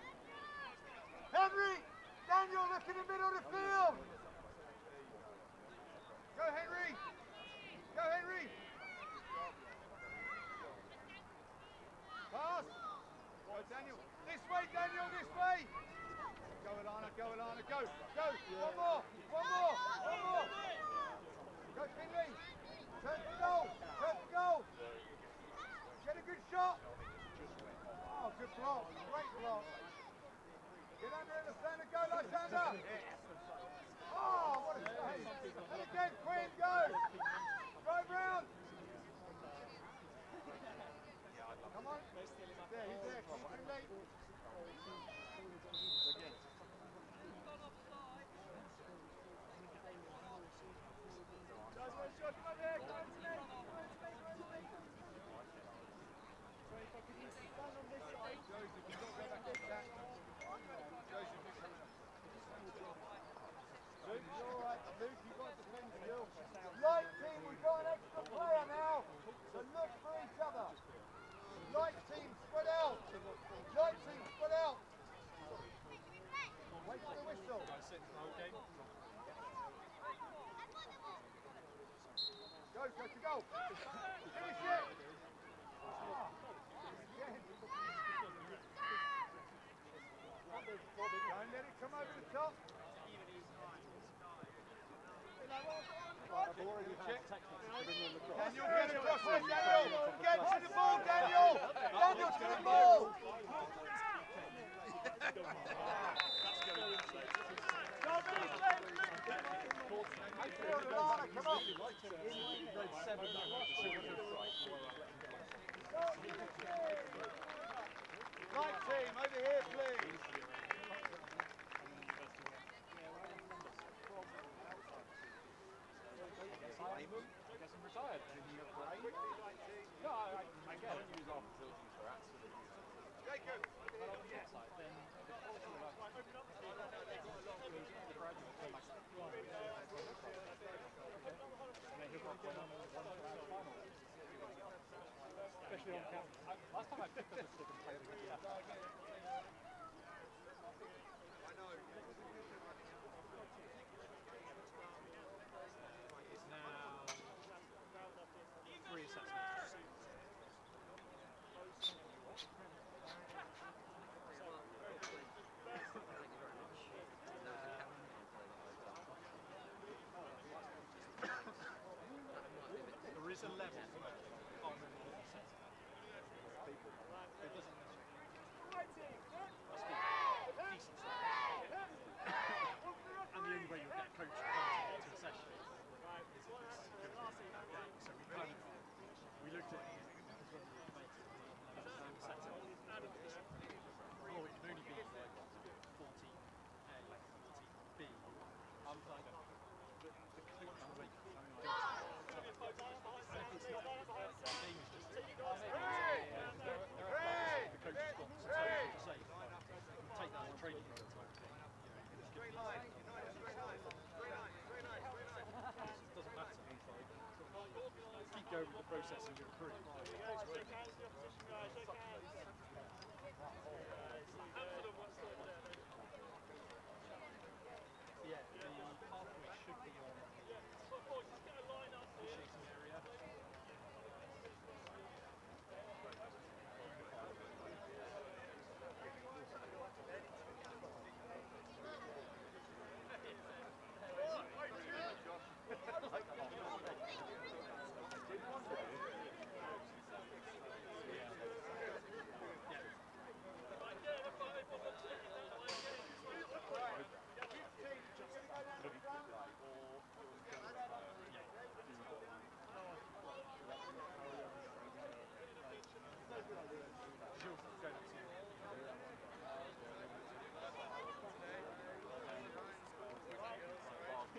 Henry! Daniel, look in the middle of the field. Go, Henry. Go, Henry. Pass. Go, Daniel. This way, Daniel, this way. Go, Alana, go, Alana, go. Go. One more. One more. One more. Go, Finley. Turn for goal. Turn for goal. Get a good shot. Oh, good block. Great block. Get under in the centre. Go, Lysander. Oh, what a save. And again, Quinn, go. Drive round. Come on. He's there, he's there. Come on, Finley. Light team, we've got an extra player now, so look for each other. Light team, spread out. Light team, spread out. Wait for the whistle. Go, go, to go. Finish it. Don't let it come over the top. Daniel, get across it, Daniel! Get to the ball, Daniel! Daniel, to the ball! Come on! Light team, over here, please! Retired. No, I get it. Use our facilities for absolutely. Jacob! But on the outside, then the quality of life. The graduates are like, especially on campus. Last time I picked up a stick and played with it. It's now 3 assessments. There is a level on the set. It doesn't necessarily. Must be decent stuff. And the only way you'll get a coach to a session is that game. So we looked at it because when we were debating the setup, oh, it can only be like 14A, 14B. I'm like, the coach will make it. Take that as training. Straight line, straight line, straight line, straight line, straight line. It doesn't matter. Keep going with the process and improve.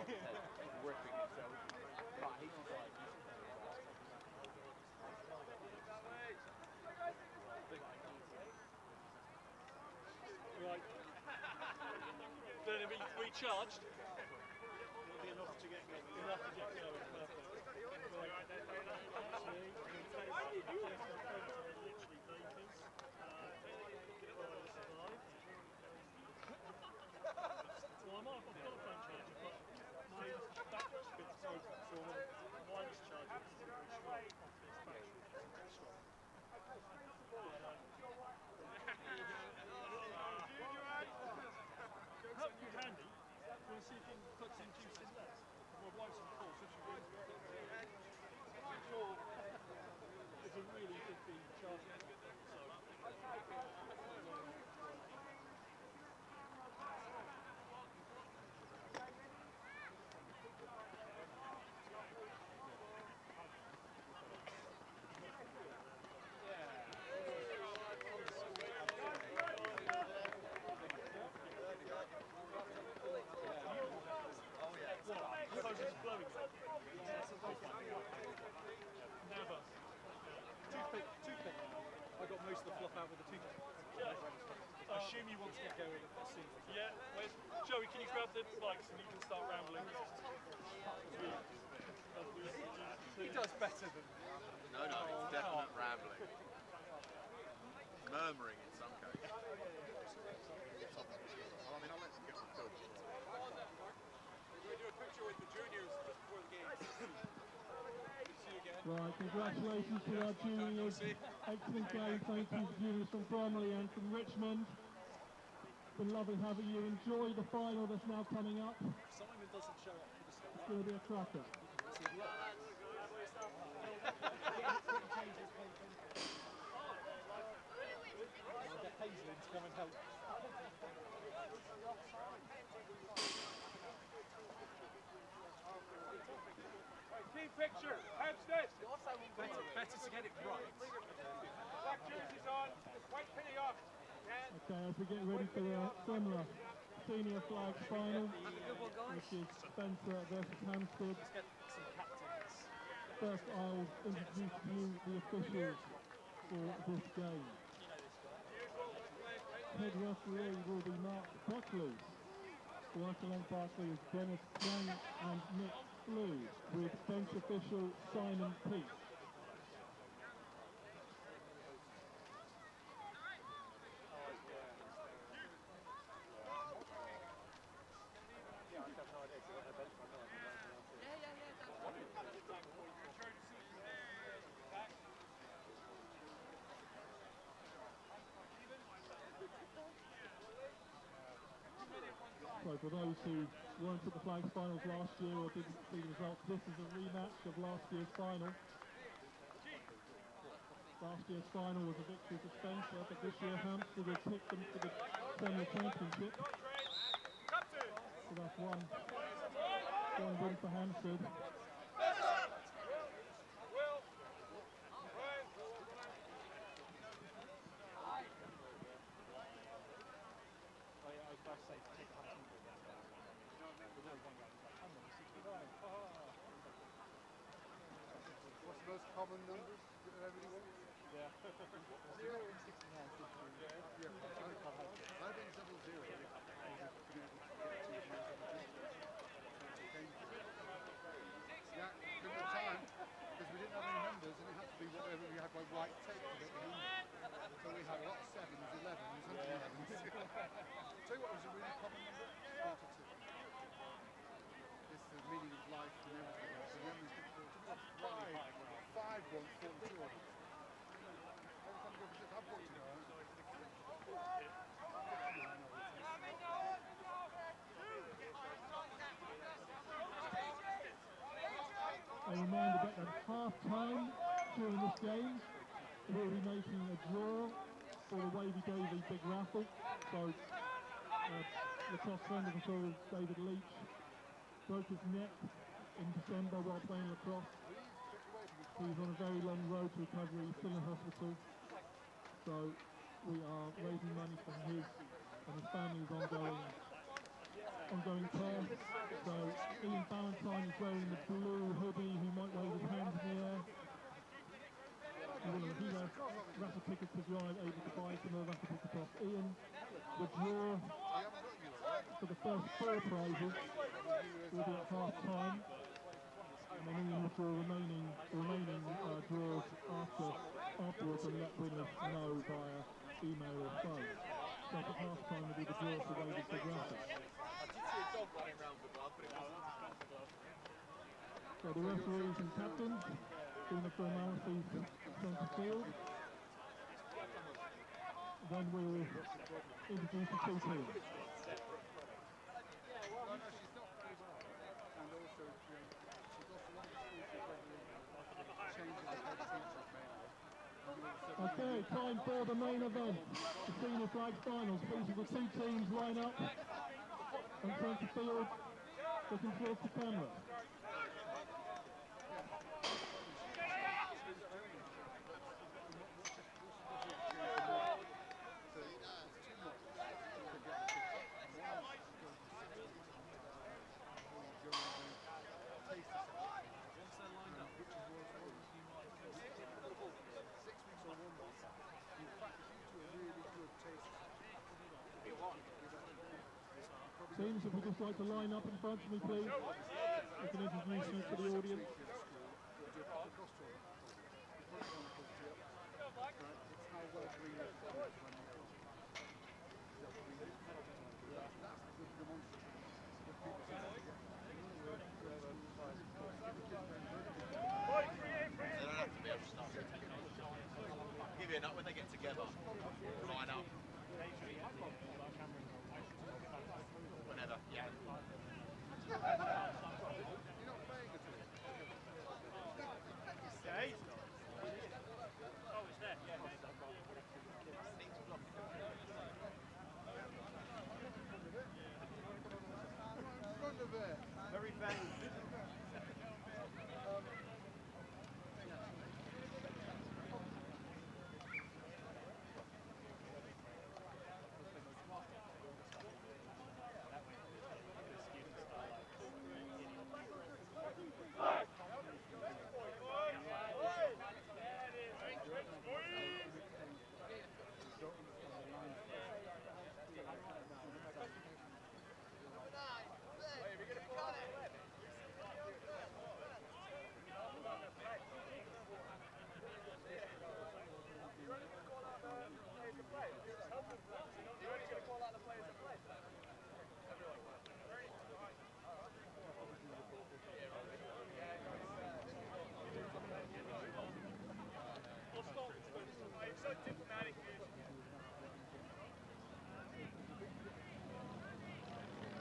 ripping itself. But he's like, Right. Then it'll be recharged. It'll be enough to get going. Enough to get going. Perfect. Right. Actually, literally vaping. Well, I've got a phone charger, but my battery's a bit slow, so wireless charger is very strong. This battery is very strong. Help you handy. You want to see if you can put some juice in there? Or blow some force if you want. It's a really good charger. Never. Toothpick. I got most of the fluff out with the toothpick. I assume you want to get going soon. Yeah. Where's Joey? Can you grab the mics and you can start rambling? He does better than. no, it's definite rambling. Murmuring in some cases. Well, I mean, I'll let them get some film. We're going to do a picture with the juniors just before the game. See you again. Right, congratulations to our juniors. Excellent game, thank you to juniors from Bromley and from Richmond. It's been lovely having you. Enjoy the final that's now coming up. Simon doesn't show up for the start. It's going to be a cracker. I'll get Hazelin to come and help. Team picture, hands this. Better to get it right. Black jerseys on, white penny off. Okay, as we get ready for the Semla senior flags final, which is Spencer versus Hampstead. First, I'll introduce to you the officials for this game. Head referee will be Mark Buckley. Working on Barclay is Dennis Young and Nick Blue, with bench official Simon Peake. So for those who weren't at the flags finals last year or didn't see the results, this is a rematch of last year's final. Last year's final was a victory for Spencer, but this year Hampstead will pick them for the Semla Championship. So that's one win for Hampstead. What's the most common numbers that everybody wants? Yeah. 0 and 69. Yeah, I've been double 0. Yeah, took the time because we didn't have any numbers and it had to be whatever we had by white tape to get the number. So we had a lot of 7s, 11s, 111s. Tell you what was a really common number? 42. It's the meaning of life and everything else. And then we took 5, 1, 42 of it. Every time we go for 6, I've booked it on. A reminder that at half-time during this game, we'll be making a draw for the Wavy Davy Big Raffle. So, lacrosse friend of the show, David Leach, broke his neck in December while playing lacrosse. He's on a very long road to recovery, he's still in hospital. So we are raising money for his and his family's ongoing ongoing test. So Ian Ballantyne is wearing the blue hoodie, who might wave his hands in the air. He has raffle tickets to drive, able to buy some of the raffle tickets off Ian. The draw for the first 4 prizes will be at half time. And then Ian will draw remaining draws afterwards and let winners know via email or phone. So at half time will be the draw for waivers for graphics. So the referees and captains doing the formalities at centre field. Then we'll introduce the 2 teams. Okay, time for the main event, the senior flag finals. Please the 2 teams line up on centre field, looking towards the camera. Teams, if we just like to line up in front of me, please. I can introduce you to the audience. Give you a nut when they get together. Line up. Whenever, yeah. Very vague.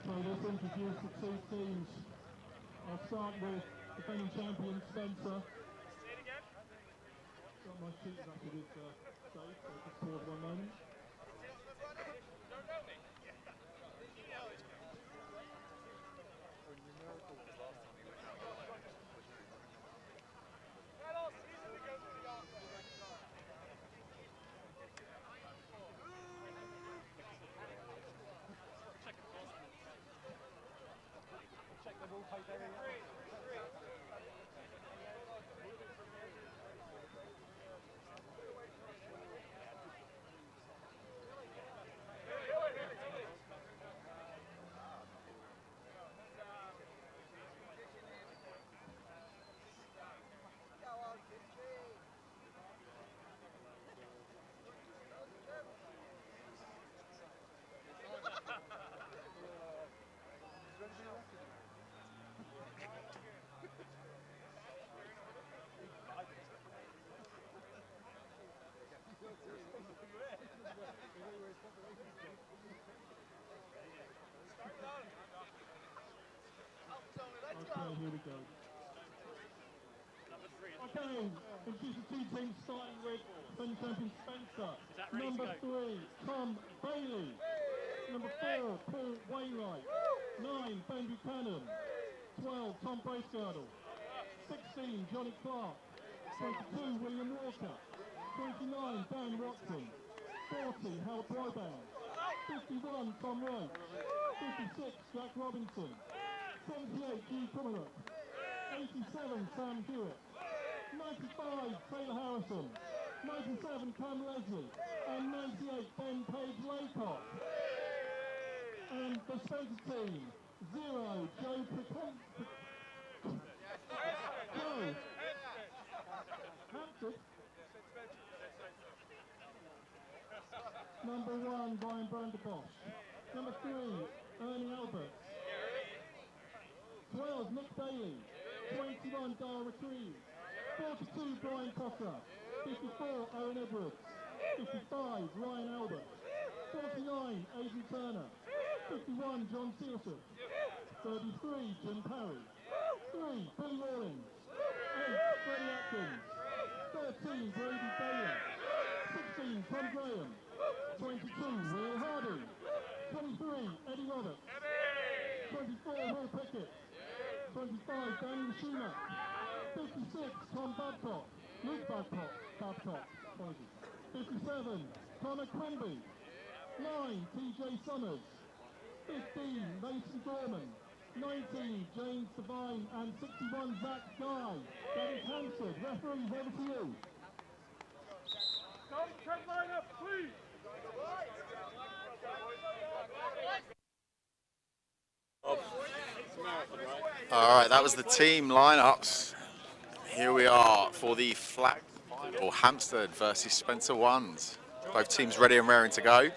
So let's introduce the 2 teams. I'll start with defending champion Spencer. Got my sheet back with his safe, so just pause 1 moment. Okay, here we go. Okay, introduce the 2 teams starting with defending champion Spencer. Number 3, Tom Bailey. Number 4, Paul Wainwright. 9, Ben Buchanan. 12, Tom Bracegirdle. 16, Johnny Clark. 22, William Walker. 29, Dan Watson. 40, Howard Broadband. 51, Tom Roach. 56, Jack Robinson. 78, Hugh Cummingham. 87, Sam Hewitt. 95, Taylor Harrison. 97, Cam Leslie. And 98, Ben Page Laycock. And the Spencer team, 0, Joe Precon... Joe. Hampton. Number 1, Brian Branderbosch. Number 3, Ernie Albert. 12, Nick Bailey. 21, Dara Retrieve. 42, Brian Cocker. 54, Owen Edwards. 55, Ryan Albert. 49, Aidan Turner. 51, John Searson. 33, Jim Parry. 3, Billy Rawlings. 8, Freddie Atkins. 13, Brady Baylor. 16, Tom Graham. 22, Will Hardy. 23, Eddie Roberts. 24, Will Pickett. 25, Daniel Schumer. 56, Tom Babcock. Luke Babcock. 57, Connor Quimby. 9, TJ Summers. 15, Mason Gorman. 19, James Devine. And 61, Zach Guy. That is Hampstead. Referees, over to you. Check line up, please. All right, that was the team lineups. Here we are for the flag final, Hampstead versus Spencer Ones. Both teams ready and raring to go.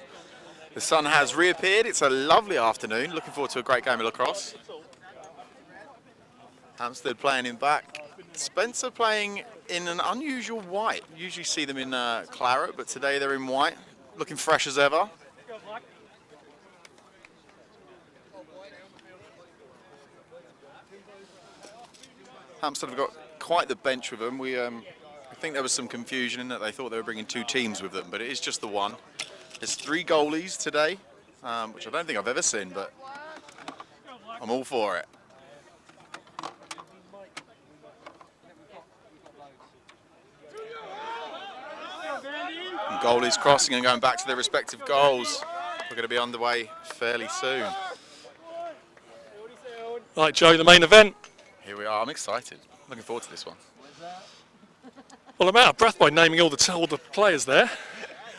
The sun has reappeared. It's a lovely afternoon. Looking forward to a great game of lacrosse. Hampstead playing in black. Spencer playing in an unusual white. Usually see them in claret, but today they're in white. Looking fresh as ever. Hampstead have got quite the bench with them. I think there was some confusion in that they thought they were bringing 2 teams with them, but it is just the one. There's 3 goalies today, which I don't think I've ever seen, but I'm all for it. And goalies crossing and going back to their respective goals. We're going to be underway fairly soon. Right, Joe, the main event. Here we are. I'm excited. Looking forward to this one. Well, I'm out of breath by naming all the players there.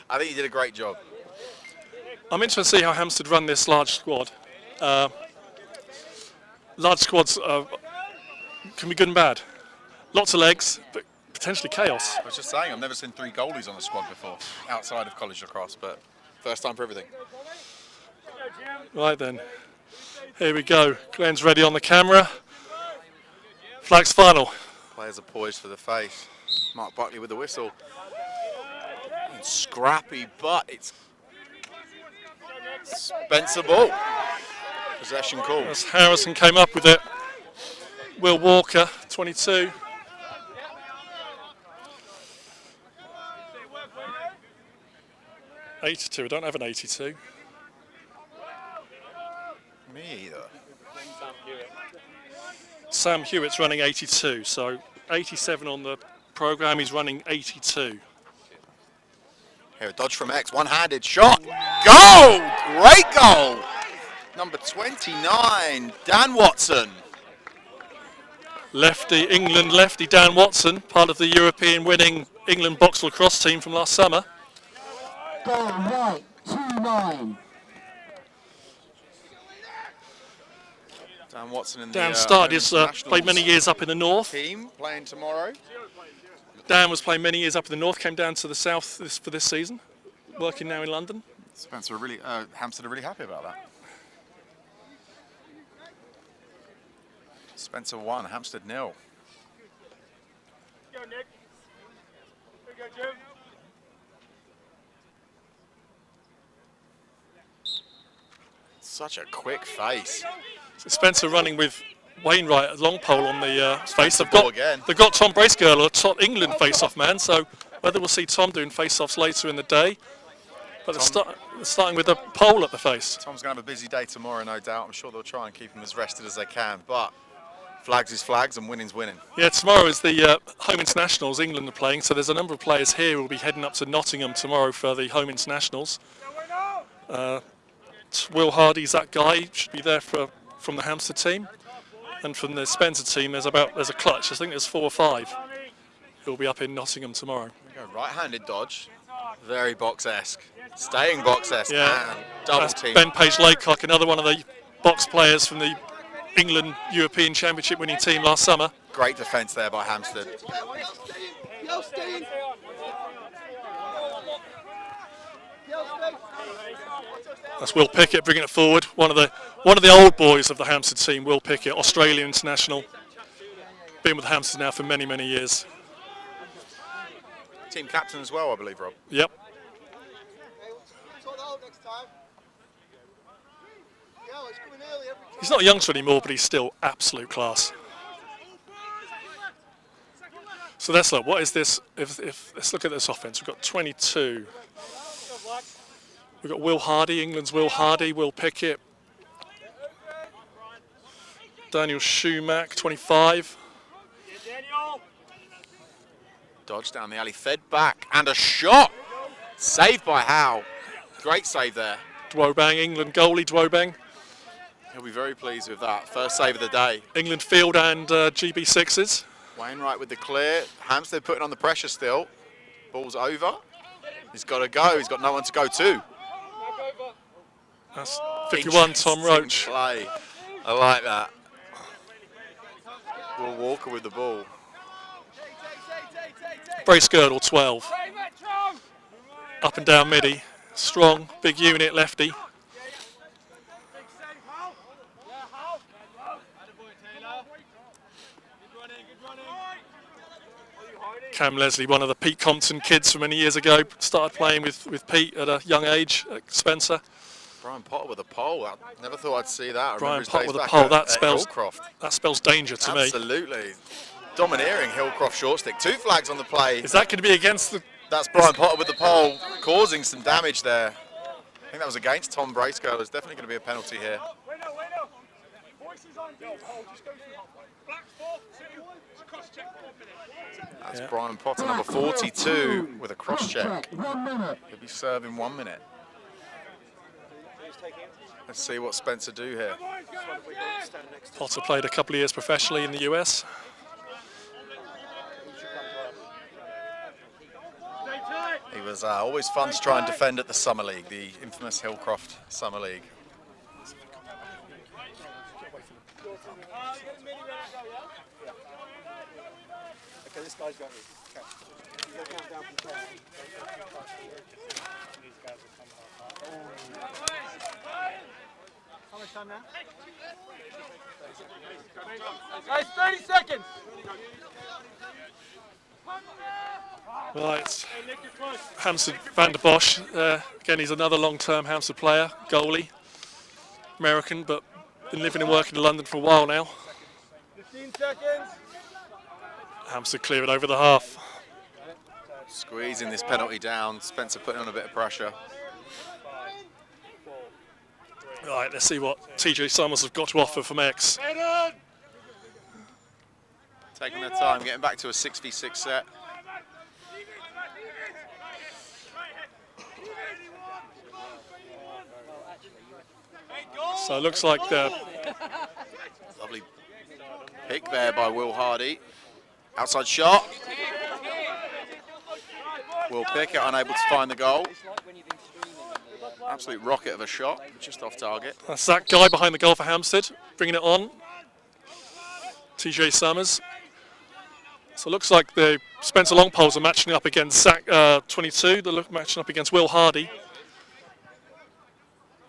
I think you did a great job. I'm interested to see how Hampstead run this large squad. Large squads can be good and bad. Lots of legs, but potentially chaos. I was just saying, I've never seen 3 goalies on a squad before, outside of college lacrosse, but first time for everything. Right then, here we go. Glenn's ready on the camera. Flags final. Players are poised for the face. Mark Buckley with the whistle. And scrappy, but it's Spencer ball. Possession call. As Harrison came up with it. Will Walker, 22. '82. I don't have an 82. Me either. Sam Hewitt's running 82, so 87 on the programme, he's running 82. Here, a dodge from X, one-handed shot. Goal! Great goal! Number 29, Dan Watson. Lefty, England lefty Dan Watson, part of the European winning England box lacrosse team from last summer. Goal right, 2-9. Dan Watson in Dan the started his, played many years up in the north. Team playing tomorrow. Dan was playing many years up in the north, came down to the south for this season, working now in London. Spencer are really, Hampstead are really happy about that. Spencer 1, Hampstead 0. Go, Nick. Here you go, Jim. Such a quick face. So Spencer running with Wainwright, a long pole on the face. They've ball again. got Tom Bracegirl, a top England face-off man, so whether we'll see Tom doing face-offs later in the day, but they're starting with a pole at the face. Tom's going to have a busy day tomorrow, no doubt. I'm sure they'll try and keep him as rested as they can, but flags is flags and winning's winning. Yeah, tomorrow is the home internationals. England are playing, so there's a number of players here who will be heading up to Nottingham tomorrow for the home internationals. that Will Hardy's that guy, should be there from the Hampstead team. And from the Spencer team, there's a clutch. I think there's 4 or 5 who'll be up in Nottingham tomorrow. Right-handed dodge, very box-esque, staying box-esque, and double That's team. Ben Page-Laycock, another one of the box players from the England European Championship winning team last summer. Great defence there by Hampstead. That's Will Pickett bringing it forward. One of the old boys of the Hampstead team, Will Pickett, Australian international. Been with Hampstead now for many, many years. Team captain as well, I believe, Rob. Yep. He's not a youngster anymore, but he's still absolute class. So let's look. What is this? Let's look at this offense. We've got 22. We've got Will Hardy, England's Will Hardy, Will Pickett, Daniel Schumack, 25. Dodge down the alley, fed back, and a shot! Saved by Howe. Great save there. Dwobang, England goalie Dwobang. He'll be very pleased with that. First save of the day. England field and GB6s. Wainwright with the clear. Hampstead putting on the pressure still. Ball's over. He's got to go. He's got no one to go to. That's 51, Tom Roach. Play. I like that. Will Walker with the ball. Brace Girdle, 12. Up and down midi. Strong, big unit, lefty. Cam Leslie, one of the Pete Compton kids from many years ago, started playing with Pete at a young age at Spencer. Brian Potter with a pole. I never thought I'd see that. Brian Potter with a pole. That spells danger to me. Absolutely. Domineering Hillcroft short stick. 2 flags on the play. Is that going to be against the... That's Brian Potter with the pole, causing some damage there. I think that was against Tom Bracegirdle. There's definitely going to be a penalty here. That's Brian Potter, number 42, with a cross check. He'll be serving 1 minute. Let's see what Spencer do here. Potter played a couple of years professionally in the US. He was always fun to try and defend at the Summer League, the infamous Hillcroft Summer League. Okay, this guy's got it. Okay. You go count down from 10. How much time now? Guys, 30 seconds! Right, Hampstead Van der Bosch, again he's another long-term Hampstead player, goalie, American, but been living and working in London for a while now. 15 seconds! Hampstead clear it over the half. Squeezing this penalty down, Spencer putting on a bit of pressure. Right, let's see what TJ Summers have got to offer from X. Taking their time, getting back to a 6v6 set. So it looks like the... Lovely pick there by Will Hardy. Outside shot. Will Pickett unable to find the goal. Absolute rocket of a shot, just off target. That's that guy behind the goal for Hampstead, bringing it on. TJ Summers. So it looks like the Spencer Longpoles are matching up against Zach 22. They're matching up against Will Hardy.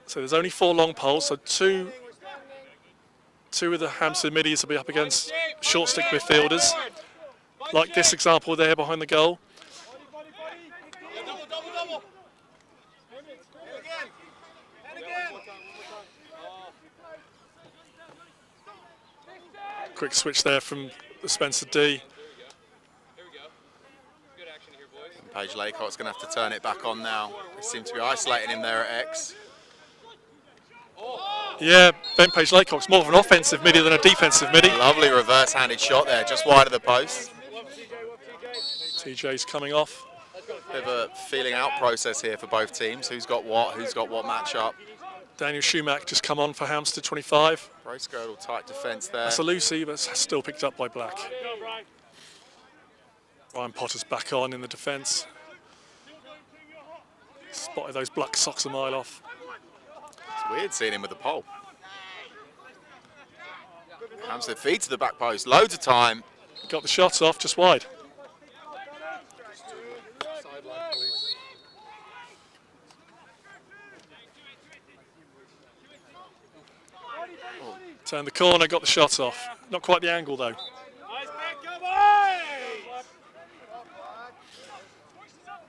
So there's only 4 long poles, so two of the Hampstead middies will be up against short stick midfielders. Like this example there behind the goal. Quick switch there from the Spencer D. Page Laycock's going to have to turn it back on now. They seem to be isolating him there at X. Yeah, Ben Page Laycock's more of an offensive midi than a defensive midi. Lovely reverse-handed shot there, just wide of the post. TJ's coming off. Bit of a feeling out process here for both teams. Who's got what matchup. Daniel Schumack just come on for Hampstead 25. Brace girdle, tight defence there. That's a Lucy, but still picked up by Black. Ryan Potter's back on in the defence. Spotted those black socks a mile off. It's weird seeing him with the pole. Hampstead feed to the back post, loads of time. Got the shots off, just wide. Turned the corner, got the shot off. Not quite the angle though.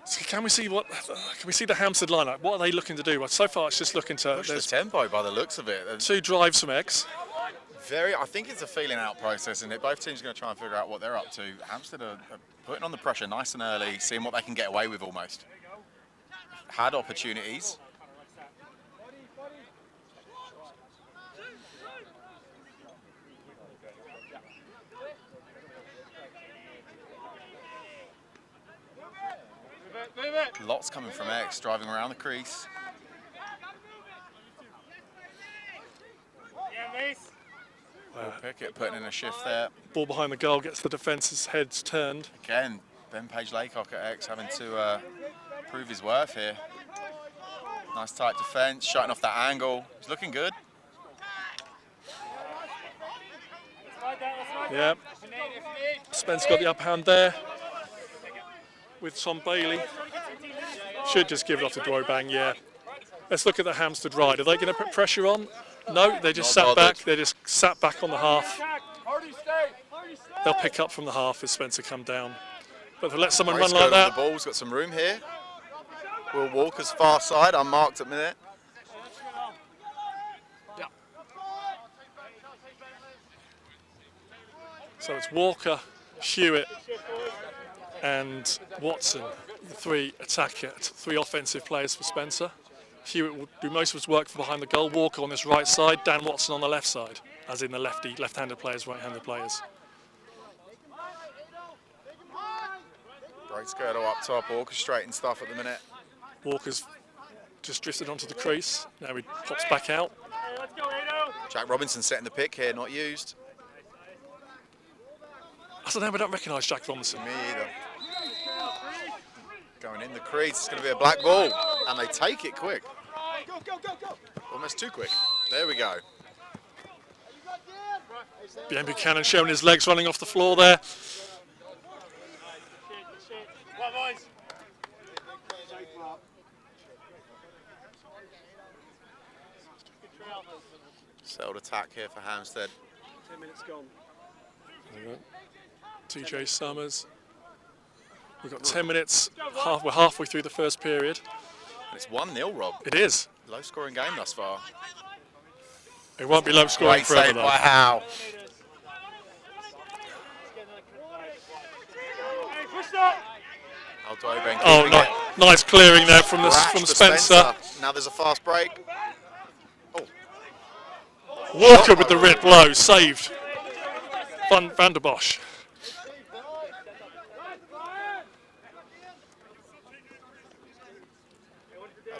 So can we see the Hampstead lineup? What are they looking to do? Well, so far it's just looking to push the tempo by the looks of it. 2 drives from X. I think it's a feeling out process, isn't it? Both teams are going to try and figure out what they're up to. Hampstead are putting on the pressure nice and early, seeing what they can get away with almost. Had opportunities. Lots coming from X, driving around the crease. Pickett putting in a shift there. Ball behind the goal, gets the defence's heads turned. Again, Ben Page-Laycock at X having to prove his worth here. Nice tight defence, shutting off that angle. He's looking good. Yeah. Spence got the upper hand there with Tom Bailey. Should just give it off to Dwobang, yeah. Let's look at the Hampstead ride. Are they going to put pressure on? No, they just sat back. They just sat back on the half. They'll pick up from the half as Spencer come down. But if they let someone run like that. The ball's got some room here. Will Walker's far side, unmarked at minute. So it's Walker, Hewitt, and Watson, the 3 offensive players for Spencer. Hewitt will do most of his work from behind the goal. Walker on this right side, Dan Watson on the left side, as in the left-handed players, right-handed players. Brace girdle up top, orchestrating stuff at the minute. Walker's just drifted onto the crease. Now he pops back out. Jack Robinson setting the pick here, not used. I don't know, I don't recognise Jack Robinson. Me either. Going in the crease, it's going to be a black ball. And they take it quick. Almost too quick. There we go. Ben Buchanan showing his legs running off the floor there. Settled attack here for Hampstead. 10 minutes gone. TJ Summers. We've got 10 minutes. We're halfway through the first period. It's 1-0, Rob. It is. Low scoring game thus far. It won't be low scoring forever though. By Howe. Oh, nice clearing there from Spencer. Now there's a fast break. Oh. Walker with the red blow, saved. Van der Bosch.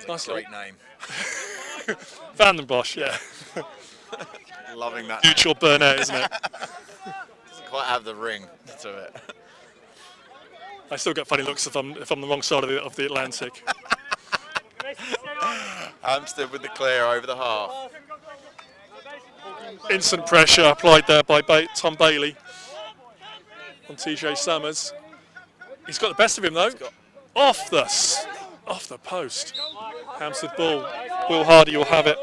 That's a great name. Van der Bosch, yeah. Loving that. Mutual Burnett, isn't it? Doesn't quite have the ring to it. I still get funny looks if I'm the wrong side of the Atlantic. Hampstead with the clear over the half. Instant pressure applied there by Tom Bailey on TJ Summers. He's got the best of him though. Off the post. Hampstead ball. Will Hardy will have it.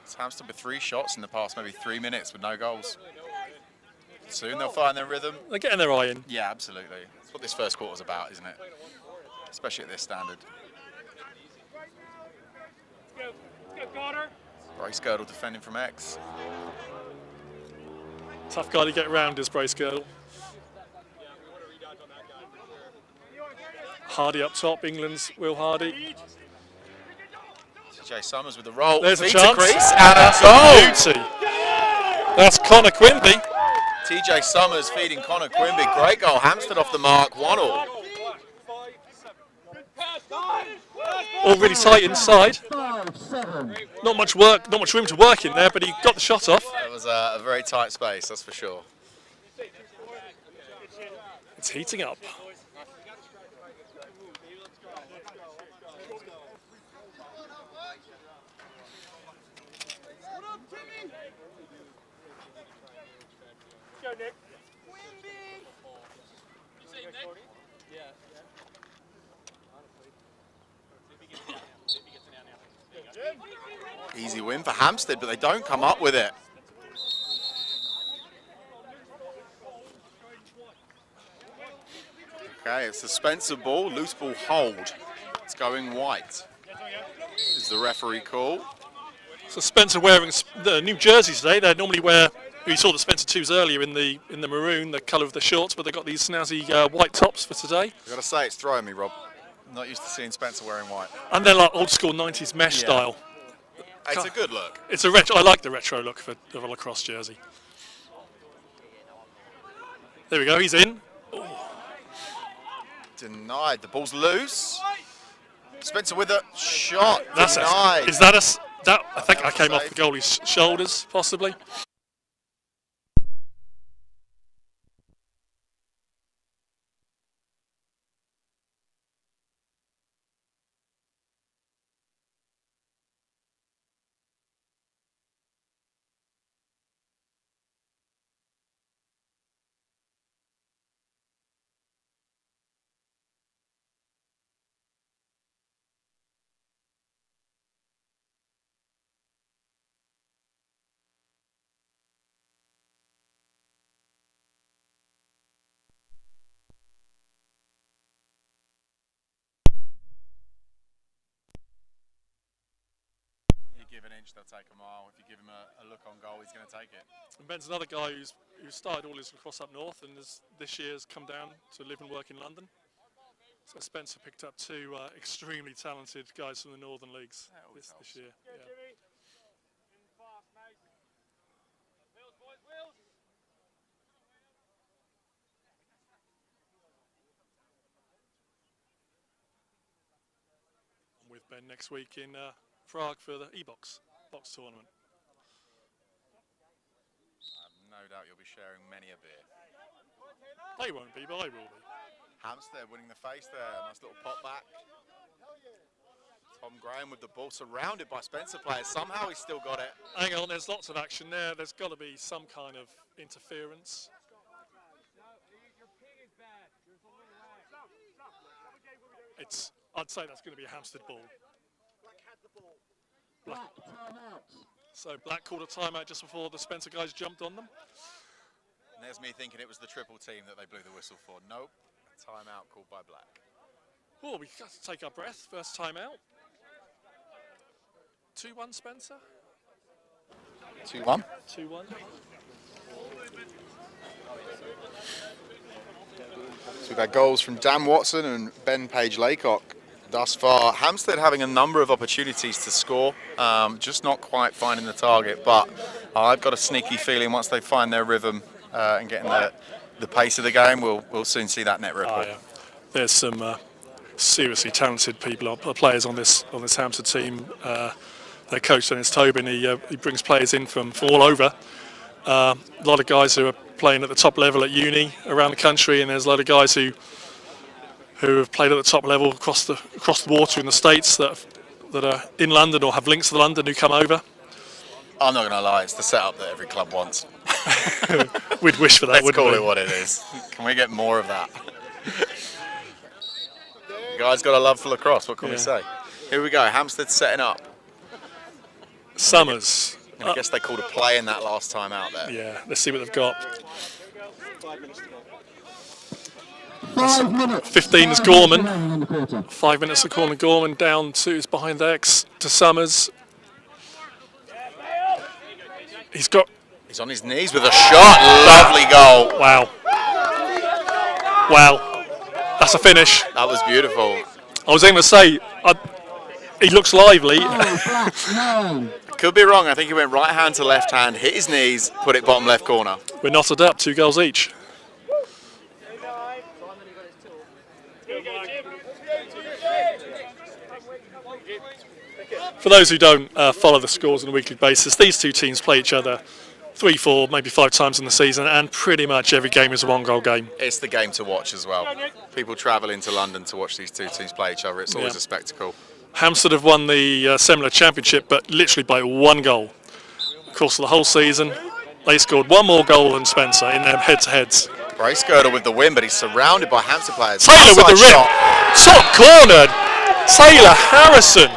It's Hampstead with 3 shots in the past maybe 3 minutes with no goals. Soon they'll find their rhythm. They're getting their eye in. Yeah, absolutely. That's what this first quarter's about, isn't it? Especially at this standard. Brace girdle defending from X. Tough guy to get around is Brace girdle. Hardy up top, England's Will Hardy. TJ Summers with the roll. There's a Feet chance. to crease and That's a goal. beauty. That's Connor Quimby. TJ Summers feeding Connor Quimby. Great goal. Hampstead off the mark. 1-1. All really tight inside. 5-7. Not much work, not much room to work in there, but he got the shot off. It was a very tight space, that's for sure. It's heating up. Easy win for Hampstead, but they don't come up with it. Okay, it's a Spencer ball, loose ball hold. It's going white. Is the referee call? So Spencer wearing the new jersey today. They normally wear, we saw the Spencer 2s earlier in the maroon, the colour of the shorts, but they've got these snazzy white tops for today. I've got to say, it's throwing me, Rob. I'm not used to seeing Spencer wearing white. And they're like old school 90s mesh style. It's a good look. It's a retro. I like the retro look of a lacrosse jersey. There we go. He's in. Denied. The ball's loose. Spencer with a shot. That's denied. Is that a? That I think I came off the goalie's shoulders, possibly. Give an inch, they'll take a mile. If you give him a look on goal, he's going to take it. And Ben's another guy who started all his lacrosse up north and this year's come down to live and work in London. So Spencer picked up two extremely talented guys from the Northern Leagues this year. Yeah. With Ben next week in Prague for the box tournament. I have no doubt you'll be sharing many a beer. They won't be, but I will be. Hampstead winning the face there. Nice little pop back. Tom Graham with the ball surrounded by Spencer players. Somehow he's still got it. Hang on, there's lots of action there. There's got to be some kind of interference. I'd say that's going to be a Hampstead ball. Black timeout. So Black called a timeout just before the Spencer guys jumped on them. And there's me thinking it was the triple team that they blew the whistle for. Nope, a timeout called by Black. Oh, we got to take our breath. First timeout. 2-1 Spencer. 2-1. 2-1. So we've had goals from Dan Watson and Ben Page-Laycock thus far. Hampstead having a number of opportunities to score, just not quite finding the target, but I've got a sneaky feeling once they find their rhythm and getting the pace of the game, we'll soon see that net ripple. Oh, yeah. There's some seriously talented people, players on this Hampstead team. Their coach, Dennis Tobin, he brings players in from all over. A lot of guys who are playing at the top level at uni around the country, and there's a lot of guys who have played at the top level across the water in the States that are in London or have links to London who come over. I'm not going to lie, it's the setup that every club wants. We'd wish for that, Let's wouldn't we? call it what it is. Can we get more of that? The guy's got a love for lacrosse, what can we say? Here we go, Hampstead setting up. Summers. And I guess they called a play in that last time out there. Yeah, let's see what they've got. 5 minutes. 15 is Gorman. 5 minutes of calling Gorman. Down 2 is behind X to Summers. He's on his knees with a shot. Lovely goal. Wow. Wow. That's a finish. That was beautiful. I was going to say, he looks lively. Could be wrong. I think he went right hand to left hand, hit his knees, put it bottom left corner. We're knotted up, 2 goals each. For those who don't follow the scores on a weekly basis, these two teams play each other 3, 4, maybe 5 times in the season, and pretty much every game is a 1-goal game. It's the game to watch as well. People travel into London to watch these two teams play each other. It's always a spectacle. Hampstead have won the Semla Championship, but literally by 1 goal. Of course, the whole season, they scored 1 more goal than Spencer in their head-to-heads. Bracegirdle with the win, but he's surrounded by Hampstead players. Taylor with the rip. Top cornered. Taylor Harrison.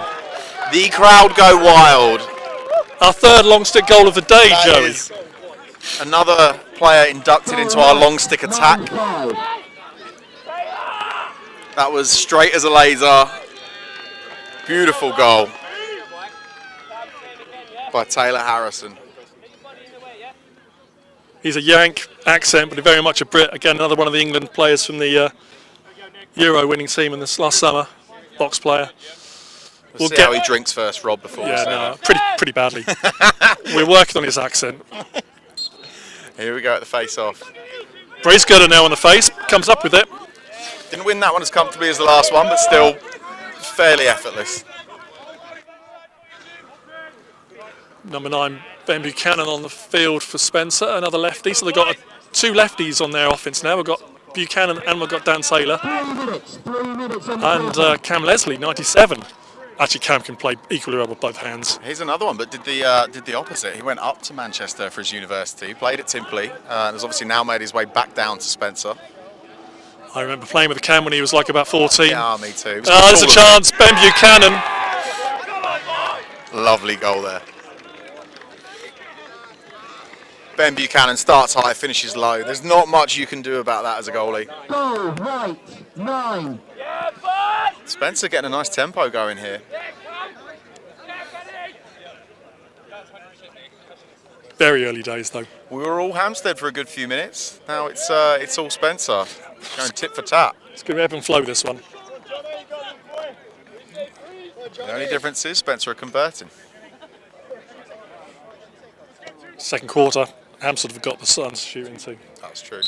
The crowd go wild. Our 3rd long stick goal of the day, That Joey. is another player inducted into our long stick attack. That was straight as a laser. Beautiful goal by Taylor Harrison. He's a Yank accent, but very much a Brit. Again, another one of the England players from the Euro winning team in this last summer. Box player. We'll see how he drinks first, Rob, before we say that. Pretty badly. We're working on his accent. Here we go at the face-off. Bracegirdle now on the face, comes up with it. Didn't win that one as comfortably as the last one, but still fairly effortless. Number 9, Ben Buchanan on the field for Spencer, another lefty. So they've got 2 lefties on their offense now. We've got Buchanan and we've got Dan Taylor. 3 minutes. And Cam Leslie, 97. Actually, Cam can play equally well with both hands. Here's another one, but did the opposite. He went up to Manchester for his university, played at Timpley, and has obviously now made his way back down to Spencer. I remember playing with Cam when he was like about 14. Yeah, me too. There's a chance. Ben Buchanan. Lovely goal there. Ben Buchanan starts high, finishes low. There's not much you can do about that as a goalie. Goal right, 9. Spencer getting a nice tempo going here. Very early days though. We were all Hampstead for a good few minutes. Now it's all Spencer going tit for tat. It's going to ebb and flow, this one. The only difference is Spencer are converting. Second quarter, Hampstead have got the Suns shooting too. That's true.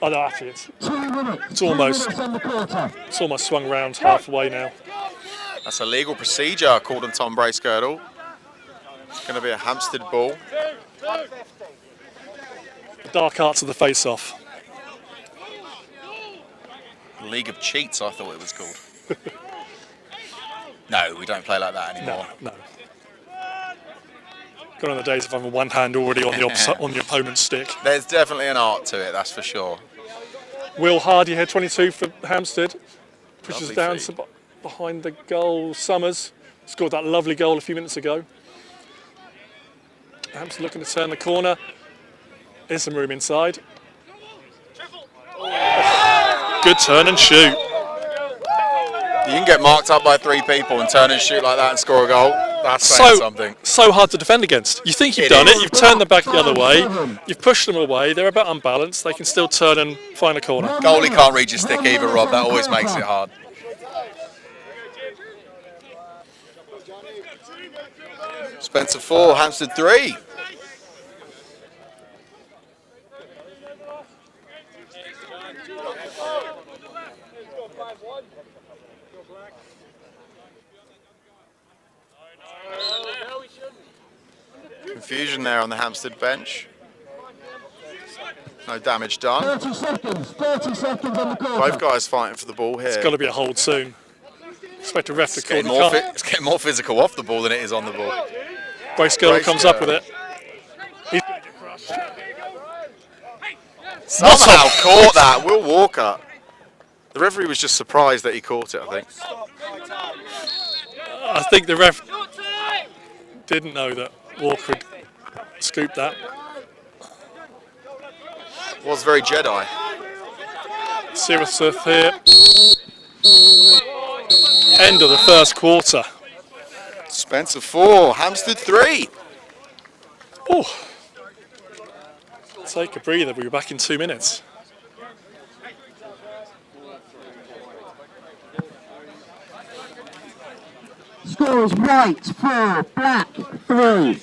Oh no, actually it's 2 minutes. It's almost 2 minutes on the quarter. it's almost swung round halfway now. That's a legal procedure called on Tom Bracegirdle. It's going to be a Hampstead ball. The dark arts of the face-off. League of Cheats, I thought it was called. No, we don't play like that anymore. No. Gone on the days of having one hand already on the opponent's stick. There's definitely an art to it, that's for sure. Will Hardy had 22 for Hampstead. Pushes Lovely down feed. to behind the goal. Summers scored that lovely goal a few minutes ago. Hampstead looking to turn the corner. There's some room inside. Good turn and shoot. You can get marked up by 3 people and turn and shoot like that and score a goal. That's saying something. So hard to defend against. You think you've done it, you've turned them back the other way, you've pushed them away, they're a bit unbalanced, they can still turn and find a corner. Goalie can't reach his stick either, Rob. That always makes it hard. Spencer 4, Hampstead 3. Confusion there on the Hampstead bench. No damage done. 30 seconds on the quarter. Both guys fighting for the ball here. It's got to be a hold soon. Expect a ref to It's call getting, it's getting more physical off the ball than it is on the ball. Bracegirdle comes up with it. Somehow caught that, Will Walker. The referee was just surprised that he caught it, I think. I think the ref didn't know that Walker had scooped that. Was very Jedi. Sirithsith here. End of the first quarter. Spencer 4, Hampstead 3. Oh. Take a breather, we'll be back in 2 minutes. Score is white 4, black 3.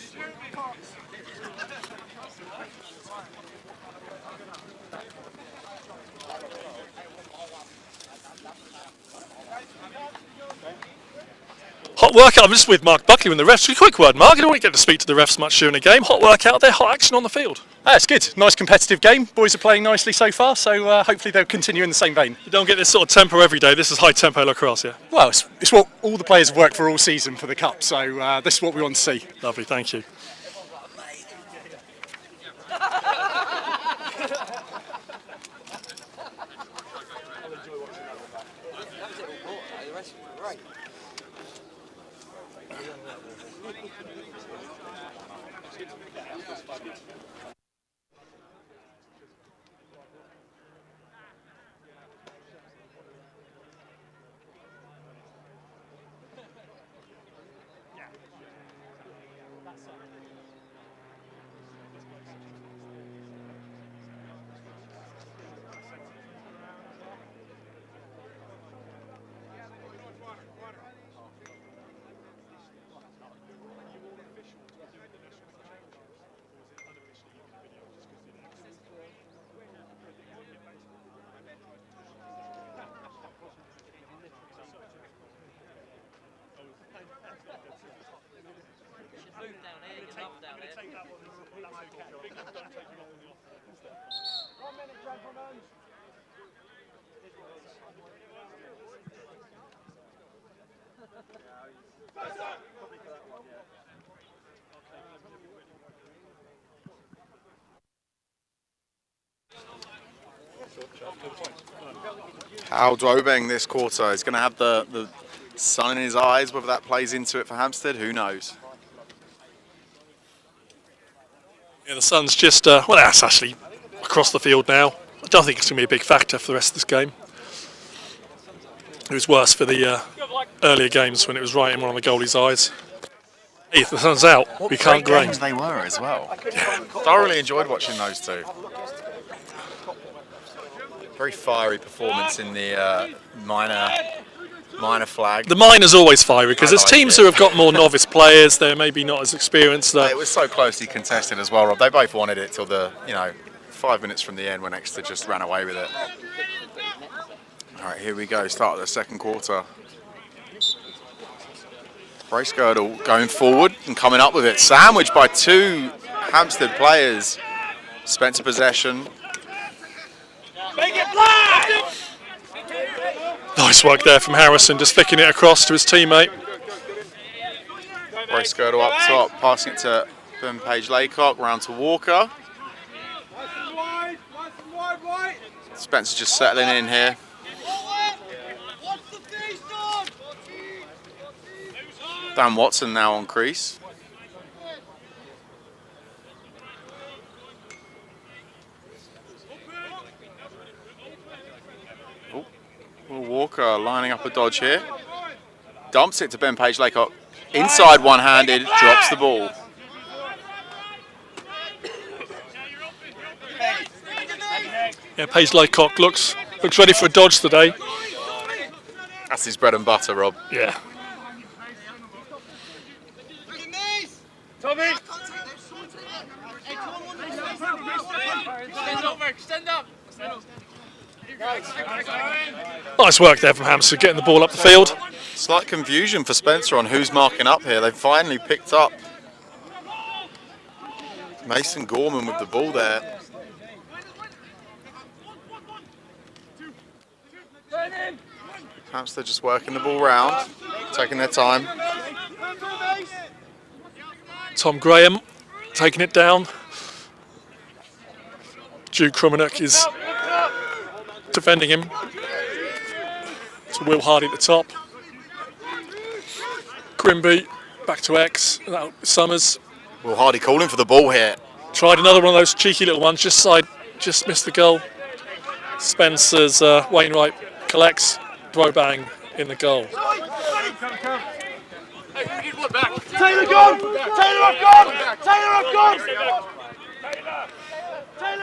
hot workout. I'm just with Mark Buckley and the refs. Quick word, Mark. You don't get to speak to the refs much during a game. Hot workout there, hot action on the field. It's good. Nice competitive game. Boys are playing nicely so far, so hopefully they'll continue in the same vein. You don't get this sort of tempo every day. This is high tempo lacrosse, yeah? Well, it's what all the players have worked for all season for the Cup, so this is what we want to see. Lovely, thank you. Al Dwobeng this quarter is going to have the sun in his eyes. Whether that plays into it for Hampstead, who knows? Yeah, the sun's just, well, that's actually across the field now. I don't think it's going to be a big factor for the rest of this game. It was worse for the earlier games when it was right in one of the goalie's eyes. Hey, the sun's out, we can't Great grain. games they were as well. Yeah, thoroughly enjoyed watching those two. Very fiery performance in the minor flag. The minor's always fiery because there's teams who have got more novice players. They're maybe not as experienced. It was so closely contested as well, Rob. They both wanted it till the 5 minutes from the end when Exeter just ran away with it. All right, here we go. Start of the second quarter. Brace girdle going forward and coming up with it. Sandwiched by two Hampstead players. Spencer possession. Make it black! Nice work there from Harrison, just flicking it across to his teammate. Brace girdle up top, passing it to Ben Page Laycock, round to Walker. Spencer just settling in here. Dan Watson now on crease. Will Walker lining up a dodge here. Dumps it to Ben Page Laycock. Inside one-handed, drops the ball. Yeah, Page Laycock looks ready for a dodge today. That's his bread and butter, Rob. Yeah. Tommy! Extend up! Nice work there from Hampstead, getting the ball up the field. Slight confusion for Spencer on who's marking up here. They've finally picked up Mason Gorman with the ball there. Hampstead just working the ball round, taking their time. Tom Graham taking it down. Jude Krumenek is defending him. To Will Hardy at the top. Grimby back to X. Summers. Will Hardy calling for the ball here. Tried another one of those cheeky little ones, just missed the goal. Spencer's Wainwright collects, Dwobeng in the goal. Taylor gone! Taylor up gone! Taylor up gone!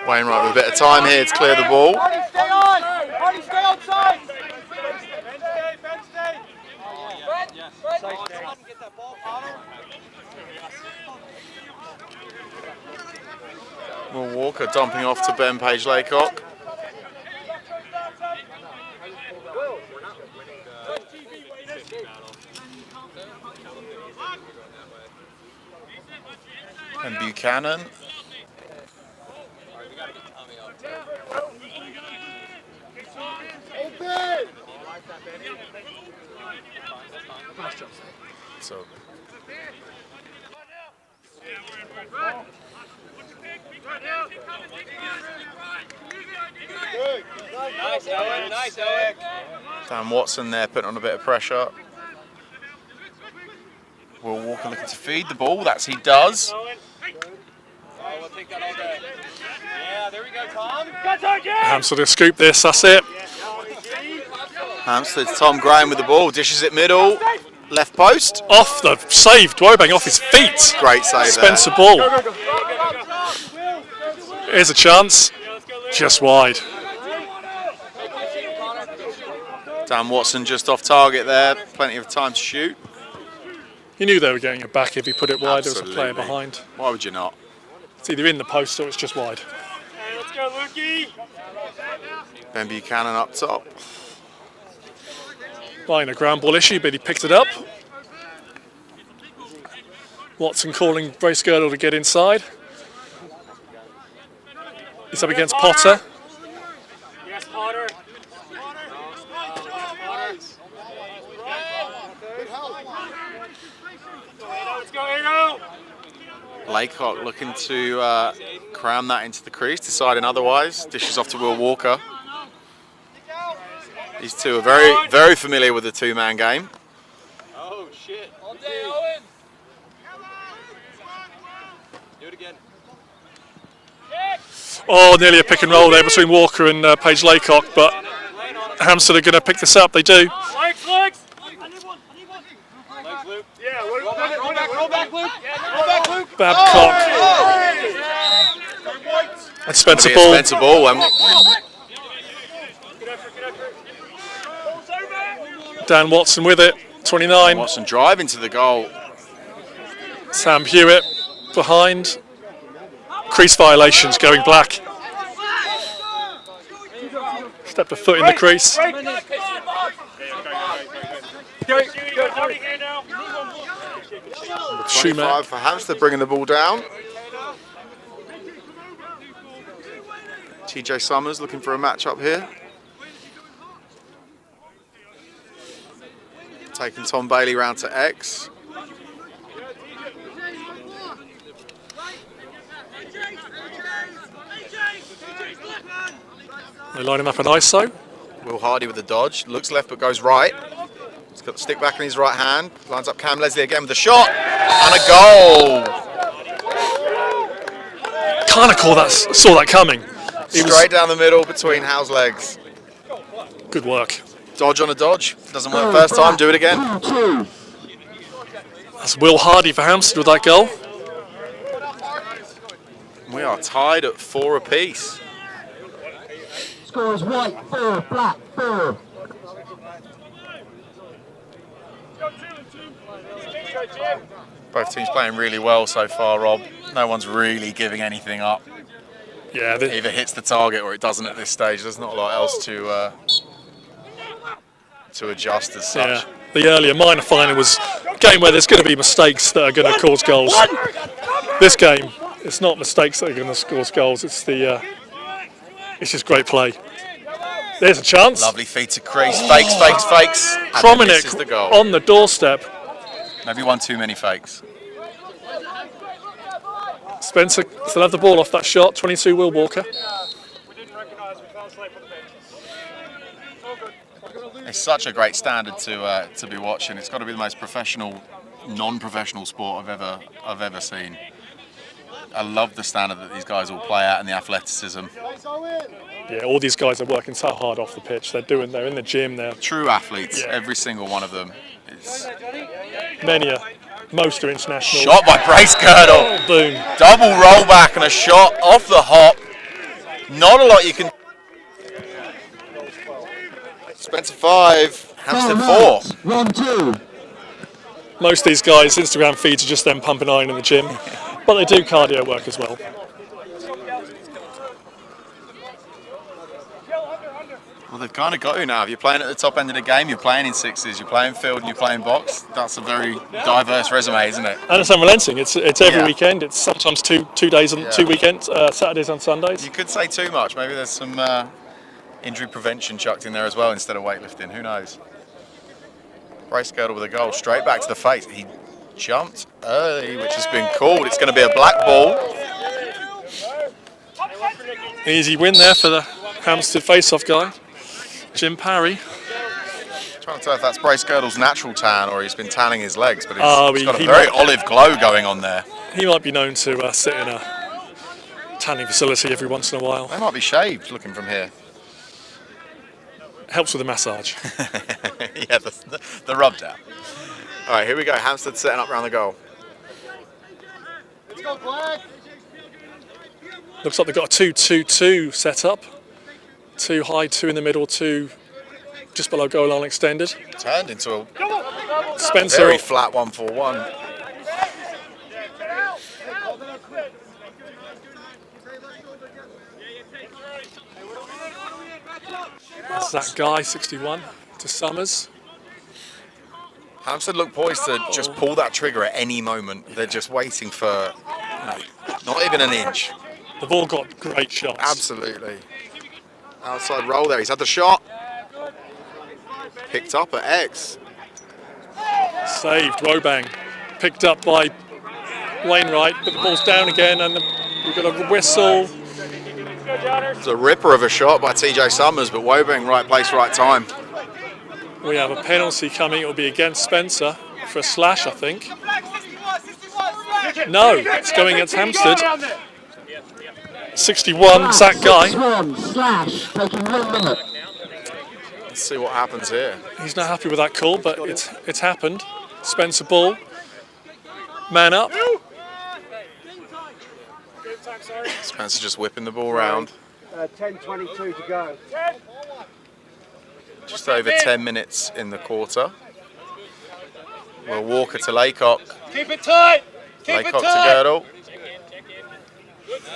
Wainwright with a bit of time here to clear the ball. Hardy, stay on! Hardy, stay on side! Will Walker dumping off to Ben Page Laycock. And Buchanan. So. Nice, Owen. Nice, Owen. Dan Watson there putting on a bit of pressure. Will Walker looking to feed the ball. That's he does. We'll take that all day. Yeah, there we go, Tom. Hampstead to scoop this, that's it. Hampstead, Tom Graham with the ball, dishes it middle, left post. Off the save, Dwobang off his feet. Great save Spencer there. Ball. Here's a chance, just wide. Dan Watson just off target there, plenty of time to shoot. You knew they were getting it back if he put it wide. There was a player Absolutely. behind. Why would you not? It's either in the post or it's just wide. Let's go, Lukey. Ben Buchanan up top. Buying a ground ball issue, but he picked it up. Watson calling Brace Girdle to get inside. He's up against Potter. Yes, Potter. Let's go, Eno. Laycock looking to cram that into the crease, deciding otherwise. Dishes off to Will Walker. These two are very, very familiar with the two-man game. Oh, shit. All day, Owen. Do it again. Oh, nearly a pick and roll there between Walker and Paige Laycock, but Hampstead are going to pick this up. They do. Legs. Legs, Luke. Yeah, roll back, Luke. Roll back, Luke. Babcock and Spencer Ball. Spencer Ball. Dan Watson with it, 29. Watson driving to the goal. Sam Hewitt behind. Crease violations going black. Stepped a foot in the crease. Schumacher. For Hampstead bringing the ball down. TJ Summers looking for a match up here. Taking Tom Bailey round to X. They line him up an ISO. Will Hardy with the dodge. Looks left but goes right. He's got the stick back in his right hand. Lines up Cam Leslie again with a shot. And a goal. Kind of saw that coming. Straight down the middle between Howe's legs. Good work. Dodge on a dodge. Doesn't work first time, do it again. That's Will Hardy for Hampstead with that goal. We are tied at 4 apiece. Score is white, 4, black, 4. Both teams playing really well so far, Rob. No one's really giving anything up. Yeah, either hits the target or it doesn't at this stage. There's not a lot else to adjust as such. Yeah. The earlier minor final was a game where there's going to be mistakes that are going to cause goals. This game, it's not mistakes that are going to cause goals. It's it's just great play. There's a chance. Lovely feet to crease, fakes. And misses the goal. On the doorstep. Maybe one too many fakes. Spencer still have the ball off that shot. 22 Will Walker. It's such a great standard to be watching. It's got to be the most professional, non-professional sport I've ever seen. I love the standard that these guys all play at and the athleticism. Yeah, all these guys are working so hard off the pitch. They're in the gym. They're true athletes. Yeah. Every single one of them. Most are international. Shot by Brace Girdle. Oh, boom. Double roll back and a shot off the hop. Not a lot you can. Spencer 5, Hampstead 4. 1-2. Most of these guys' Instagram feeds are just them pumping iron in the gym, but they do cardio work as well. Well, they've kind of got you now. If you're playing at the top end of the game, you're playing in sixes, you're playing field, and you're playing box. That's a very diverse resume, isn't it? And it's unrelenting. It's every weekend. It's sometimes two days on 2 weekends, Saturdays and Sundays. You could say too much. Maybe there's some injury prevention chucked in there as well instead of weightlifting. Who knows? Brace girdle with a goal straight back to the face. He jumped early, which has been called. It's going to be a black ball. Easy win there for the Hampstead face-off guy, Jim Parry. Trying to tell if that's Brace Girdle's natural tan or he's been tanning his legs, but he's got a he very might- olive glow going on there. He might be known to sit in a tanning facility every once in a while. They might be shaved looking from here. Helps with the massage. Yeah, the rub down. All right, here we go. Hampstead setting up around the goal. Let's go, Black. Looks like they've got a 2-2-2 set up. 2 high, 2 in the middle, 2 just below goal line extended. Turned into a Spencer. very flat 1-4-1. That's that guy, 61, to Summers. Hampstead look poised to just pull that trigger at any moment. They're just waiting for not even an inch. They've all got great shots. Absolutely. Outside roll there. He's had the shot. Picked up at X. Saved, Wobang. Picked up by Wainwright, but the ball's down again, and we've got a whistle. It's a ripper of a shot by TJ Summers, but Wobang, right place, right time. We have a penalty coming. It'll be against Spencer for a slash, I think. No, it's going against Hampstead. 61, Zach Guy. Slash, taking 1 minute. Let's see what happens here. He's not happy with that call, but it's happened. Spencer ball. Man up. Spencer just whipping the ball around. 10:22 to go. Just over 10 minutes in the quarter. Will Walker to Laycock. Keep it tight. Laycock to Girdle.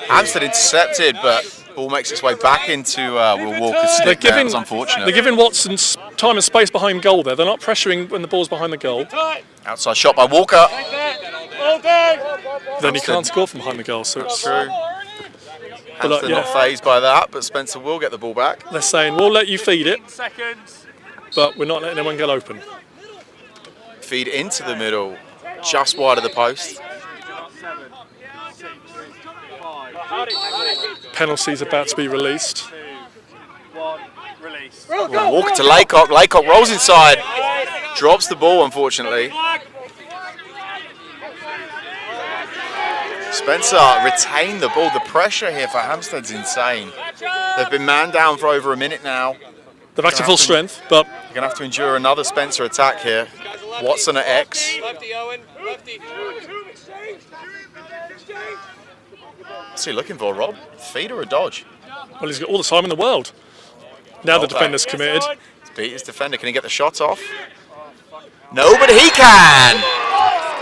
Hampstead intercepted, but ball makes its way back into Will Walker's stick. That was unfortunate. They're giving Watson time and space behind goal there. They're not pressuring when the ball's behind the goal. Outside shot by Walker. Then he can't score from behind the goal, so it's true. Hampstead not phased by that, but Spencer will get the ball back. They're saying, we'll let you feed it, but we're not letting anyone get open. Feed into the middle, just wide of the post. Penalty's about to be released. Well, Walker to Laycock. Laycock rolls inside, drops the ball, unfortunately. Spencer retained the ball. The pressure here for Hampstead's insane. They've been man down for over a minute now. They're back to full strength, but you're going to have to endure another Spencer attack here. Watson at X. What's he looking for, Rob? Feed or a dodge? Well, he's got all the time in the world. Now the defender's committed. He's beat his defender. Can he get the shot off? No, but he can!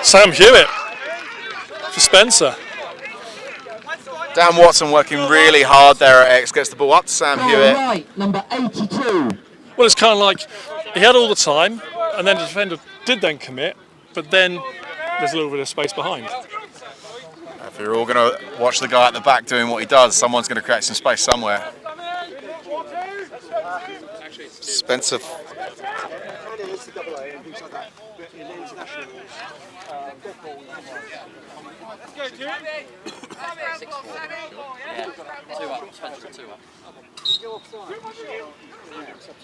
Sam Hewitt for Spencer. Dan Watson working really hard there at X. Gets the ball up to Sam Hewitt. Right, number 82. Well, it's kind of like he had all the time, and then the defender did then commit, but then there's a little bit of space behind. If you're all going to watch the guy at the back doing what he does, someone's going to create some space somewhere. Spencer. Yeah,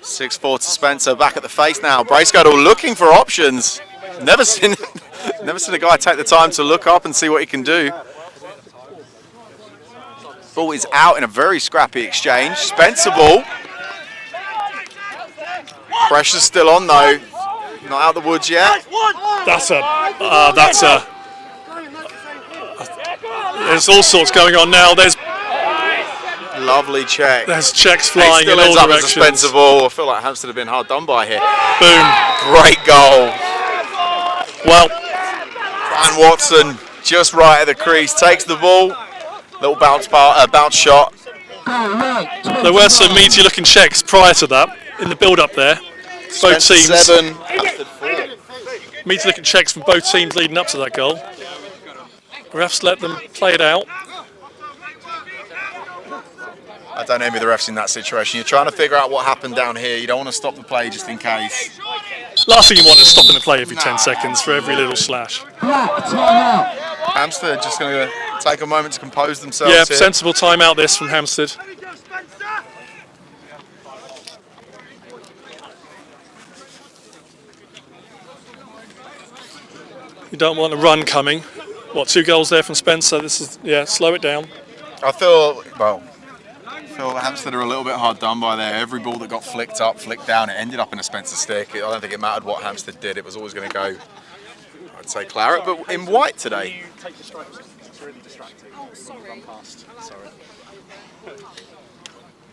6-4 to Spencer, back at the face now. Bracegirdle looking for options. Never seen a guy take the time to look up and see what he can do. Ball is out in a very scrappy exchange. Spencer ball. Pressure's still on though. Not out the woods yet. That's a. There's all sorts going on now. There's lovely check. There's checks flying still in ends all up directions. as a Spencer ball. I feel like Hampstead have been hard done by here. Boom. Great goal. Well, Brian Watson just right at the crease takes the ball. Little bounce shot. There were some meaty looking checks prior to that in the build up there. Both teams. 7, Hampstead 4. Meaty looking checks from both teams leading up to that goal. Refs let them play it out. I don't envy the refs in that situation. You're trying to figure out what happened down here. You don't want to stop the play just in case. Last thing you want is stopping the play every 10 seconds for every little slash. Hampstead just going to take a moment to compose themselves. Yeah, here. sensible timeout this from Hampstead. You don't want a run coming. What, 2 goals there from Spencer? This is, yeah, slow it down. I feel Hampstead are a little bit hard done by there. Every ball that got flicked up, flicked down, it ended up in a Spencer stick. I don't think it mattered what Hampstead did. It was always going to go, I'd say claret, but in white today. Take the stripes. It's really distracting. Oh, sorry. Run past. Sorry.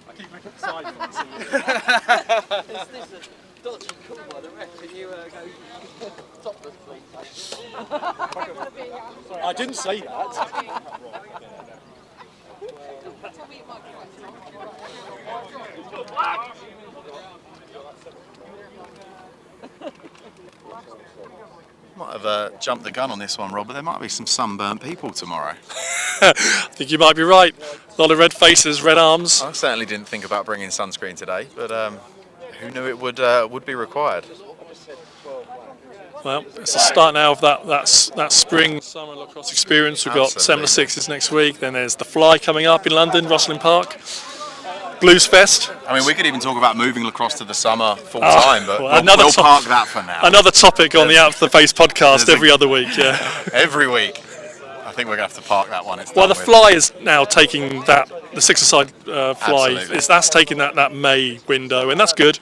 I keep looking at the sidelines. Is this a dodgy call by the ref? Can you go topless, please? I didn't say that. Might have jumped the gun on this one, Rob, but there might be some sunburnt people tomorrow. I think you might be right. A lot of red faces, red arms. I certainly didn't think about bringing sunscreen today, but who knew it would be required? Well, it's the start now of that spring summer lacrosse experience. We've got Absolutely. Semla Sixes next week. Then there's the Fly coming up in London, Rosslyn Park. Blues Fest. I mean, we could even talk about moving lacrosse to the summer full time, but well, we'll park that for now. Another topic on the Out of the Face podcast every other week. Yeah. Every week. I think we're going to have to park that one. It's Well, done the with. Fly is now taking the six-a-side Fly. Absolutely. That's taking that May window, and that's good.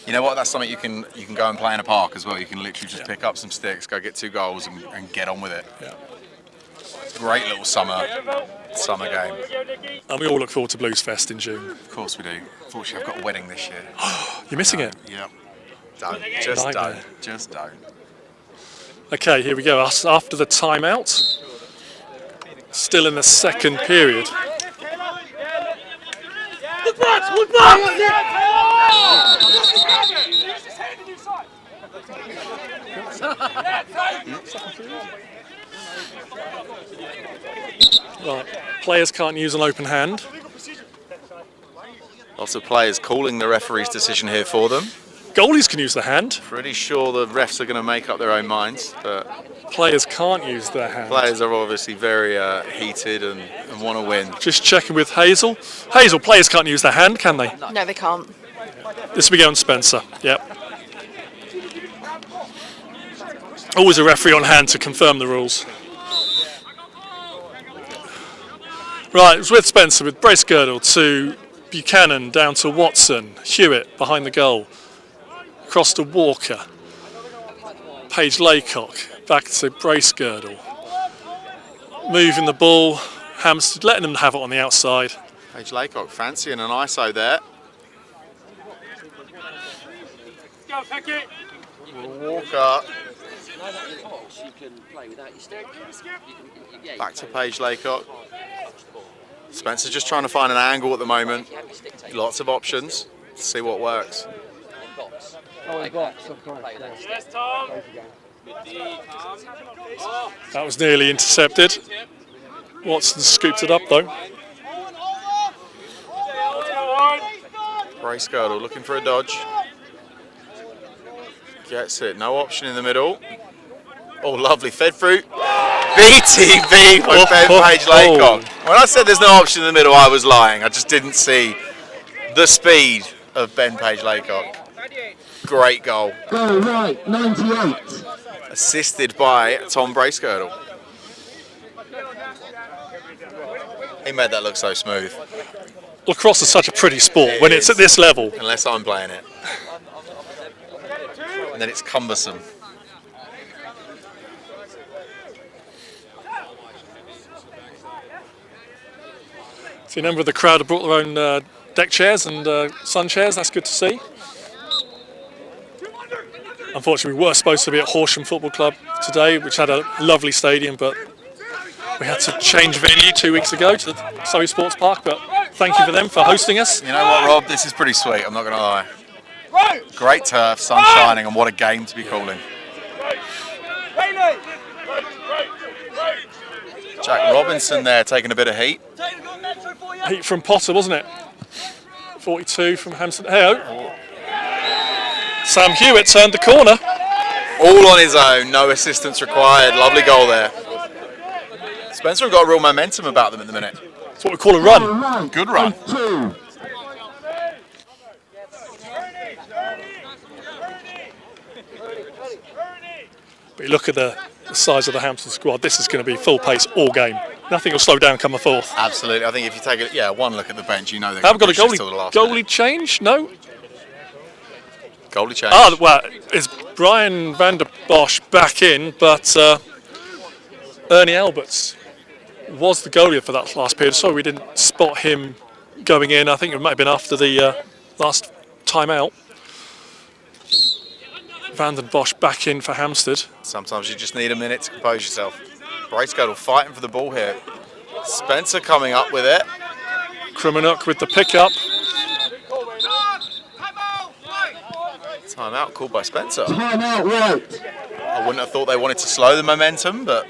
You know what? That's something you can go and play in a park as well. You can literally just pick up some sticks, go get 2 goals, and get on with it. Yeah. It's a great little summer game. And we all look forward to Blues Fest in June. Of course we do. Unfortunately, I've got a wedding this year. You're missing it? Yeah. Don't. Just Nightmare. don't. Just don't. Okay, here we go. Us after the timeout. Still in the second period. Right, players can't use an open hand. Lots of players calling the referee's decision here for them. Goalies can use the hand. Pretty sure the refs are going to make up their own minds, but players can't use their hand. Players are obviously very heated and want to win. Just checking with Hazel. Hazel, players can't use their hand, can they? No, they can't. This will be on Spencer. Yep. Always a referee on hand to confirm the rules. Right, it's with Spencer, with Brace Girdle to Buchanan, down to Watson, Hewitt behind the goal, across to Walker, Paige Laycock, back to Brace Girdle, moving the ball, Hampstead letting them have it on the outside. Paige Laycock fancying an ISO there. Walker. Back to Paige Laycock. Spencer just trying to find an angle at the moment. Lots of options to see what works. That was nearly intercepted. Watson scooped it up though. Brace Girdle looking for a dodge. Gets it, no option in the middle. Oh, lovely, fed through. BTB with Ben Paige Laycock. When I said there's no option in the middle, I was lying. I just didn't see the speed of Ben Paige Laycock. Great goal. Goal right, 98. Assisted by Tom Brace Girdle. He made that look so smooth. Lacrosse is such a pretty sport when it's at this level. Unless I'm playing it. And then it's cumbersome. See, a number of the crowd have brought their own deck chairs and sun chairs. That's good to see. Unfortunately, we were supposed to be at Horsham Football Club today, which had a lovely stadium, but we had to change venue 2 weeks ago to the Surrey Sports Park. But thank you for them for hosting us. You know what, Rob? This is pretty sweet. I'm not going to lie. Great turf, sun shining, and what a game to be calling. Jack Robinson there taking a bit of heat. Heat from Potter, wasn't it? 42 from Hampstead. Hey, Sam Hewitt turned the corner. All on his own, no assistance required. Lovely goal there. Spencer have got a real momentum about them at the minute. That's what we call a run. Good run. But you look at the size of the Hampstead squad, this is going to be full pace all game. Nothing will slow down come the fourth. Absolutely. I think if you take one look at the bench, you know they're haven't got a goalie change? No? Goalie change. Well, it's Brian van der Bosch back in, but Ernie Alberts was the goalie for that last period. Sorry we didn't spot him going in. I think it might have been after the last time out. Van den Bosch back in for Hampstead. Sometimes you just need a minute to compose yourself. Bracegirdle fighting for the ball here. Spencer coming up with it. Krimenuk with the pickup. Timeout called by Spencer. Timeout, right. I wouldn't have thought they wanted to slow the momentum, but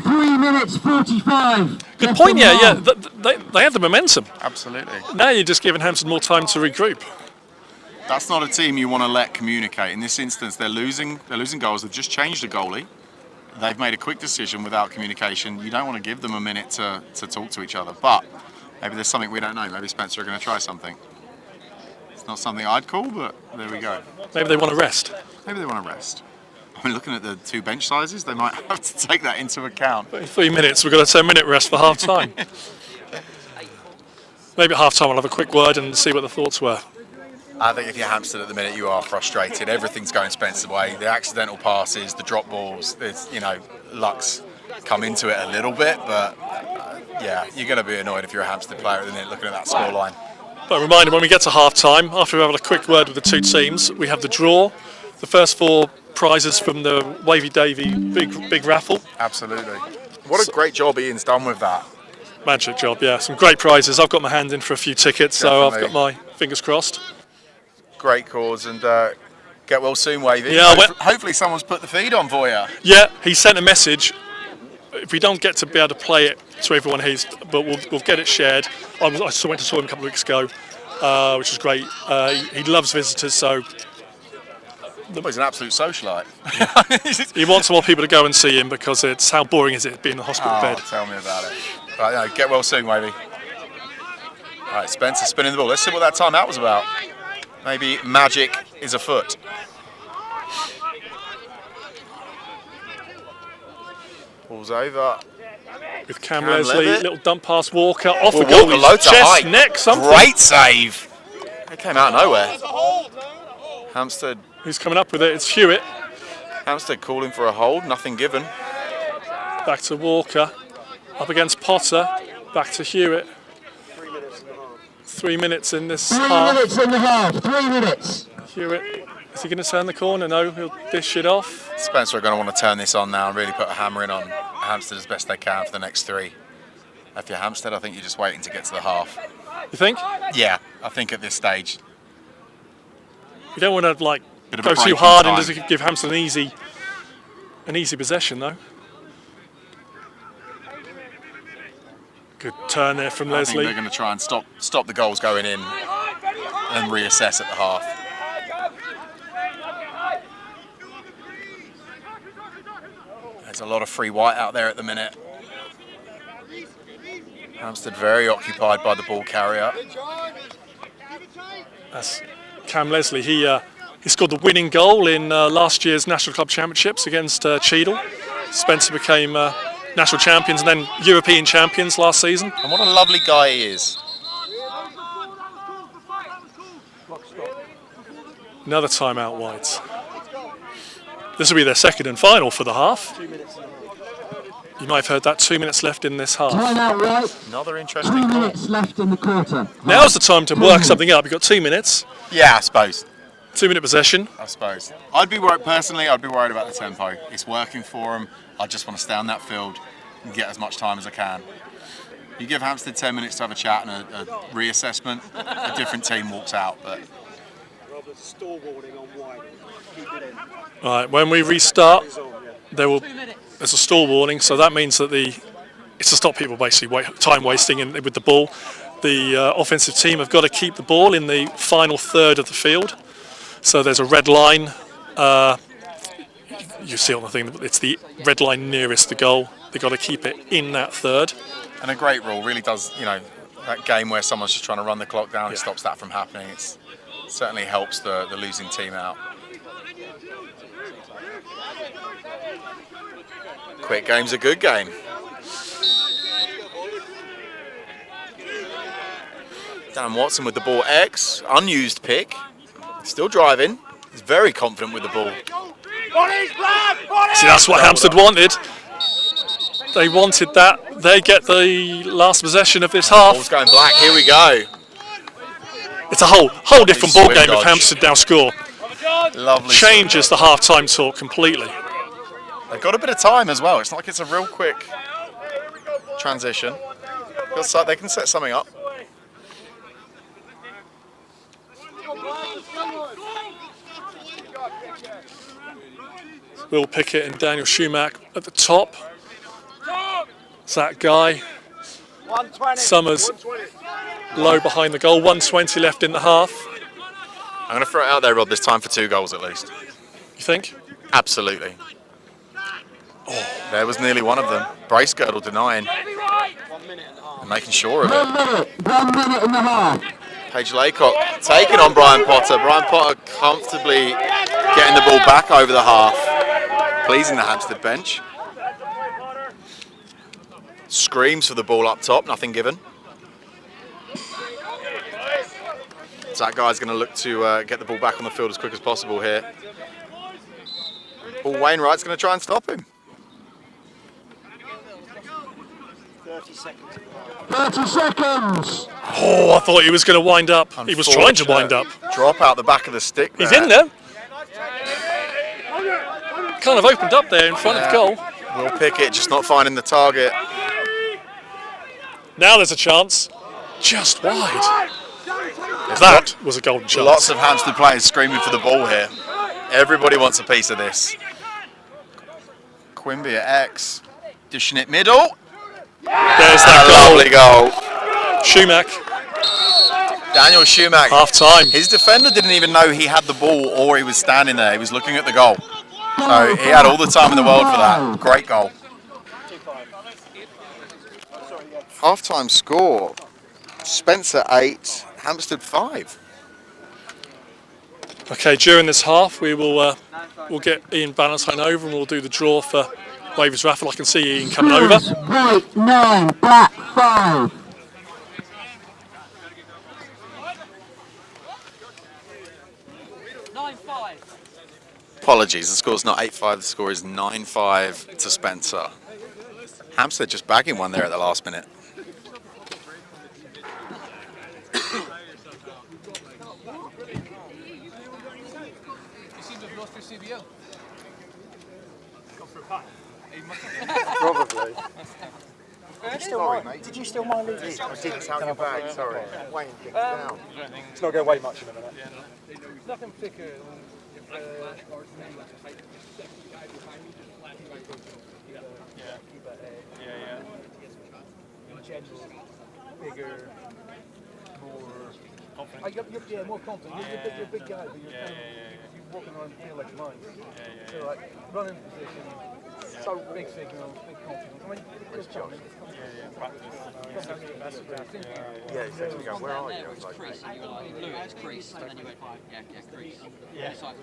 3 minutes 45. Good point, yeah. They have the momentum. Absolutely. Now you're just giving Hampstead more time to regroup. That's not a team you want to let communicate. In this instance, they're losing goals. They've just changed a goalie. They've made a quick decision without communication. You don't want to give them a minute to talk to each other. But maybe there's something we don't know. Maybe Spencer are going to try something. It's not something I'd call, but there we go. Maybe they want to rest. Maybe they want to rest. I mean, looking at the two bench sizes, they might have to take that into account. In 3 minutes, we've got a 10-minute rest for half time. Maybe at half time, I'll have a quick word and see what the thoughts were. I think if you're Hampstead at the minute, you are frustrated. Everything's going Spencer's way. The accidental passes, the drop balls, luck's come into it a little bit, but yeah, you're going to be annoyed if you're a Hampstead player at the minute looking at that scoreline. But a reminder, when we get to half time, after we've had a quick word with the two teams, we have the draw, the first 4 prizes from the Wavy Davy big raffle. Absolutely. What a great job Ian's done with that. Magic job, yeah. Some great prizes. I've got my hand in for a few tickets, so I've got my fingers crossed. Great cause, and get well soon, Wavy. Yeah, hopefully someone's put the feed on for you. Yeah, he sent a message. If we don't get to be able to play it to everyone, but we'll get it shared. I went to saw him a couple of weeks ago, which was great. He loves visitors, so he's an absolute socialite. He wants more people to go and see him because it's how boring is it being in the hospital bed. Tell me about it. Right, no, get well soon, Wavy. All right, Spencer spinning the ball. Let's see what that timeout was about. Maybe magic is afoot. Ball's over. With Cam Leslie, little dump past Walker, off the Walker, low goalie's to chest, height. neck, something. Great save. It came out of nowhere. Hampstead. Who's coming up with it? It's Hewitt. Hampstead calling for a hold, nothing given. Back to Walker, up against Potter, back to Hewitt. 3 minutes in this 3 half. minutes in the half. 3 minutes. Hewitt, is he going to turn the corner? No, he'll dish it off. Spencer are going to want to turn this on now and really put a hammer in on Hampstead as best they can for the next 3. If you're Hampstead, I think you're just waiting to get to the half. You think? Yeah, I think at this stage. You don't want to go too break hard in and time. just give Hampstead an easy possession though. Good turn there from I Leslie. think they're going to try and stop the goals going in and reassess at the half. There's a lot of free white out there at the minute. Hampstead very occupied by the ball carrier. That's Cam Leslie. He scored the winning goal in last year's National Club Championships against Cheadle. Spencer became national champions and then European champions last season. And what a lovely guy he is. Another timeout, Whites. This will be their second and final for the half. You might have heard that. 2 minutes left in this half. Timeout, right. Another interesting 3 call. minutes left in the quarter. Now's the time to work something up. You've got 2 minutes. Yeah, I suppose. 2 minute possession. I suppose. I'd be worried about the tempo. It's working for them. I just want to stay on that field and get as much time as I can. You give Hampstead 10 minutes to have a chat and a reassessment, a different team walks out. But Robert's stall warning on wide. Keep it in. All right, when we restart, there's a stall warning, so that means that it's to stop people basically time wasting with the ball. The offensive team have got to keep the ball in the final third of the field. So there's a red line. You see on the thing, it's the red line nearest the goal. They've got to keep it in that third. And a great rule really does, that game where someone's just trying to run the clock down, it stops that from happening. It certainly helps the losing team out. Quick game's a good game. Dan Watson with the ball X, unused pick, still driving, he's very confident with the ball. See, that's what Hampstead wanted. They wanted that. They get the last possession of this half. Ball's going black, here we go. It's a whole different ball game if Hampstead now score. Lovely. Changes the half-time talk completely. They've got a bit of time as well. It's not like it's a real quick transition. They can set something up. Will Pickett and Daniel Schumacher at the top. Zach Guy. Summers low behind the goal. 1:20 left in the half. I'm going to throw it out there, Rob. There's time for 2 goals at least. You think? Absolutely. Oh, there was nearly one of them. Brace girdle denying. And making sure of it. 1 minute and a half. Paige Laycock taking on Brian Potter. Brian Potter comfortably getting the ball back over the half. Pleasing the Hampstead bench. Screams for the ball up top, nothing given. That guy's going to look to get the ball back on the field as quick as possible here. Paul Wainwright's going to try and stop him. 30 seconds. 30 seconds. Oh, I thought he was going to wind up. He was trying to wind up. Drop out the back of the stick there. He's in there. Kind of opened up there in front of goal. Will Pickett just not finding the target. Now there's a chance. Just wide. That was a golden chance. Lots of Hampstead players screaming for the ball here. Everybody wants a piece of this. Quimby at X. Dishing it middle. There's that lovely goal. Schumacher. Daniel Schumacher. Half time. His defender didn't even know he had the ball or he was standing there. He was looking at the goal. So he had all the time in the world for that. Great goal. Half-time score. Spencer 8, Hampstead 5. Okay, during this half, we'll get Ian Bannatyne over and we'll do the draw for Waivers Raffle. I can see Ian coming over. White 9, black 5. Apologies, the score's not 8-5, the score is 9-5 to Spencer. Hampstead just bagging one there at the last minute. Probably. Did you steal my loot? I didn't count your bag, sorry. Wayne kicked down. It's not going to weigh much in a minute. Nothing particular. Bigger, more confident. More confident. You're a big guy, but you're walking around and feel like mine. So like running position, so big signal, big confidence. I mean, it's job. Yeah, exactly. You go, where are you? I was like, Crease, and you were like, blue, it's crease, and then you went, crease. Yeah. It's like,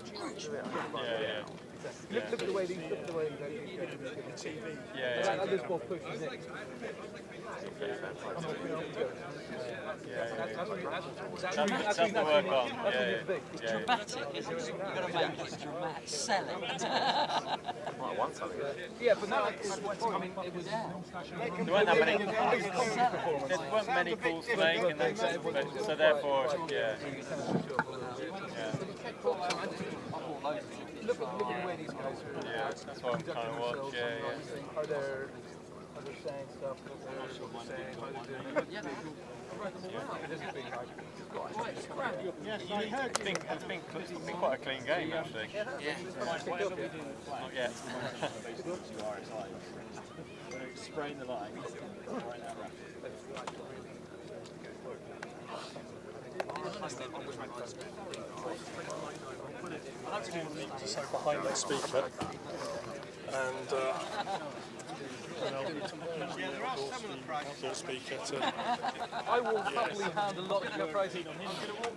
Look at the way these, look at the way they get TV. Yeah. I just ball pushes it. That's the work on. It's dramatic, isn't it? You've got to make it dramatic. Sell it. Yeah, but now it's, it was There weren't that many. There weren't many calls to make, and then so therefore, yeah. Look at the way these guys are. Yeah, that's what I'm trying to watch. Yeah. Are there saying stuff. Yes, I heard. I think it's been quite a clean game actually. Yeah. Whatever we do, not yet. Spraying the line. Right now, I had to do the so behind that speaker, and outdoor speaker to. I will happily hand a lot of your prizes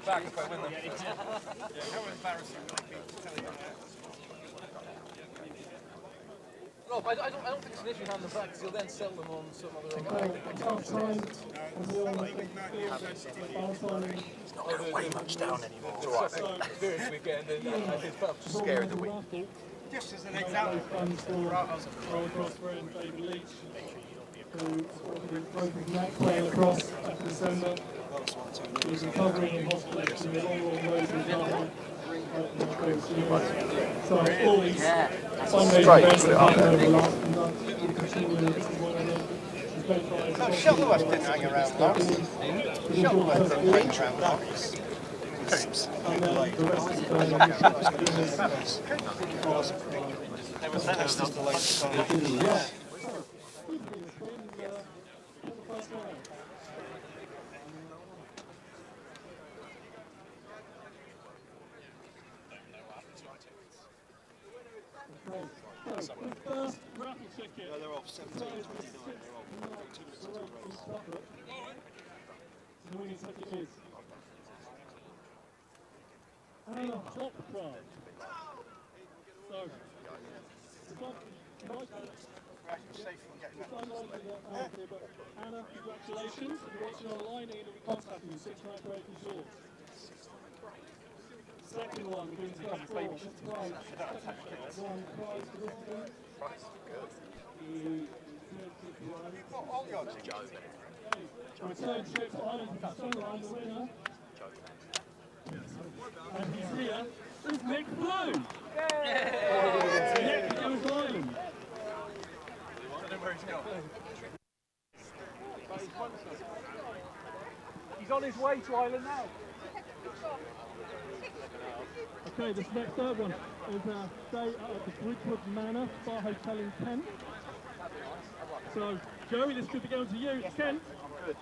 back if I win them. How embarrassing would it be to tell you that? Rob, I don't think it's an issue handing them back because you'll then sell them on some other It's not going to weigh much down anymore. It's alright. Experience we're getting in his pub. Scary the week. Just as an example. Playing across after Semla. He was recovering in hospital after the long road to Ghana. So all these fundraising events that happened over the last month will continue. Shuttleworth didn't hang around long. Shuttleworth didn't hang around long. Coops. They were sentenced to delay. They're off 17-29. They're off 2 minutes into the race. The winning ticket is Anna Hopcroft. So, Anna, congratulations. If you're watching online, Ian will be contacting you. 6 night break is yours. Second one, we're going to go for prize. One prize for this one. Return trip to Ireland for Sunrise, the winner. And he's here. It's Nick Blue. Nick goes Ireland. He's on his way to Ireland now. Okay, this next third one is a stay at the Bridgewood Manor Spa Hotel in Kent. So, Joey, this could be going to you. Yes, Kent. I'm good.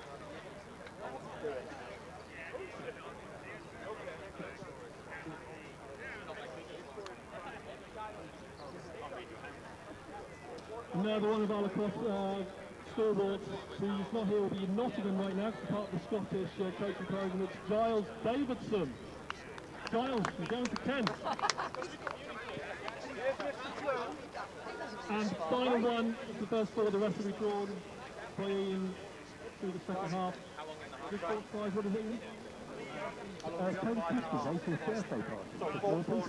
Another one of our lacrosse stalwarts who's not here will be in Nottingham right now, part of the Scottish coaching programme. It's Giles Davidson. Giles, you're going to Kent. And final one is the first four, the rest will be drawn playing through the second half. This fourth prize, what is it? Tony Christie's April birthday party.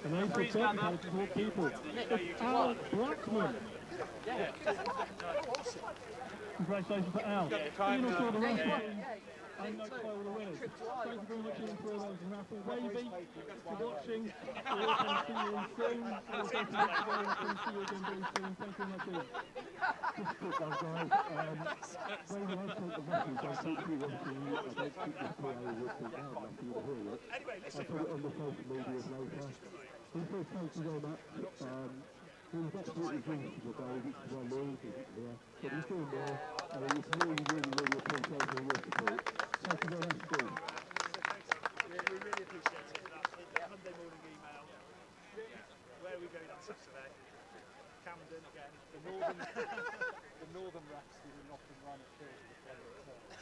An April birthday party for 4 people. It's Al Blackman. Congratulations to Al. Ian will sort the rest of the and notify all the winners. Thank you very much, Ian, for all those who have been wavy, for watching. We'll also see you soon. We'll go to the next game and see you again very soon. Thank you very much, Ian. Just a quick one, guys. Very nice to the message. I thank you, obviously, I don't think this PA would be loud enough for you to hear it. I put it on the social media later. We first thank you very much. He was absolutely exhausted today, which is why Lloyd isn't here. But he's doing well, and it's really appreciated your support. Thank you very much indeed. We really appreciate it. That Monday morning email. Where are we going on Saturday? Camden again. The northern rats did not run at field before they returned.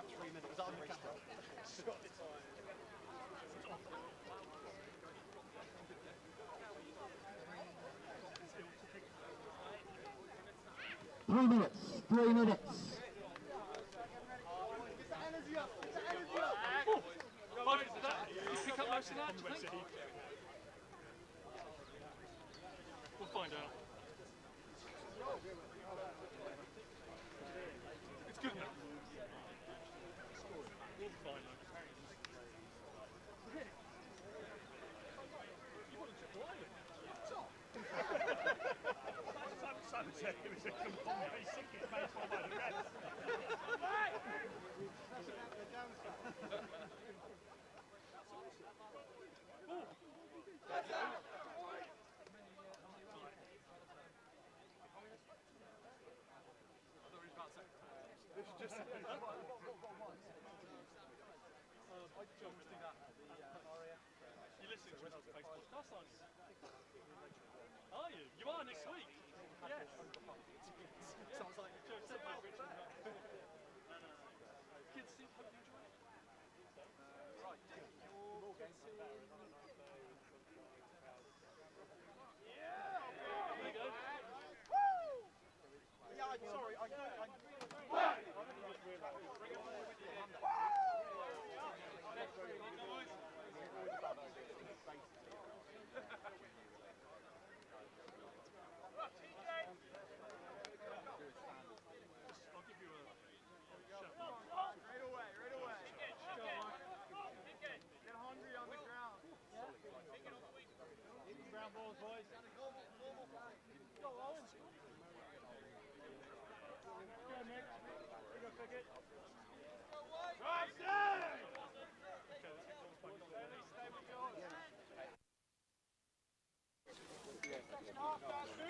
3 minutes. Is that on the camera? Three minutes. 3 minutes. You pick up most of that? We'll find out. It's good enough. You listen to us Facebook podcast, aren't you? Are you? You are next week? Yes. Sounds like Joe said that. Kids, hope you enjoy it. Right. There you go. Yeah, sorry, I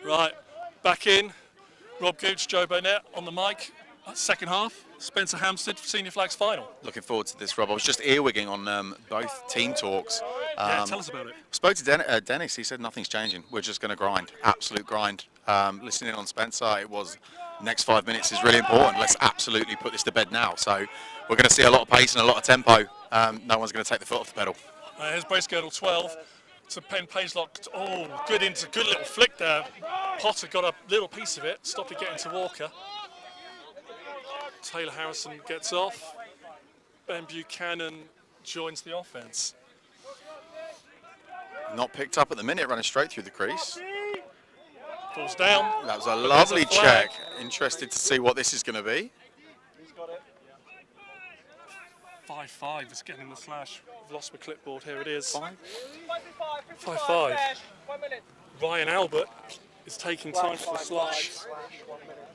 Right, back in. Rob Gooch, Joe Burnett on the mic. Second half. Spencer Hampstead, Senior Flags final. Looking forward to this, Rob. I was just earwigging on both team talks. Yeah, tell us about it. Spoke to Dennis. He said nothing's changing. We're just going to grind, absolute grind. Listening on Spencer, it was next 5 minutes is really important. Let's absolutely put this to bed now. So we're going to see a lot of pace and a lot of tempo. No one's going to take the foot off the pedal. Here's brace girdle 12. To Penn Pagelock. Oh, good little flick there. Potter got a little piece of it, stopped it getting to Walker. Taylor Harrison gets off. Ben Buchanan joins the offense. Not picked up at the minute, running straight through the crease. Falls down. That was a lovely check. Interested to see what this is going to be. 5-5 is getting the slash. I've lost my clipboard. Here it is. 5-5. Ryan Albert is taking time for the slash.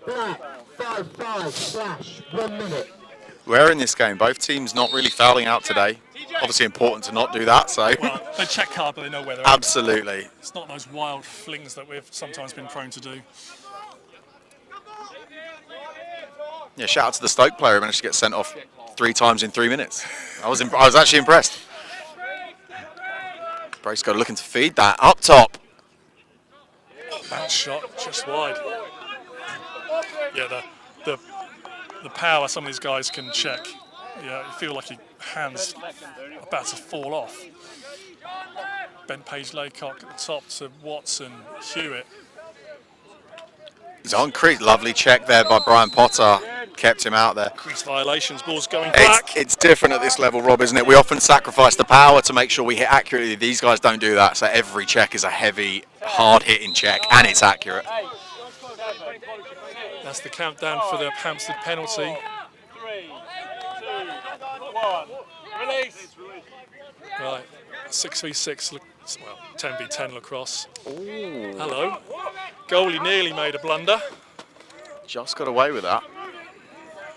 Black, 5-5, slash, 1 minute. We're in this game. Both teams not really fouling out today. Obviously important to not do that. So well, they check hard, but they know where they're at. Absolutely. It's not those wild flings that we've sometimes been prone to do. Yeah, shout out to the Stoke player who managed to get sent off 3 times in 3 minutes. I was actually impressed. Braceco looking to feed that up top. Bounce shot just wide. Yeah, the power some of these guys can check. Yeah, you feel like your hands about to fall off. Ben Page Laycock at the top to Watson, Hewitt. He's on crease. Lovely check there by Brian Potter. Kept him out there. Crease violations, ball's going back. It's different at this level, Rob, isn't it? We often sacrifice the power to make sure we hit accurately. These guys don't do that, so every check is a heavy, hard-hitting check, and it's accurate. That's the countdown for the Hampstead penalty. 3, 2, 1. Release. Right, 6v6, well, 10v10 lacrosse. Ooh. Hello. Goalie nearly made a blunder. Just got away with that.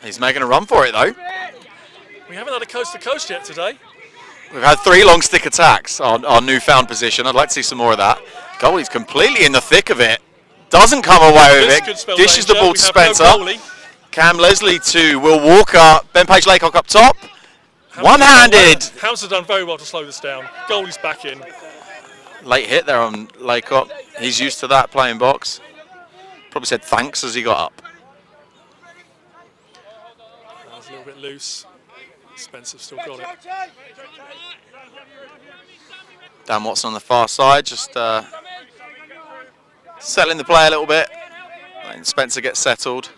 He's making a run for it, though. We haven't had a coast-to-coast yet today. We've had 3 long stick attacks on our newfound position. I'd like to see some more of that. Goalie's completely in the thick of it. Doesn't come away with it. Dishes the ball to Spencer. Cam Leslie to Will Walker. Ben Page Laycock up top. One-handed. Hampstead done very well to slow this down. Goalie's back in. Late hit there on Laycock. He's used to that playing box. Probably said thanks as he got up. That was a little bit loose. Spencer's still got it. Dan Watson on the far side, just settling the play a little bit. Letting Spencer get settled.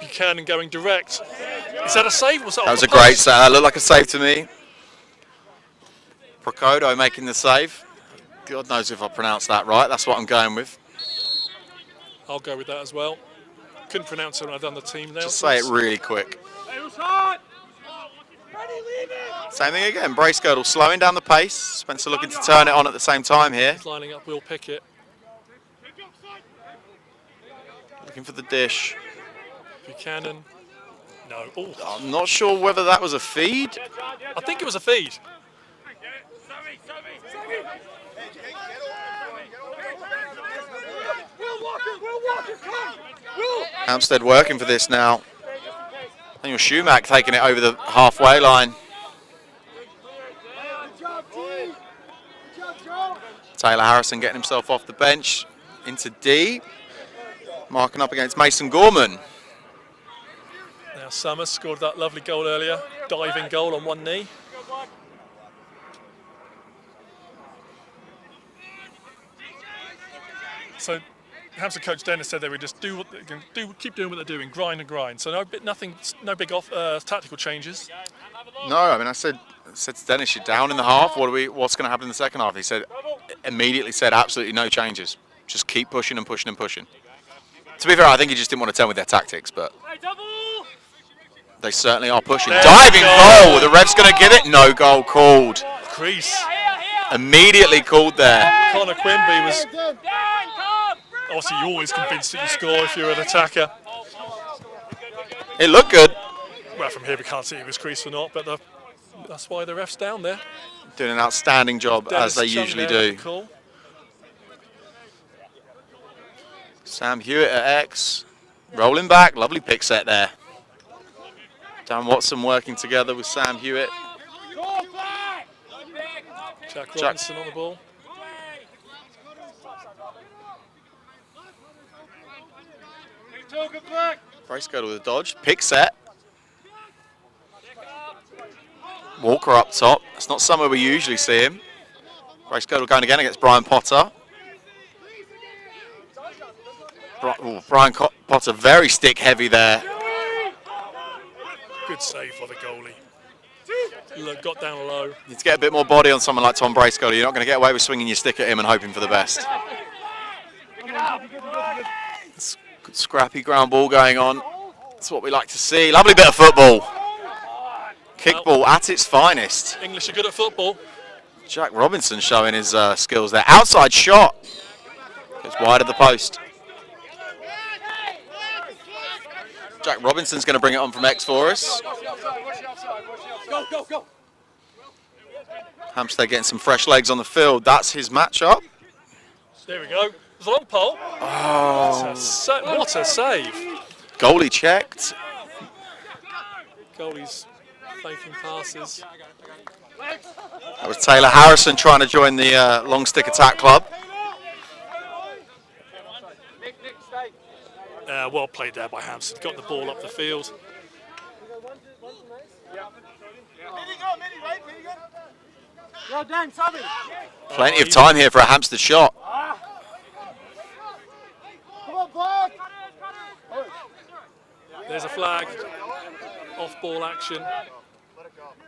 Buchanan going direct. Is that a save? Was that was a great save. That looked like a save to me. Procodo making the save. God knows if I pronounced that right. That's what I'm going with. I'll go with that as well. Couldn't pronounce it when I've done the team now. Just say it really quick. Same thing again. Brace girdle slowing down the pace. Spencer looking to turn it on at the same time here. He's lining up Will Pickett. Looking for the dish. Buchanan. No. Ooh. I'm not sure whether that was a feed. I think it was a feed. Hampstead working for this now. Daniel Schumack taking it over the halfway line. Taylor Harrison getting himself off the bench into D. Marking up against Mason Gorman. Now Summers scored that lovely goal earlier. Diving goal on one knee. So Hampstead coach Dennis said they would just do what they can do, keep doing what they're doing, grind and grind. So no big tactical changes. No, I mean I said to Dennis, you're down in the half. What's going to happen in the second half? He said immediately said absolutely no changes. Just keep pushing and pushing and pushing. To be fair, I think he just didn't want to tell with their tactics, but they certainly are pushing. Diving goal. The ref's going to give it. No goal called. Crease. Immediately called there. Connor Quimby was. Obviously, you're always convinced that you score if you're an attacker. It looked good. Well, from here we can't see if it was creased or not, but that's why the ref's down there. Doing an outstanding job, Dennis as they usually do. Cool. Sam Hewitt at X. Rolling back. Lovely pick set there. Dan Watson working together with Sam Hewitt. Jack Robinson on the ball. Brace girdle with a dodge. Pick set. Walker up top. That's not somewhere we usually see him. Brace girdle going again against Brian Potter. Brian Potter very stick heavy there. Good save for the goalie. Look, got down low. Need to get a bit more body on someone like Tom Bracegirdle. You're not going to get away with swinging your stick at him and hoping for the best. Good scrappy ground ball going on. That's what we like to see. Lovely bit of football. Kickball at its finest. English are good at football. Jack Robinson showing his skills there. Outside shot. Goes wide of the post. Jack Robinson's going to bring it on from X for us. Go, go, go. Hampstead getting some fresh legs on the field. That's his matchup. There we go. There's a long pole. Oh. What a save. Goalie checked. Goalie's faking passes. That was Taylor Harrison trying to join the long stick attack club. Well played there by Hampstead. Got the ball up the field. Well done, Tommy. Plenty of time here for a Hampstead shot. There's a flag. Off-ball action.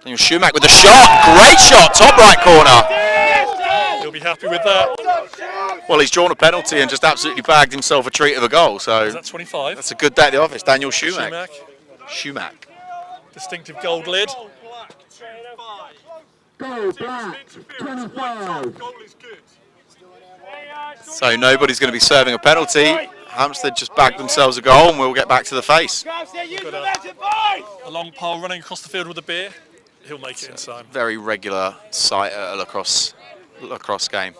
Daniel Schumack with the shot. Great shot. Top right corner. He'll be happy with that. Well, he's drawn a penalty and just absolutely bagged himself a treat of a goal. So is that 25? That's a good day at the office. Daniel Schumack. Schumack. Distinctive gold lid. Goal black, 25. So nobody's going to be serving a penalty. Hampstead just bagged themselves a goal and we'll get back to the face. A long pole running across the field with a beer. He'll make it inside. Very regular sight at a lacrosse game.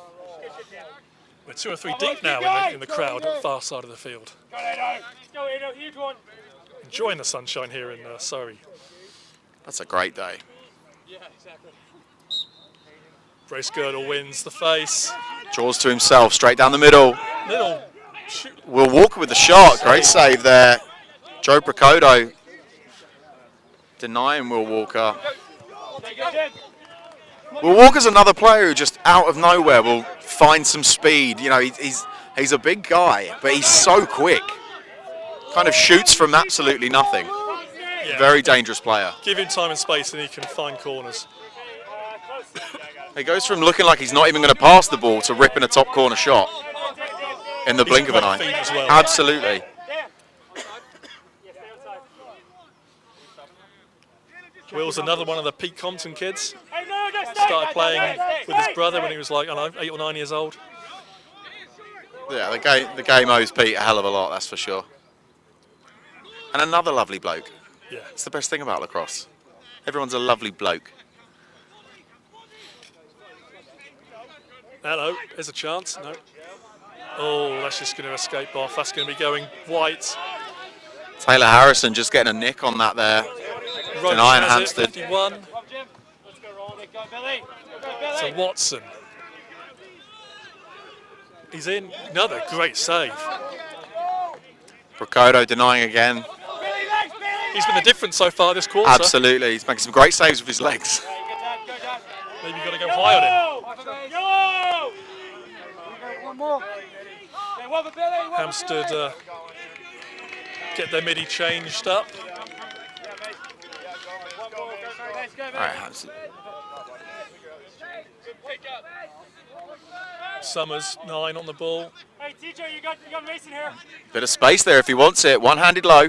We're 2 or 3 deep now in the crowd at the far side of the field. Enjoying the sunshine here in Surrey. That's a great day. Bracegirdle wins the face. Draws to himself, straight down the middle. Little Will Walker with the shot. Great save there. Joe Procodo denying Will Walker. Will Walker's another player who just out of nowhere will find some speed. You know, he's a big guy, but he's so quick. Kind of shoots from absolutely nothing. Yeah. Very dangerous player. Give him time and space and he can find corners. He goes from looking like he's not even going to pass the ball to ripping a top corner shot in the blink of an eye. Feed as well. Absolutely. Will's another one of the Pete Compton kids. Started playing with his brother when he was like, I don't know, 8 or 9 years old. Yeah, the game owes Pete a hell of a lot, that's for sure. And another lovely bloke. Yeah. It's the best thing about lacrosse. Everyone's a lovely bloke. Hello, there's a chance. No. Oh, that's just going to escape off. That's going to be going white. Taylor Harrison just getting a nick on that there. Roach Denying has Hampstead. it, 51. So Watson. He's in. Another great save. Prokoto denying again. He's been the difference so far this quarter. Absolutely. He's making some great saves with his legs. Maybe you've got to go high on him. Hampstead get their midi changed up. All right, Hampstead. Summers, 9 on the ball. Hey, TJ, you got Mason here. Bit of space there if he wants it. One-handed low.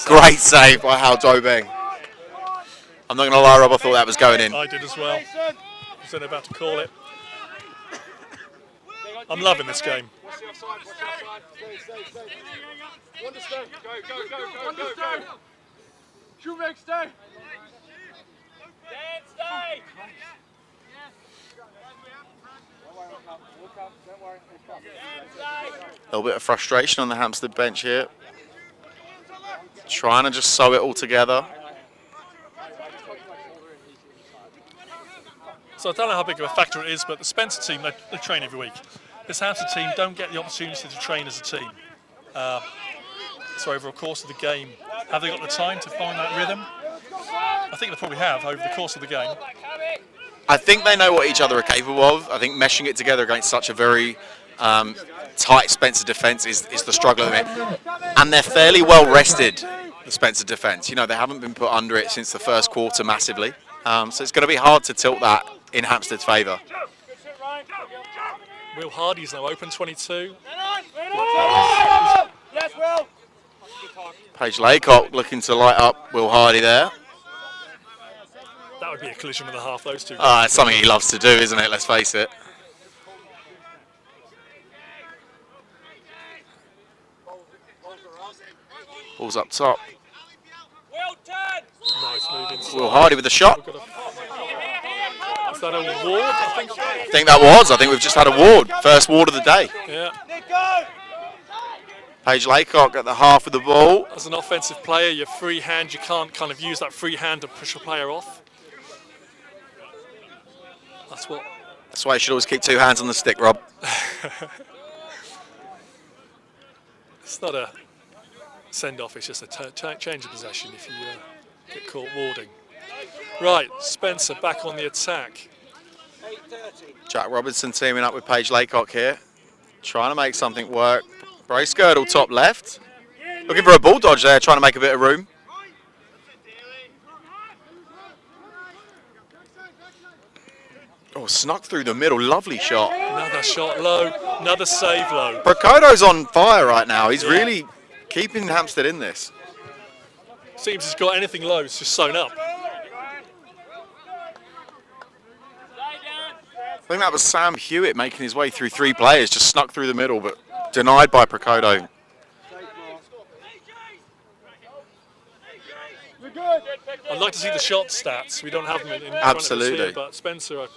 Great save by Hal Dobing. I'm not going to lie, Rob, I thought that was going in. I did as well. I was only about to call it. I'm loving this game. Go. Shoemaker, stay. Stay. A little bit of frustration on the Hampstead bench here. Trying to just sew it all together. So I don't know how big of a factor it is, but the Spencer team, they train every week. This Hampstead team don't get the opportunity to train as a team. So over the course of the game, have they got the time to find that rhythm? I think they probably have over the course of the game. I think they know what each other are capable of. I think meshing it together against such a very tight Spencer defence is the struggle of it. And they're fairly well rested, the Spencer defence. You know, they haven't been put under it since the first quarter massively. So it's going to be hard to tilt that in Hampstead's favour. Will Hardy's now open 22. Yes, Will. Paige Laycock looking to light up Will Hardy there. That would be a collision and a half, those two. It's something he loves to do, isn't it? Let's face it. Ball's up top. Nice move inside. Will Hardy with the shot. Is that a ward? I think that was. I think we've just had a ward. First ward of the day. Yeah. Paige Laycock at the half of the ball. As an offensive player, your free hand, you can't kind of use that free hand to push a player off. That's why you should always keep 2 hands on the stick, Rob. It's not a send-off, it's just a change of possession if you get caught warding. Right, Spencer back on the attack. Jack Robinson teaming up with Paige Laycock here. Trying to make something work. Brace girdle top left. Looking for a ball dodge there, trying to make a bit of room. Oh, snuck through the middle, lovely shot. Another shot low, another save low. Prokoto's on fire right now. He's really keeping Hampstead in this. Seems he's got anything low, it's just sewn up. I think that was Sam Hewitt making his way through 3 players, just snuck through the middle, but denied by Prokoto. I'd like to see the shot stats. We don't have them in front of us Absolutely. here, but Spencer are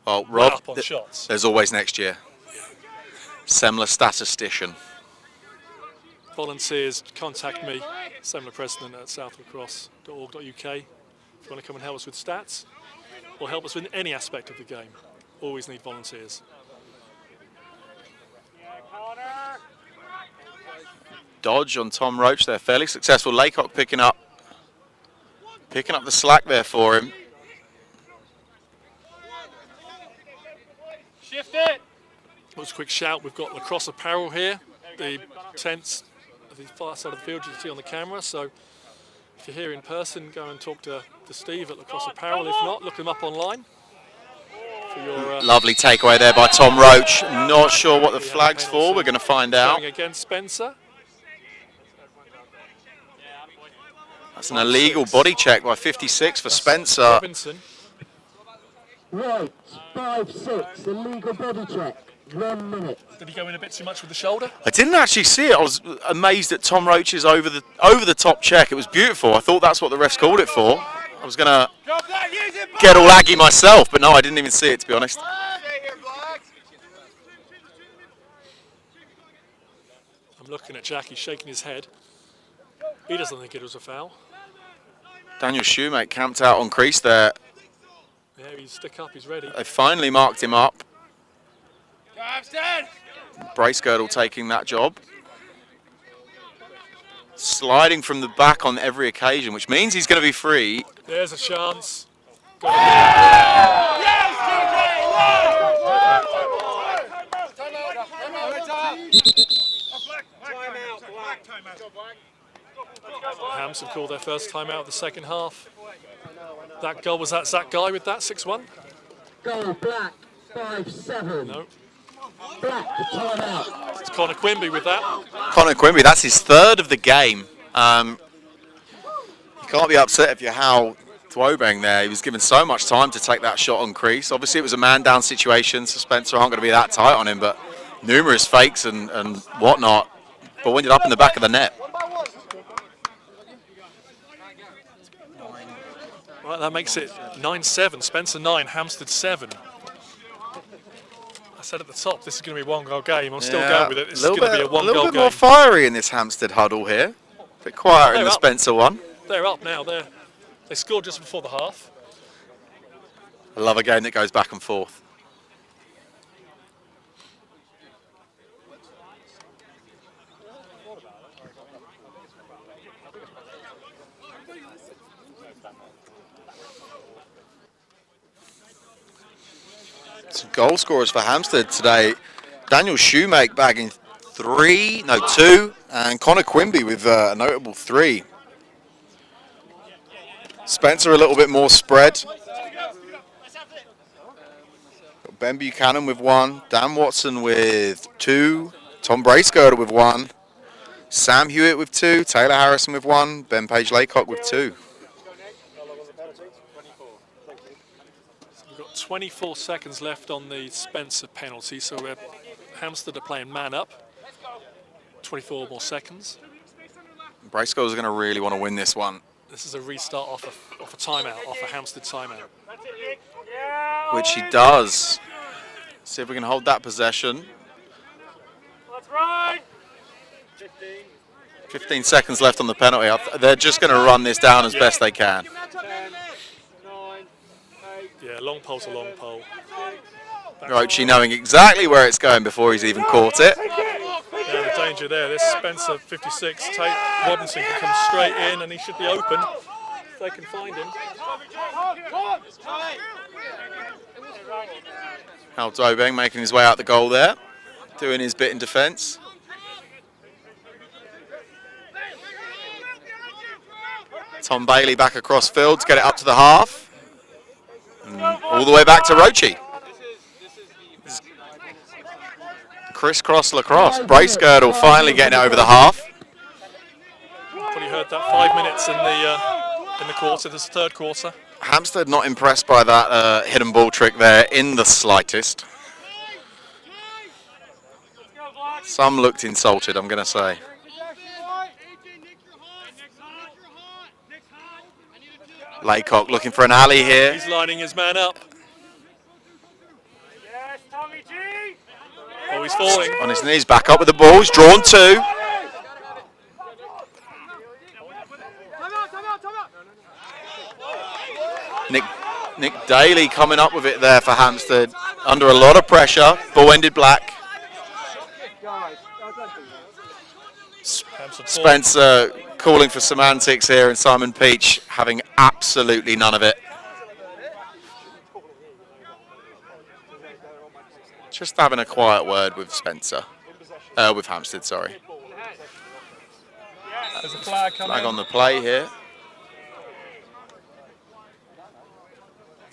Well, way Rob, up on shots. there's always next year. Semla statistician. Volunteers, contact me, Semla President at southlacrosse.org.uk if you want to come and help us with stats or help us with any aspect of the game. Always need volunteers. Dodge on Tom Roach there, fairly successful. Laycock picking up the slack there for him. Shift it. Just a quick shout, we've got lacrosse apparel here, the tents at the far side of the field you can see on the camera, so If you're here in person, go and talk to Steve at Lacrosse Apparel. If not, look him up online. For your, Lovely takeaway there by Tom Roach. Not sure what the flag's for. We're going to find out. Going against Spencer. That's an illegal body check by 56 for Spencer. Robinson. Right, 5-6, illegal body check, 1 minute. Did he go in a bit too much with the shoulder? I didn't actually see it. I was amazed at Tom Roach's over the top check. It was beautiful. I thought that's what the refs called it for. I was going to get all aggy myself, but no, I didn't even see it, to be honest. I'm looking at Jack. He's shaking his head. He doesn't think it was a foul. Daniel Shoemake camped out on crease there. Yeah, he's stick up. He's ready. They finally marked him up. Brace girdle taking that job. Sliding from the back on every occasion, which means he's going to be free. There's a chance. Hampstead called their first timeout of the second half. That goal, was that Zach Guy with that, 6-1? Goal, Black, 5-7. No. Black, timeout. It's Connor Quimby with that. Connor Quimby, that's his third of the game. You can't be upset if you're Hal Twobeng there. He was given so much time to take that shot on crease. Obviously, it was a man-down situation, so Spencer aren't going to be that tight on him, but numerous fakes and whatnot. But ended up in the back of the net. Right, that makes it 9-7. Spencer 9, Hampstead 7. I said at the top, this is going to be a one-goal game. I'm still going with it. This is going to be a one-goal game. A little bit more fiery in this Hampstead huddle here. A bit quieter in the Spencer one. They're up now. They scored just before the half. I love a game that goes back and forth. Some goal scorers for Hampstead today. Daniel Shoemake bagging 2, and Connor Quimby with a notable 3. Spencer a little bit more spread. Got Ben Buchanan with 1, Dan Watson with 2, Tom Bracegirdle with 1, Sam Hewitt with 2, Taylor Harrison with 1, Ben Page Laycock with 2. 24 seconds left on the Spencer penalty, so Hampstead are playing man up. 24 more seconds. Bracegirdle's going to really want to win this one. This is a restart off a timeout, off a Hampstead timeout. Which he does. See if we can hold that possession. That's right. 15 seconds left on the penalty. They're just going to run this down as best they can. Yeah, long pole's a long pole. Roachy knowing exactly where it's going before he's even caught it. Yeah, the danger there. This Spencer 56, Tate Robinson can come straight in and he should be open if they can find him. Hal Twobeng making his way out the goal there, doing his bit in defence. Tom Bailey back across field to get it up to the half. And all the way back to Roachy. Crisscross lacrosse. Bracegirdle finally getting it over the half. Probably heard that 5 minutes in the quarter, this third quarter. Hampstead not impressed by that hidden ball trick there in the slightest. Some looked insulted, I'm going to say. Laycock looking for an alley here. He's lining his man up. Oh, he's falling. On his knees, back up with the ball. He's drawn 2. Nick Daly coming up with it there for Hampstead. Under a lot of pressure. Ball ended black. Spencer calling for semantics here, and Simon Peach having absolutely none of it. Just having a quiet word with Spencer. With Hampstead, sorry. There's a flag coming. Flag on the play here.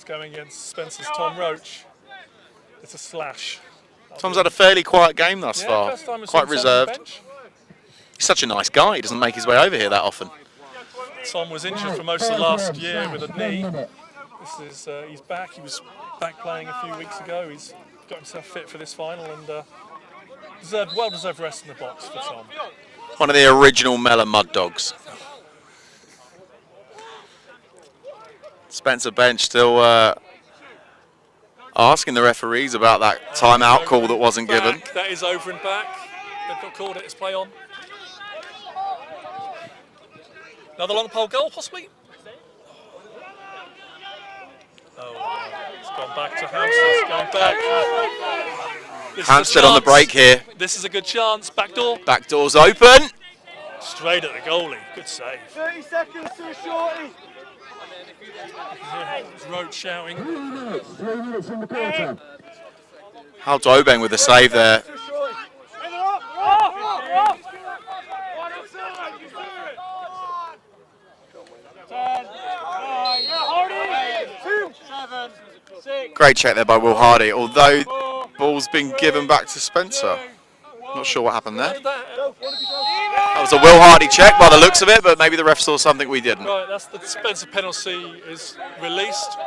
going against Spencer's Tom Roach. It's a slash. Tom's had a fairly quiet game thus far, first time I've quite seen Tom on the reserved. bench. He's such a nice guy, he doesn't make his way over here that often. Tom was injured for most of last year with a knee. This is he's back. He was back playing a few weeks ago. He's got himself fit for this final and well-deserved rest in the box for Tom. One of the original Mellor Mud Dogs. Spencer bench still asking the referees about that timeout call that wasn't given. That is over and back. They've not called it. It's play on. Another long pole goal, possibly. Oh, it's gone back to Hampstead. It's going back. Hampstead on the break here. This is a good chance. Back door. Back door's open. Straight at the goalie. Good save. 30 seconds to a shorty. Roach shouting. 3 minutes in the quarter. Hal Dobeng with the save there. Great check there by Will Hardy, although ball's been given back to Spencer. Not sure what happened there. That was a Will Hardy check by the looks of it, but maybe the ref saw something we didn't. Right, that's the Spencer penalty is released.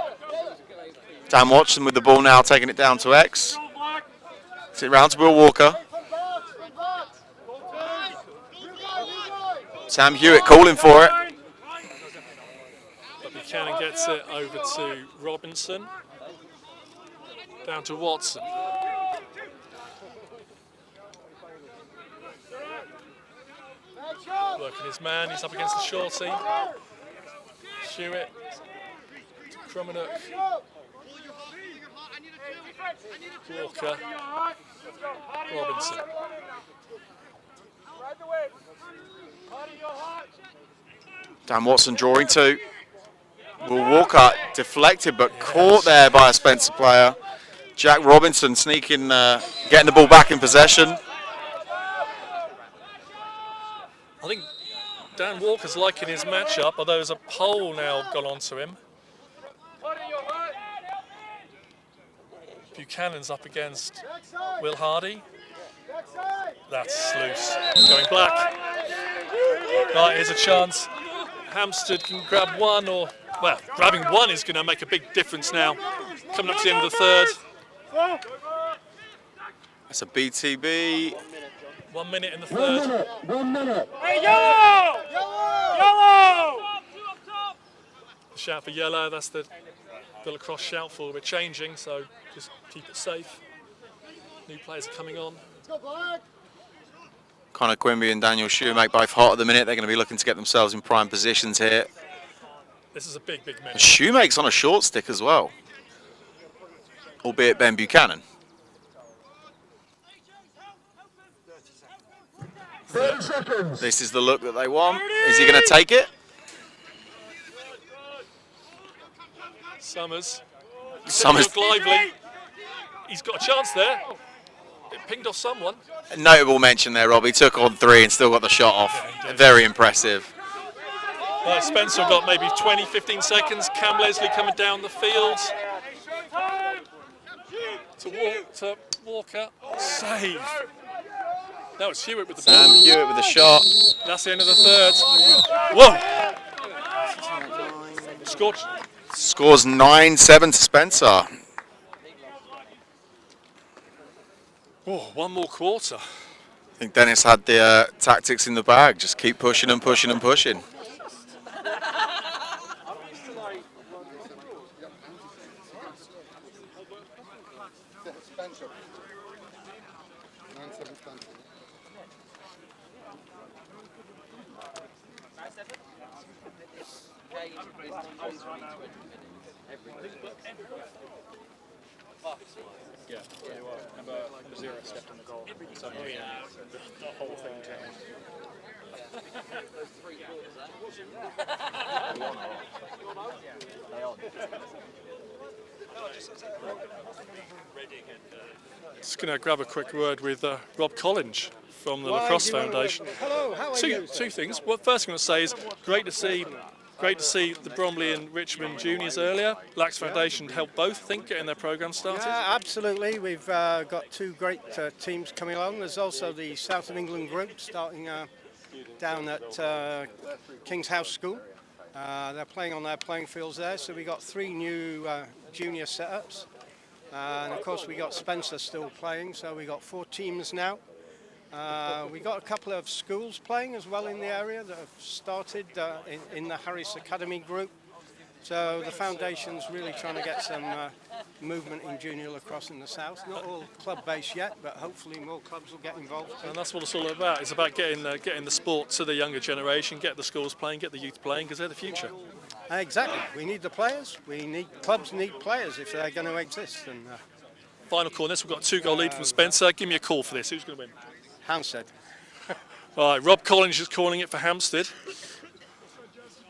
Dan Watson with the ball now, taking it down to X. Sit round to Will Walker. Sam Hewitt calling for it. But Buchanan gets it over to Robinson. Down to Watson. Working his man, he's up against the shorty. Hewitt to Crumanook. Walker. Robinson. Dan Watson drawing two. Will Walker deflected but caught there by a Spencer player. Jack Robinson sneaking, getting the ball back in possession. I think Dan Walker's liking his matchup, although there's a pole now gone onto him. Buchanan's up against Will Hardy. That's loose. Going black. Right, here's a chance. Hampstead can grab one, or, well, grabbing one is going to make a big difference now. Coming up to the end of the third. That's a BTB. 1 minute in the third. 1 minute. Hey, yellow! Yellow! The shout for yellow, that's the Lacrosse shout for we're changing, so just keep it safe. New players are coming on. Connor Quimby and Daniel Shoemake both hot at the minute. They're going to be looking to get themselves in prime positions here. This is a big, big minute. Shoemake's on a short stick as well, albeit Ben Buchanan. 30 seconds. This is the look that they want. Is he going to take it? Summers. Summers. Lively. He's got a chance there. It pinged off someone. A notable mention there, Rob. He took on three and still got the shot off. Yeah, very impressive. Right, Spencer got maybe 20, 15 seconds. Cam Leslie coming down the field. To Walker. Save. That was Hewitt with the ball. Sam Hewitt with the shot. That's the end of the third. Whoa! Scorch. Scores 9-7 to Spencer. Oh, one more quarter. I think Dennis had the tactics in the bag. Just keep pushing and pushing and pushing. Yeah, number 0 stepped on the goal. So the whole thing changed. Just going to grab a quick word with Rob Collins from the Lacrosse Foundation. Hello, how are you? Two things. Well, first I'm going to say is great to see great to see the Bromley and Richmond juniors earlier. Lax Foundation helped both, I think, getting their programme started. Yeah, absolutely. We've got two great teams coming along. There's also the South of England group starting down at King's House School. They're playing on their playing fields there, so we got 3 new junior setups. And of course we got Spencer still playing, so we got 4 teams now. We got a couple of schools playing as well in the area that have started in the Harris Academy group. So the foundation's really trying to get some movement in junior lacrosse in the south. Not all club based yet, but hopefully more clubs will get involved. And that's what it's all about. It's about getting the sport to the younger generation, get the schools playing, get the youth playing, because they're the future. Exactly. We need the players. Clubs need players if they're going to exist. And final call on this. We've got a 2-goal lead from Spencer. Give me a call for this. Who's going to win? Hampstead. All right, Rob Collins is calling it for Hampstead.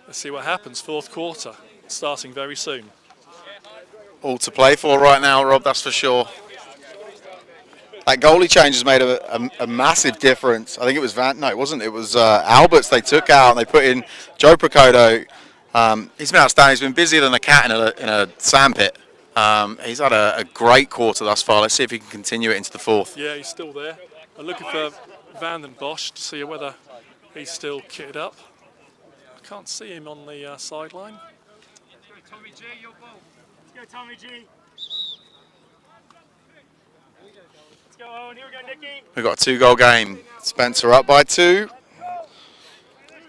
Let's see what happens. 4th quarter, starting very soon. All to play for right now, Rob, that's for sure. That goalie change has made a massive difference. I think it was it wasn't. It was Alberts they took out and they put in Joe Procoto. He's been outstanding. He's been busier than a cat in a sandpit. He's had a great quarter thus far. Let's see if he can continue it into the 4th. Yeah, he's still there. I'm looking for Van den Bosch to see whether he's still kitted up. I can't see him on the sideline. Let's go, Tommy G, your ball. Let's go, Tommy G. Let's go, Owen. Here we go, Nicky. We've got a 2-goal game. Spencer up by 2.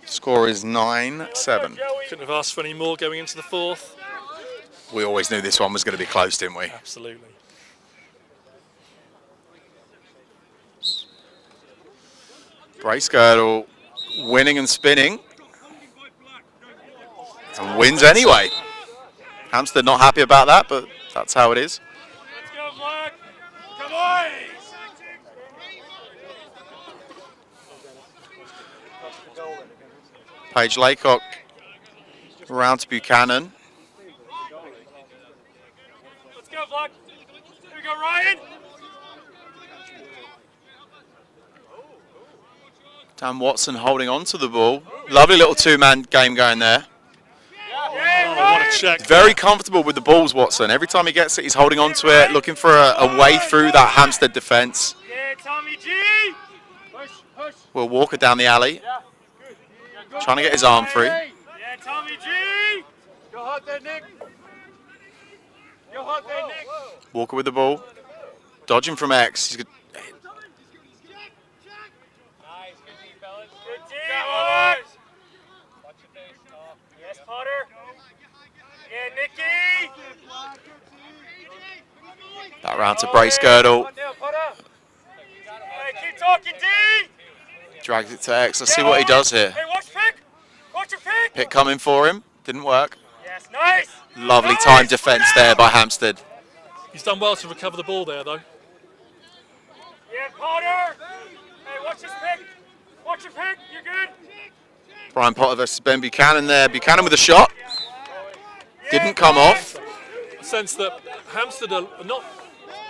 Score is 9-7. Couldn't have asked for any more going into the 4th. We always knew this one was going to be close, didn't we? Absolutely. Brace Girdle winning and spinning. And wins anyway. Hampstead not happy about that, but that's how it is. Let's go, Black. Come on. Paige Laycock round to Buchanan. Let's go, Black. Here we go, Ryan. Dan Watson holding on to the ball. Lovely little 2-man game going there. What a check. Very comfortable with the balls, Watson. Every time he gets it, he's holding on to it, looking for a way through that Hampstead defence. Yeah, Tommy G. Push, push. Will Walker down the alley, trying to get his arm free. Yeah, Tommy G. Go hot there, Nick. Go hot there, Nick. Walker with the ball, dodging from X. He's good. Yes, Potter. Yeah, Nicky. That round to Brace Girdle. Hey, keep talking, D. Drags it to X. Let's see what he does here. Hey, watch pick. Watch your pick. Pick coming for him. Didn't work. Yes, nice. Lovely time defence there by Hampstead. He's done well to recover the ball there, though. Yeah, Potter. Hey, watch this pick. Watch your pick. You're good. Brian Potter versus Ben Buchanan there. Buchanan with a shot. Didn't come off. I sense that Hampstead are not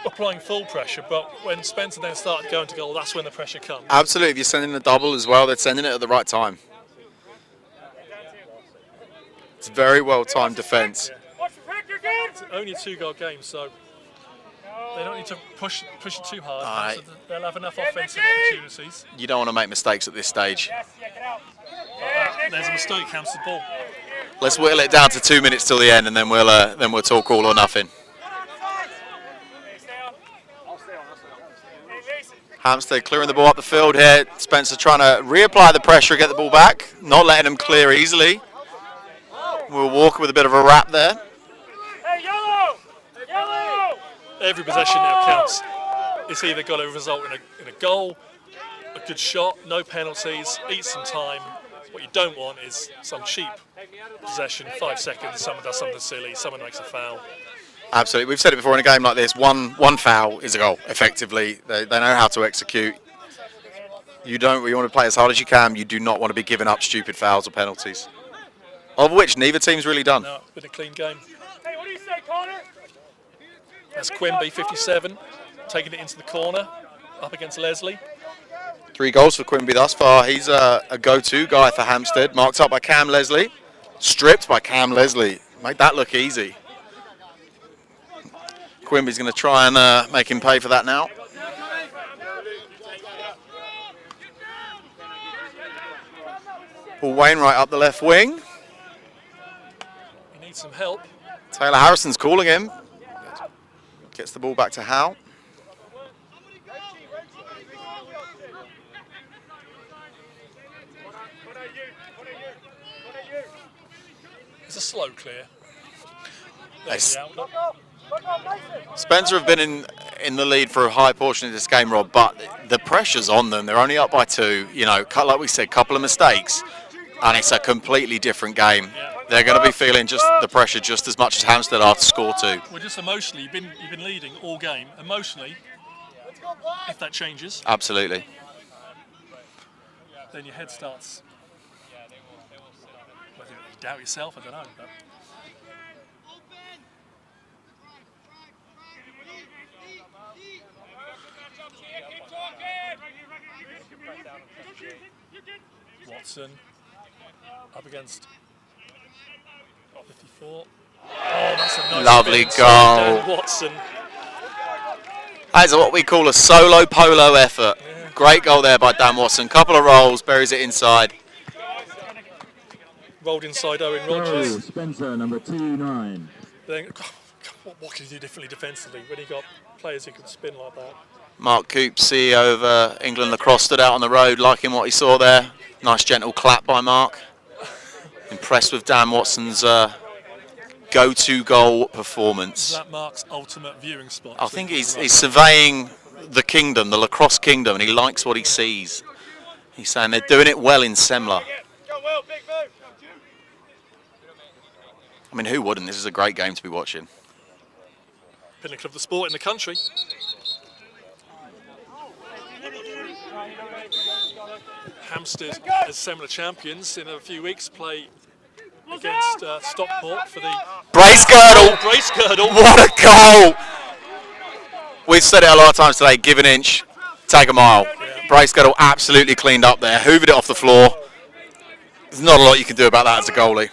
applying full pressure, but when Spencer then started going to goal, that's when the pressure comes. Absolutely. If you're sending the double as well, they're sending it at the right time. It's very well timed defence. It's only a 2-goal game, so they don't need to push it too hard. So they'll have enough offensive opportunities. You don't want to make mistakes at this stage. There's a mistake, Hampstead ball. Let's whittle it down to 2 minutes till the end, and then we'll talk all or nothing. Hampstead clearing the ball up the field here. Spencer trying to reapply the pressure, get the ball back, not letting him clear easily. We'll walk with a bit of a wrap there. Hey, yellow! Yellow! Every possession now counts. It's either got to result in a goal, a good shot, no penalties, eat some time. What you don't want is some cheap possession, 5 seconds, someone does something silly, someone makes a foul. Absolutely. We've said it before in a game like this, one foul is a goal, effectively. They know how to execute. You want to play as hard as you can. You do not want to be giving up stupid fouls or penalties, of which neither team's really done. No, been a clean game. Hey, what do you say, Connor? That's Quimby, 57, taking it into the corner, up against Leslie. 3 goals for Quimby thus far. He's a go-to guy for Hampstead, marked up by Cam Leslie. Stripped by Cam Leslie. Made that look easy. Quimby's going to try and make him pay for that now. Paul Wainwright up the left wing. He needs some help. Taylor Harrison's calling him. Gets the ball back to Howe. It's a slow clear. Yes. Spencer have been in the lead for a high portion of this game, Rob, but the pressure's on them. They're only up by 2. You know, like we said, couple of mistakes, and it's a completely different game. They're going to be feeling just the pressure just as much as Hampstead are to score 2. Well, just emotionally, you've been leading all game. Emotionally, if that changes, Absolutely. then your head starts. Whether you doubt yourself, I don't know. But Watson up against 54. Oh, that's a nice Lovely spin. goal. Dan Watson. That's what we call a solo polo effort. Great goal there by Dan Watson. Couple of rolls, buries it inside. Rolled inside Owen Oh, Rogers. Spencer, number 2-9. Then, what can you do differently defensively when you got players who can spin like that? Mark Coop, CEO of England Lacrosse, stood out on the road liking what he saw there. Nice gentle clap by Mark. Impressed with Dan Watson's go-to goal performance. Is that Mark's ultimate viewing spot? I think he's surveying the kingdom, the lacrosse kingdom, and he likes what he sees. He's saying they're doing it well in Semla. I mean, who wouldn't? This is a great game to be watching. Pinnacle of the sport in the country. Hampstead, as Semla champions, in a few weeks play against Stockport for the Brace girdle! Brace girdle! What a goal! We've said it a lot of times today, give an inch, take a mile. Brace girdle absolutely cleaned up there, hoovered it off the floor. There's not a lot you can do about that as a goalie.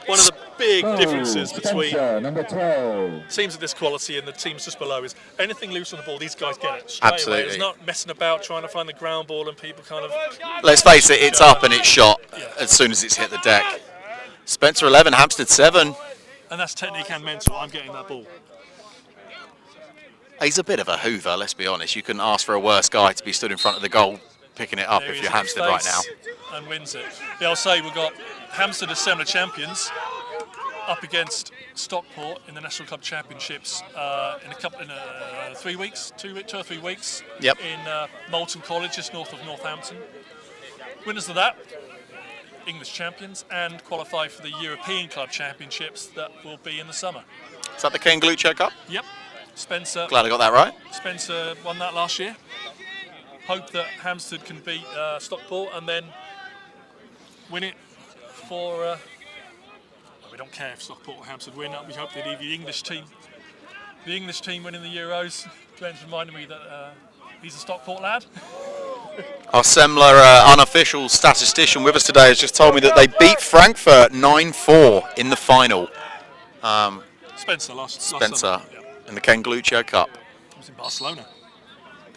One of the big differences between number 12. teams of this quality and the teams just below is anything loose on the ball, these guys get it straight Absolutely. away. It's not messing about trying to find the ground ball and people kind of... Let's face it, it's up and it's shot as soon as it's hit the deck. Spencer 11, Hampstead 7. And that's technique and mental. I'm getting that ball. He's a bit of a hoover, let's be honest. You couldn't ask for a worse guy to be stood in front of the goal picking it up There if he you're is at Hampstead right now. face and wins it. Yeah, I'll say we've got Hampstead as Semla champions up against Stockport in the National Club Championships in 3 weeks, 2 or 3 weeks. Yep. In Moulton College, just north of Northampton. Winners of that, English champions, and qualify for the European Club Championships that will be in the summer. Is that the Ken Glucho Cup? Yep. Spencer. Glad I got that right. Spencer won that last year. Hope that Hampstead can beat Stockport and then win it for. We don't care if Stockport or Hampstead win. We hope they leave the English team winning the Euros. Glenn's reminded me that he's a Stockport lad. Our Semla unofficial statistician with us today has just told me that they beat Frankfurt 9-4 in the final. Spencer last Spencer summer. Yeah. in the Ken Glucho Cup. It was in Barcelona.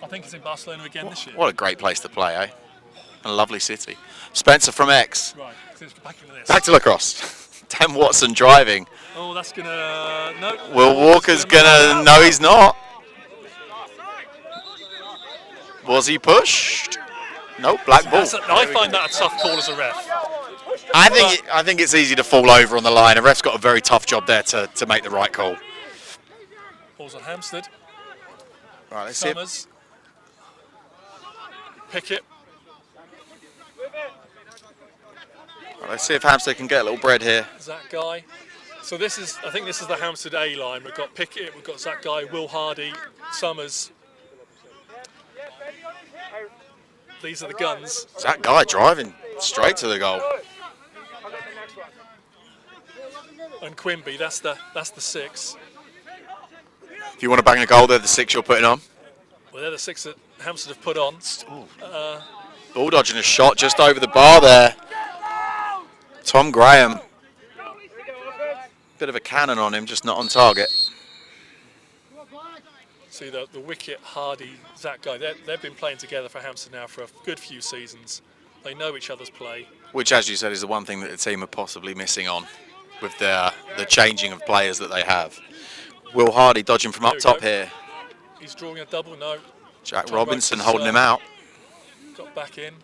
I think it's in Barcelona again this year. What a great place to play, eh? A lovely city. Spencer from X. Right, back into this. Back to lacrosse. Dan Watson driving. Oh, that's gonna no. Will Walker's gonna no, he's not. Was he pushed? Nope, black ball. I find that a tough call as a ref. I think it's easy to fall over on the line. A ref's got a very tough job there to make the right call. Balls on Hampstead. Right, let's see. Summers. Pickett. Right, let's see if Hampstead can get a little bread here. Zach Guy. So I think this is the Hampstead A line. We've got Pickett, we've got Zach Guy, Will Hardy, Summers. These are the guns. Zach Guy driving straight to the goal. And Quimby, that's the 6. If you want to bang a goal, they're the 6 you're putting on. Well, they're the 6 that Hampstead have put on. Ball dodging a shot just over the bar there. Tom Graham. Bit of a cannon on him, just not on target. See the Wicket, Hardy, Zach Guy, they've been playing together for Hampstead now for a good few seasons. They know each other's play. Which, as you said, is the one thing that the team are possibly missing on with the changing of players that they have. Will Hardy dodging from up top here. He's drawing a double, no. Jack Tom Robinson Roach holding him out. Got back in.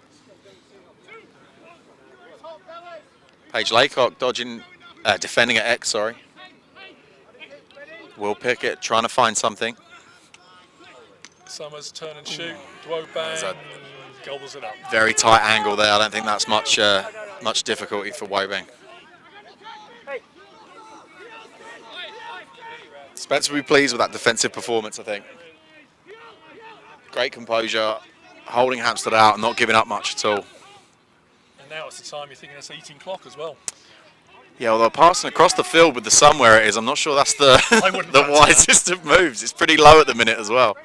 Paige Laycock defending at X, sorry. Will Pickett trying to find something. Summers turn and shoot. Dwobang gobbles it up. Very tight angle there. I don't think that's much difficulty for Wobang. Spencer will be pleased with that defensive performance, I think. Great composure, holding Hampstead out and not giving up much at all. And now it's the time you're thinking it's eating clock as well. Yeah, although passing across the field with the sun where it is, I'm not sure that's the, the wisest of moves. It's pretty low at the minute as well.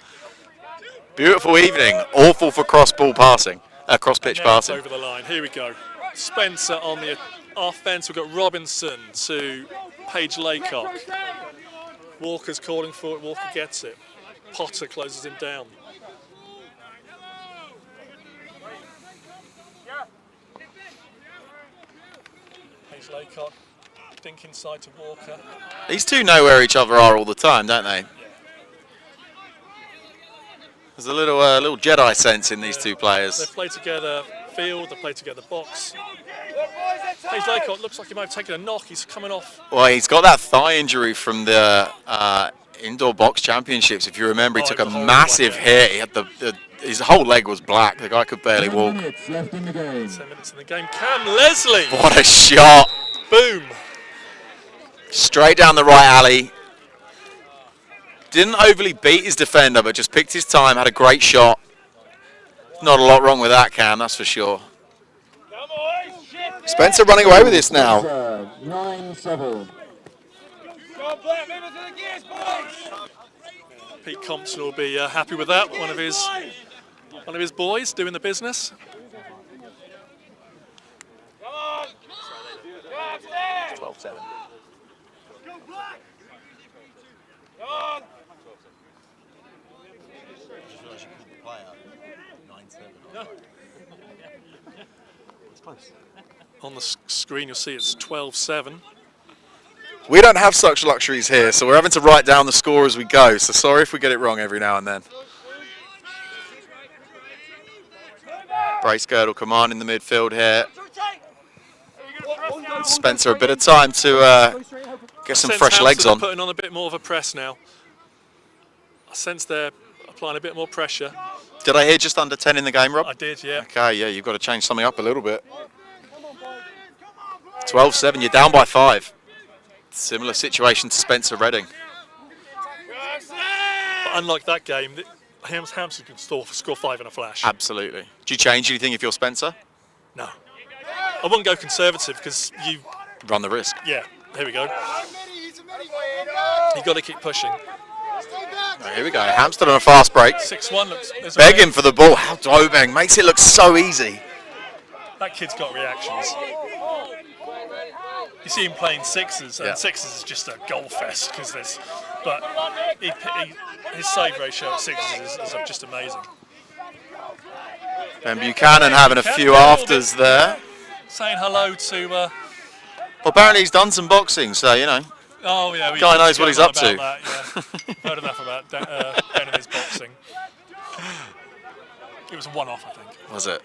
Beautiful evening. Awful for cross-ball passing, cross-pitch passing. Over the line. Here we go. Spencer on the offense. We've got Robinson to Paige Laycock. Walker's calling for it. Walker gets it. Potter closes him down. Paige Laycock, dink inside to Walker. These two know where each other are all the time, don't they? There's a little Jedi sense in these two players. They play together field, they play together box. Paige Laycock looks like he might have taken a knock. He's coming off. Well, he's got that thigh injury from the indoor box championships. If you remember, he took a massive hit. He had his whole leg was black. The guy could barely walk. 10 minutes left in the game. 10 minutes in the game. Cam Leslie. What a shot! Boom. Straight down the right alley. Didn't overly beat his defender, but just picked his time. Had a great shot. Not a lot wrong with that, Cam. That's for sure. Spencer running away with this now. 9-7. Pete Compton will be happy with that. One of his boys doing the business. 12-7. On the screen you'll see it's 12-7. We don't have such luxuries here, so we're having to write down the score as we go. So sorry if we get it wrong every now and then. Brace Girdle command in the midfield here. Spencer a bit of time to get some fresh legs on. Putting on a bit more of a press now. I sense they're applying a bit more pressure. Did I hear just under 10 in the game, Rob? I did, yeah. Okay, yeah, you've got to change something up a little bit. 12-7, you're down by 5. Similar situation to Spencer Reading. But unlike that game, Hampstead can score 5 in a flash. Absolutely. Do you change anything if you're Spencer? No. I wouldn't go conservative because you run the risk. Yeah, here we go. You've got to keep pushing. Oh, here we go. Hampstead on a fast break. 6-1 looks. Begging for the ball. How Dwobang makes it look so easy. That kid's got reactions. You see him playing sixes, and sixes is just a goal fest because there's. But his save ratio at sixes is just amazing. Ben Buchanan having a few afters there. Saying hello to. Well, apparently he's done some boxing, so you know. Oh yeah, guy knows what he's up to. That, yeah. Heard enough about Ben and his boxing. It was a one-off, I think. Was it?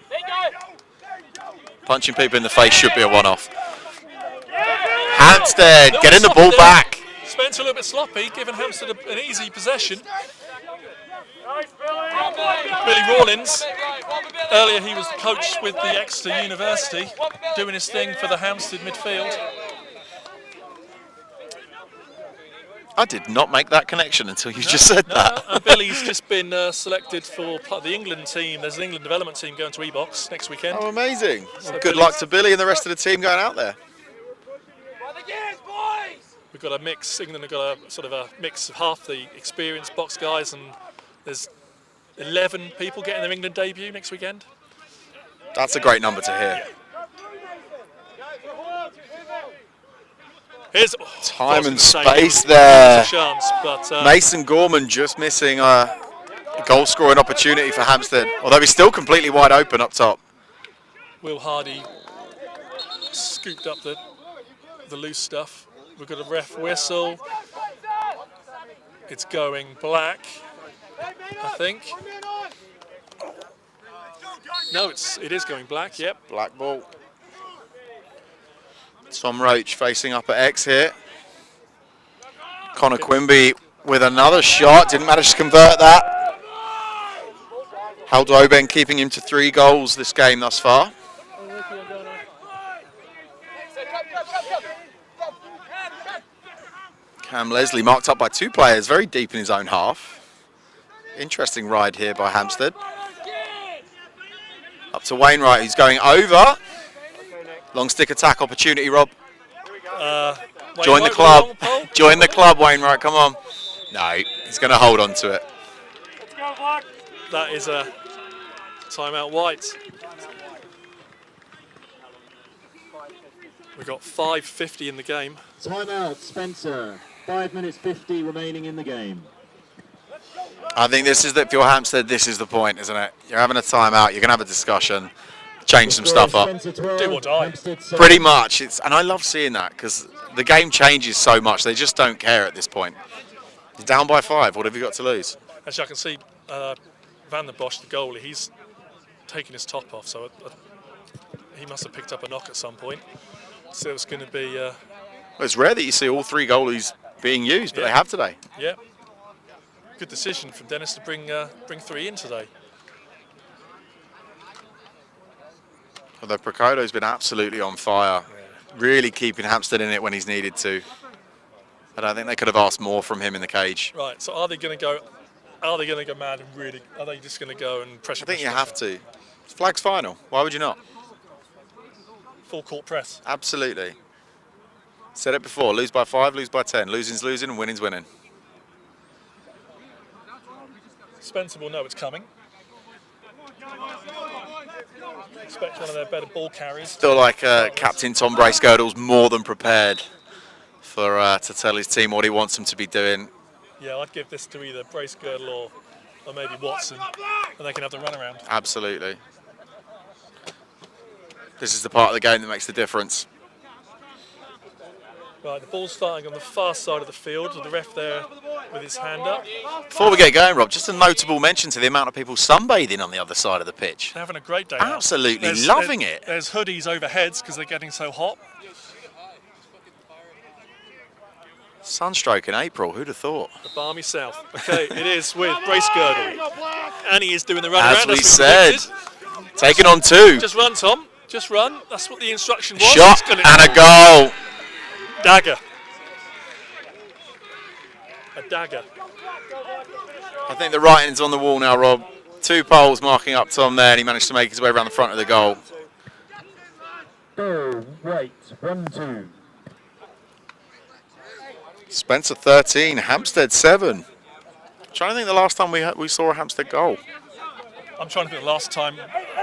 Punching people in the face should be a one-off. Hampstead getting the ball back. Spencer a little bit sloppy, giving Hampstead an easy possession. Billy Rawlins, earlier he was the coach with the Exeter University, doing his thing for the Hampstead midfield. I did not make that connection until you just said that. And Billy's just been selected for the England team. There's an England development team going to E-Box next weekend. Oh, amazing. So well, good luck to Billy and the rest of the team going out there. We've got a mix. England have got a sort of a mix of half the experienced box guys, and there's 11 people getting their England debut next weekend. That's a great number to hear. Here's time and say, space there's there. a chance, but Mason Gorman just missing a goal scoring opportunity for Hampstead, although he's still completely wide open up top. Will Hardy scooped up the loose stuff. We've got a ref whistle. It's going black, I think. No, it is going black. Yep. Black ball. Tom Roach facing up at X here. Connor Quimby with another shot. Didn't manage to convert that. Hal Doben keeping him to 3 goals this game thus far. Cam Leslie marked up by 2 players, very deep in his own half. Interesting ride here by Hampstead. Up to Wainwright, who's going over. Long stick attack opportunity, Rob. Join the club. Join the club, Wainwright, come on. No, he's going to hold on to it. That is a timeout White. We've got 5:50 in the game. Timeout, Spencer. 5 minutes 50 remaining in the game. I think this is if you're Hampstead, this is the point, isn't it? You're having a timeout, you're going to have a discussion, change some stuff up. Do or die. Pretty much, and I love seeing that because the game changes so much. They just don't care at this point. You're down by 5. What have you got to lose? Actually, I can see Van der Bosch, the goalie, he's taking his top off, so he must have picked up a knock at some point. So it's going to be... Well, it's rare that you see all 3 goalies being used, but they have today. Yeah. Good decision from Dennis to bring 3 in today. Although Procoto's been absolutely on fire, really keeping Hampstead in it when he's needed to. I don't think they could have asked more from him in the cage. Right, so are they going to go mad and really, are they just going to go and pressure? I think you have to. It's Flag's final. Why would you not? Full court press. Absolutely. Said it before, lose by 5, lose by 10. Losing's losing and winning's winning. Spencer will know it's coming. Expect one of their better ball carries. Still like Captain Tom Bracegirdle's more than prepared for to tell his team what he wants them to be doing. Yeah, I'd give this to either Bracegirdle or maybe Watson, and they can have the run around. Absolutely. This is the part of the game that makes the difference. Right, the ball's starting on the far side of the field, with the ref there with his hand up. Before we get going, Rob, just a notable mention to the amount of people sunbathing on the other side of the pitch. They're having a great day. Absolutely loving it. There's hoodies over heads because they're getting so hot. Sunstroke in April, who'd have thought? The balmy south. Okay, it is with Bracegirdle. And he is doing the run As around. we said, taking on 2. Just run, Tom. Just run. That's what the instruction was. Shot and a goal. Dagger. A dagger. I think the writing's on the wall now, Rob. 2 poles marking up Tom there, and he managed to make his way around the front of the goal. Go, right, 1-2. Spencer 13, Hampstead 7. I'm trying to think the last time we saw a Hampstead goal. I'm trying to think the last time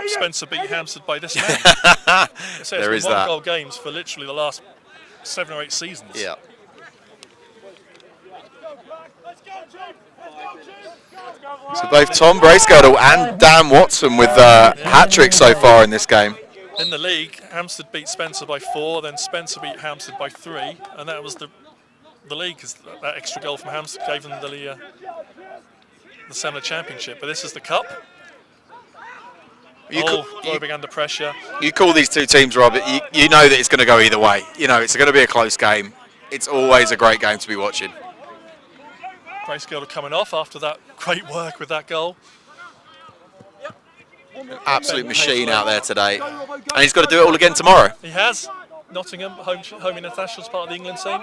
Spencer beat Hampstead by this man. There is that. 1-goal games for literally the last 7 or 8 seasons. Yeah. So both Tom Bracegirdle and Dan Watson with hat-tricks so far in this game. In the league, Hampstead beat Spencer by 4, then Spencer beat Hampstead by 3, and that was the league, because that extra goal from Hampstead gave them the Semla Championship. But this is the cup. Lobbing under pressure. You call these 2 teams, Rob, you know that it's going to go either way. You know it's going to be a close game. It's always a great game to be watching. Bracegirdle coming off after that great work with that goal. An absolute machine out there today. And he's got to do it all again tomorrow. He has. Nottingham, home international, part of the England team.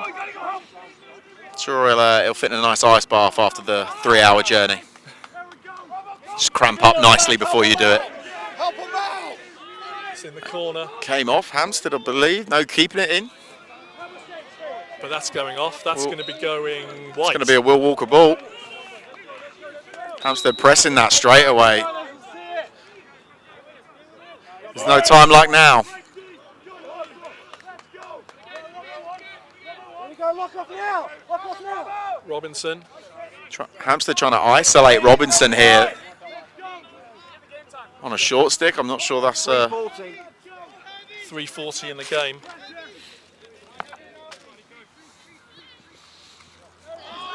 Sure, he'll fit in a nice ice bath after the 3-hour journey. Just cramp up nicely before you do it. It's in the corner. Came off, Hampstead, I believe. No, keeping it in. But that's going off. That's going to be going White. It's going to be a Will Walker ball. Hampstead pressing that straight away. There's no time like now. Robinson. Hampstead trying to isolate Robinson here on a short stick. I'm not sure that's 3:40 in the game.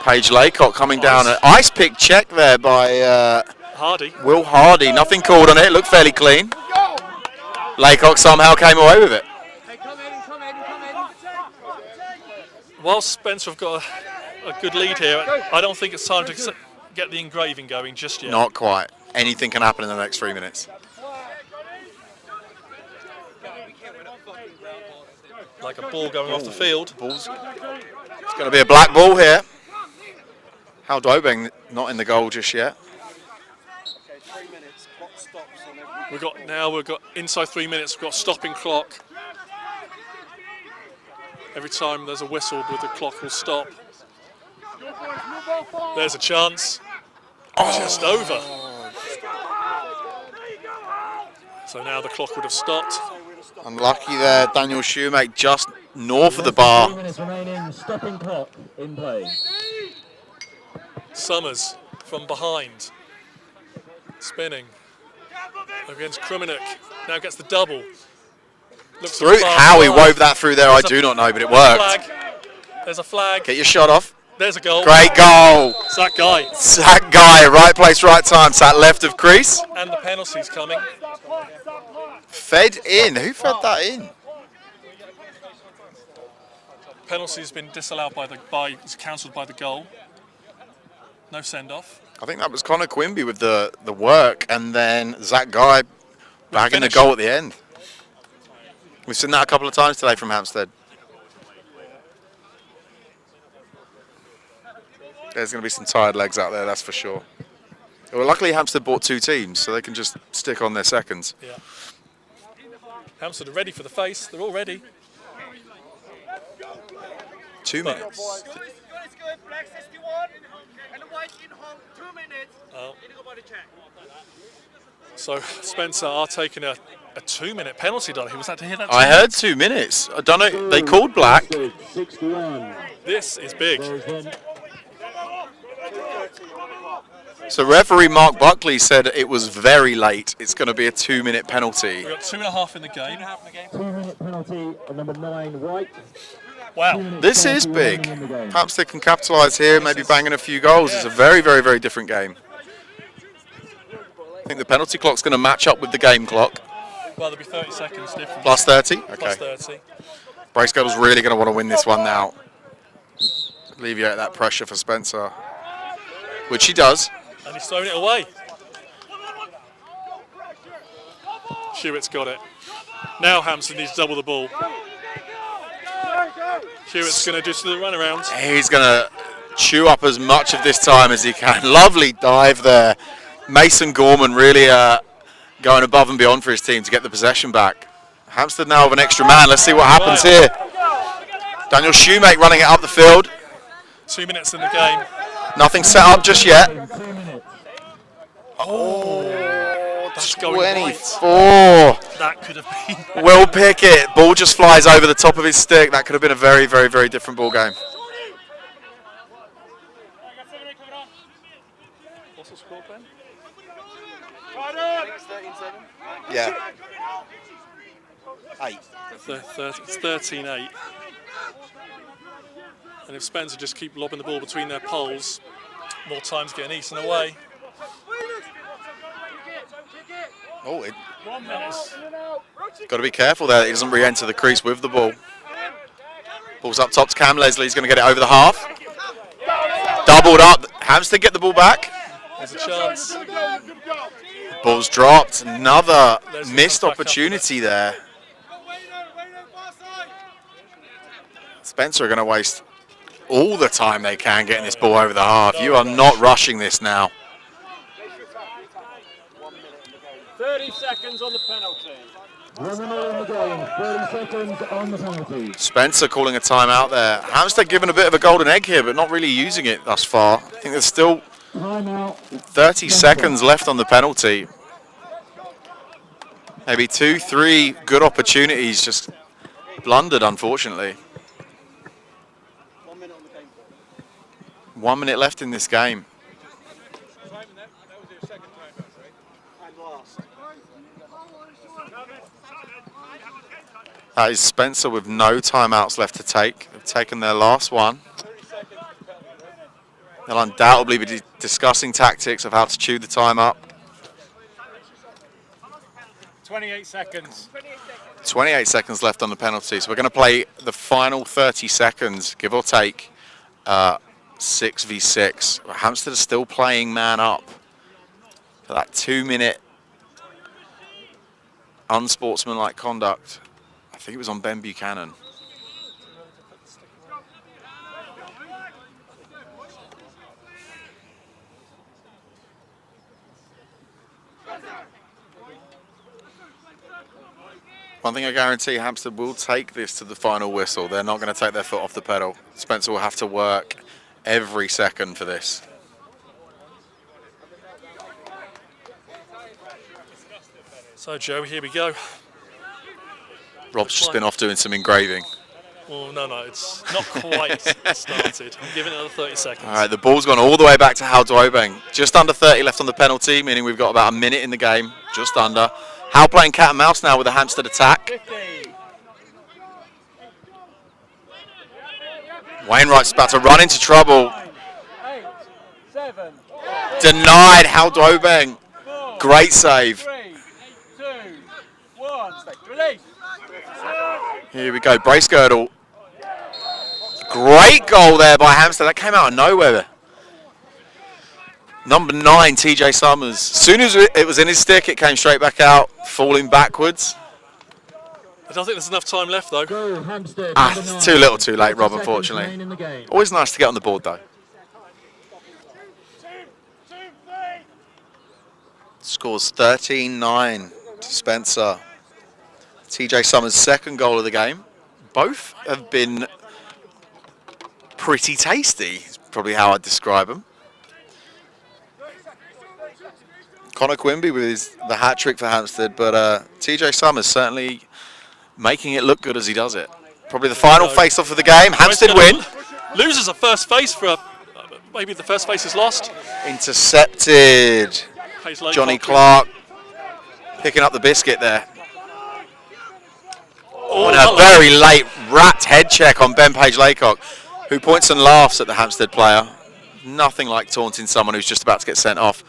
Paige Laycock coming down. An ice pick check there by Hardy. Will Hardy. Nothing called on it. Looked fairly clean. Laycock somehow came away with it. While Spencer have got a good lead here, I don't think it's time to get the engraving going just yet. Not quite. Anything can happen in the next 3 minutes. Like a ball going off the field. It's going to be a black ball here. Hal Dobeng not in the goal just yet. We've got inside 3 minutes. We've got stopping clock. Every time there's a whistle, the clock will stop. There's a chance. Just over. So now the clock would have stopped. Unlucky there, Daniel Shoemake just north of the bar. 3 minutes remaining, stopping clock in play. Summers from behind. Spinning. Against Krumenik. Now gets the double. Looks Through how he wove that through there, I do not know, but it worked. There's a flag. Get your shot off. There's a goal. Great goal. Zach Guy. Zach Guy, right place, right time. Sat left of crease. And the penalty's coming. Fed in. Who fed that in? Penalty's been disallowed it's cancelled by the goal. No send off. I think that was Connor Quimby with the work, and then Zach Guy bagging the goal at the end. We've seen that a couple of times today from Hampstead. There's going to be some tired legs out there, that's for sure. Well, luckily Hampstead bought 2 teams, so they can just stick on their seconds. Yeah. Hampstead are ready for the face. They're all ready. 2 minutes. Oh. So Spencer are taking a 2-minute penalty, Donny. Was that to hear that? I heard 2 minutes. I don't know. They called black. This is big. So referee Mark Buckley said it was very late. It's going to be a 2-minute penalty. We've got 2.5 in the game. 2-minute penalty on number 9, White. Wow. This is big. Perhaps they can capitalise here, maybe banging a few goals. It's a very, very, very different game. I think the penalty clock's going to match up with the game clock. Well, there'll be 30 seconds difference. Plus 30? Okay. Plus 30. Bracegirdle's really going to want to win this one now. Alleviate that pressure for Spencer. Which he does. And he's thrown it away. Hewitt's got it. Now Hampstead needs to double the ball. Hewitt's going to do the runaround. He's going to chew up as much of this time as he can. Lovely dive there. Mason Gorman really going above and beyond for his team to get the possession back. Hampstead now with an extra man. Let's see what happens here. Daniel Shoemake running it up the field. 2 minutes in the game. Nothing set up just yet. Oh, that's going 24. Right. That could have been. Will Pickett. Ball just flies over the top of his stick. That could have been a very, very, very different ball game. What's the score, Ben? Yeah. 8. It's 13-8. And if Spencer just keep lobbing the ball between their poles, more time's getting eaten away. Oh, 1 minute. got to be careful there that he doesn't re-enter the crease with the ball. Ball's up top to Cam Leslie. He's going to get it over the half. Doubled up. Hampstead get the ball back. There's a chance. Ball's dropped. Another missed opportunity there. Spencer are going to waste all the time they can getting this ball over the half. You are not rushing this now. 30 seconds on the penalty. 1 minute in the game, 30 seconds on the penalty. Spencer calling a timeout there. Hampstead giving a bit of a golden egg here, but not really using it thus far. I think there's still 30 seconds left on the penalty. Maybe 2-3 good opportunities, just blundered, unfortunately. 1 minute 1 minute left in this game. That is Spencer with no timeouts left to take. They've taken their last one. They'll undoubtedly be discussing tactics of how to chew the time up. 28 seconds. 28 seconds left on the penalty, so we're going to play the final 30 seconds, give or take, 6v6. Hampstead are still playing man up for that 2 minute unsportsmanlike conduct. I think it was on Ben Buchanan. One thing I guarantee, Hampstead will take this to the final whistle. They're not going to take their foot off the pedal. Spencer will have to work every second for this. So Joe, here we go. Rob's just been off doing some engraving. Well, no, it's not quite started. I'm giving it another 30 seconds. All right, the ball's gone all the way back to Hal Dwobeng. Just under 30 left on the penalty, meaning we've got about a minute in the game, just under. Hal playing cat and mouse now with a Hampstead attack. 50. Wainwright's about to run into trouble. 8, 7. Denied Hal Dwobeng. Great save. 3, 2, 1. Release. Here we go, brace girdle. Great goal there by Hampstead. That came out of nowhere. Number 9, TJ Summers. As soon as it was in his stick, it came straight back out, falling backwards. I don't think there's enough time left, though. It's too little too late, Rob, unfortunately. Always nice to get on the board, though. Scores 13-9 to Spencer. TJ Summers' second goal of the game. Both have been pretty tasty, is probably how I'd describe them. Connor Quimby with the hat-trick for Hampstead, but TJ Summers certainly making it look good as he does it. Probably the final face-off of the game. Hampstead win. Loses a first face for maybe the first face is lost. Intercepted. Johnny Clark picking up the biscuit there. Oh, and a very late wrapped head check on Ben Page-Laycock, who points and laughs at the Hampstead player. Nothing like taunting someone who's just about to get sent off.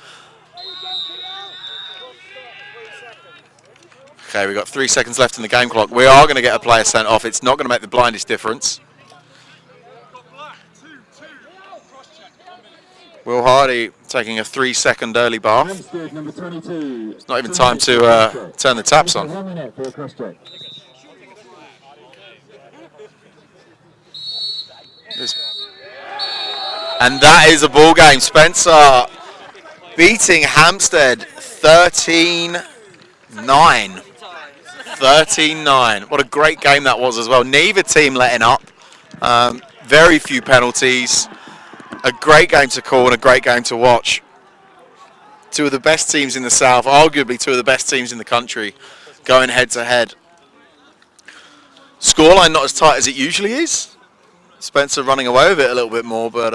Okay, we've got 3 seconds left in the game clock. We are going to get a player sent off. It's not going to make the blindest difference. Will Hardy taking a 3-second early bath. It's not even time to turn the taps on. And that is a ball game. Spencer beating Hampstead 13-9. 13-9. What a great game that was as well. Neither team letting up. Very few penalties. A great game to call and a great game to watch. Two of the best teams in the South, arguably two of the best teams in the country, going head to head. Scoreline not as tight as it usually is. Spencer running away with it a little bit more, but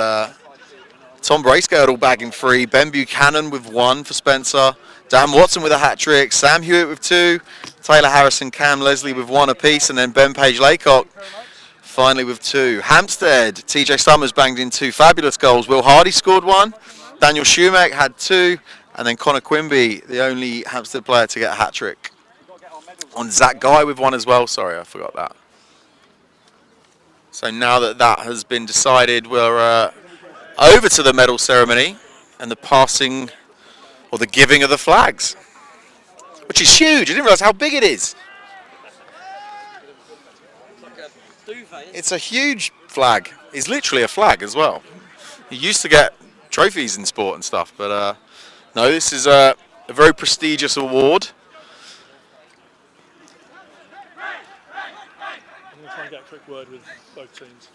Tom Bracegirdle bagging 3. Ben Buchanan with 1 for Spencer. Dan Watson with a hat-trick. Sam Hewitt with 2. Taylor Harrison, Cam Leslie with 1 apiece. And then Ben Page-Laycock finally with 2. Hampstead, TJ Summers banged in 2 fabulous goals. Will Hardy scored 1. Daniel Shumack had 2. And then Connor Quimby, the only Hampstead player to get a hat-trick. On Zach Guy with 1 as well. Sorry, I forgot that. So now that that has been decided, we're over to the medal ceremony and the passing or the giving of the flags, which is huge. I didn't realise how big it is. It's a huge flag. It's literally a flag as well. You used to get trophies in sport and stuff, but no, this is a very prestigious award. I'm going to try and get a quick word with both teams.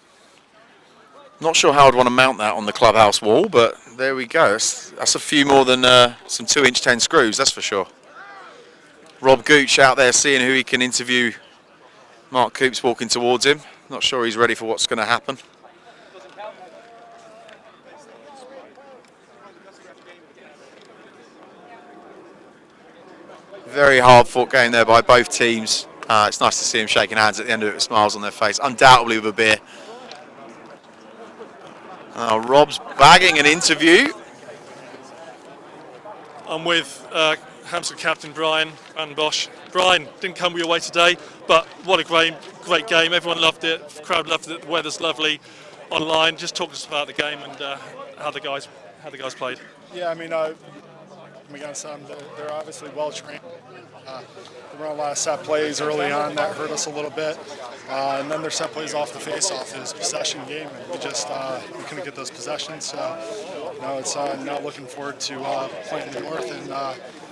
Not sure how I'd want to mount that on the clubhouse wall, but there we go. That's a few more than some 2-inch 10 screws, that's for sure. Rob Gooch out there seeing who he can interview. Mark Coops walking towards him. Not sure he's ready for what's going to happen. Very hard-fought game there by both teams. It's nice to see them shaking hands at the end of it with smiles on their face, undoubtedly with a beer. Rob's bagging an interview. I'm with Hampstead captain Brian and Bosch. Brian, didn't come your way today, but what a great game. Everyone loved it. The crowd loved it. The weather's lovely online. Just talk to us about the game and how the guys played. Yeah, I mean, against them, they're obviously well trained. They run a lot of set plays early on that hurt us a little bit, and then their set plays off the face-off is possession game, and we couldn't get those possessions. So, it's now looking forward to playing the North and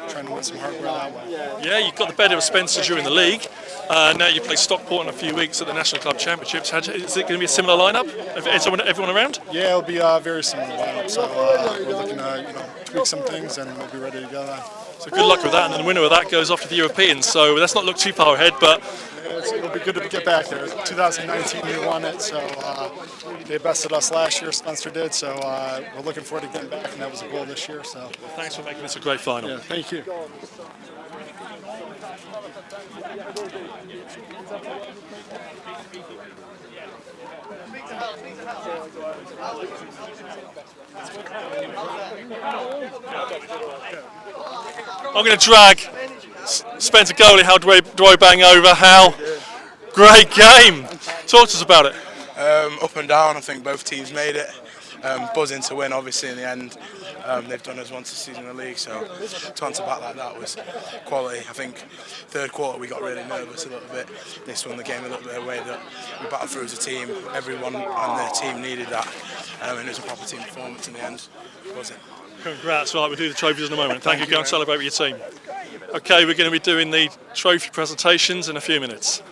trying to win some hardware that way. Yeah, you've got the better of Spencer during the league. Now you play Stockport in a few weeks at the National Club Championships. Is it going to be a similar lineup? Everyone around? Yeah, it'll be very similar lineup. So we're looking to tweak some things, and we'll be ready to go then. So good luck with that, and then the winner of that goes off to the Europeans. So let's not look too far ahead, but it'll be good to get back there. 2019 we won it, so they bested us last year. Spencer did, so we're looking forward to getting back, and that was a goal this year. So thanks for making this a great final. Yeah, thank you. I'm going to drag Spencer goalie. How do I bang over? How great game. Talk to us about it. Up and down. I think both teams made it. Buzzing to win, obviously, in the end. They've done us once this season in the league, so to answer back like that was quality. I think third quarter we got really nervous a little bit. They swung the game a little bit away. That we battled through as a team. Everyone on their team needed that, and it was a proper team performance in the end. Was it? Congrats. Right, we'll do the trophies in a moment. Thank you. Go and celebrate with your team. Okay, we're going to be doing the trophy presentations in a few minutes.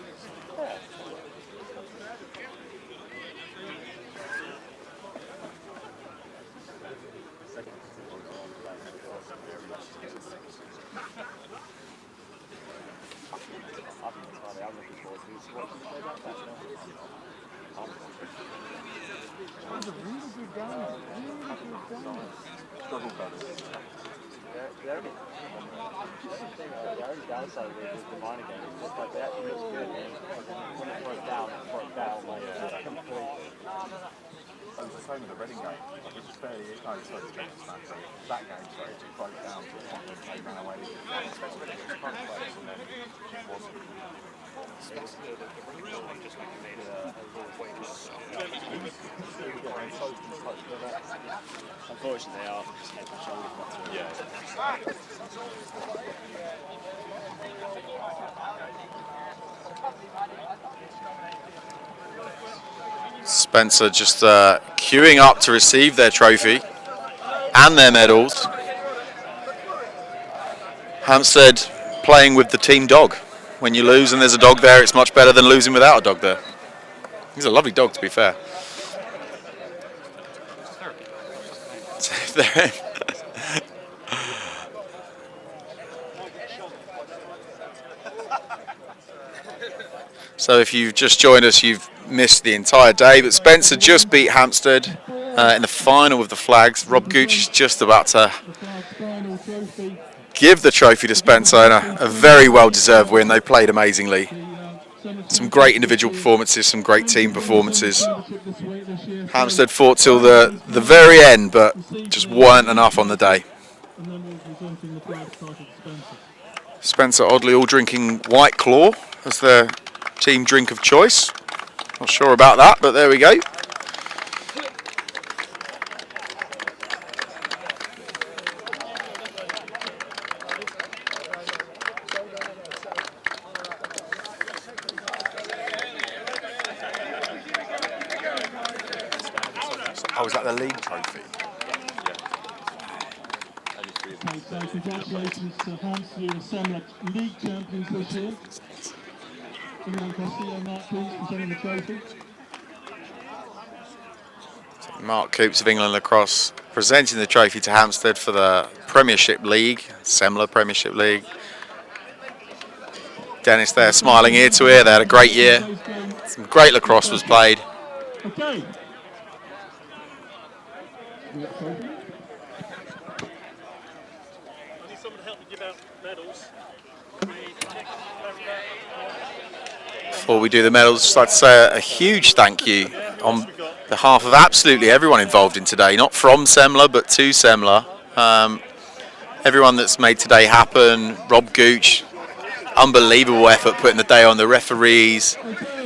Unfortunately, they are head and shoulders. Yeah. Spencer just queuing up to receive their trophy and their medals. Hampstead playing with the team dog. When you lose and there's a dog there, it's much better than losing without a dog there. He's a lovely dog, to be fair. So if you've just joined us, you've missed the entire day, but Spencer just beat Hampstead in the final with the flags. Rob Gooch is just about to give the trophy to Spencer in a very well-deserved win. They played amazingly. Some great individual performances, some great team performances. Hampstead fought till the very end, but just weren't enough on the day. Spencer oddly all drinking White Claw as their team drink of choice. Not sure about that, but there we go. Oh, is that the league trophy? Okay, so congratulations to Hampstead and Semla League champions this year. England Castillo and Mark Coops presenting the trophy. Mark Coops of England Lacrosse presenting the trophy to Hampstead for the Premiership League, Semla Premiership League. Dennis there smiling ear to ear. They had a great year. Some great lacrosse was played. Okay. I need someone to help me give out medals. Before we do the medals, just like to say a huge thank you on behalf of absolutely everyone involved in today, not from Semla but to Semla. Everyone that's made today happen, Rob Gooch, unbelievable effort putting the day on, the referees,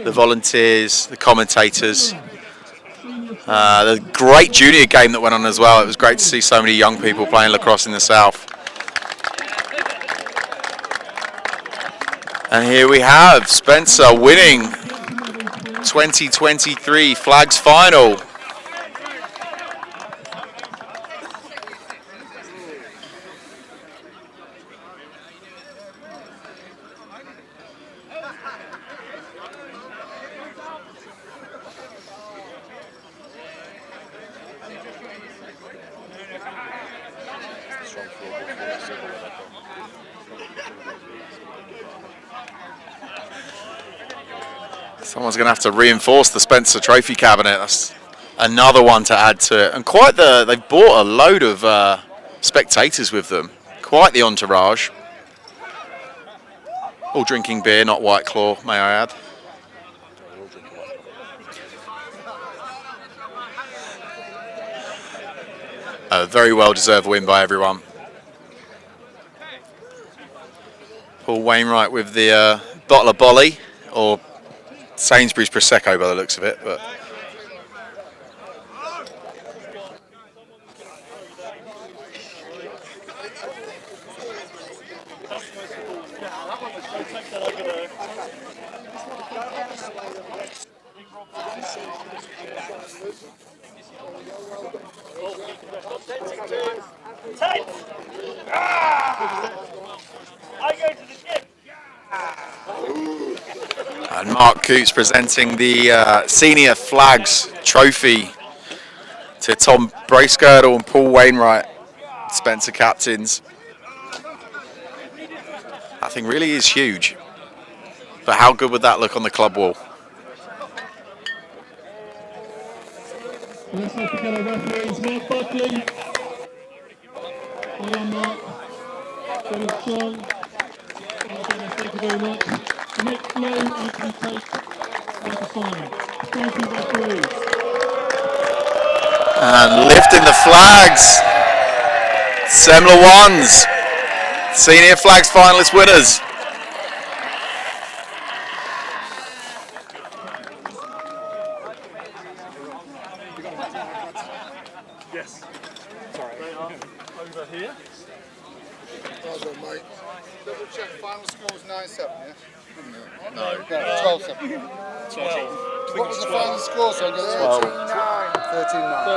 the volunteers, the commentators. The great junior game that went on as well. It was great to see so many young people playing lacrosse in the south. And here we have Spencer winning 2023 Flags Final. Someone's going to have to reinforce the Spencer Trophy cabinet. That's another one to add to it. And they've brought a load of spectators with them. Quite the entourage. All drinking beer, not White Claw, may I add. A very well-deserved win by everyone. Paul Wainwright with the bottle of Bolly, or Sainsbury's Prosecco by the looks of it, but and Mark Coots presenting the Senior Flags Trophy to Tom Bracegirdle and Paul Wainwright, Spencer captains. That thing really is huge. But how good would that look on the club wall? Let's not forget our referees, Mark Buckley. Well done, Mark. Very strong. Thank you very much. Nick Flow, Anthony Tate, Michael Simon. Thank you, referees. And lifting the flags. Semla Ones, Senior Flags finalist winners. Yes. Sorry. They are over here. Well done, mate. Double check, final score was 9-7, yeah? No. 12-7. 12. What was the final score? So I get 13-9. 13-9.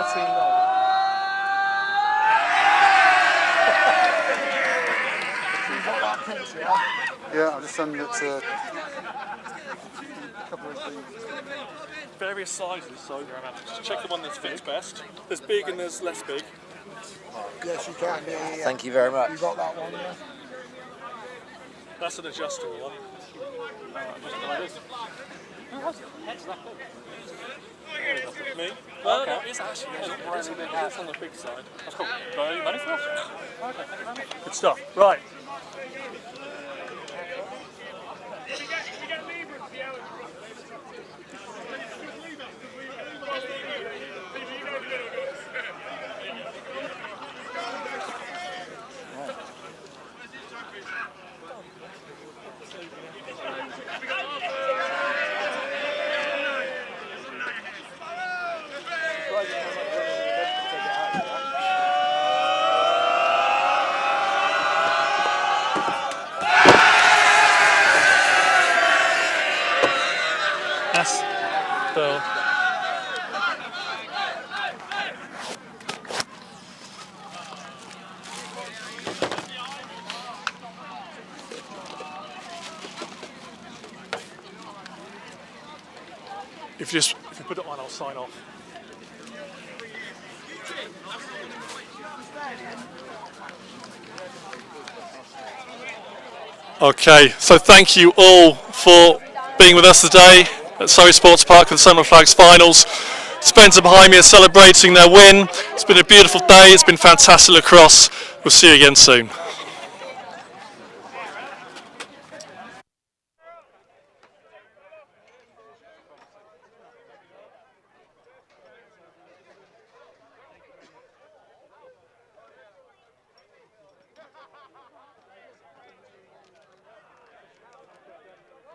13-9. Yeah, I'll just send it to a couple of things. Various sizes, so just check the one that fits best. There's big and there's less big. Yes, you can. Yeah. Thank you very much. You got that one, yeah? That's an adjustable one. Just like this. Me? Well, okay. It's actually it's on the big side. That's cool. Do I owe you money for that? Okay, thank you very much. Good stuff. Right. That's Phil. If you put it on, I'll sign off. Okay, so thank you all for being with us today at Surrey Sports Park for the Semla Flags Finals. Spencer behind me is celebrating their win. It's been a beautiful day, it's been fantastic lacrosse. We'll see you again soon.